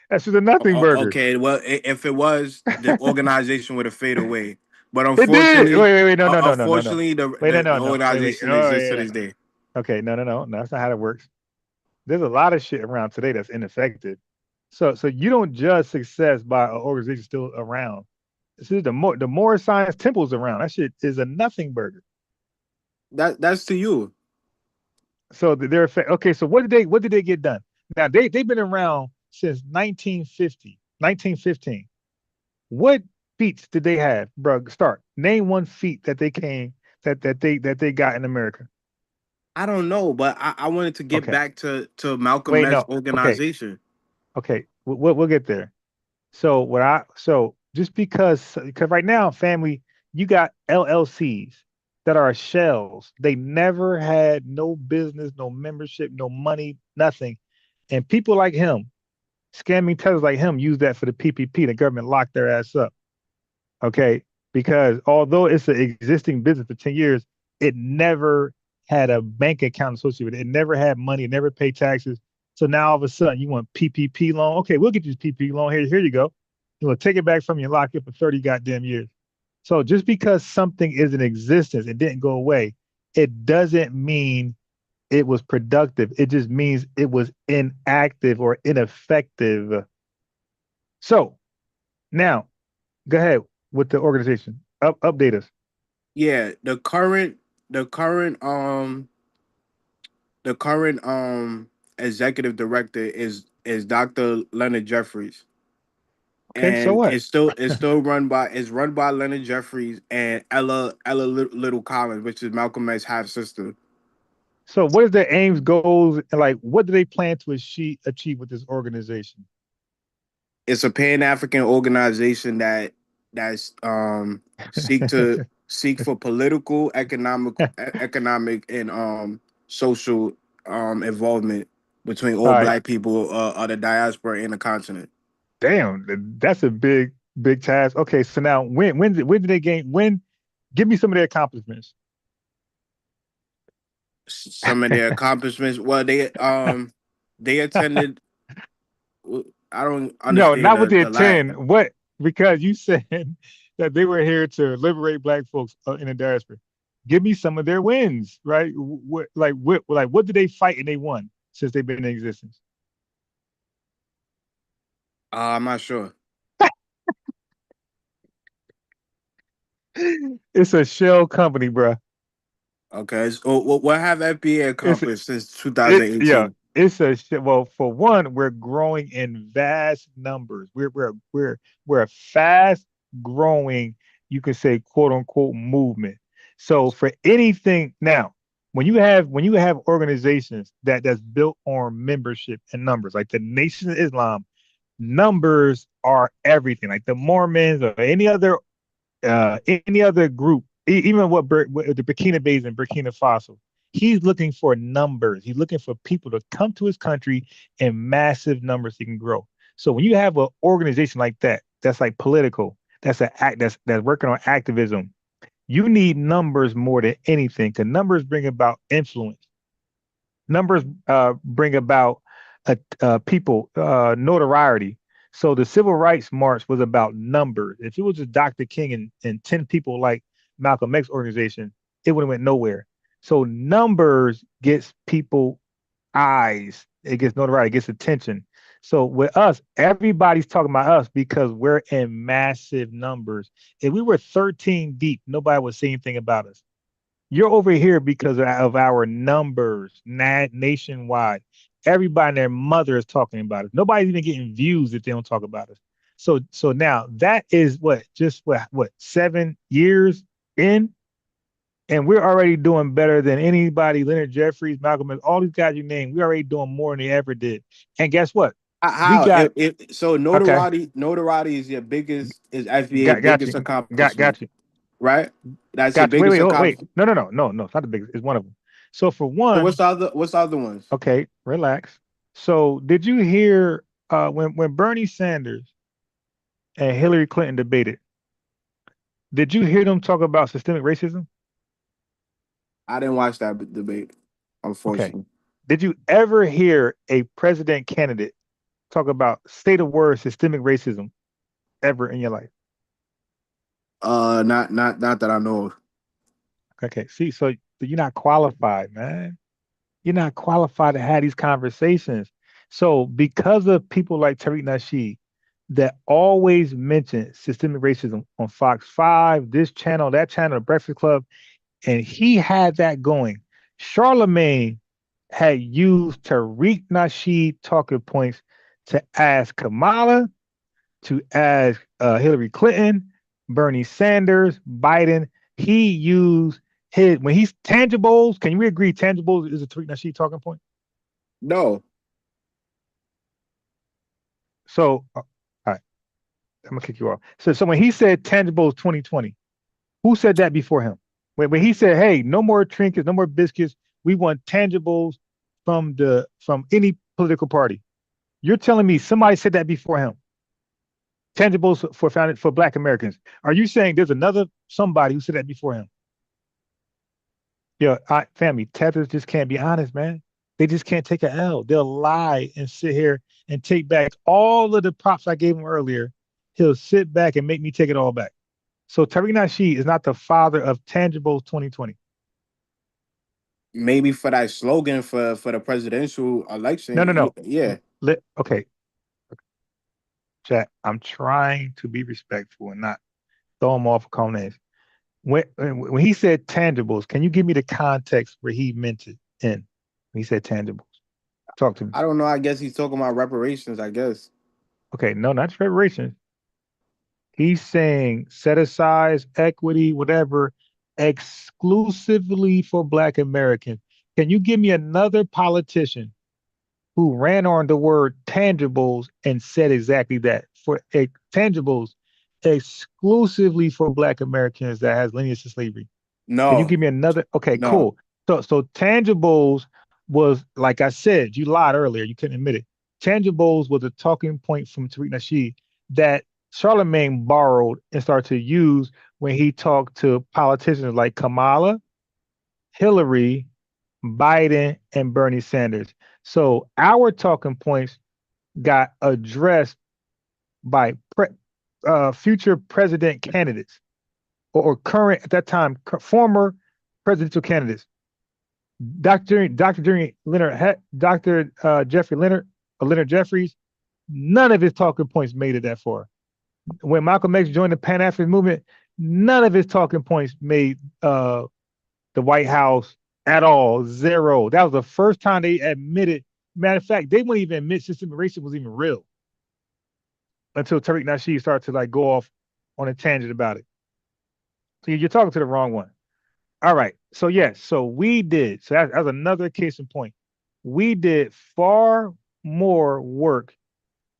That's just a nothing burger. Okay, well, if it was, the organization would have faded away. But It did. unfortunately, Wait, no. unfortunately, Wait, the no. Wait. organization Oh, exists to yeah. this day. Okay, no. That's not how that works. There's a lot of shit around today that's ineffective. So you don't judge success by an organization still around. This is the more science temples around. That shit is a nothing burger. That's to you. So they're okay. So what did they get done? Now they've been around since 1950, 1915. What feats did they have, bro? Start. Name one feat that they they got in America. I don't know, but I wanted to get Okay. back to Malcolm Wait, X no. Okay. organization. Okay. We'll get there. So just because right now, family, you got LLCs that are shells. They never had no business, no membership, no money, nothing. And people like him, scamming tellers like him, use that for the PPP. The government locked their ass up. Okay, because although it's an existing business for 10 years, it never had a bank account associated with it. It never had money. It never paid taxes. So now all of a sudden you want PPP loan. Okay, we'll get you this PPP loan. Here you go. We'll take it back from you and lock it for 30 goddamn years. So just because something is in existence, it didn't go away, it doesn't mean it was productive. It just means it was inactive or ineffective. So now go ahead with the organization. Update us. Yeah, the current executive director is Dr. Leonard Jeffries. Okay, so And what? it's run by Leonard Jeffries and Ella Little Collins, which is Malcolm X's half sister. So what is their aims, goals, and like what do they plan to achieve with this organization? It's a Pan-African organization that's seek for political, economic and social involvement between all right. Black people of the diaspora and the continent. Damn, that's a big task. Okay, so now when did they gain? Give me some of their accomplishments. Some of their accomplishments. Well, they attended. I don't understand. No, not what they the attend. last. What? Because you said that they were here to liberate Black folks in the diaspora. Give me some of their wins, right? What did they fight and they won since they've been in existence? I'm not sure. It's a shell company, bro. Okay, so what have FBA accomplished since 2018? It's well, for one, we're growing in vast numbers. We're a fast growing, you can say, quote unquote, movement. So for anything now, when you have organizations that's built on membership and numbers, like the Nation of Islam, numbers are everything. Like the Mormons or any other group, even what the Burkina Faso and Burkina Faso, he's looking for numbers. He's looking for people to come to his country in massive numbers so he can grow. So when you have an organization like that, that's like political, that's working on activism, you need numbers more than anything, because numbers bring about influence. Numbers bring about people notoriety. So the Civil Rights March was about numbers. If it was just Dr. King and 10 people like Malcolm X organization, it would have went nowhere. So numbers gets people eyes. it gets notoriety, it gets attention. So with us, everybody's talking about us because we're in massive numbers. If we were 13 deep, nobody would say anything about us. You're over here because of our numbers nationwide. Everybody and their mother is talking about it. Nobody's even getting views if they don't talk about us. So now that is what 7 years in, and we're already doing better than anybody. Leonard Jeffries, Malcolm X, all these guys you name, we're already doing more than they ever did. And guess what? We How? got So okay. notoriety is your biggest is FBA Got biggest you. Got accomplishment, you. right? That's your Got you. biggest Wait. accomplishment. No. It's not the biggest. It's one of them. So for So one, what's the other ones? okay, relax. So did you hear when Bernie Sanders and Hillary Clinton debated? Did you hear them talk about systemic racism? I didn't watch that debate, Okay. unfortunately. Did you ever hear a president candidate talk about state of word systemic racism ever in your life? Not that I know of. Okay. See, so you're not qualified, man. You're not qualified to have these conversations. So because of people like Tariq Nasheed that always mention systemic racism on Fox 5, this channel, that channel, the Breakfast Club, and he had that going. Charlemagne had used Tariq Nasheed talking points to ask Kamala, to ask Hillary Clinton, Bernie Sanders, Biden. He used his when he's tangibles. Can we agree tangibles is a Tariq Nasheed talking point? No. So, all right, I'm gonna kick you off. So when he said tangibles 2020, who said that before him? When he said, "Hey, no more trinkets, no more biscuits. We want tangibles from any political party." You're telling me somebody said that before him? Tangibles for Black Americans. Are you saying there's another somebody who said that before him? Yeah, family, Tethers just can't be honest, man. They just can't take a L. They'll lie and sit here and take back all of the props I gave him earlier. He'll sit back and make me take it all back. So Tariq Nasheed is not the father of Tangibles 2020. Maybe for that slogan for the presidential election. No. Yeah. Okay, chat. I'm trying to be respectful and not throw him off calling names. When he said tangibles, can you give me the context where he meant it in? When he said tangibles, talk to me. I don't know. I guess he's talking about reparations, I guess. Okay, no, not reparations. He's saying set aside equity, whatever, exclusively for Black Americans. Can you give me another politician who ran on the word tangibles and said exactly that? For tangibles exclusively for Black Americans that has lineage to slavery. Can you No. give me another? Okay, No. cool. So tangibles was, like I said, you lied earlier. You couldn't admit it. Tangibles was a talking point from Tariq Nasheed that Charlemagne borrowed and started to use when he talked to politicians like Kamala, Hillary, Biden, and Bernie Sanders. So our talking points got addressed by future president candidates or current at that time former presidential candidates. Dr. Leonard, Dr. Jeffrey Leonard, or Leonard Jeffries, none of his talking points made it that far. When Malcolm X joined the Pan-African movement, none of his talking points made the White House at all. Zero. That was the first time they admitted. Matter of fact, they wouldn't even admit systemic racism was even real until Tariq Nasheed started to like go off on a tangent about it. So you're talking to the wrong one. All right. So yes. So we did. So that's another case in point. We did far more work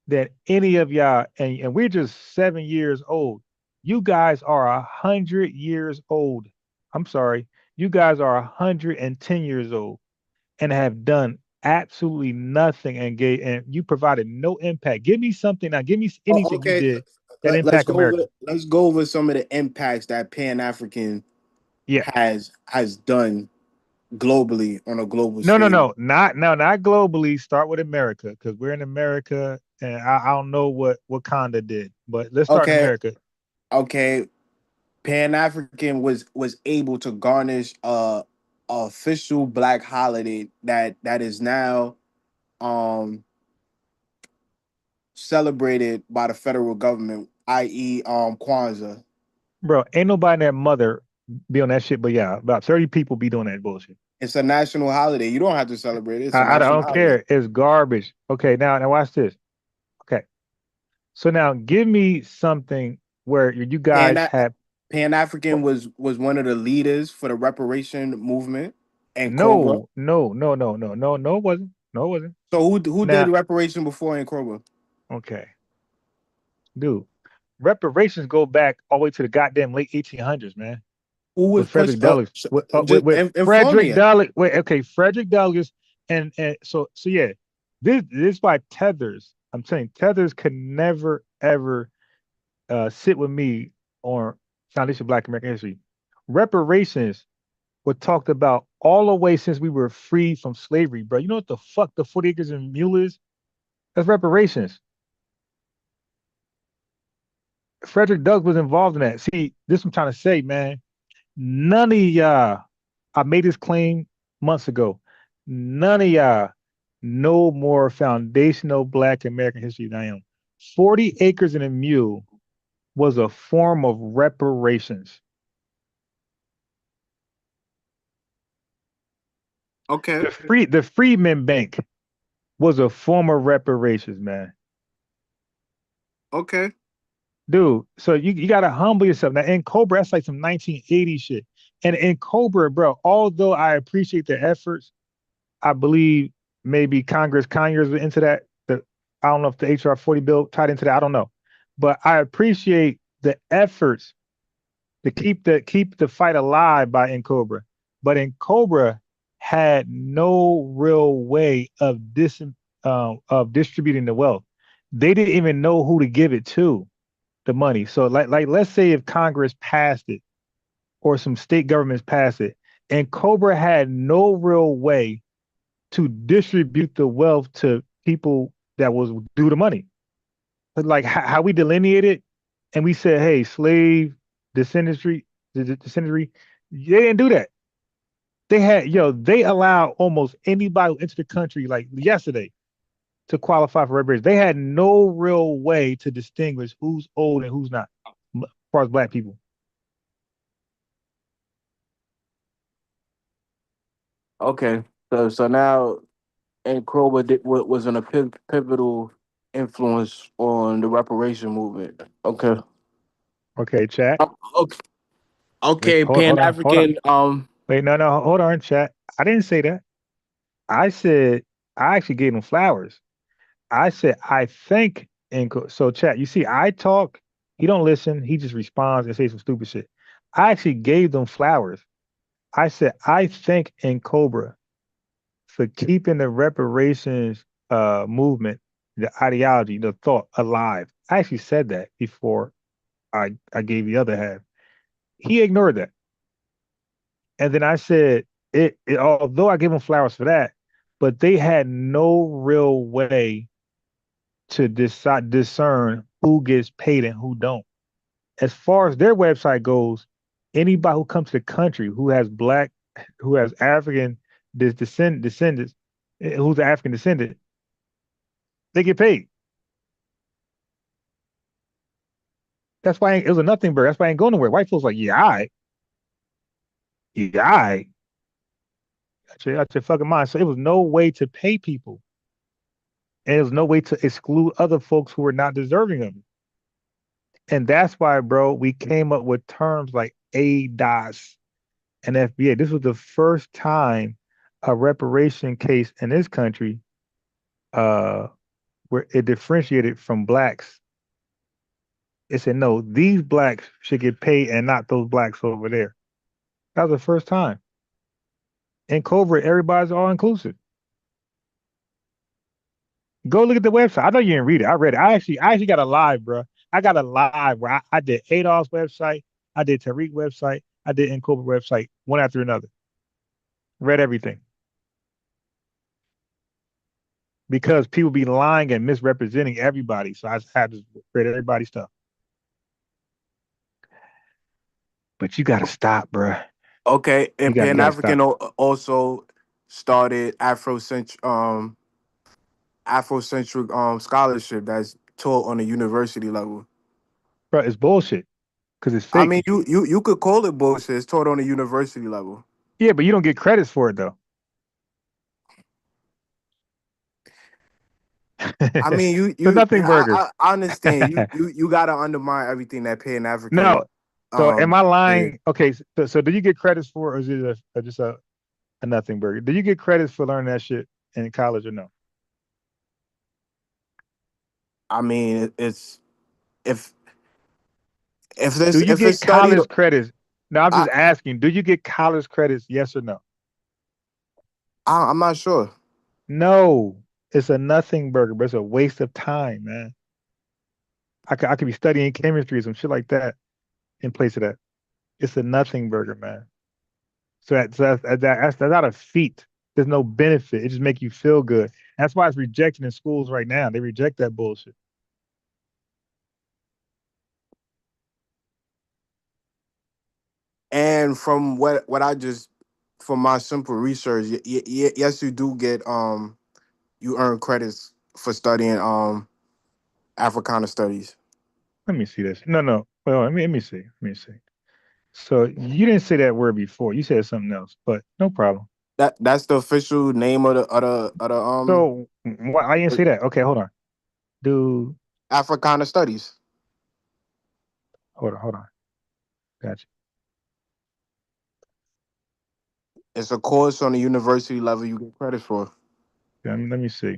than any of y'all, and we're just 7 years old. You guys are 100 years old. I'm sorry. You guys are 110 years old and have done absolutely nothing and you provided no impact. Give me something now. Give me anything you Okay. did that impact America. Let's go over some of the impacts that Pan-African has done globally on a global stage. Not globally. Start with America because we're in America, and I don't know what Wakanda did, but let's start in America. Okay, Pan-African was able to garnish a official Black holiday that is now um celebrated by the federal government, i.e., Kwanzaa. Bro, ain't nobody in that mother be on that shit, but yeah, about 30 people be doing that bullshit. It's a national holiday. You don't have to celebrate it. It's a I national don't holiday. care. It's garbage. Okay, now watch this. Okay. So now give me something where you guys have Pan-African was one of the leaders for the reparation movement, and Cobra. no, it wasn't. No, it wasn't. So who Now, did reparation before in Cobra? okay. Dude, reparations go back all the way to the goddamn late 1800s, man. Who was With Frederick Douglass. With Frederick Douglass. Wait, okay, Frederick Douglass, and so yeah, this is why Tethers. I'm saying Tethers could never ever sit with me on Foundation of Black American History. Reparations were talked about all the way since we were free from slavery, bro. You know what the fuck the 40 acres and mule is? That's reparations. Frederick Douglass was involved in that. See, this I'm trying to say, man. None of y'all, I made this claim months ago. None of y'all know more foundational Black American history than I am. 40 acres and a mule was a form of reparations. Okay. The Freedmen Bank was a form of reparations, man. Okay. Dude, so you gotta humble yourself. Now in Cobra, that's like some 1980 shit. And in Cobra, bro, although I appreciate the efforts, I believe maybe Conyers were into that. I don't know if the HR 40 bill tied into that. I don't know. But I appreciate the efforts to keep the fight alive by in Cobra. But in Cobra had no real way of distributing the wealth. They didn't even know who to give it to, the money. So like let's say if Congress passed it or some state governments passed it, and Cobra had no real way to distribute the wealth to people that was due the money. But like how we delineated and we said, hey, slave, descendantry, they didn't do that. They allowed almost anybody who entered the country like yesterday to qualify for reparations. They had no real way to distinguish who's old and who's not, as far as Black people. Okay. So now, and Cobra was a pivotal influence on the reparation movement. Okay. Okay, chat. Okay. Wait, Okay, hold on. Pan-African. Wait, no, hold on, chat. I didn't say that. I said I actually gave them flowers. I said I think so chat. You see, I talk, he don't listen, he just responds and say some stupid shit. I actually gave them flowers. I said I thank in Cobra for keeping the reparations movement, the ideology, the thought alive. I actually said that before I gave the other half. He ignored that. And then I said although I gave him flowers for that, but they had no real way to discern who gets paid and who don't. As far as their website goes, anybody who comes to the country who has African descendants, who's an African descendant, they get paid. That's why it was a nothing burger. That's why I ain't going nowhere. White folks like, yeah, I got your fucking mind. So it was no way to pay people. And there was no way to exclude other folks who were not deserving of it. And that's why, bro, we came up with terms like ADOS and FBA. This was the first time a reparation case in this country where it differentiated from blacks. It said, no, these blacks should get paid and not those blacks over there. That was the first time. In Covert, everybody's all inclusive. Go look at the website. I know you didn't read it. I read it. I actually got a live, bro. I got a live where I did Adolph's website, I did Tariq's website, I did Incoba website, one after another. Read everything. Because people be lying and misrepresenting everybody. So I had to read everybody's stuff. But you gotta stop, bro. Okay, and Pan-African also started Afrocentric scholarship that's taught on a university level. Bro, it's bullshit because it's I fake. mean, you could call it bullshit. It's taught on a university level. Yeah, but you don't get credits for it though. I mean, The nothing burger. I understand. You gotta undermine everything that Pan No. African So am I did. lying? Okay, so do you get credits for, or is it just a nothing burger? Do you get credits for learning that shit in college or no? I mean, it's if Do you if it's get studied, college credits? No, I'm I, just asking. Do you get college credits? Yes or no? I'm not sure. No, it's a nothing burger, but it's a waste of time, man. I could be studying chemistry or some shit like that in place of that. It's a nothing burger, man. That's not a feat. There's no benefit. It just make you feel good. That's why it's rejected in schools right now. They reject that bullshit. And from what I just from my simple research, yes, you do get you earn credits for studying Africana studies. Let me see this. No. Well, let me see. Let me see. So you didn't say that word before. You said something else, but no problem. That's the official name of the So why I didn't say that? Okay, hold on. Do Africana studies. hold on. Gotcha. It's a course on the university level you get credit for. Let me see.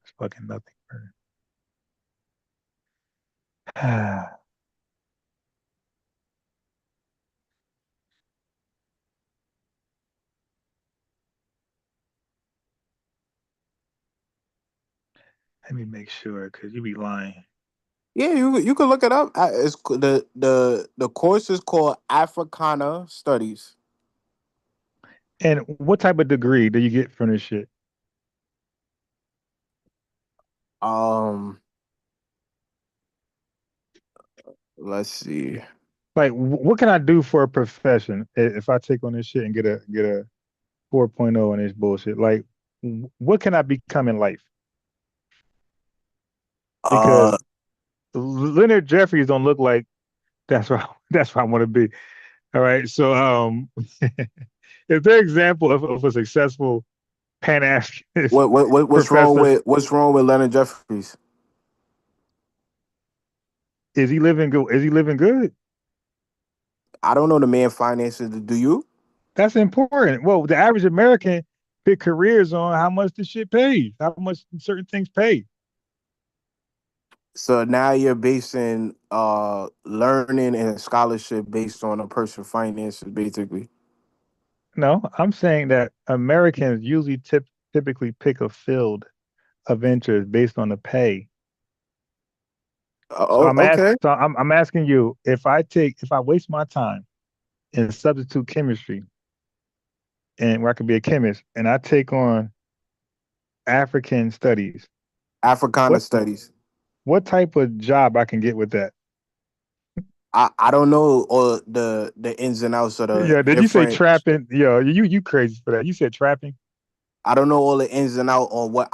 It's fucking nothing. Let me make sure, because you be lying. Yeah, you can look it up. It's the course is called Africana Studies. And what type of degree do you get from this shit? Um, let's see. Like, what can I do for a profession if I take on this shit and get a 4.0 in this bullshit? Like, what can I become in life? Because Uh, Leonard Jeffries don't look like that's what I want to be. All right. So if they're example of a successful Pan-Africanist professor, what's wrong with Leonard Jeffries? is he living good? Is he living good? I don't know the man finances. Do you? That's important. Well, the average American pick careers on how much the shit pays, how much certain things pay. So now you're basing learning and scholarship based on a person's finances, basically. No, I'm saying that Americans usually typically pick a field of interest based on the pay. So Oh, okay. I'm asking you, if I waste my time in substitute chemistry and where I could be a chemist and I take on African studies, Africana what studies. what type of job I can get with that? I don't know all the ins and outs of the Yeah, did you say different. trapping? Yo, you crazy for that. You said trapping? I don't know all the ins and out on what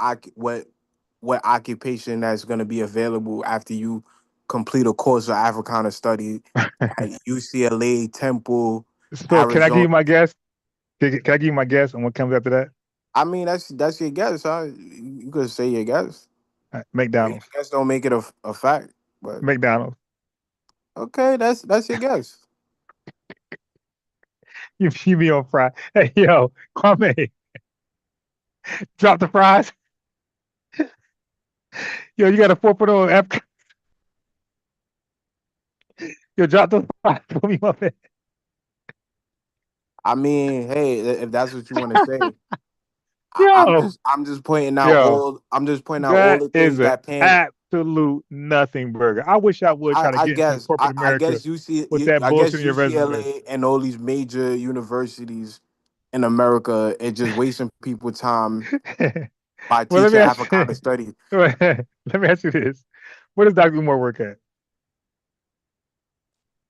occupation that's going to be available after you complete a course of Africana study at UCLA, Temple, So can I give Arizona. you my guess? Can I give you my guess on what comes after that? I mean, that's your guess, huh? You could say your guess. Your McDonald's. guess don't make it a fact, but McDonald's. okay, that's your guess. You be on fry. Hey, yo, Kwame, drop the fries. Yo, you got a 4.0 F. Yo, drop the fries for me, my man. I mean, hey, if that's what you want to say, Yo, I'm just pointing out yo, all that the is things an that Pan. absolute nothing burger. I wish I would try to get into corporate I America guess you see with that I bullshit guess in your resume. UCLA and all these major universities in America are just wasting people time by Well, let me teaching ask you, Africana studies. let me ask you this. Where does Dr. Umar work at?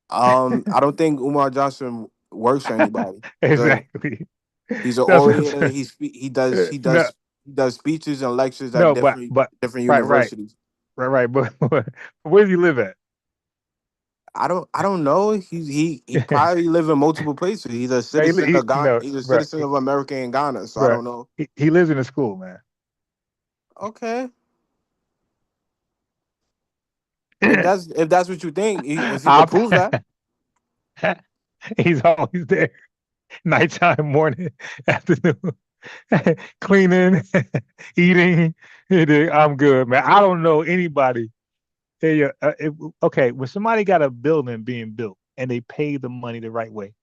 I don't think Umar Johnson works for anybody. Exactly. He's an That's what I'm orator. saying. He No, does speeches and lectures at No, but different but different right, right, universities. right. But where does he live at? I don't know. He probably live in multiple places. He's a No, citizen of Ghana. no, He's a bro, citizen of America and Ghana. So I bro. don't know. He lives in a school, man. Okay. If that's what you think, if you I'll, could prove that. he's always there, nighttime, morning, afternoon, cleaning, eating. I'm good, man. I don't know anybody. Hey, okay, when somebody got a building being built and they pay the money the right way,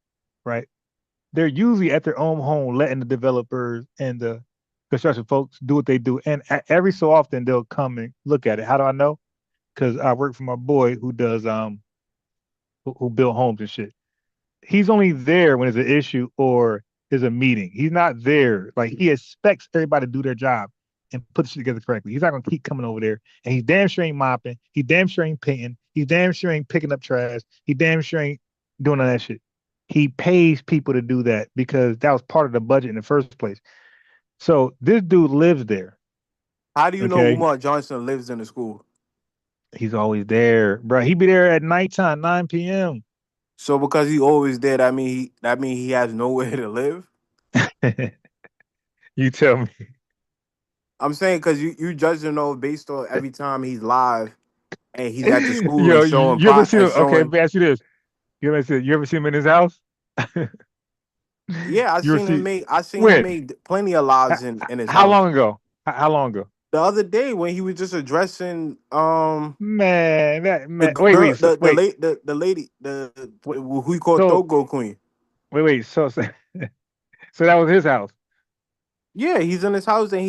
right? They're usually at their own home, letting the developers and the construction folks do what they do. And every so often they'll come and look at it. How do I know? Because I work for my boy who does who built homes and shit. He's only there when there's an issue or there's a meeting. He's not there. Like he expects everybody to do their job and put the shit together correctly. He's not gonna keep coming over there. And he's damn sure ain't mopping. He damn sure ain't painting. He damn sure ain't picking up trash. He damn sure ain't doing all that shit. He pays people to do that because that was part of the budget in the first place. So this dude lives there. How do you know Okay. Umar Johnson lives in the school? He's always there, bro. He be there at nighttime, 9 p.m. So because he always did, that mean he has nowhere to live. You tell me. I'm saying because you judge him though based on every time he's live and he's at the school Yo, and showing you ever pot see and him? Okay, let showing. me ask you this. You ever see him in his house? Yeah, You ever see I seen him when? make plenty of lives How, in his how house. long ago? How long ago? The other day when he was just addressing Man, the wait, girl wait, the lady wait. who he called So Togo Queen. wait. So that was his house. Yeah, he's in his house and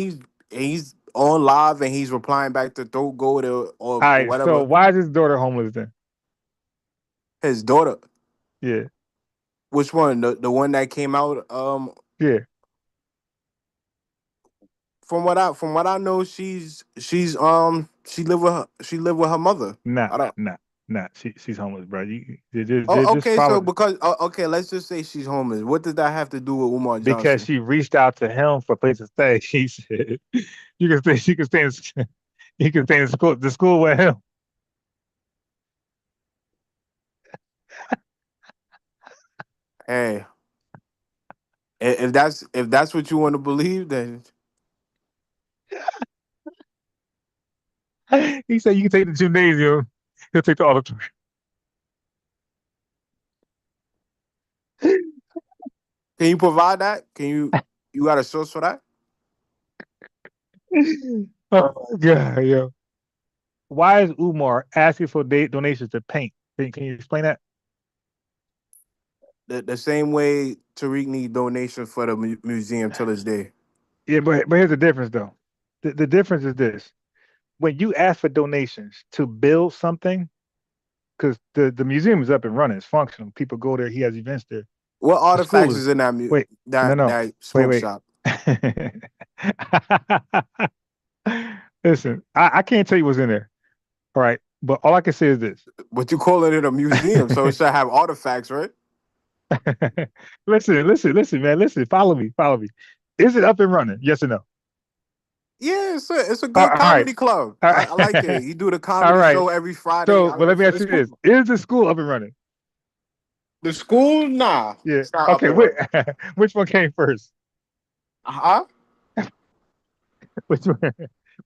he's on live and he's replying back to Togo or All right. So whatever. why is his daughter homeless then? His daughter. Yeah, Which one? The one that came out. yeah. From what I know, she live with her mother. Nah, I don't. nah, nah. She's homeless, bro. Oh, Just okay. So follow because okay, let's just say she's homeless. What does that have to do with Umar because Johnson? she reached out to him for a place to stay. She said, "You can stay. She can stay. You can stay in school. The school with him." Hey, if that's what you want to believe, then He said, "You can take the gymnasium. He'll take the auditorium." can you provide that? You got a source for that? Oh my god, yo! Why is Umar asking for donations to paint? Can you explain that? The same way Tariq need donations for the museum till this day. Yeah, but here's the difference though. The difference is this: when you ask for donations to build something, because the museum is up and running, it's functional. People go there. He has events there. What The school artifacts is is in wait, no, no, that wait, smoke wait. shop? Listen, I can't tell you what's in there. All right, but all I can say is this. But you calling it a museum, so it should have artifacts, right? Listen, man. Listen, follow me. Is it up and running? Yes or no? Yeah, it's a good All right. comedy club. All I like it. right. He do the All comedy right. show every Friday. So, but let me ask It's you cool. this: is the school up and running? The school, nah, Yeah. it's not up Okay. and running. Which one came first? Huh? Which one?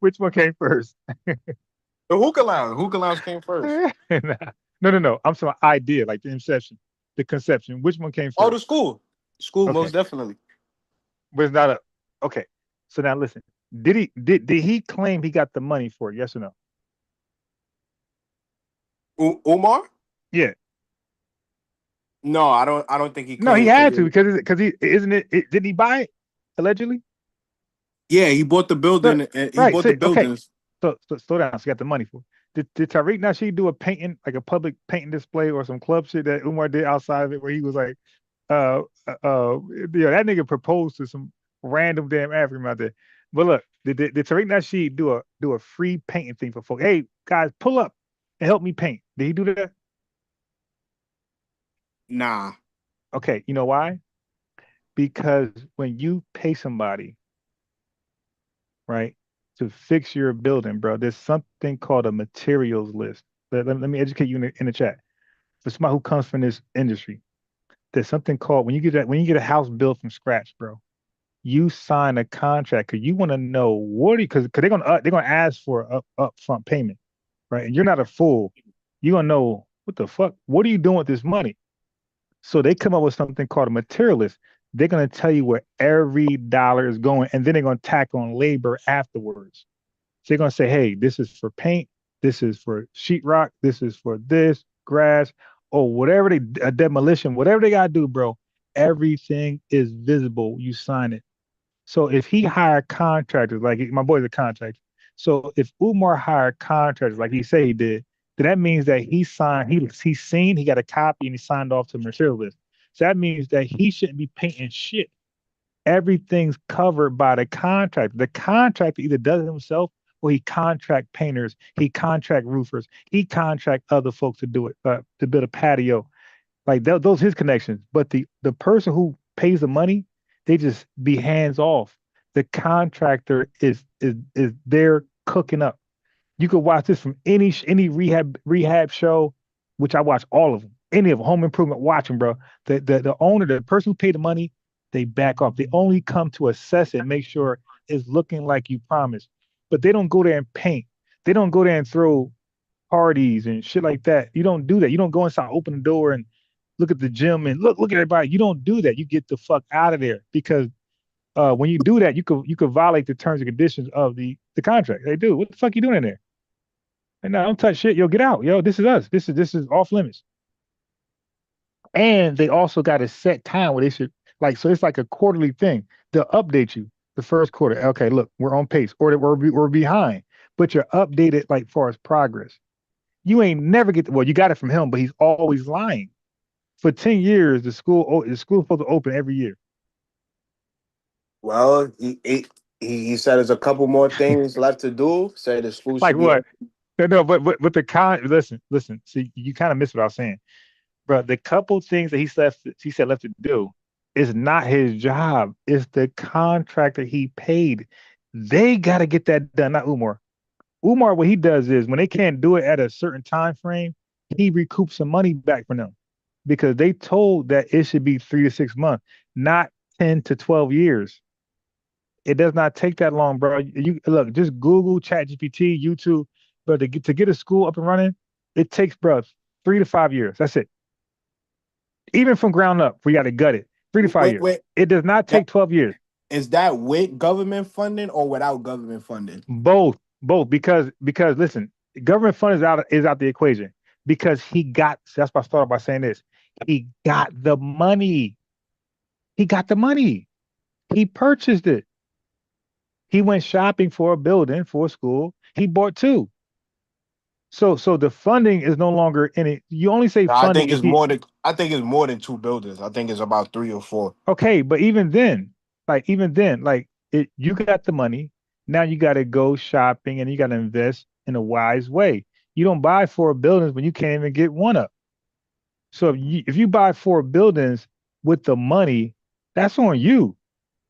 Which one came first? The hookah lounge. Hookah lounge came first. No. I'm saying idea, like the inception, the conception. Which one came Oh, the first? school. School, Okay, most definitely. but it's not a. Okay, so now listen. Did he claim he got the money for it? Yes or no? Umar? Yeah. No, I don't think he No, he claimed had to to. because he isn't it. Didn't he buy it allegedly? Yeah, he bought the So, building. And he right. bought the So okay. buildings. So slow down. So you got the money for it. Did Tariq Nasheed do a painting, like a public painting display or some club shit that Umar did outside of it where he was like, that nigga proposed to some random damn African out there. But look, did Tariq Nasheed do a free painting thing for folks? Hey guys, pull up and help me paint. Did he do that? Nah. Okay, you know why? Because when you pay somebody right? To fix your building, bro. There's something called a materials list. Let me educate you in the chat. For somebody who comes from this industry, there's something called when you get a house built from scratch, bro. You sign a contract because you want to know what because they're gonna ask for upfront payment, right? And you're not a fool. You're gonna know what the fuck. What are you doing with this money? So they come up with something called a materialist. They're going to tell you where every dollar is going, and then they're going to tack on labor afterwards. So they're going to say, hey, this is for paint, this is for sheetrock, this is for this, grass, or whatever demolition, whatever they got to do, bro. Everything is visible. You sign it. So if he hired contractors, like my boy's a contractor. So if Umar hired contractors, like he said he did, then that means that he signed, he's seen, he got a copy, and he signed off to the material list. So that means that he shouldn't be painting shit. Everything's covered by the contractor. The contractor either does it himself or he contract painters, he contract roofers, he contract other folks to do it, to build a patio. Like those his connections. But the person who pays the money, they just be hands off. The contractor is there cooking up. You could watch this from any rehab show, which I watch all of them. Any of them, Home Improvement, watch them, bro. The owner, the person who paid the money, they back off. They only come to assess it, make sure it's looking like you promised. But they don't go there and paint. They don't go there and throw parties and shit like that. You don't do that. You don't go inside, open the door, and look at the gym and look at everybody. You don't do that. You get the fuck out of there because when you do that, you could violate the terms and conditions of the contract. They do. What the fuck you doing in there? And no, don't touch shit. Yo, get out. Yo, this is us. This is off limits. And they also got a set time where they should so it's like a quarterly thing. They'll update you the first quarter. Okay, look, we're on pace, or we're behind, but you're updated like far as progress. You ain't never you got it from him, but he's always lying. For 10 years, the school's supposed to open every year. Well, he said there's a couple more things left to do. Said the school should like what? No, but listen. See, you kind of missed what I was saying, bro. The couple things that he said left to do is not his job. It's the contractor he paid. They got to get that done, not Umar. Umar, what he does is when they can't do it at a certain time frame, he recoups some money back from them because they told that it should be 3 to 6 months, not 10 to 12 years. It does not take that long, bro. You look, just Google, ChatGPT, YouTube, but to get a school up and running, it takes, bro, 3 to 5 years. That's it. Even from ground up, we got to gut it. 3 to 5 years. It does not take 12 years. Is that with government funding or without government funding? Both, because listen, government funding is out the equation because that's why I started by saying this. He got the money. He got the money. He purchased it. He went shopping for a building for a school. He bought two. So the funding is no longer in it. You only say funding. I think it's more than two buildings. I think it's about 3 or 4. Okay, but even then, you got the money. Now you got to go shopping and you got to invest in a wise way. You don't buy 4 buildings when you can't even get one up. So if you buy 4 buildings with the money, that's on you.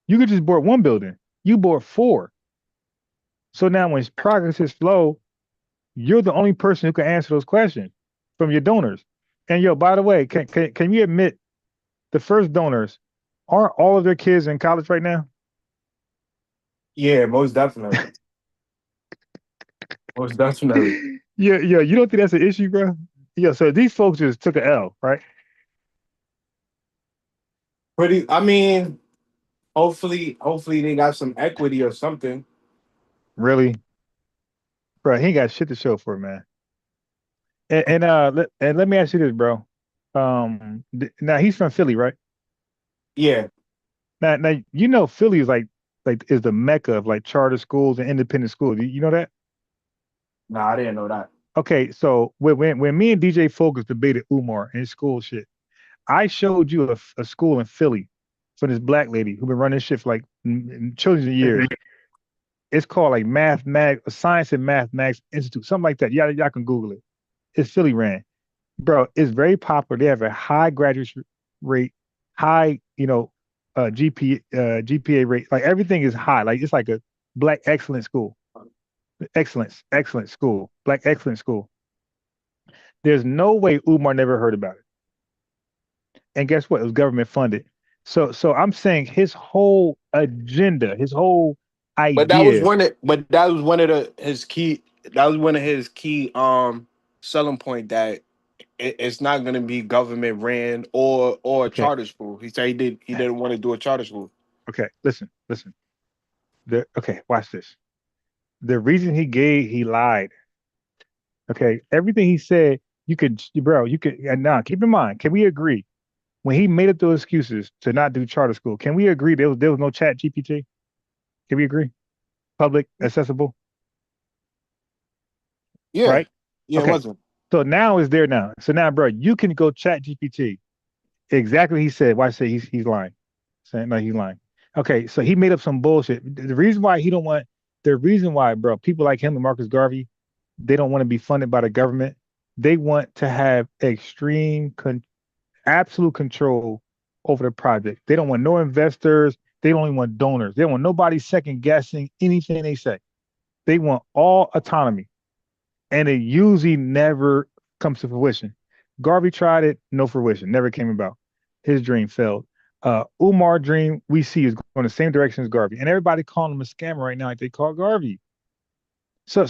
You could just bought 1 building. You bought 4. So now when progress is slow, you're the only person who can answer those questions from your donors. And yo, by the way, can you admit the first donors aren't all of their kids in college right now? Yeah, most definitely. Most definitely. Yeah, you don't think that's an issue, bro? Yeah, so these folks just took an L, right? I mean, hopefully they got some equity or something. Really? Bro, he ain't got shit to show for it, man. And let me ask you this, bro. Now he's from Philly, right? Yeah. Now Philly is is the mecca of like charter schools and independent schools. You know that? No, I didn't know that. Okay, so when me and DJ Focus debated Umar and school shit, I showed you a school in Philly for this black lady who been running shit for like children's years. It's called like Science and Mathematics Institute, something like that. Y'all can Google it. It's Philly ran. Bro, it's very popular. They have a high graduation rate, high, GPA rate. Like everything is high. Like it's like Black Excellence School. Excellent school. Black Excellence School. There's no way Umar never heard about it. And guess what? It was government funded. So I'm saying his whole agenda, his whole But that was idea. one of his key. That was one of his key selling point that it's not going to be government ran or a Okay. charter school. He said he didn't want to do a charter school. Okay. Listen. Okay. Watch this. The reason he lied. Okay. Everything he said, you could. And now, keep in mind. Can we agree? When he made up those excuses to not do charter school, can we agree there was no Chat GPT? Can we agree? Public, accessible, Yeah, right? yeah, it Okay. wasn't. So now it's there now. So now, bro, you can go Chat GPT. Exactly what he said. Why I say he's lying. Saying no, he's lying. Okay, so he made up some bullshit. The reason why he don't want the reason why, bro, people like him and Marcus Garvey, they don't want to be funded by the government. They want to have absolute control over the project. They don't want no investors. They don't even want donors. They don't want nobody second guessing anything they say. They want all autonomy. And it usually never comes to fruition. Garvey tried it, no fruition, never came about. His dream failed. Umar dream we see is going the same direction as Garvey, and everybody calling him a scammer right now, like they call Garvey. So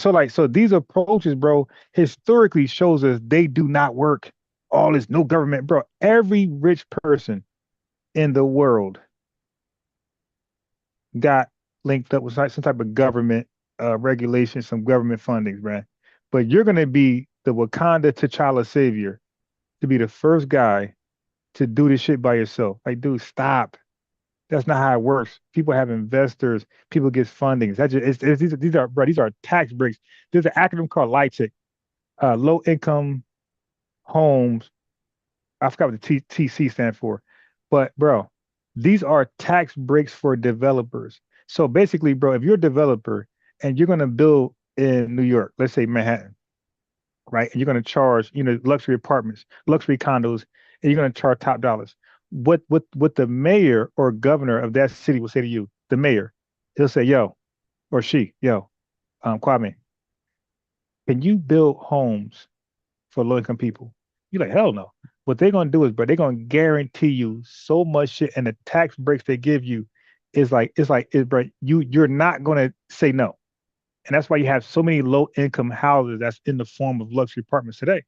these approaches, bro, historically shows us they do not work. All this no government, bro. Every rich person in the world got linked up with some type of government regulation, some government fundings, man. But you're gonna be the Wakanda T'Challa savior to be the first guy to do this shit by yourself. Like, dude, stop. That's not how it works. People have investors. People get fundings. That's just these are tax breaks. There's an acronym called LIHTC, low income homes. I forgot what the TC stand for, but bro, these are tax breaks for developers. So basically, bro, if you're a developer and you're gonna build in New York, let's say Manhattan, right? And you're going to charge, luxury apartments, luxury condos, and you're going to charge top dollars. What the mayor or governor of that city will say to you, the mayor, he'll say, yo, or she, yo, Kwame, can you build homes for low income people? You're like, hell no. What they're going to do is, bro, they're going to guarantee you so much shit, and the tax breaks they give you bro, you're not going to say no. And that's why you have so many low income houses that's in the form of luxury apartments today.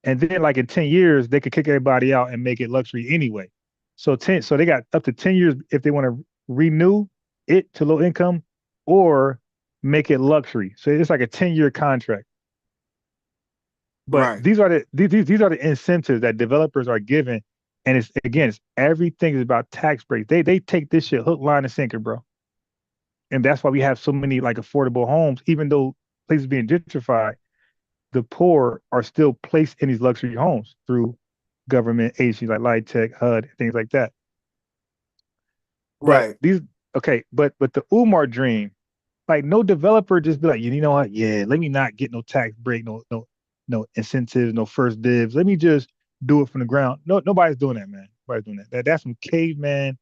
And then like in 10 years, they could kick everybody out and make it luxury anyway. So they got up to 10 years if they want to renew it to low income or make it luxury. So it's like a 10-year contract. But Right. these are the incentives that developers are given. And it's everything is about tax breaks. They take this shit hook, line, and sinker, bro. And that's why we have so many like affordable homes, even though places being gentrified, the poor are still placed in these luxury homes through government agencies like LIHTC, HUD, things like that. But Right. but the Umar dream, like no developer just be like, you know what? Yeah, let me not get no tax break, no incentives, no first dibs. Let me just do it from the ground. No, nobody's doing that, man. Nobody's doing that. That's some caveman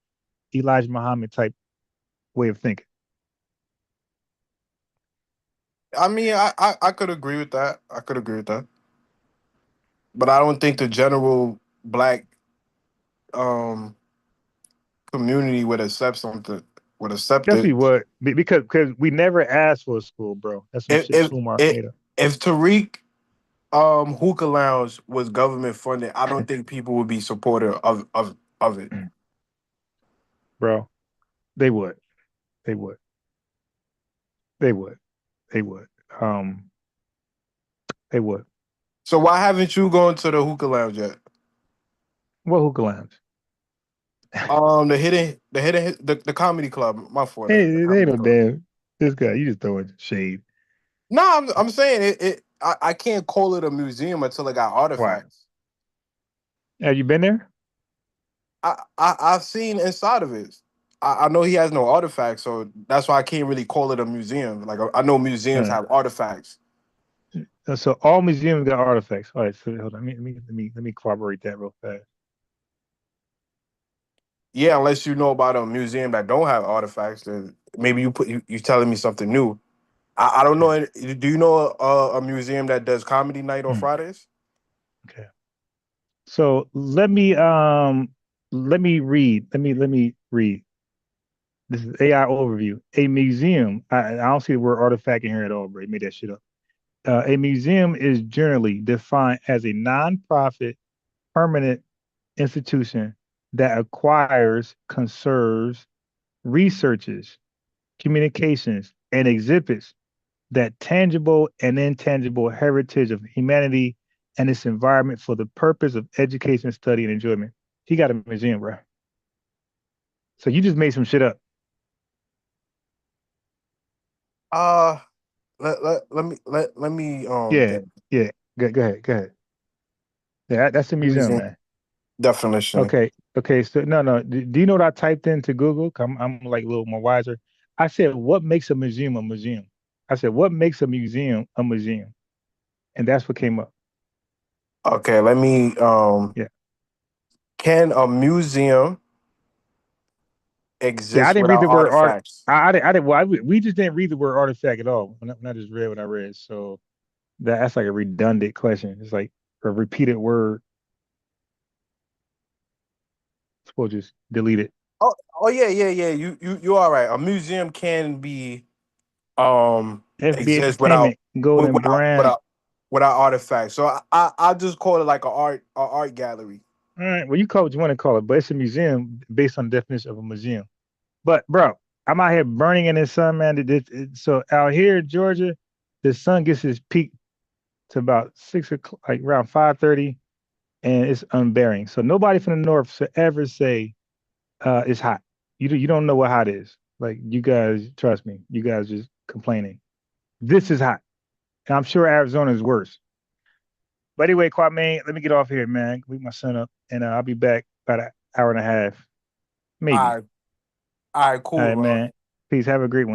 Elijah Muhammad type way of thinking. I mean, I could agree with that. I could agree with that. But I don't think the general black um community would accept something would accept Guess it. we would because we never asked for a school, bro. That's some If shit if Umar if, made up. if Tariq hookah lounge was government funded, I don't think people would be supportive of it. Bro, they would. They would. They would. They would. Um, they would. So why haven't you gone to the hookah lounge yet? What hookah lounge? The comedy club. My fault. Hey, The they ain't comedy no club. damn. This guy, you just throwing shade. No, I'm saying I can't call it a museum until it got Why? artifacts. Have you been there? I've seen inside of it. I know he has no artifacts, so that's why I can't really call it a museum. Like I know museums Uh, have artifacts. so all museums got artifacts. All right, so hold on. Let me corroborate that real fast. Yeah, unless you know about a museum that don't have artifacts, then maybe you telling me something new. I don't know. Do you know a museum that does comedy night on Hmm. Fridays? Okay. So let me read. Let me read. This is AI overview. A museum. I don't see the word artifact in here at all, bro. You made that shit up. A museum is generally defined as a nonprofit permanent institution that acquires, conserves, researches, communications, and exhibits that tangible and intangible heritage of humanity and its environment for the purpose of education, study, and enjoyment. He got a museum, bro. So you just made some shit up. Uh, let me Yeah, yeah. Go ahead. Yeah, that's a museum, museum man. definition. Okay. So no. Do you know what I typed into Google? I'm like a little more wiser. I said, what makes a museum a museum? I said, what makes a museum a museum? And that's what came up. Okay, let me Yeah. Can a museum Yeah, I exist didn't read without the word art. artifacts? I didn't. Well, we just didn't read the word artifact at all. When I just read what I read. So that's like a redundant question. It's like a repeated word. We'll just delete it. Oh yeah. You all right. A museum can be FBA exist without Entertainment, Golden without Brand. without without artifacts. So I just call it like a art gallery. All right. Well, you call it what you want to call it, but it's a museum based on the definition of a museum. But bro, I'm out here burning in the sun, man. So out here in Georgia, the sun gets its peak to about 6 o'clock, like around 5:30, and it's unbearing. So nobody from the north should ever say it's hot. You don't know what hot is. Like you guys, trust me, you guys just complaining. This is hot. And I'm sure Arizona is worse. But anyway, Kwame, let me get off here, man. Wake my son up, and I'll be back about an hour and a half, maybe. All right, All cool, right, bro. man. Peace. Have a great one.